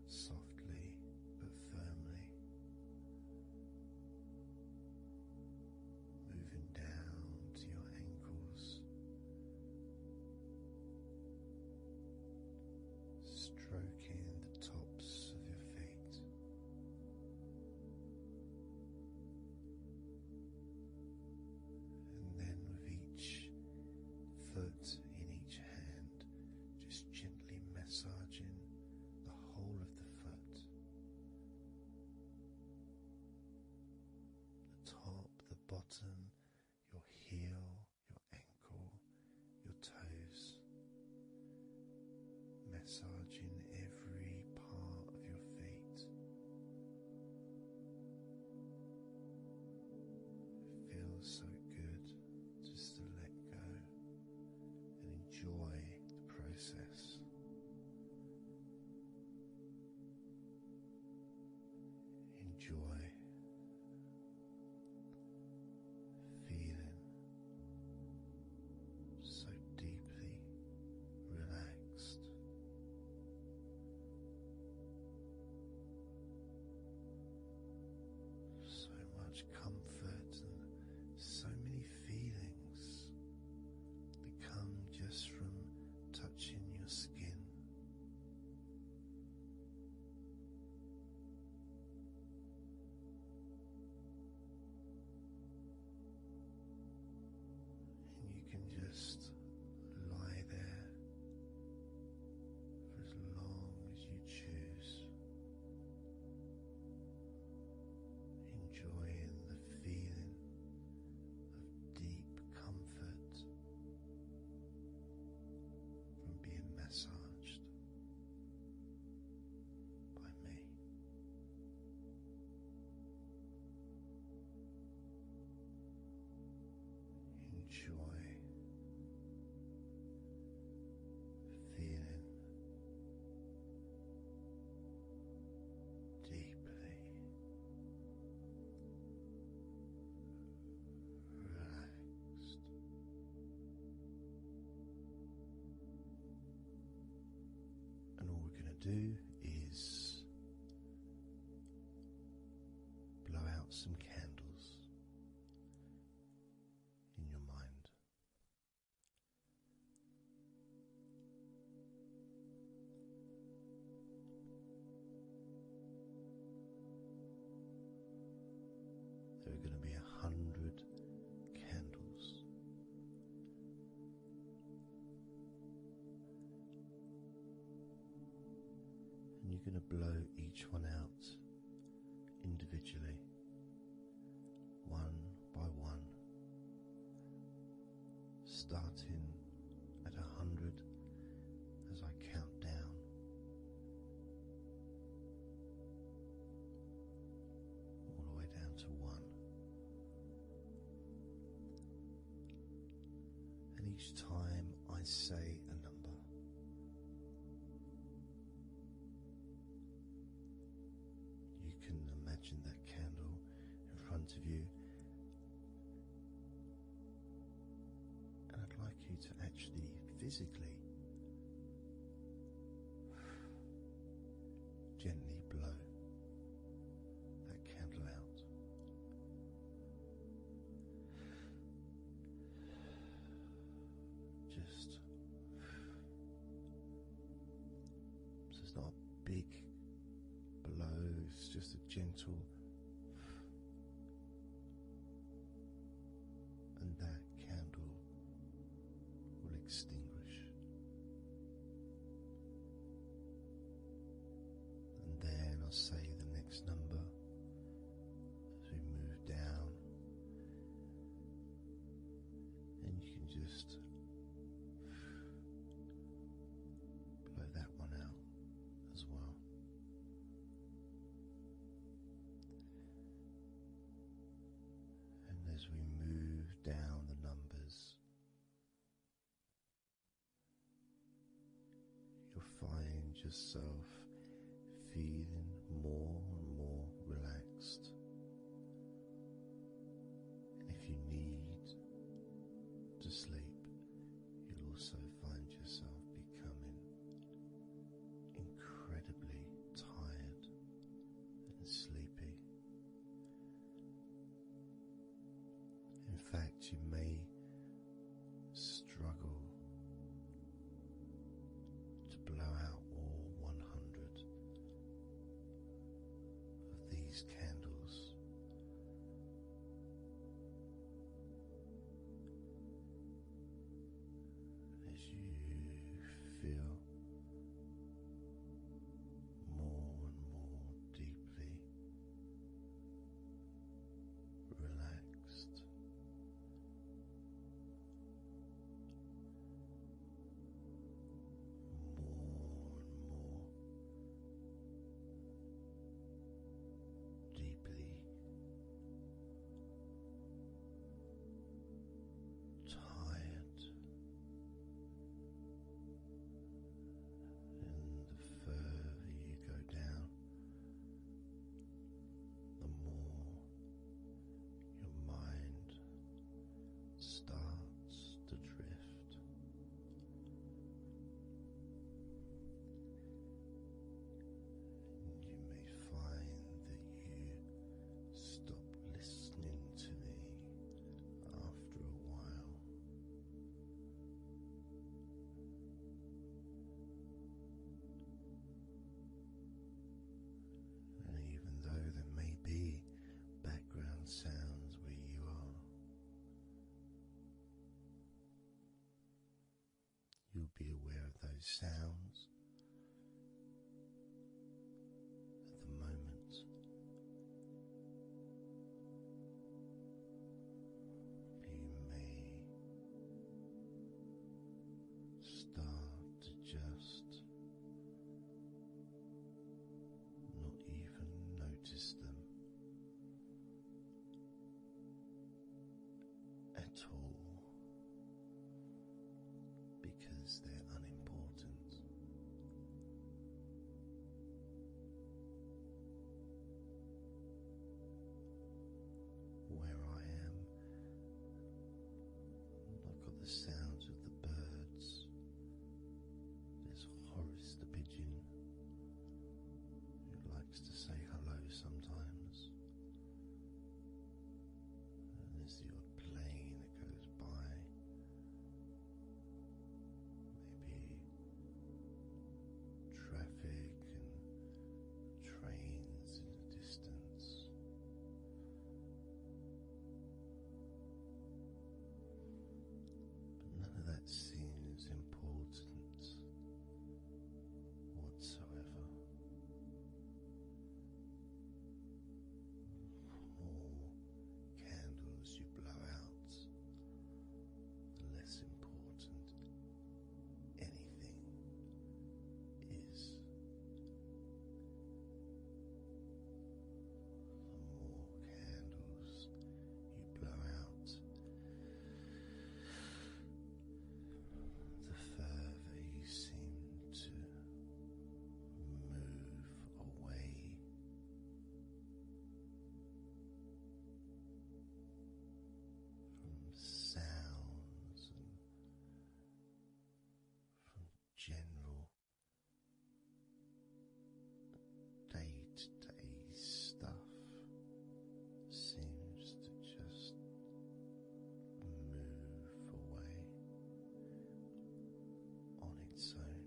softly but firmly. Moving down to your ankles, stroking the tops of your feet. And then with each foot in each hand, just gently massaging the whole of the foot. The top, the bottom, your heel, your ankle, your toes. Massaging every part of your feet. It feels so good just to let go and enjoy the process. Enjoy feeling so deeply relaxed. So much comfort and so many feelings that come just from touching your skin. And you can just lie there for as long as you choose, enjoying the feeling of deep comfort from being massaged by me. Enjoy feeling deeply relaxed. And all we're going to do is blow out some candles in your mind. There are going to be 100 candles. And you're going to blow each one out individually, one by one, starting at 100 as I count down. All the way down to 1. And each time I say a number, you can imagine that candle in front of you, and I'd like you to actually physically gently blow that candle out. Just so it's not a big blow, it's just a gentle, and that candle will extinguish. And then I'll say the next number as we move down, and you can just find yourself feeling more and more relaxed. And if you need to sleep, you'll also find yourself becoming incredibly tired and sleepy. In fact, you may struggle to blow out all 100 of these candles. As you feel more and more deeply relaxed. More and more deeply tired, and the further you go down, the more your mind starts to drift. You may find that you stop listening to me after a while. And even though there may be background sounds where you are, you'll be aware of those sounds at the moment. You may start to just not even notice them at all, because they're unimportant. Where I am, I've got the sounds of the birds. There's Horace the pigeon, who likes to say hello sometimes. And there's the odd plane that goes by. Maybe traffic and trains in the distance. But none of that seems important whatsoever. The more candles you blow out, the less important anything is. The more candles you blow out, the further you seem to move away from sounds and from general day-to-day stuff. Seems to just move away on its own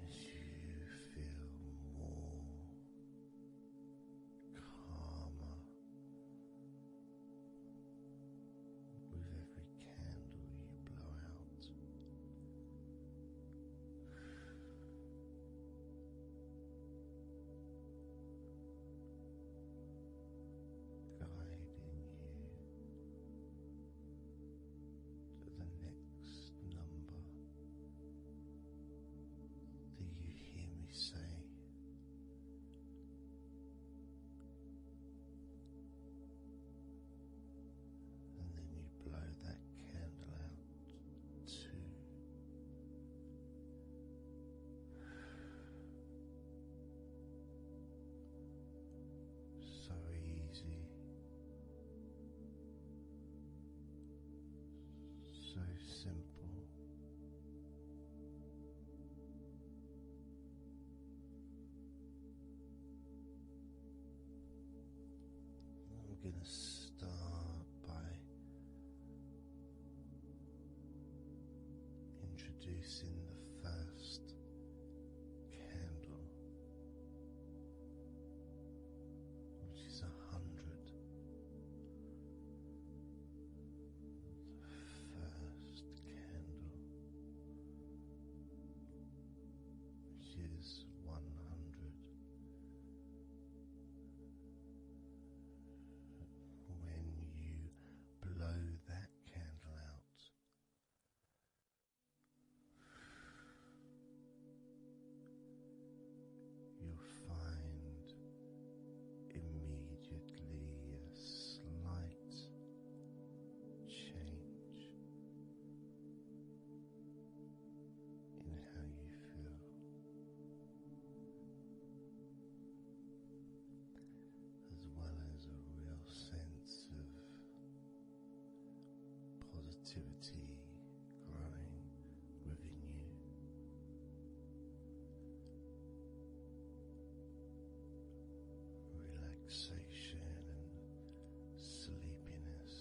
as you feel more calmer with every candle so simple. I'm going to start by introducing the first candle, which is 100. The first candle, which is 100. When you blow that candle out, you'll find immediately a slight change in how you feel, as well as a real sense of positivity growing within you. Relaxation and sleepiness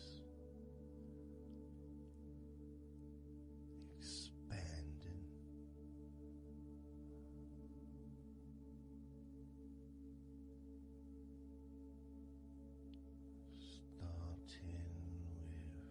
expanding, starting with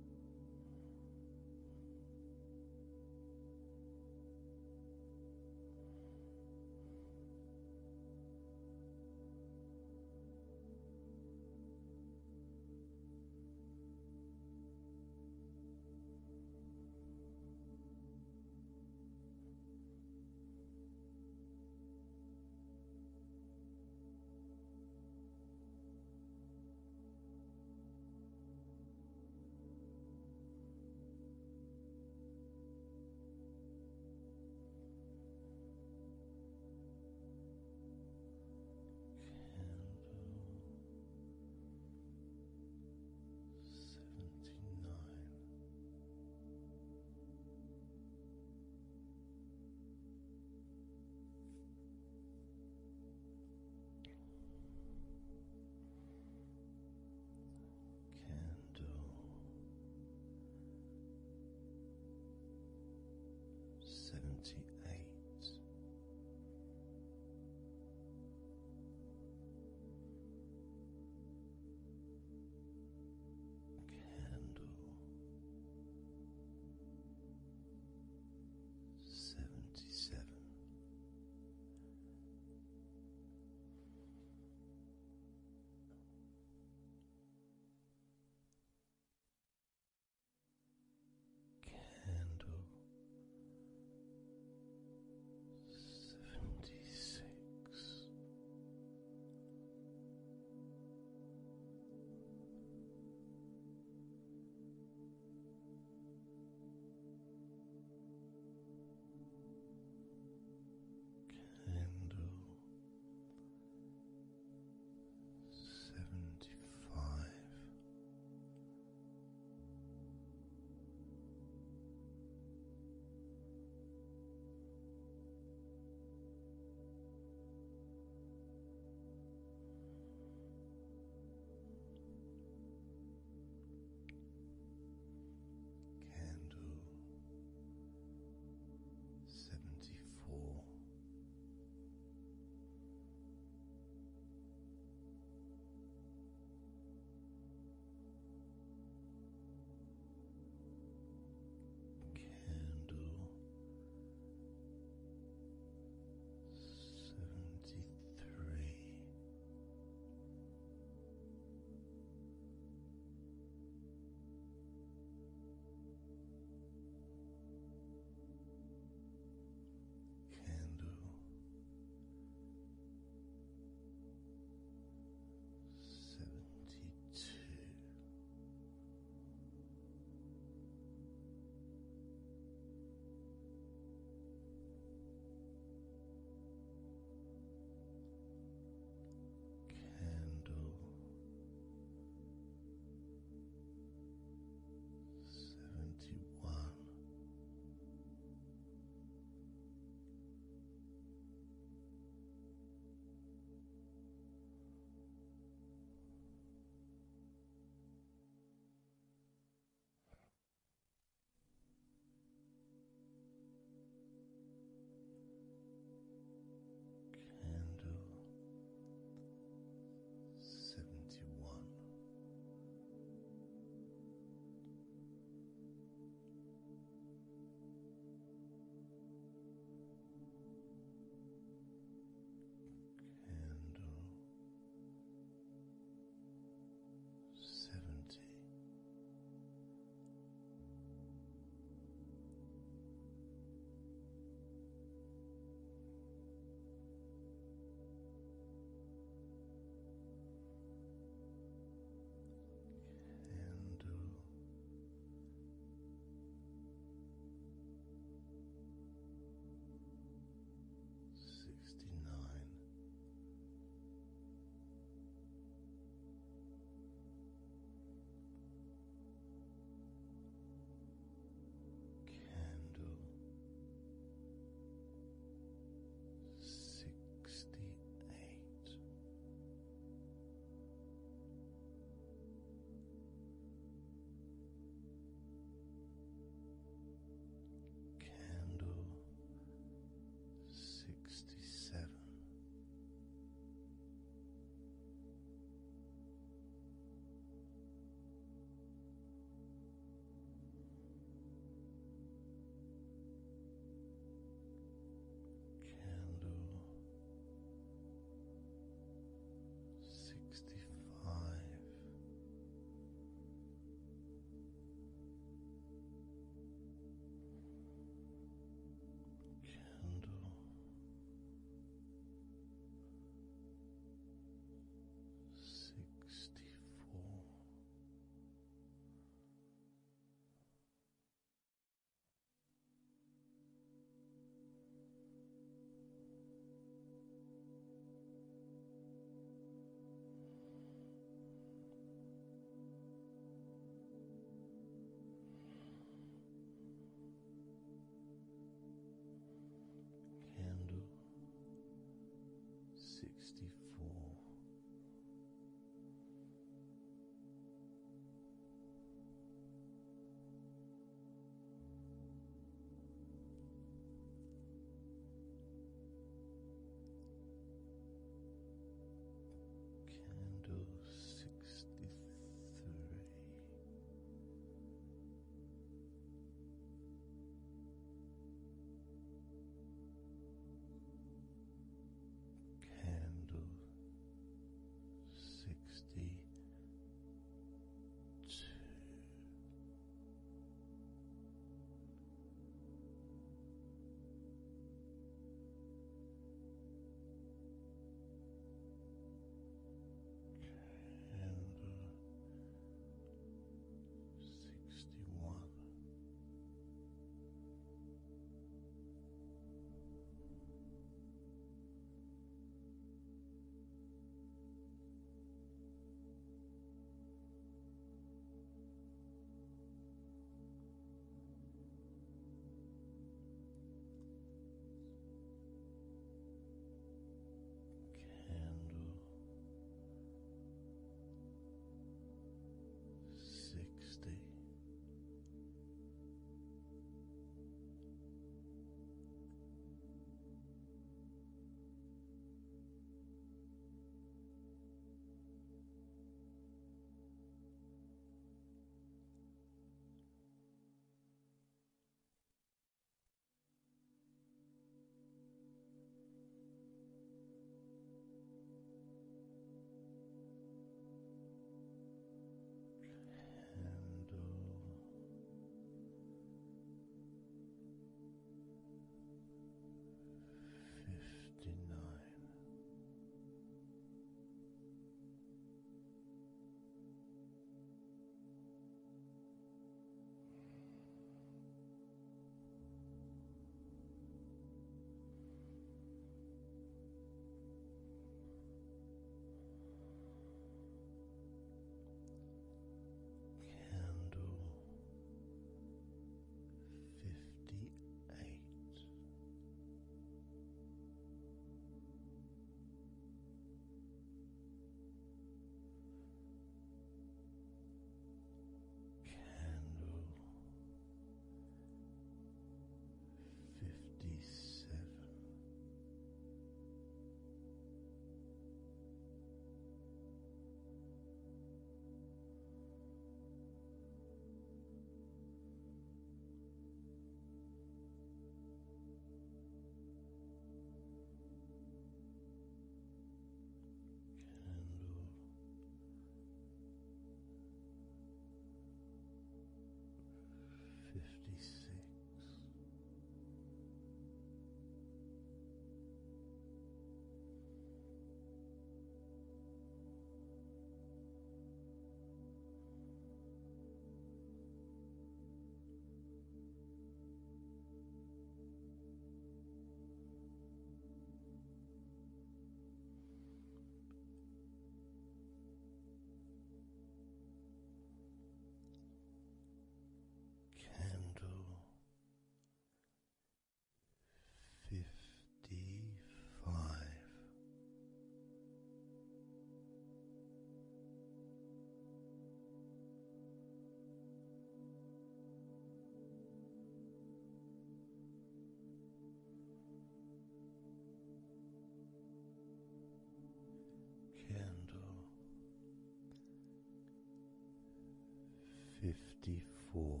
54.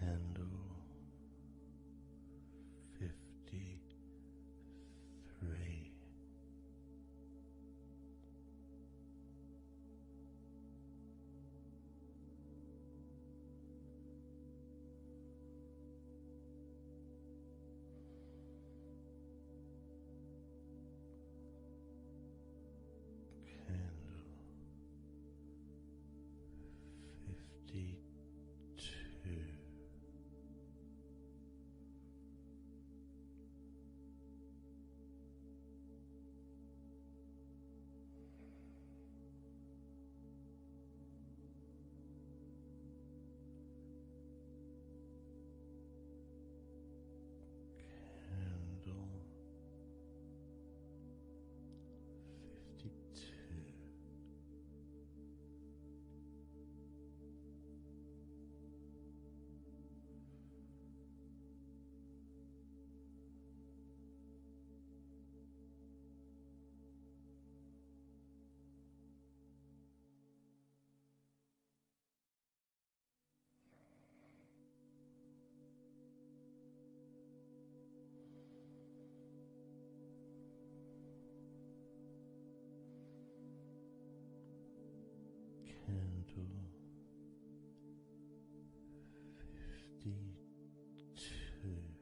Candle 53. Candle 52. Candle 52. Candle 52.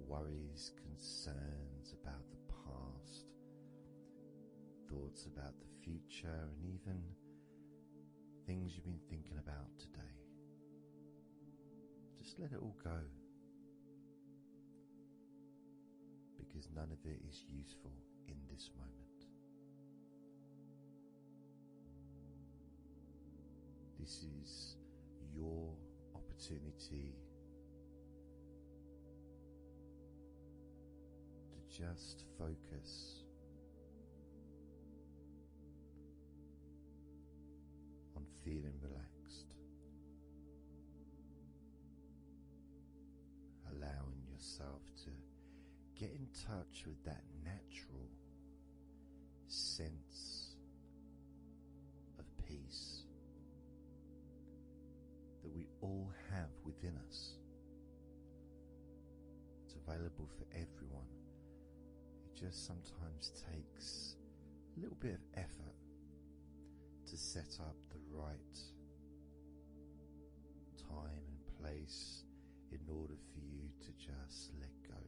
worries, concerns about the past, thoughts about the future, and even things you've been thinking about today. Just let it all go, because none of it is useful in this moment. This is your opportunity to just focus on feeling relaxed, allowing yourself to get in touch with that natural sense of peace that we all have within us. It's available for everyone. It just sometimes takes a little bit of effort to set up the right time and place in order for you to just let go.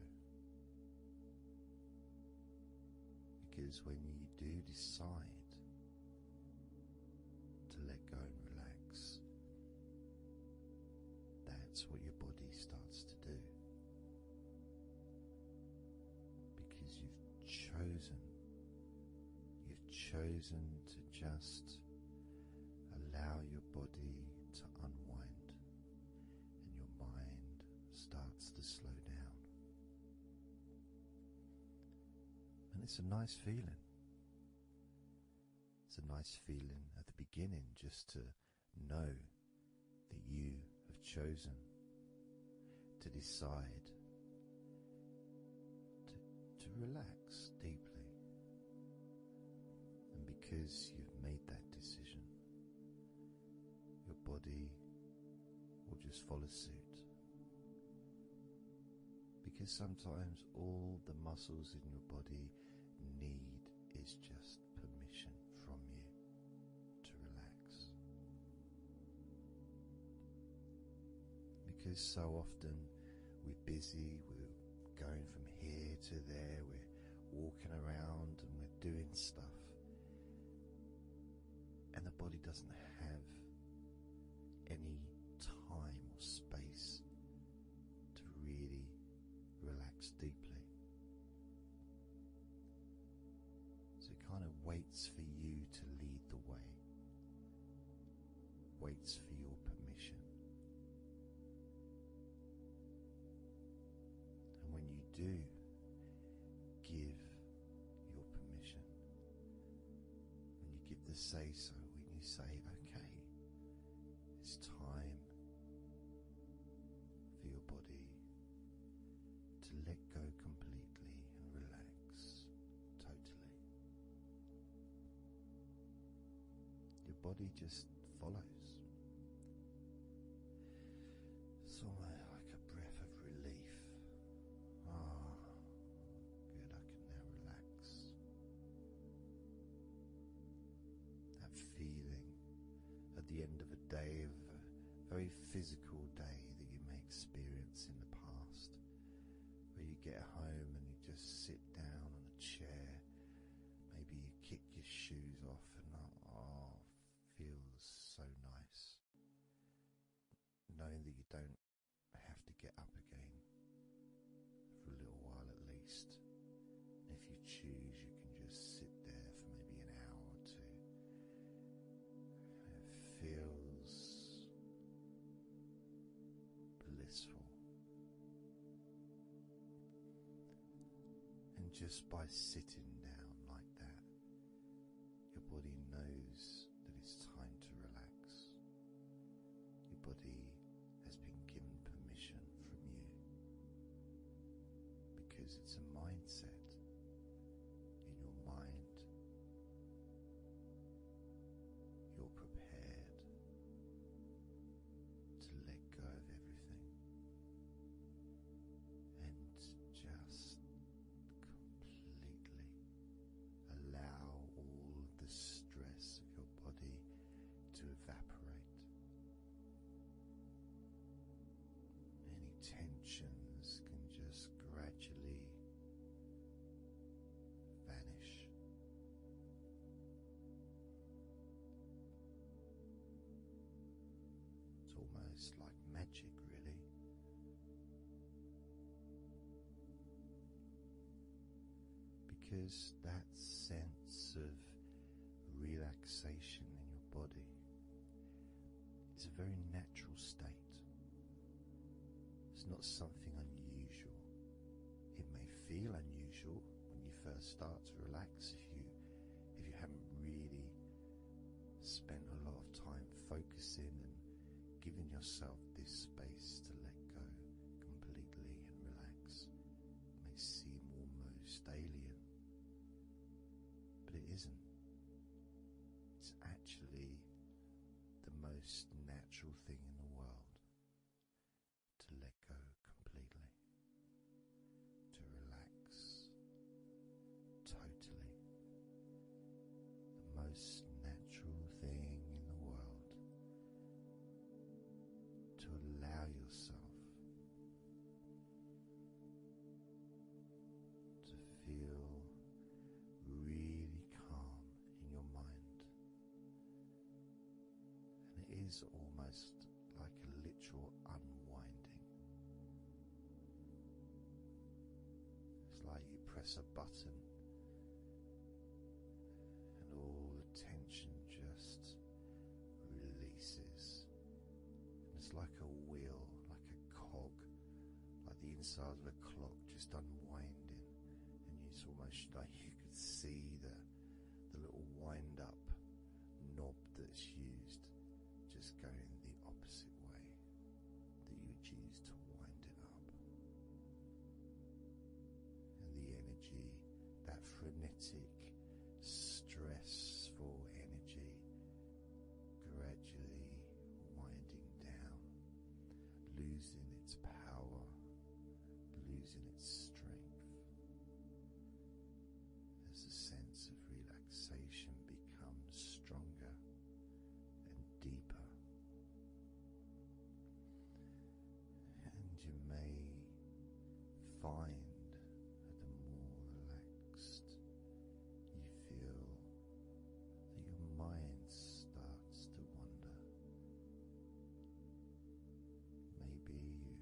Because when you do decide to let go and relax, that's what your body starts to do. Because you've chosen to just allow your body to unwind, and your mind starts to slow down. And it's a nice feeling. It's a nice feeling at the beginning just to know that you have chosen to decide to relax deeply. And because you've made that decision, your body will just follow suit. Because sometimes all the muscles in your body need is just permission from you to relax. Because so often we're busy, we're going from here to there, we're walking around and we're doing stuff, and the body doesn't have any time or space to really relax deeply. So it kind of waits for you to lead the way, waits for your permission. And when you do give your permission, when you give the say-so, when you say, okay, it's time for your body to let go completely and relax totally, your body just follows. It's almost like a breath of relief. Ah, good, I can now relax. That feeling at the end of a day, of a very physical day that you may experience in the past, where you get home and you just sit down on a chair, maybe you kick your shoes off and feels so nice. Knowing that you don't have to get up again for a little while at least. And if you choose, you can just sit there for maybe an hour or two. It feels blissful. And just by sitting down like that, your body knows that it's time to relax. Your body has been given permission from you, because it's a mindset in your mind. You're prepared to let go of everything and just completely allow all of the stress of your body to evaporate. Any tensions can just gradually because that sense of relaxation in your body is a very natural state. It's not something unusual. It may feel unusual when you first start to relax if you haven't really spent a lot of time focusing and giving yourself this space to let go completely and relax. It may seem almost alien, but it isn't. It's actually the most natural thing in the world to let go completely, to relax totally. The most natural thing in the world to allow yourself to feel really calm in your mind. And it is almost like a literal unwinding. It's like you press a button and all the tension just releases. And it's like a wheel, like a cog, like the inside of a clock just unwinding. And it's almost like you could see the little wind up knob that's used just going the opposite way that you would use to wind it up. And the energy, that frenetic, stressful energy, gradually winding down, losing its power, losing its strength, as the sense of relaxation becomes stronger and deeper. And you may find that the more relaxed you feel, that your mind starts to wander. Maybe you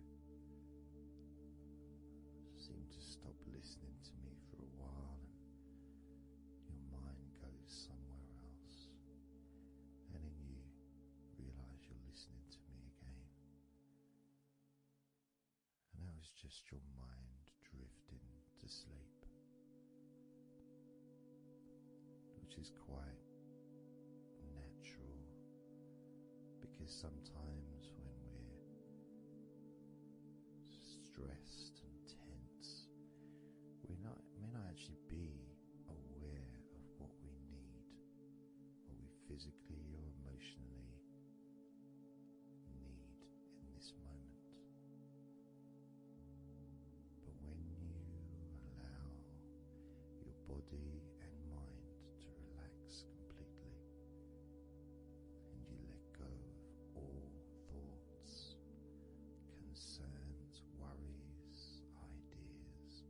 seem to stop listening to me for a while and your mind goes somewhere else, and then you realize you're listening to me again. And that was just your mind drifting to sleep, which is quite natural, because sometimes when we're stressed and tense, we may not actually be aware of what we need, what we physically or emotionally need in this moment. But when you allow your body and mind to relax completely, and you let go of all thoughts, concerns, worries, ideas,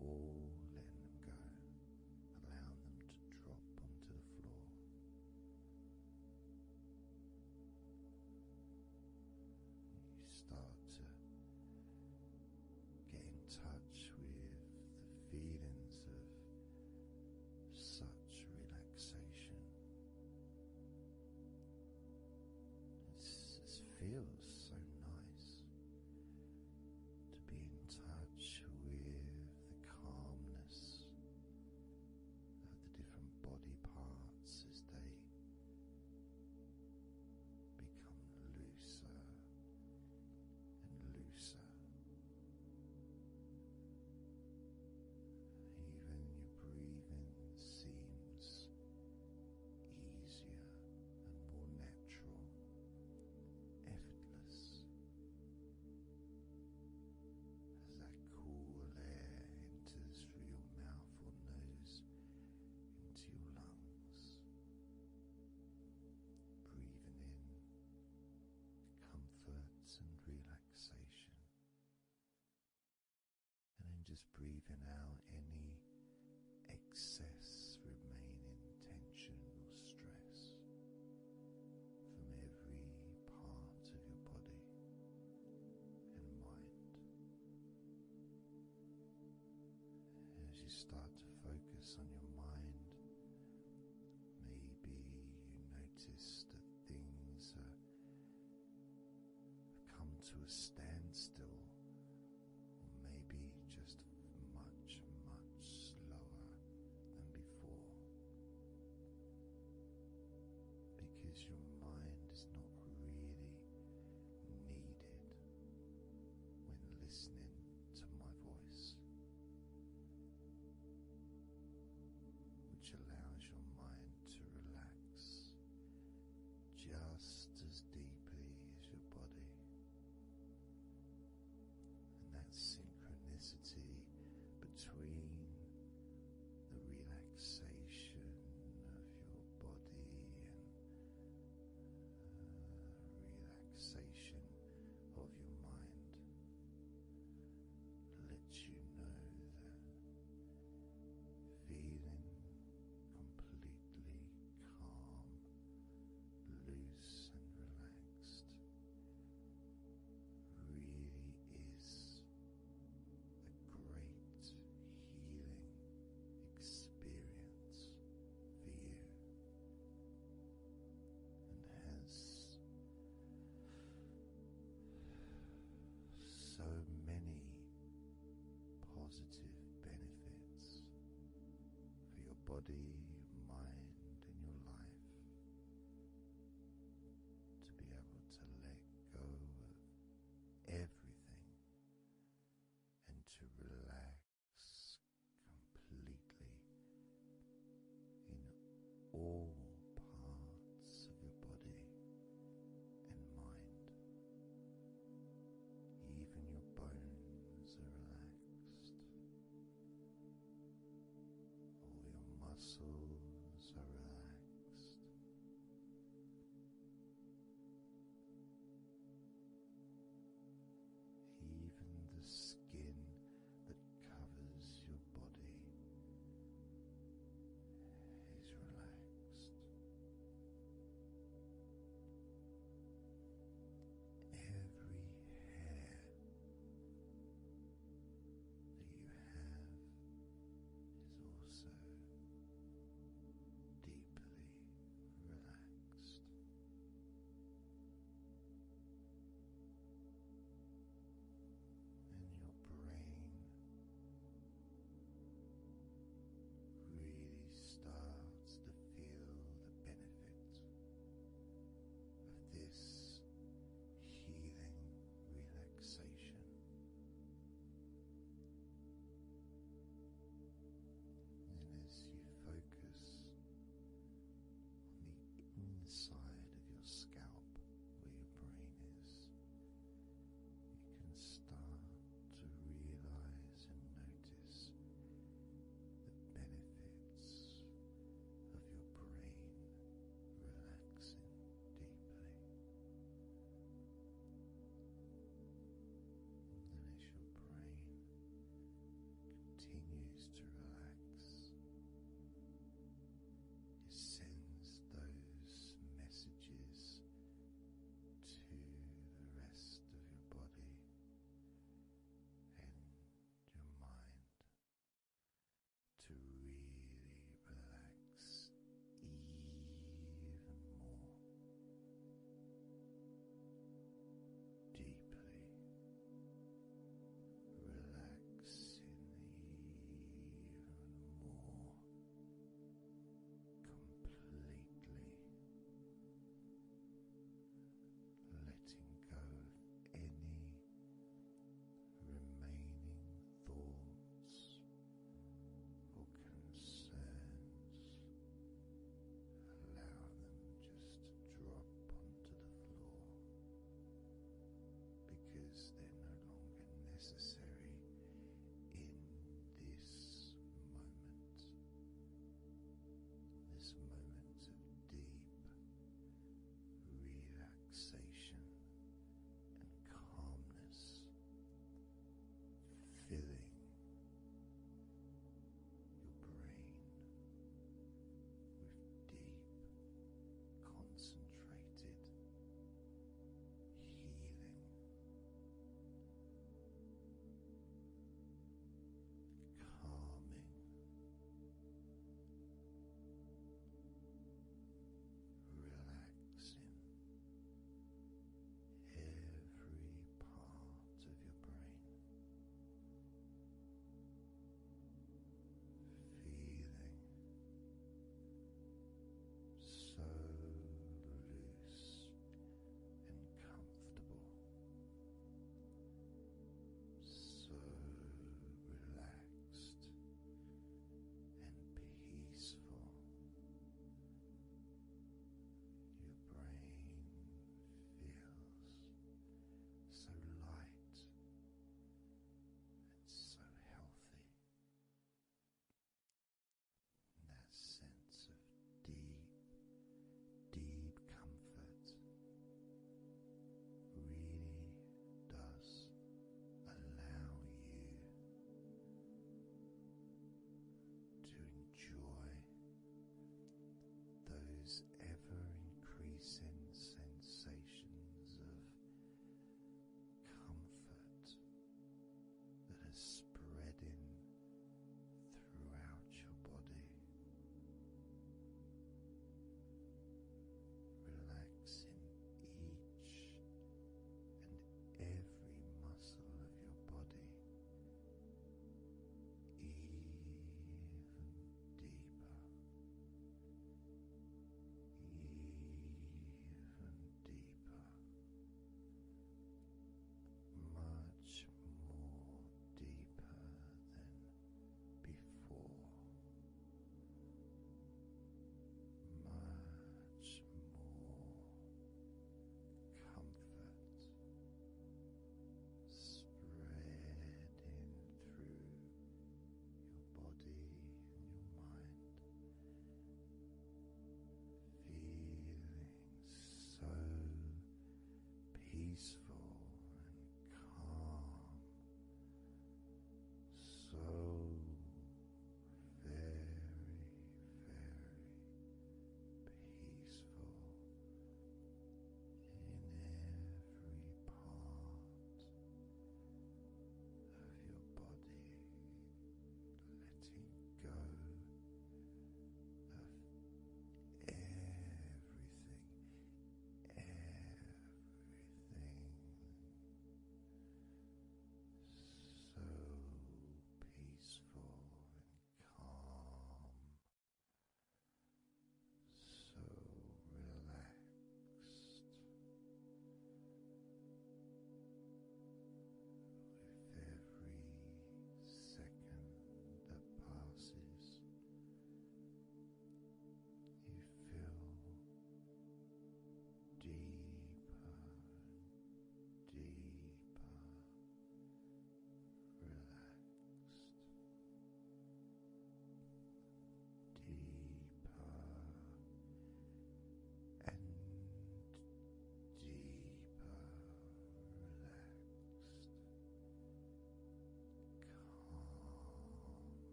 all letting them go, allowing them to drop onto the floor. You start to get in touch with the feelings of such relaxation. It feels so nice to be in touch with the calmness of the different body parts as they become looser and looser. Even your breathing seems easier and more natural, effortless, as that cool air enters through your mouth or nose into your lungs, breathing in comfort and relaxation, and then just breathing out any excess remaining tension or stress from every part of your body and mind. As you start to focus on your mind. Maybe you notice that things have come to a standstill, or maybe just much, much slower than before, because your mind is not really needed when listening to my voice, which allows your mind to relax just as deeply as your body. And that synchronicity between the relaxation of your body and relaxation of your mind lets you know that feeling completely calm, loose and relaxed really is a great healing experience for you, and has so many positive benefits for your body, your mind and your life, to be able to let go of everything and to relax completely in all parts of your body and mind. Even your bones are relaxed. All your muscles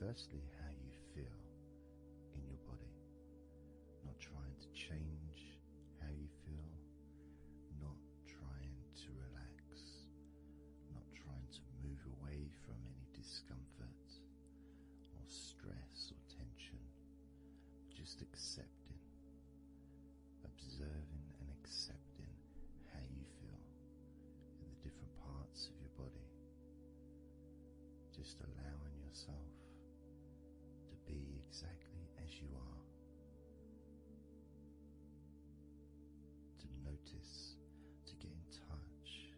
firstly how you feel in your body, not trying to change how you feel, not trying to relax, not trying to move away from any discomfort or stress or tension, just accepting, observing and accepting how you feel in the different parts of your body. Just allowing yourself to be exactly as you are, to notice, to get in touch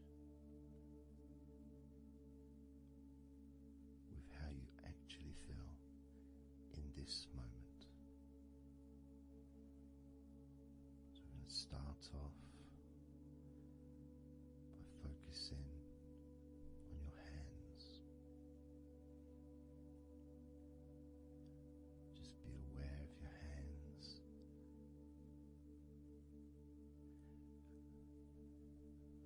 with how you actually feel in this moment. So we're going to start off by focusing on your hands. Just be aware of your hands.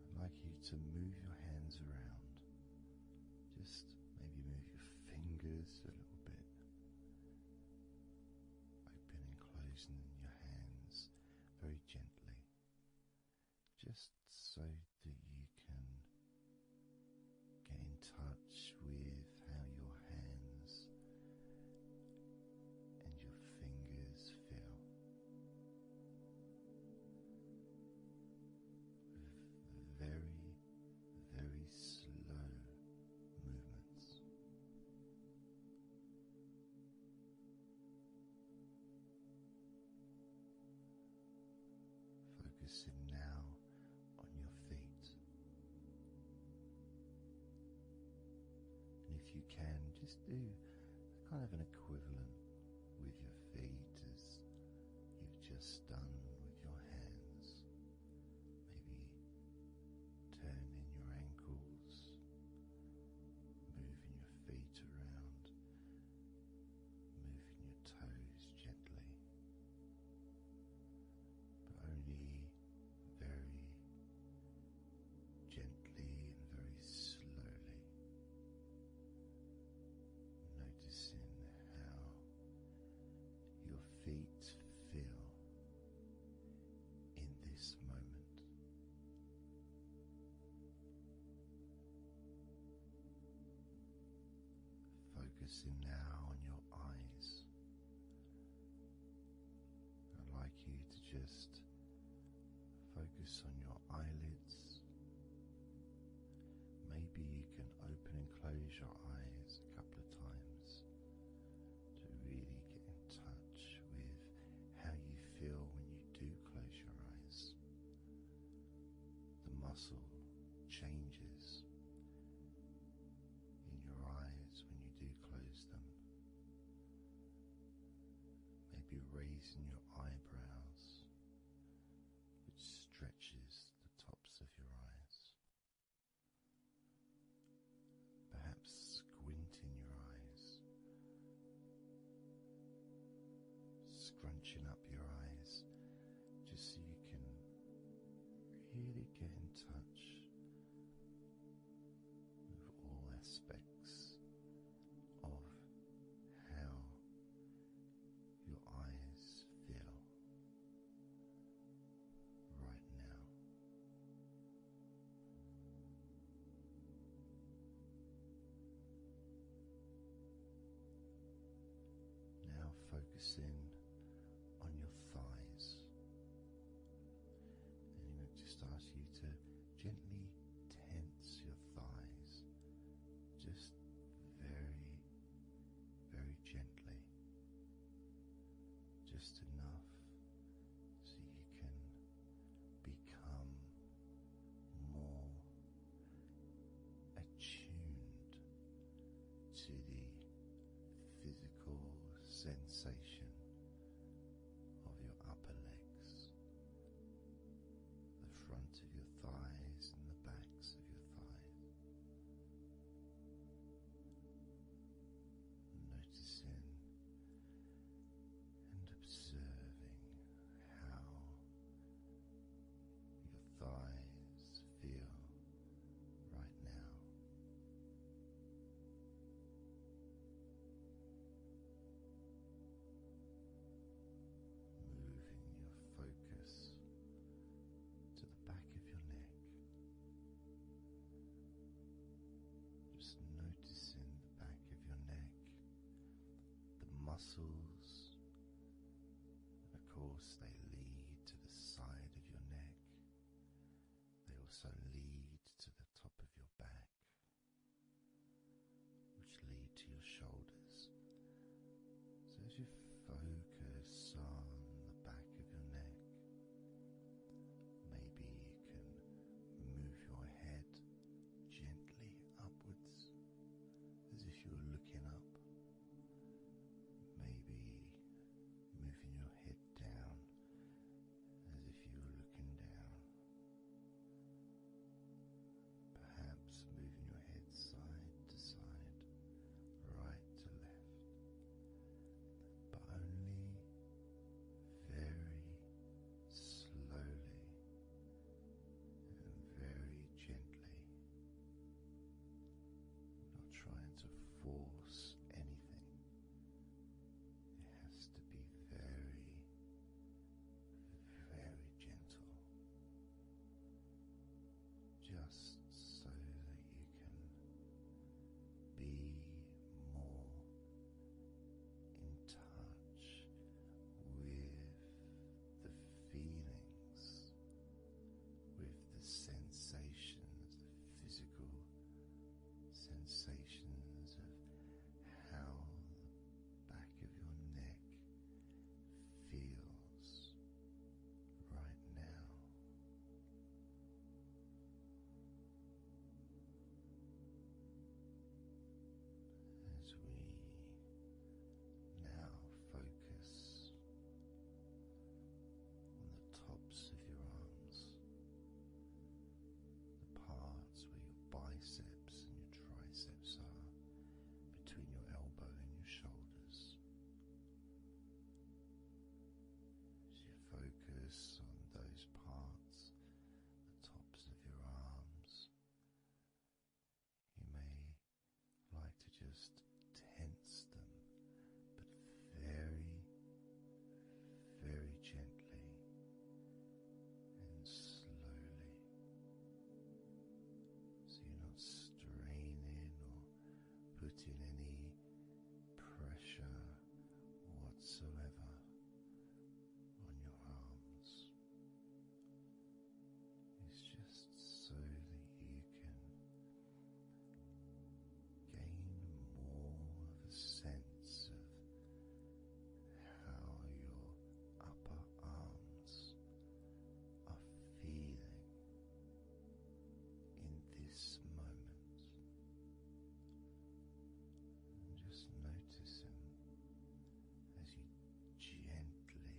I'd like you to move your hands around. Just maybe move your fingers a little bit, opening and closing your hands very gently, just so that you can get in touch with how your hands and your fingers feel, with very, very slow movements. Focusing now on your feet. And if you can, just do kind of an equivalent with your feet as you've just done with your hands. Maybe turning your ankles, moving your feet around, moving your toes gently, but only very gently and very slowly, noticing how your feet feel in this moment. Focusing now on your eyes. I'd like you to just focus on your eyelids. Maybe you can open and close your eyes a couple of times to really get in touch with how you feel when you do close your eyes. The muscle changes in your eyes when you do close them. Maybe raising your eyebrows, which stretches the tops of your eyes. Perhaps squinting your eyes, scrunching up your eyes, just so you can really get in touch with all aspects of how your eyes feel right now. Now focusing on your thighs, and I'm going to just ask you to gently tense your thighs, just very, very gently, just enough so you can become more attuned to the physical sensation of your upper legs, the front of your thighs and the backs of your thighs. Noticing and observing muscles, and of course they lead to the side of your neck. They also lead to the top of your back, which lead to your shoulders. So as you focus on the back of your neck, maybe you can move your head gently upwards as if you were looking up. Maybe moving your head down as if you were looking down. Perhaps moving your head side to side, right to left, but only very slowly and very gently. Not trying to force anything. It has to be very, very gentle, just so that you can be more in touch with the feelings, with the sensations, the physical sensations of how the back of your neck feels right now. As we now focus on the tops of your arms, the parts where your biceps and your triceps are, between your elbow and your shoulders. As you focus on those parts, the tops of your arms, you may like to just tense them, but very, very gently and slowly, so you're not straining or putting any pressure whatsoever on your arms. It's just so that you can gain more of a sense of how your upper arms are feeling in this moment. And just noticing as you gently,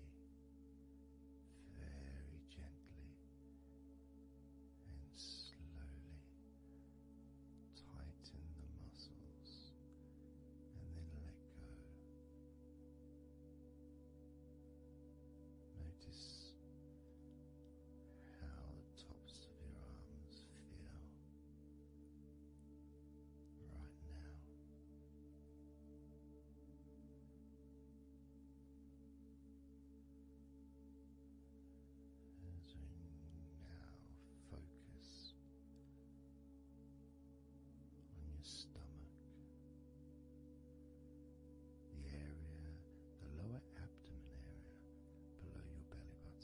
very gently and slowly tighten the muscles and then let go. Notice how the tops of your arms feel right now. As we now focus on your stomach, the area, the lower abdomen area below your belly button.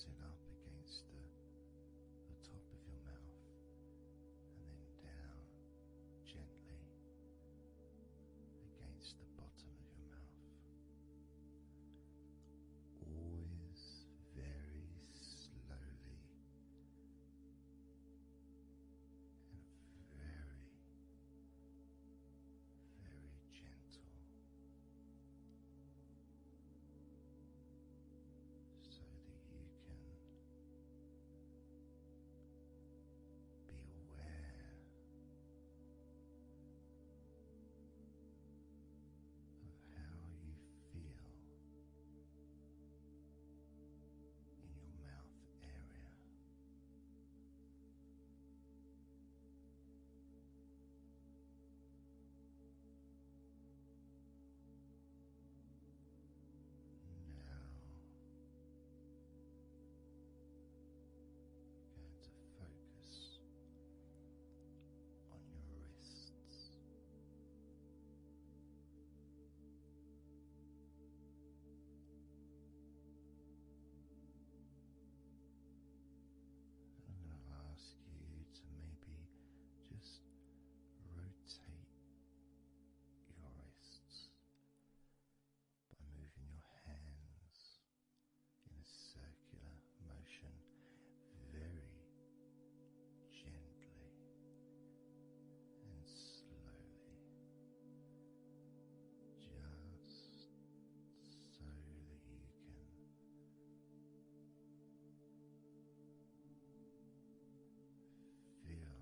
it up against the top of your mouth and then down gently against the bottom of your mouth. Always very slowly and very, very gentle, so that you can be aware of how you feel in your mouth area. Now you're going to focus on your wrists. And I'm going to ask you to maybe just rotate your wrists by moving your hands in a circular motion very gently and slowly, just so that you can feel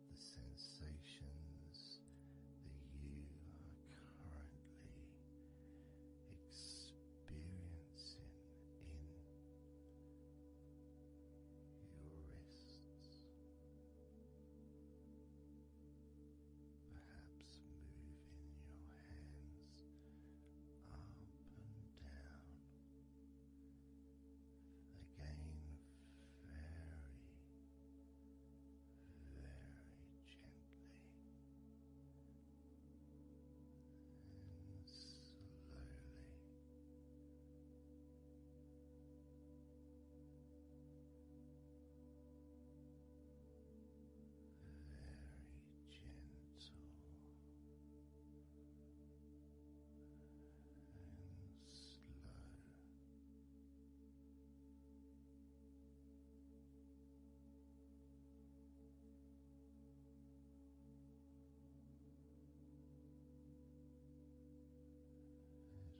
the sensations that you are currently experiencing in your wrists. Perhaps moving your hands up and down. Again, very, very gently and slowly. Very gentle and slow. As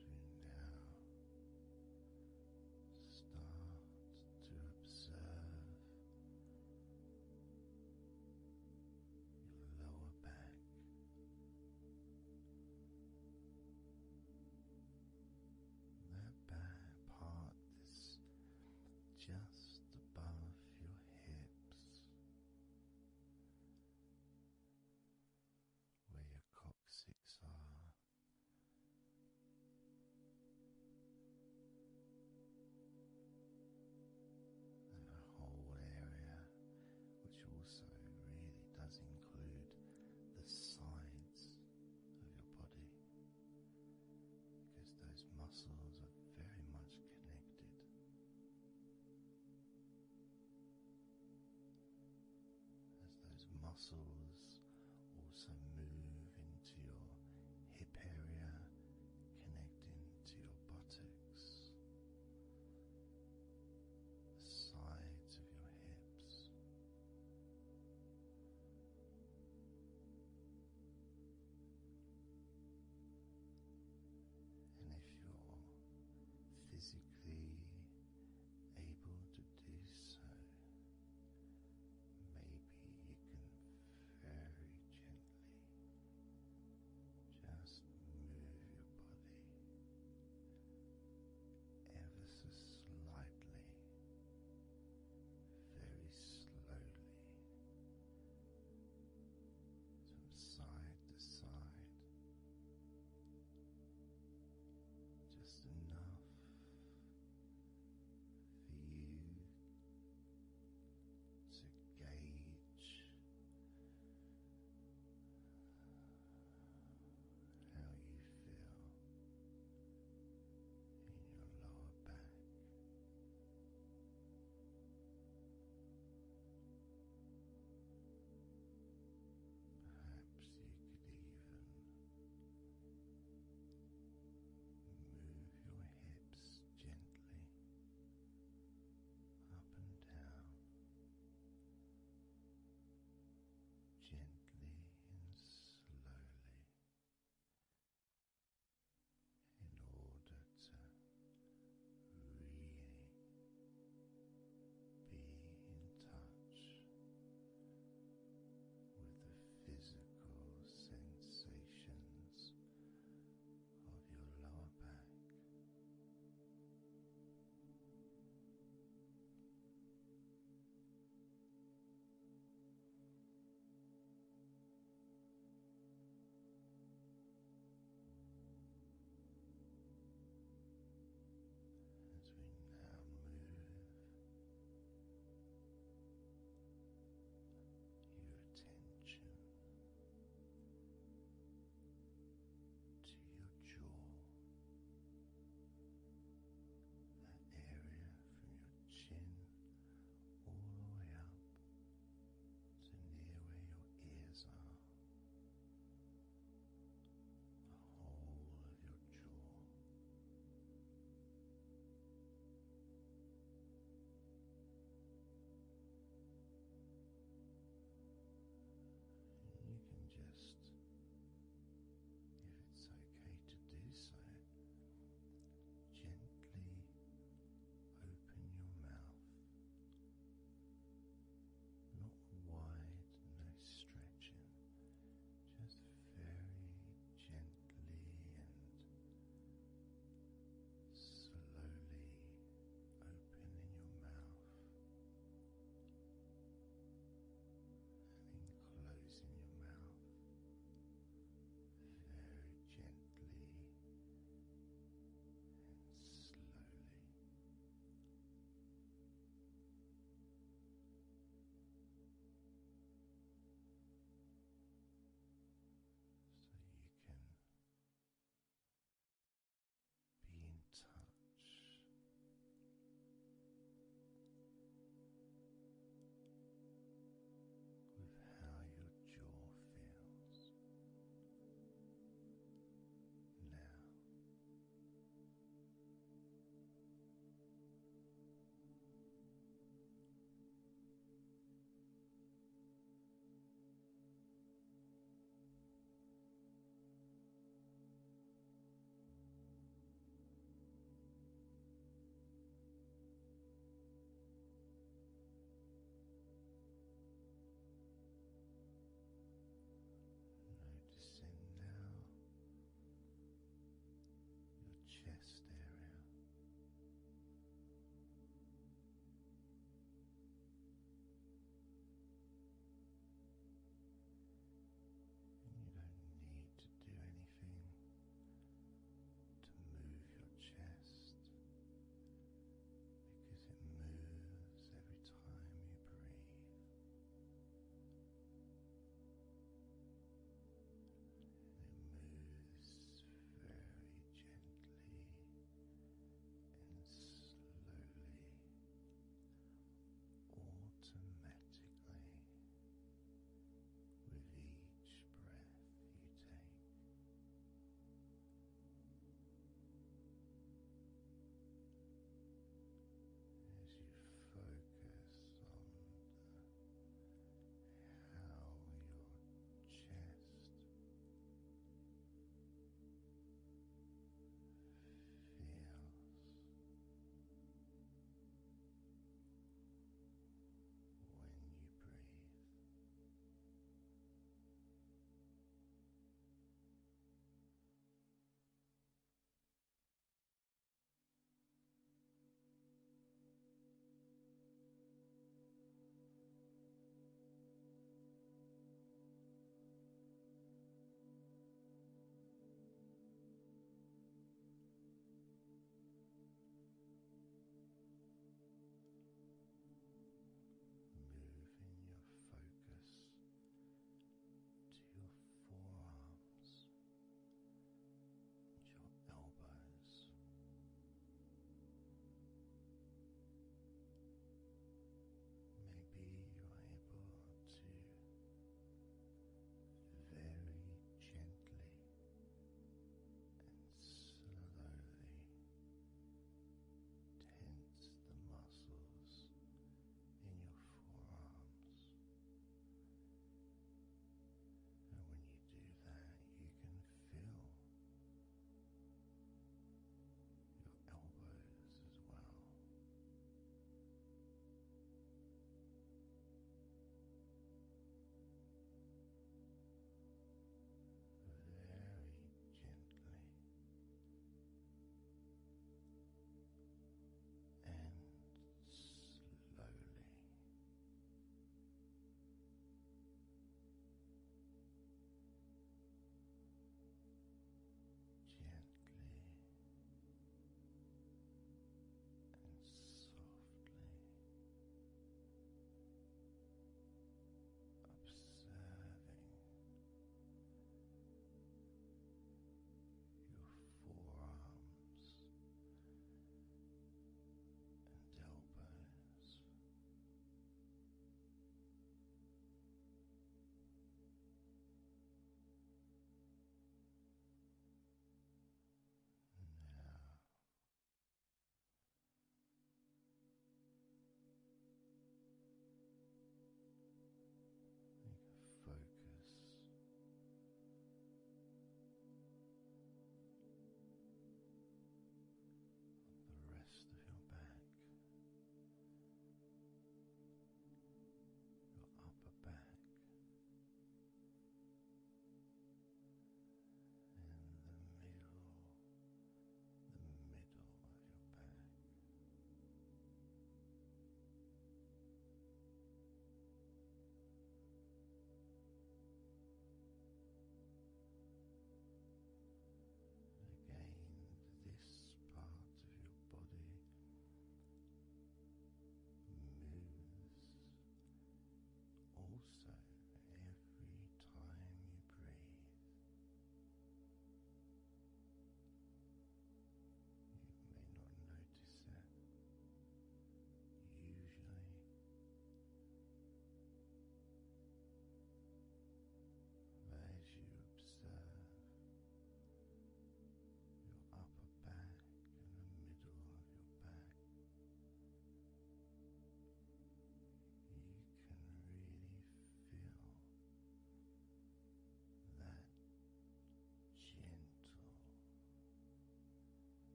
we now start to observe your lower back, that back part that's just above your hips, where your coccyx are. And a whole area which also really does include the sides of your body, because those muscles are very much connected. As those muscles also move into your hip area, connecting to your buttocks, the sides of your hips. And if you're physically able to do so, maybe you can very gently just move your body ever so slightly, very slowly, from side to side, just enough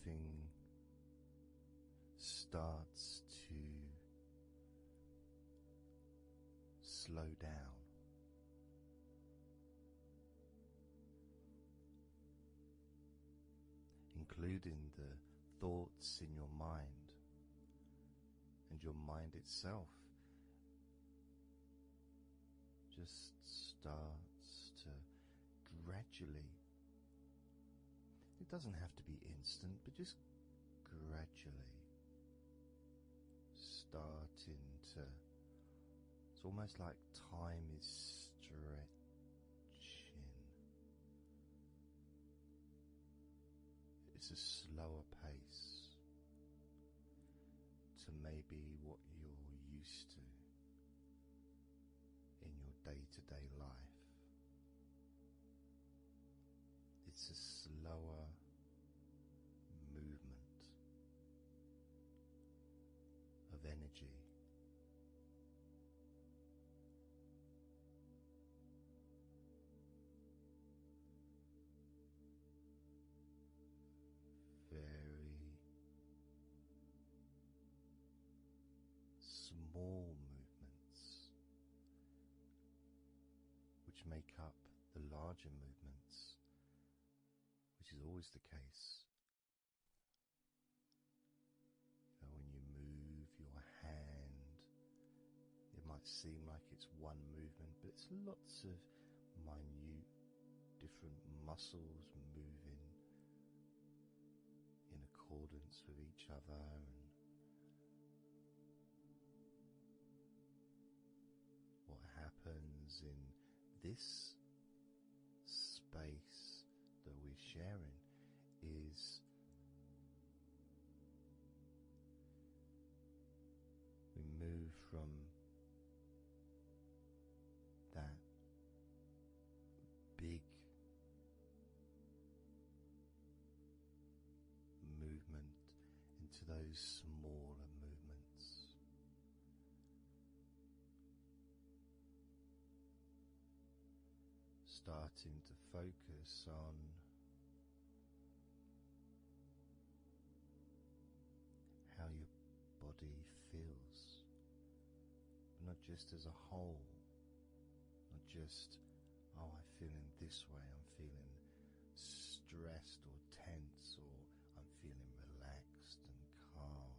everything starts to slow down. Including the thoughts in your mind, and your mind itself just starts to gradually, it doesn't have to be instant, but just gradually starting to, it's almost like time is stretching. It's a slower pace to maybe what you're used to in your day-to-day life. It's a slower movement of energy. Very small movements which make up the larger movements, which is always the case. You know, when you move your hand, it might seem like it's one movement, but it's lots of minute different muscles moving in accordance with each other, and what happens in this space that we're sharing is we move from that big movement into those smaller movements. Starting to focus on how your body feels, but not just as a whole, not just, oh, I'm feeling this way, I'm feeling stressed or tense, or I'm feeling relaxed and calm,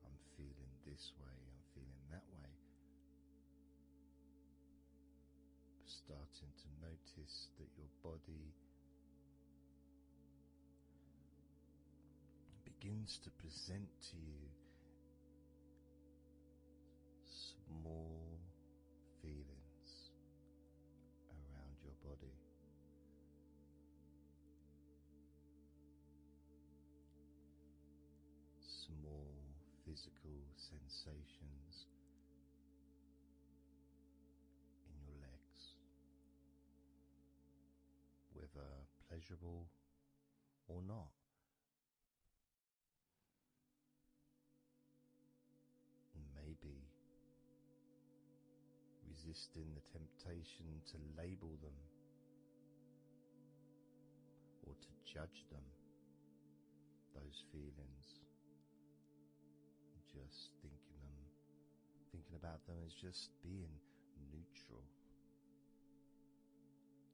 I'm feeling this way, I'm feeling that way. Starting to notice that your body begins to present to you small feelings around your body. Small physical sensations in your legs, whether pleasurable or not. Maybe resisting the temptation to label them or to judge them, those feelings, just thinking about them as just being neutral,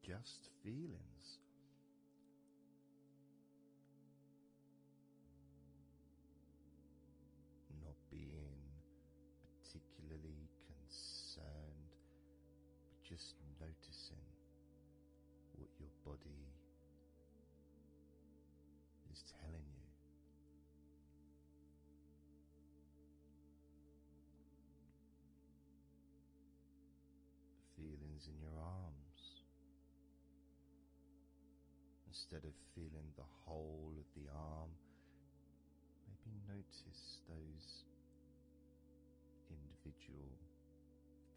just feelings. Not being particularly concerned, but just noticing what your body is telling you. The feelings in your arms. Instead of feeling the whole of the arm, maybe notice those individual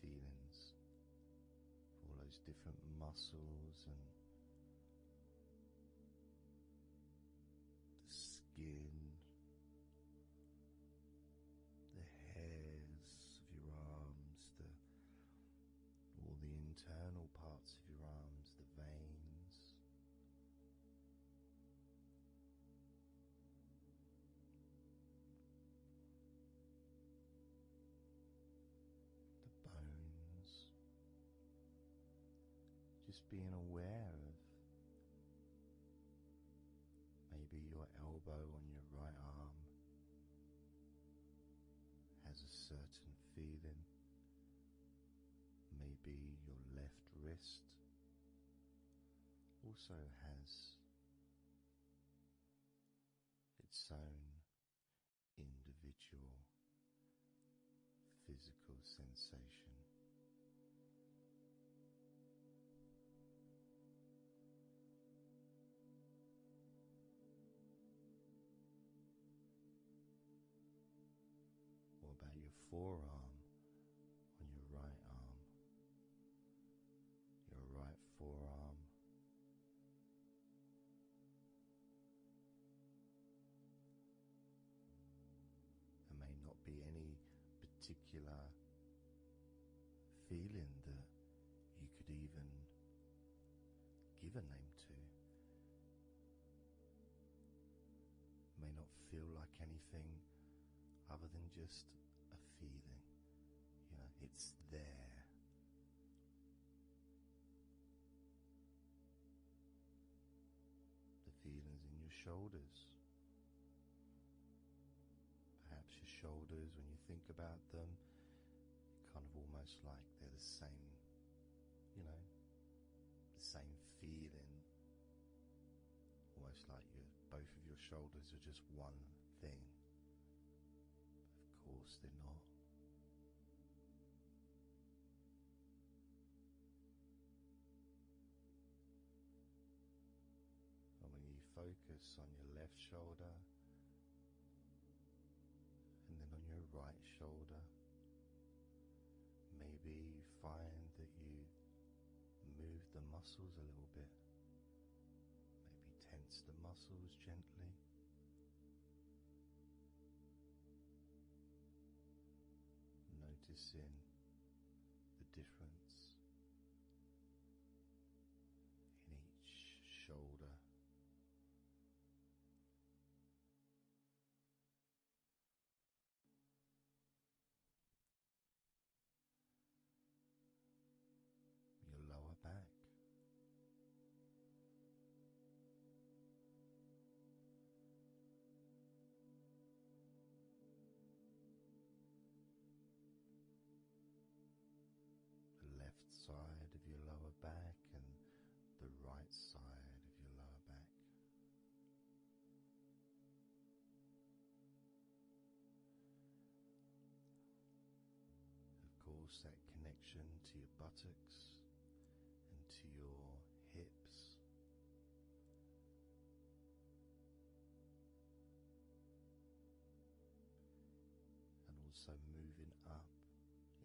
feelings, all those different muscles and the skin, the hairs of your arms, all the internal parts of your arms, the veins, just being aware of maybe your elbow on your right arm has a certain feeling. Maybe your left wrist also has its own individual physical sensation. What about your forearm on your right arm? Your right forearm. There may not be any particular feeling that you could even give a name to. It may not feel like anything other than just a feeling. You know, it's there. The feelings in your shoulders. Perhaps your shoulders, when you think about them, kind of almost like they're the same, you know, the same feeling. Almost like both of your shoulders are just one thing. Of course they're not. And when you focus on your left shoulder and then on your right shoulder, maybe you find that you move the muscles a little bit. Maybe tense the muscles gently. Noticing the difference in each shoulder. Your lower back. The left side of your lower back and the right side of your lower back. Of course, that connection to your buttocks and to your hips. And also moving up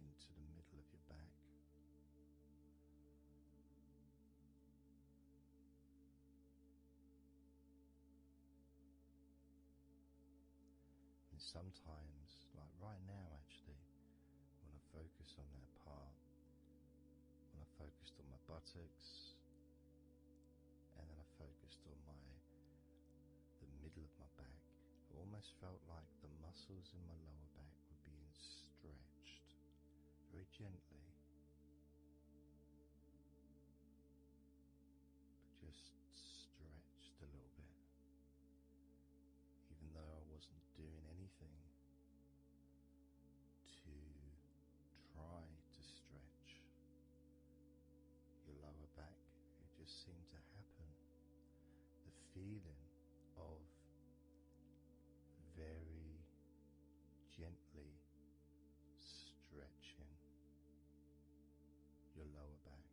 into the middle of your back. And sometimes, like right now actually, when I focus on that part, when I focused on my buttocks, and then I focused on the middle of my back, it almost felt like the muscles in my lower back were being stretched very gently, but just stretched a little bit, even though I wasn't doing anything to try to stretch your lower back. It just seemed to happen. The feeling of very gently stretching your lower back.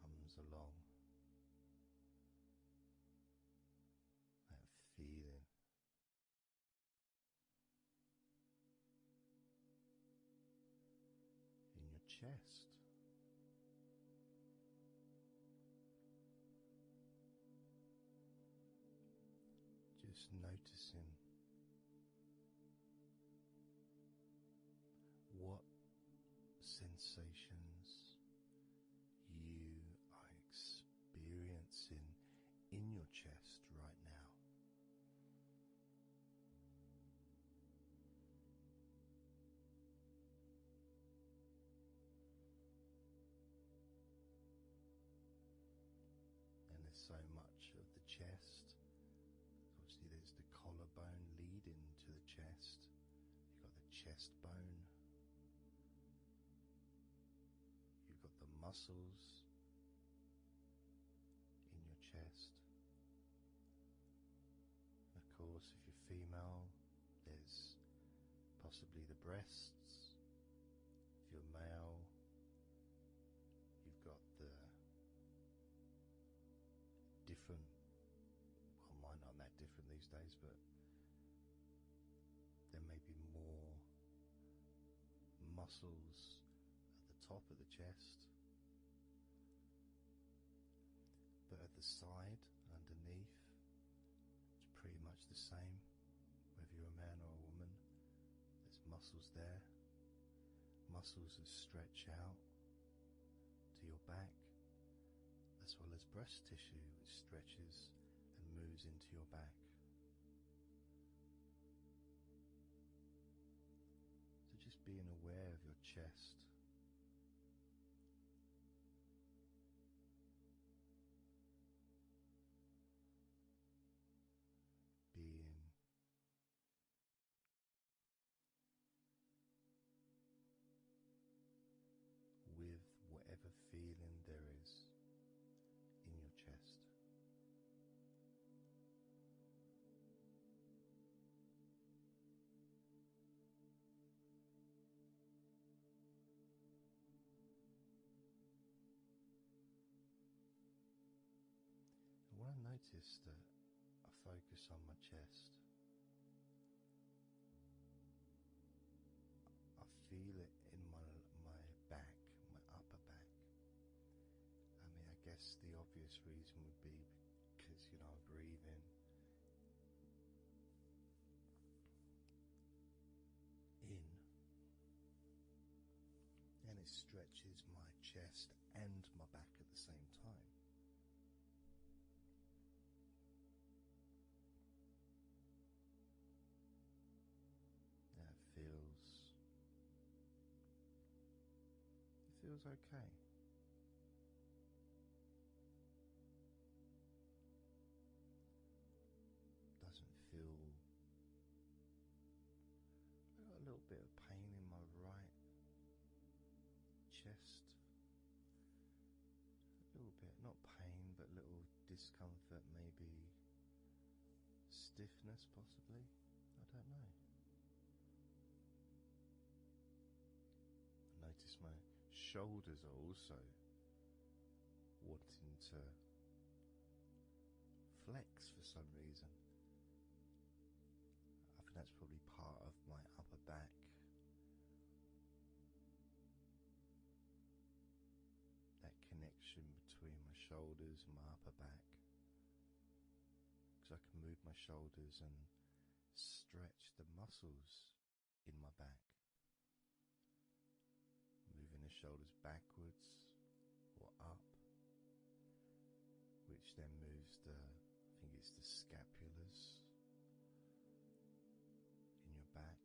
Comes along. That feeling. In your chest. Just noticing what sensations you are experiencing in your chest right now. muscles in your chest. Of course, if you're female, there's possibly the breasts. If you're male, you've got the different, well, mine aren't that different these days, but there may be more muscles at the top of the chest, but at the side, underneath, it's pretty much the same. Whether you're a man or a woman, there's muscles there, muscles that stretch out to your back, as well as breast tissue which stretches and moves into your back. So just being aware of your chest. Being with whatever feeling there is in your chest. And when I notice that I focus on my chest, I feel it in my back, my upper back. I mean, I guess the obvious reason would be because, I'm breathing in, and it stretches my chest and my back at the same time. That feels okay. Doesn't feel. I got a little bit of pain in my right chest. A little bit, not pain, but little discomfort, maybe stiffness, possibly. I don't know. I notice my shoulders are also wanting to flex for some reason. I think that's probably part of my upper back. That connection between my shoulders and my upper back. Because I can move my shoulders and stretch the muscles in my back. Moving the shoulders backwards or up, which then moves I think it's the scapulars in your back.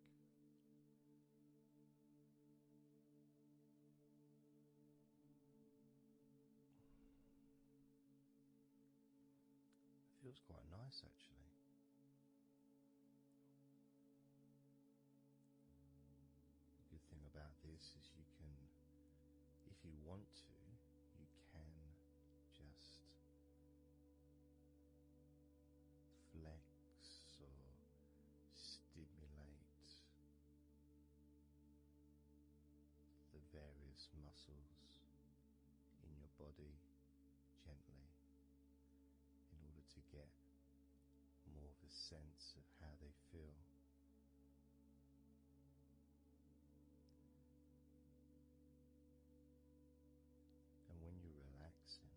It feels quite nice, actually. The good thing about this is you can, if you want to, you can just flex or stimulate the various muscles in your body gently in order to get more of a sense of how they feel. And when you're relaxing,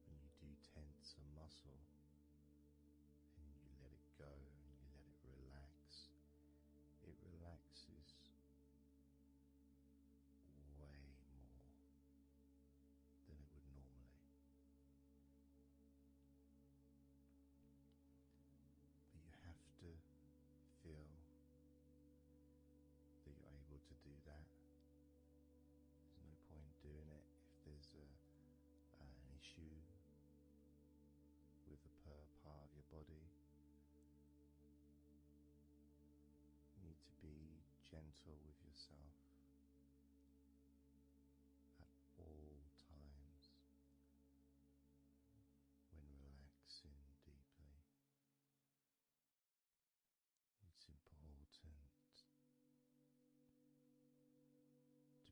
when you do tense a muscle and you let it go and you let it relaxes way more than it would normally. But you have to feel that you're able to do that. There's no point doing it if there's an issue with a part of your body. You need to be gentle with yourself at all times when relaxing deeply. It's important to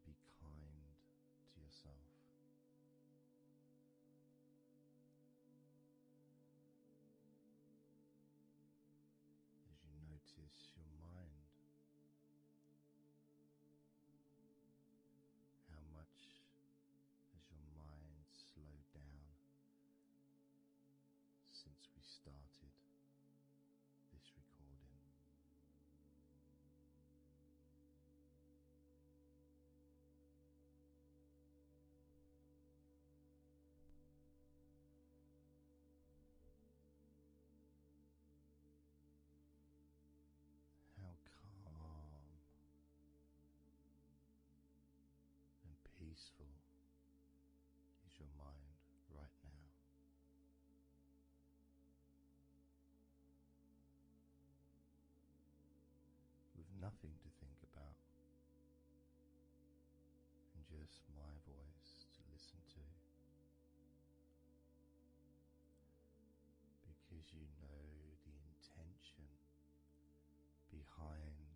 be kind to yourself. As you notice your mind, how much has your mind slowed down since we started this recording? How calm and peaceful is your mind right now? With nothing to think about and just my voice to listen to, because you know the intention behind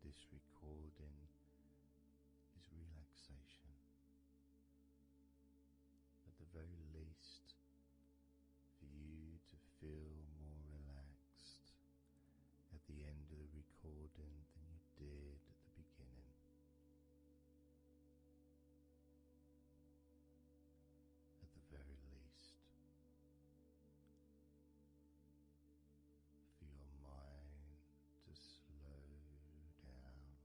this recording is relaxation. At the very least, for you to feel more relaxed at the end of the recording than you did at the beginning. At the very least, for your mind to slow down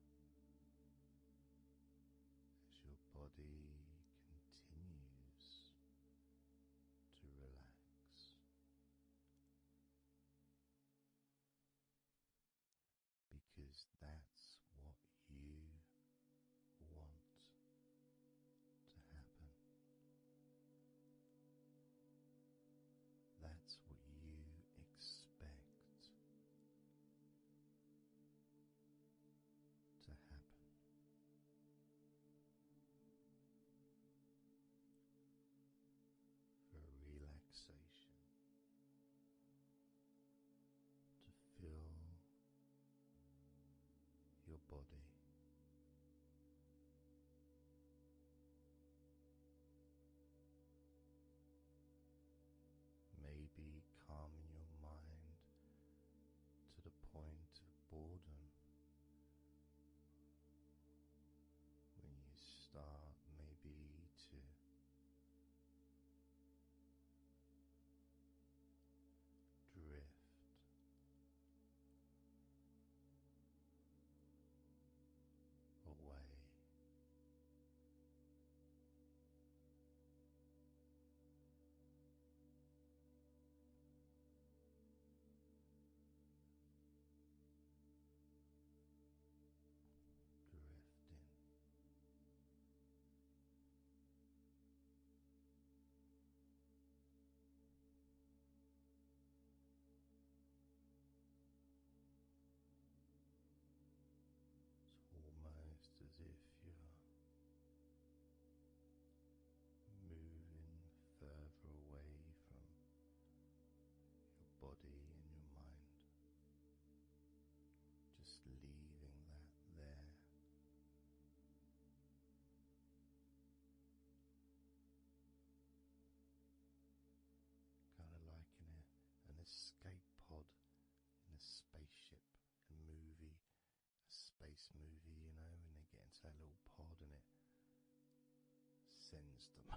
as your body continues to relax. Because that's what you want to happen. That's what you expect to happen. For relaxation to fill your body, maybe calming your mind to the point of boredom when you start maybe to drift away. Drifting. It's almost as if you're moving further away from your body and your mind, just leaving that there. Kind of like an escape pod in a spaceship, a space movie, when they get into that little pod and it sends them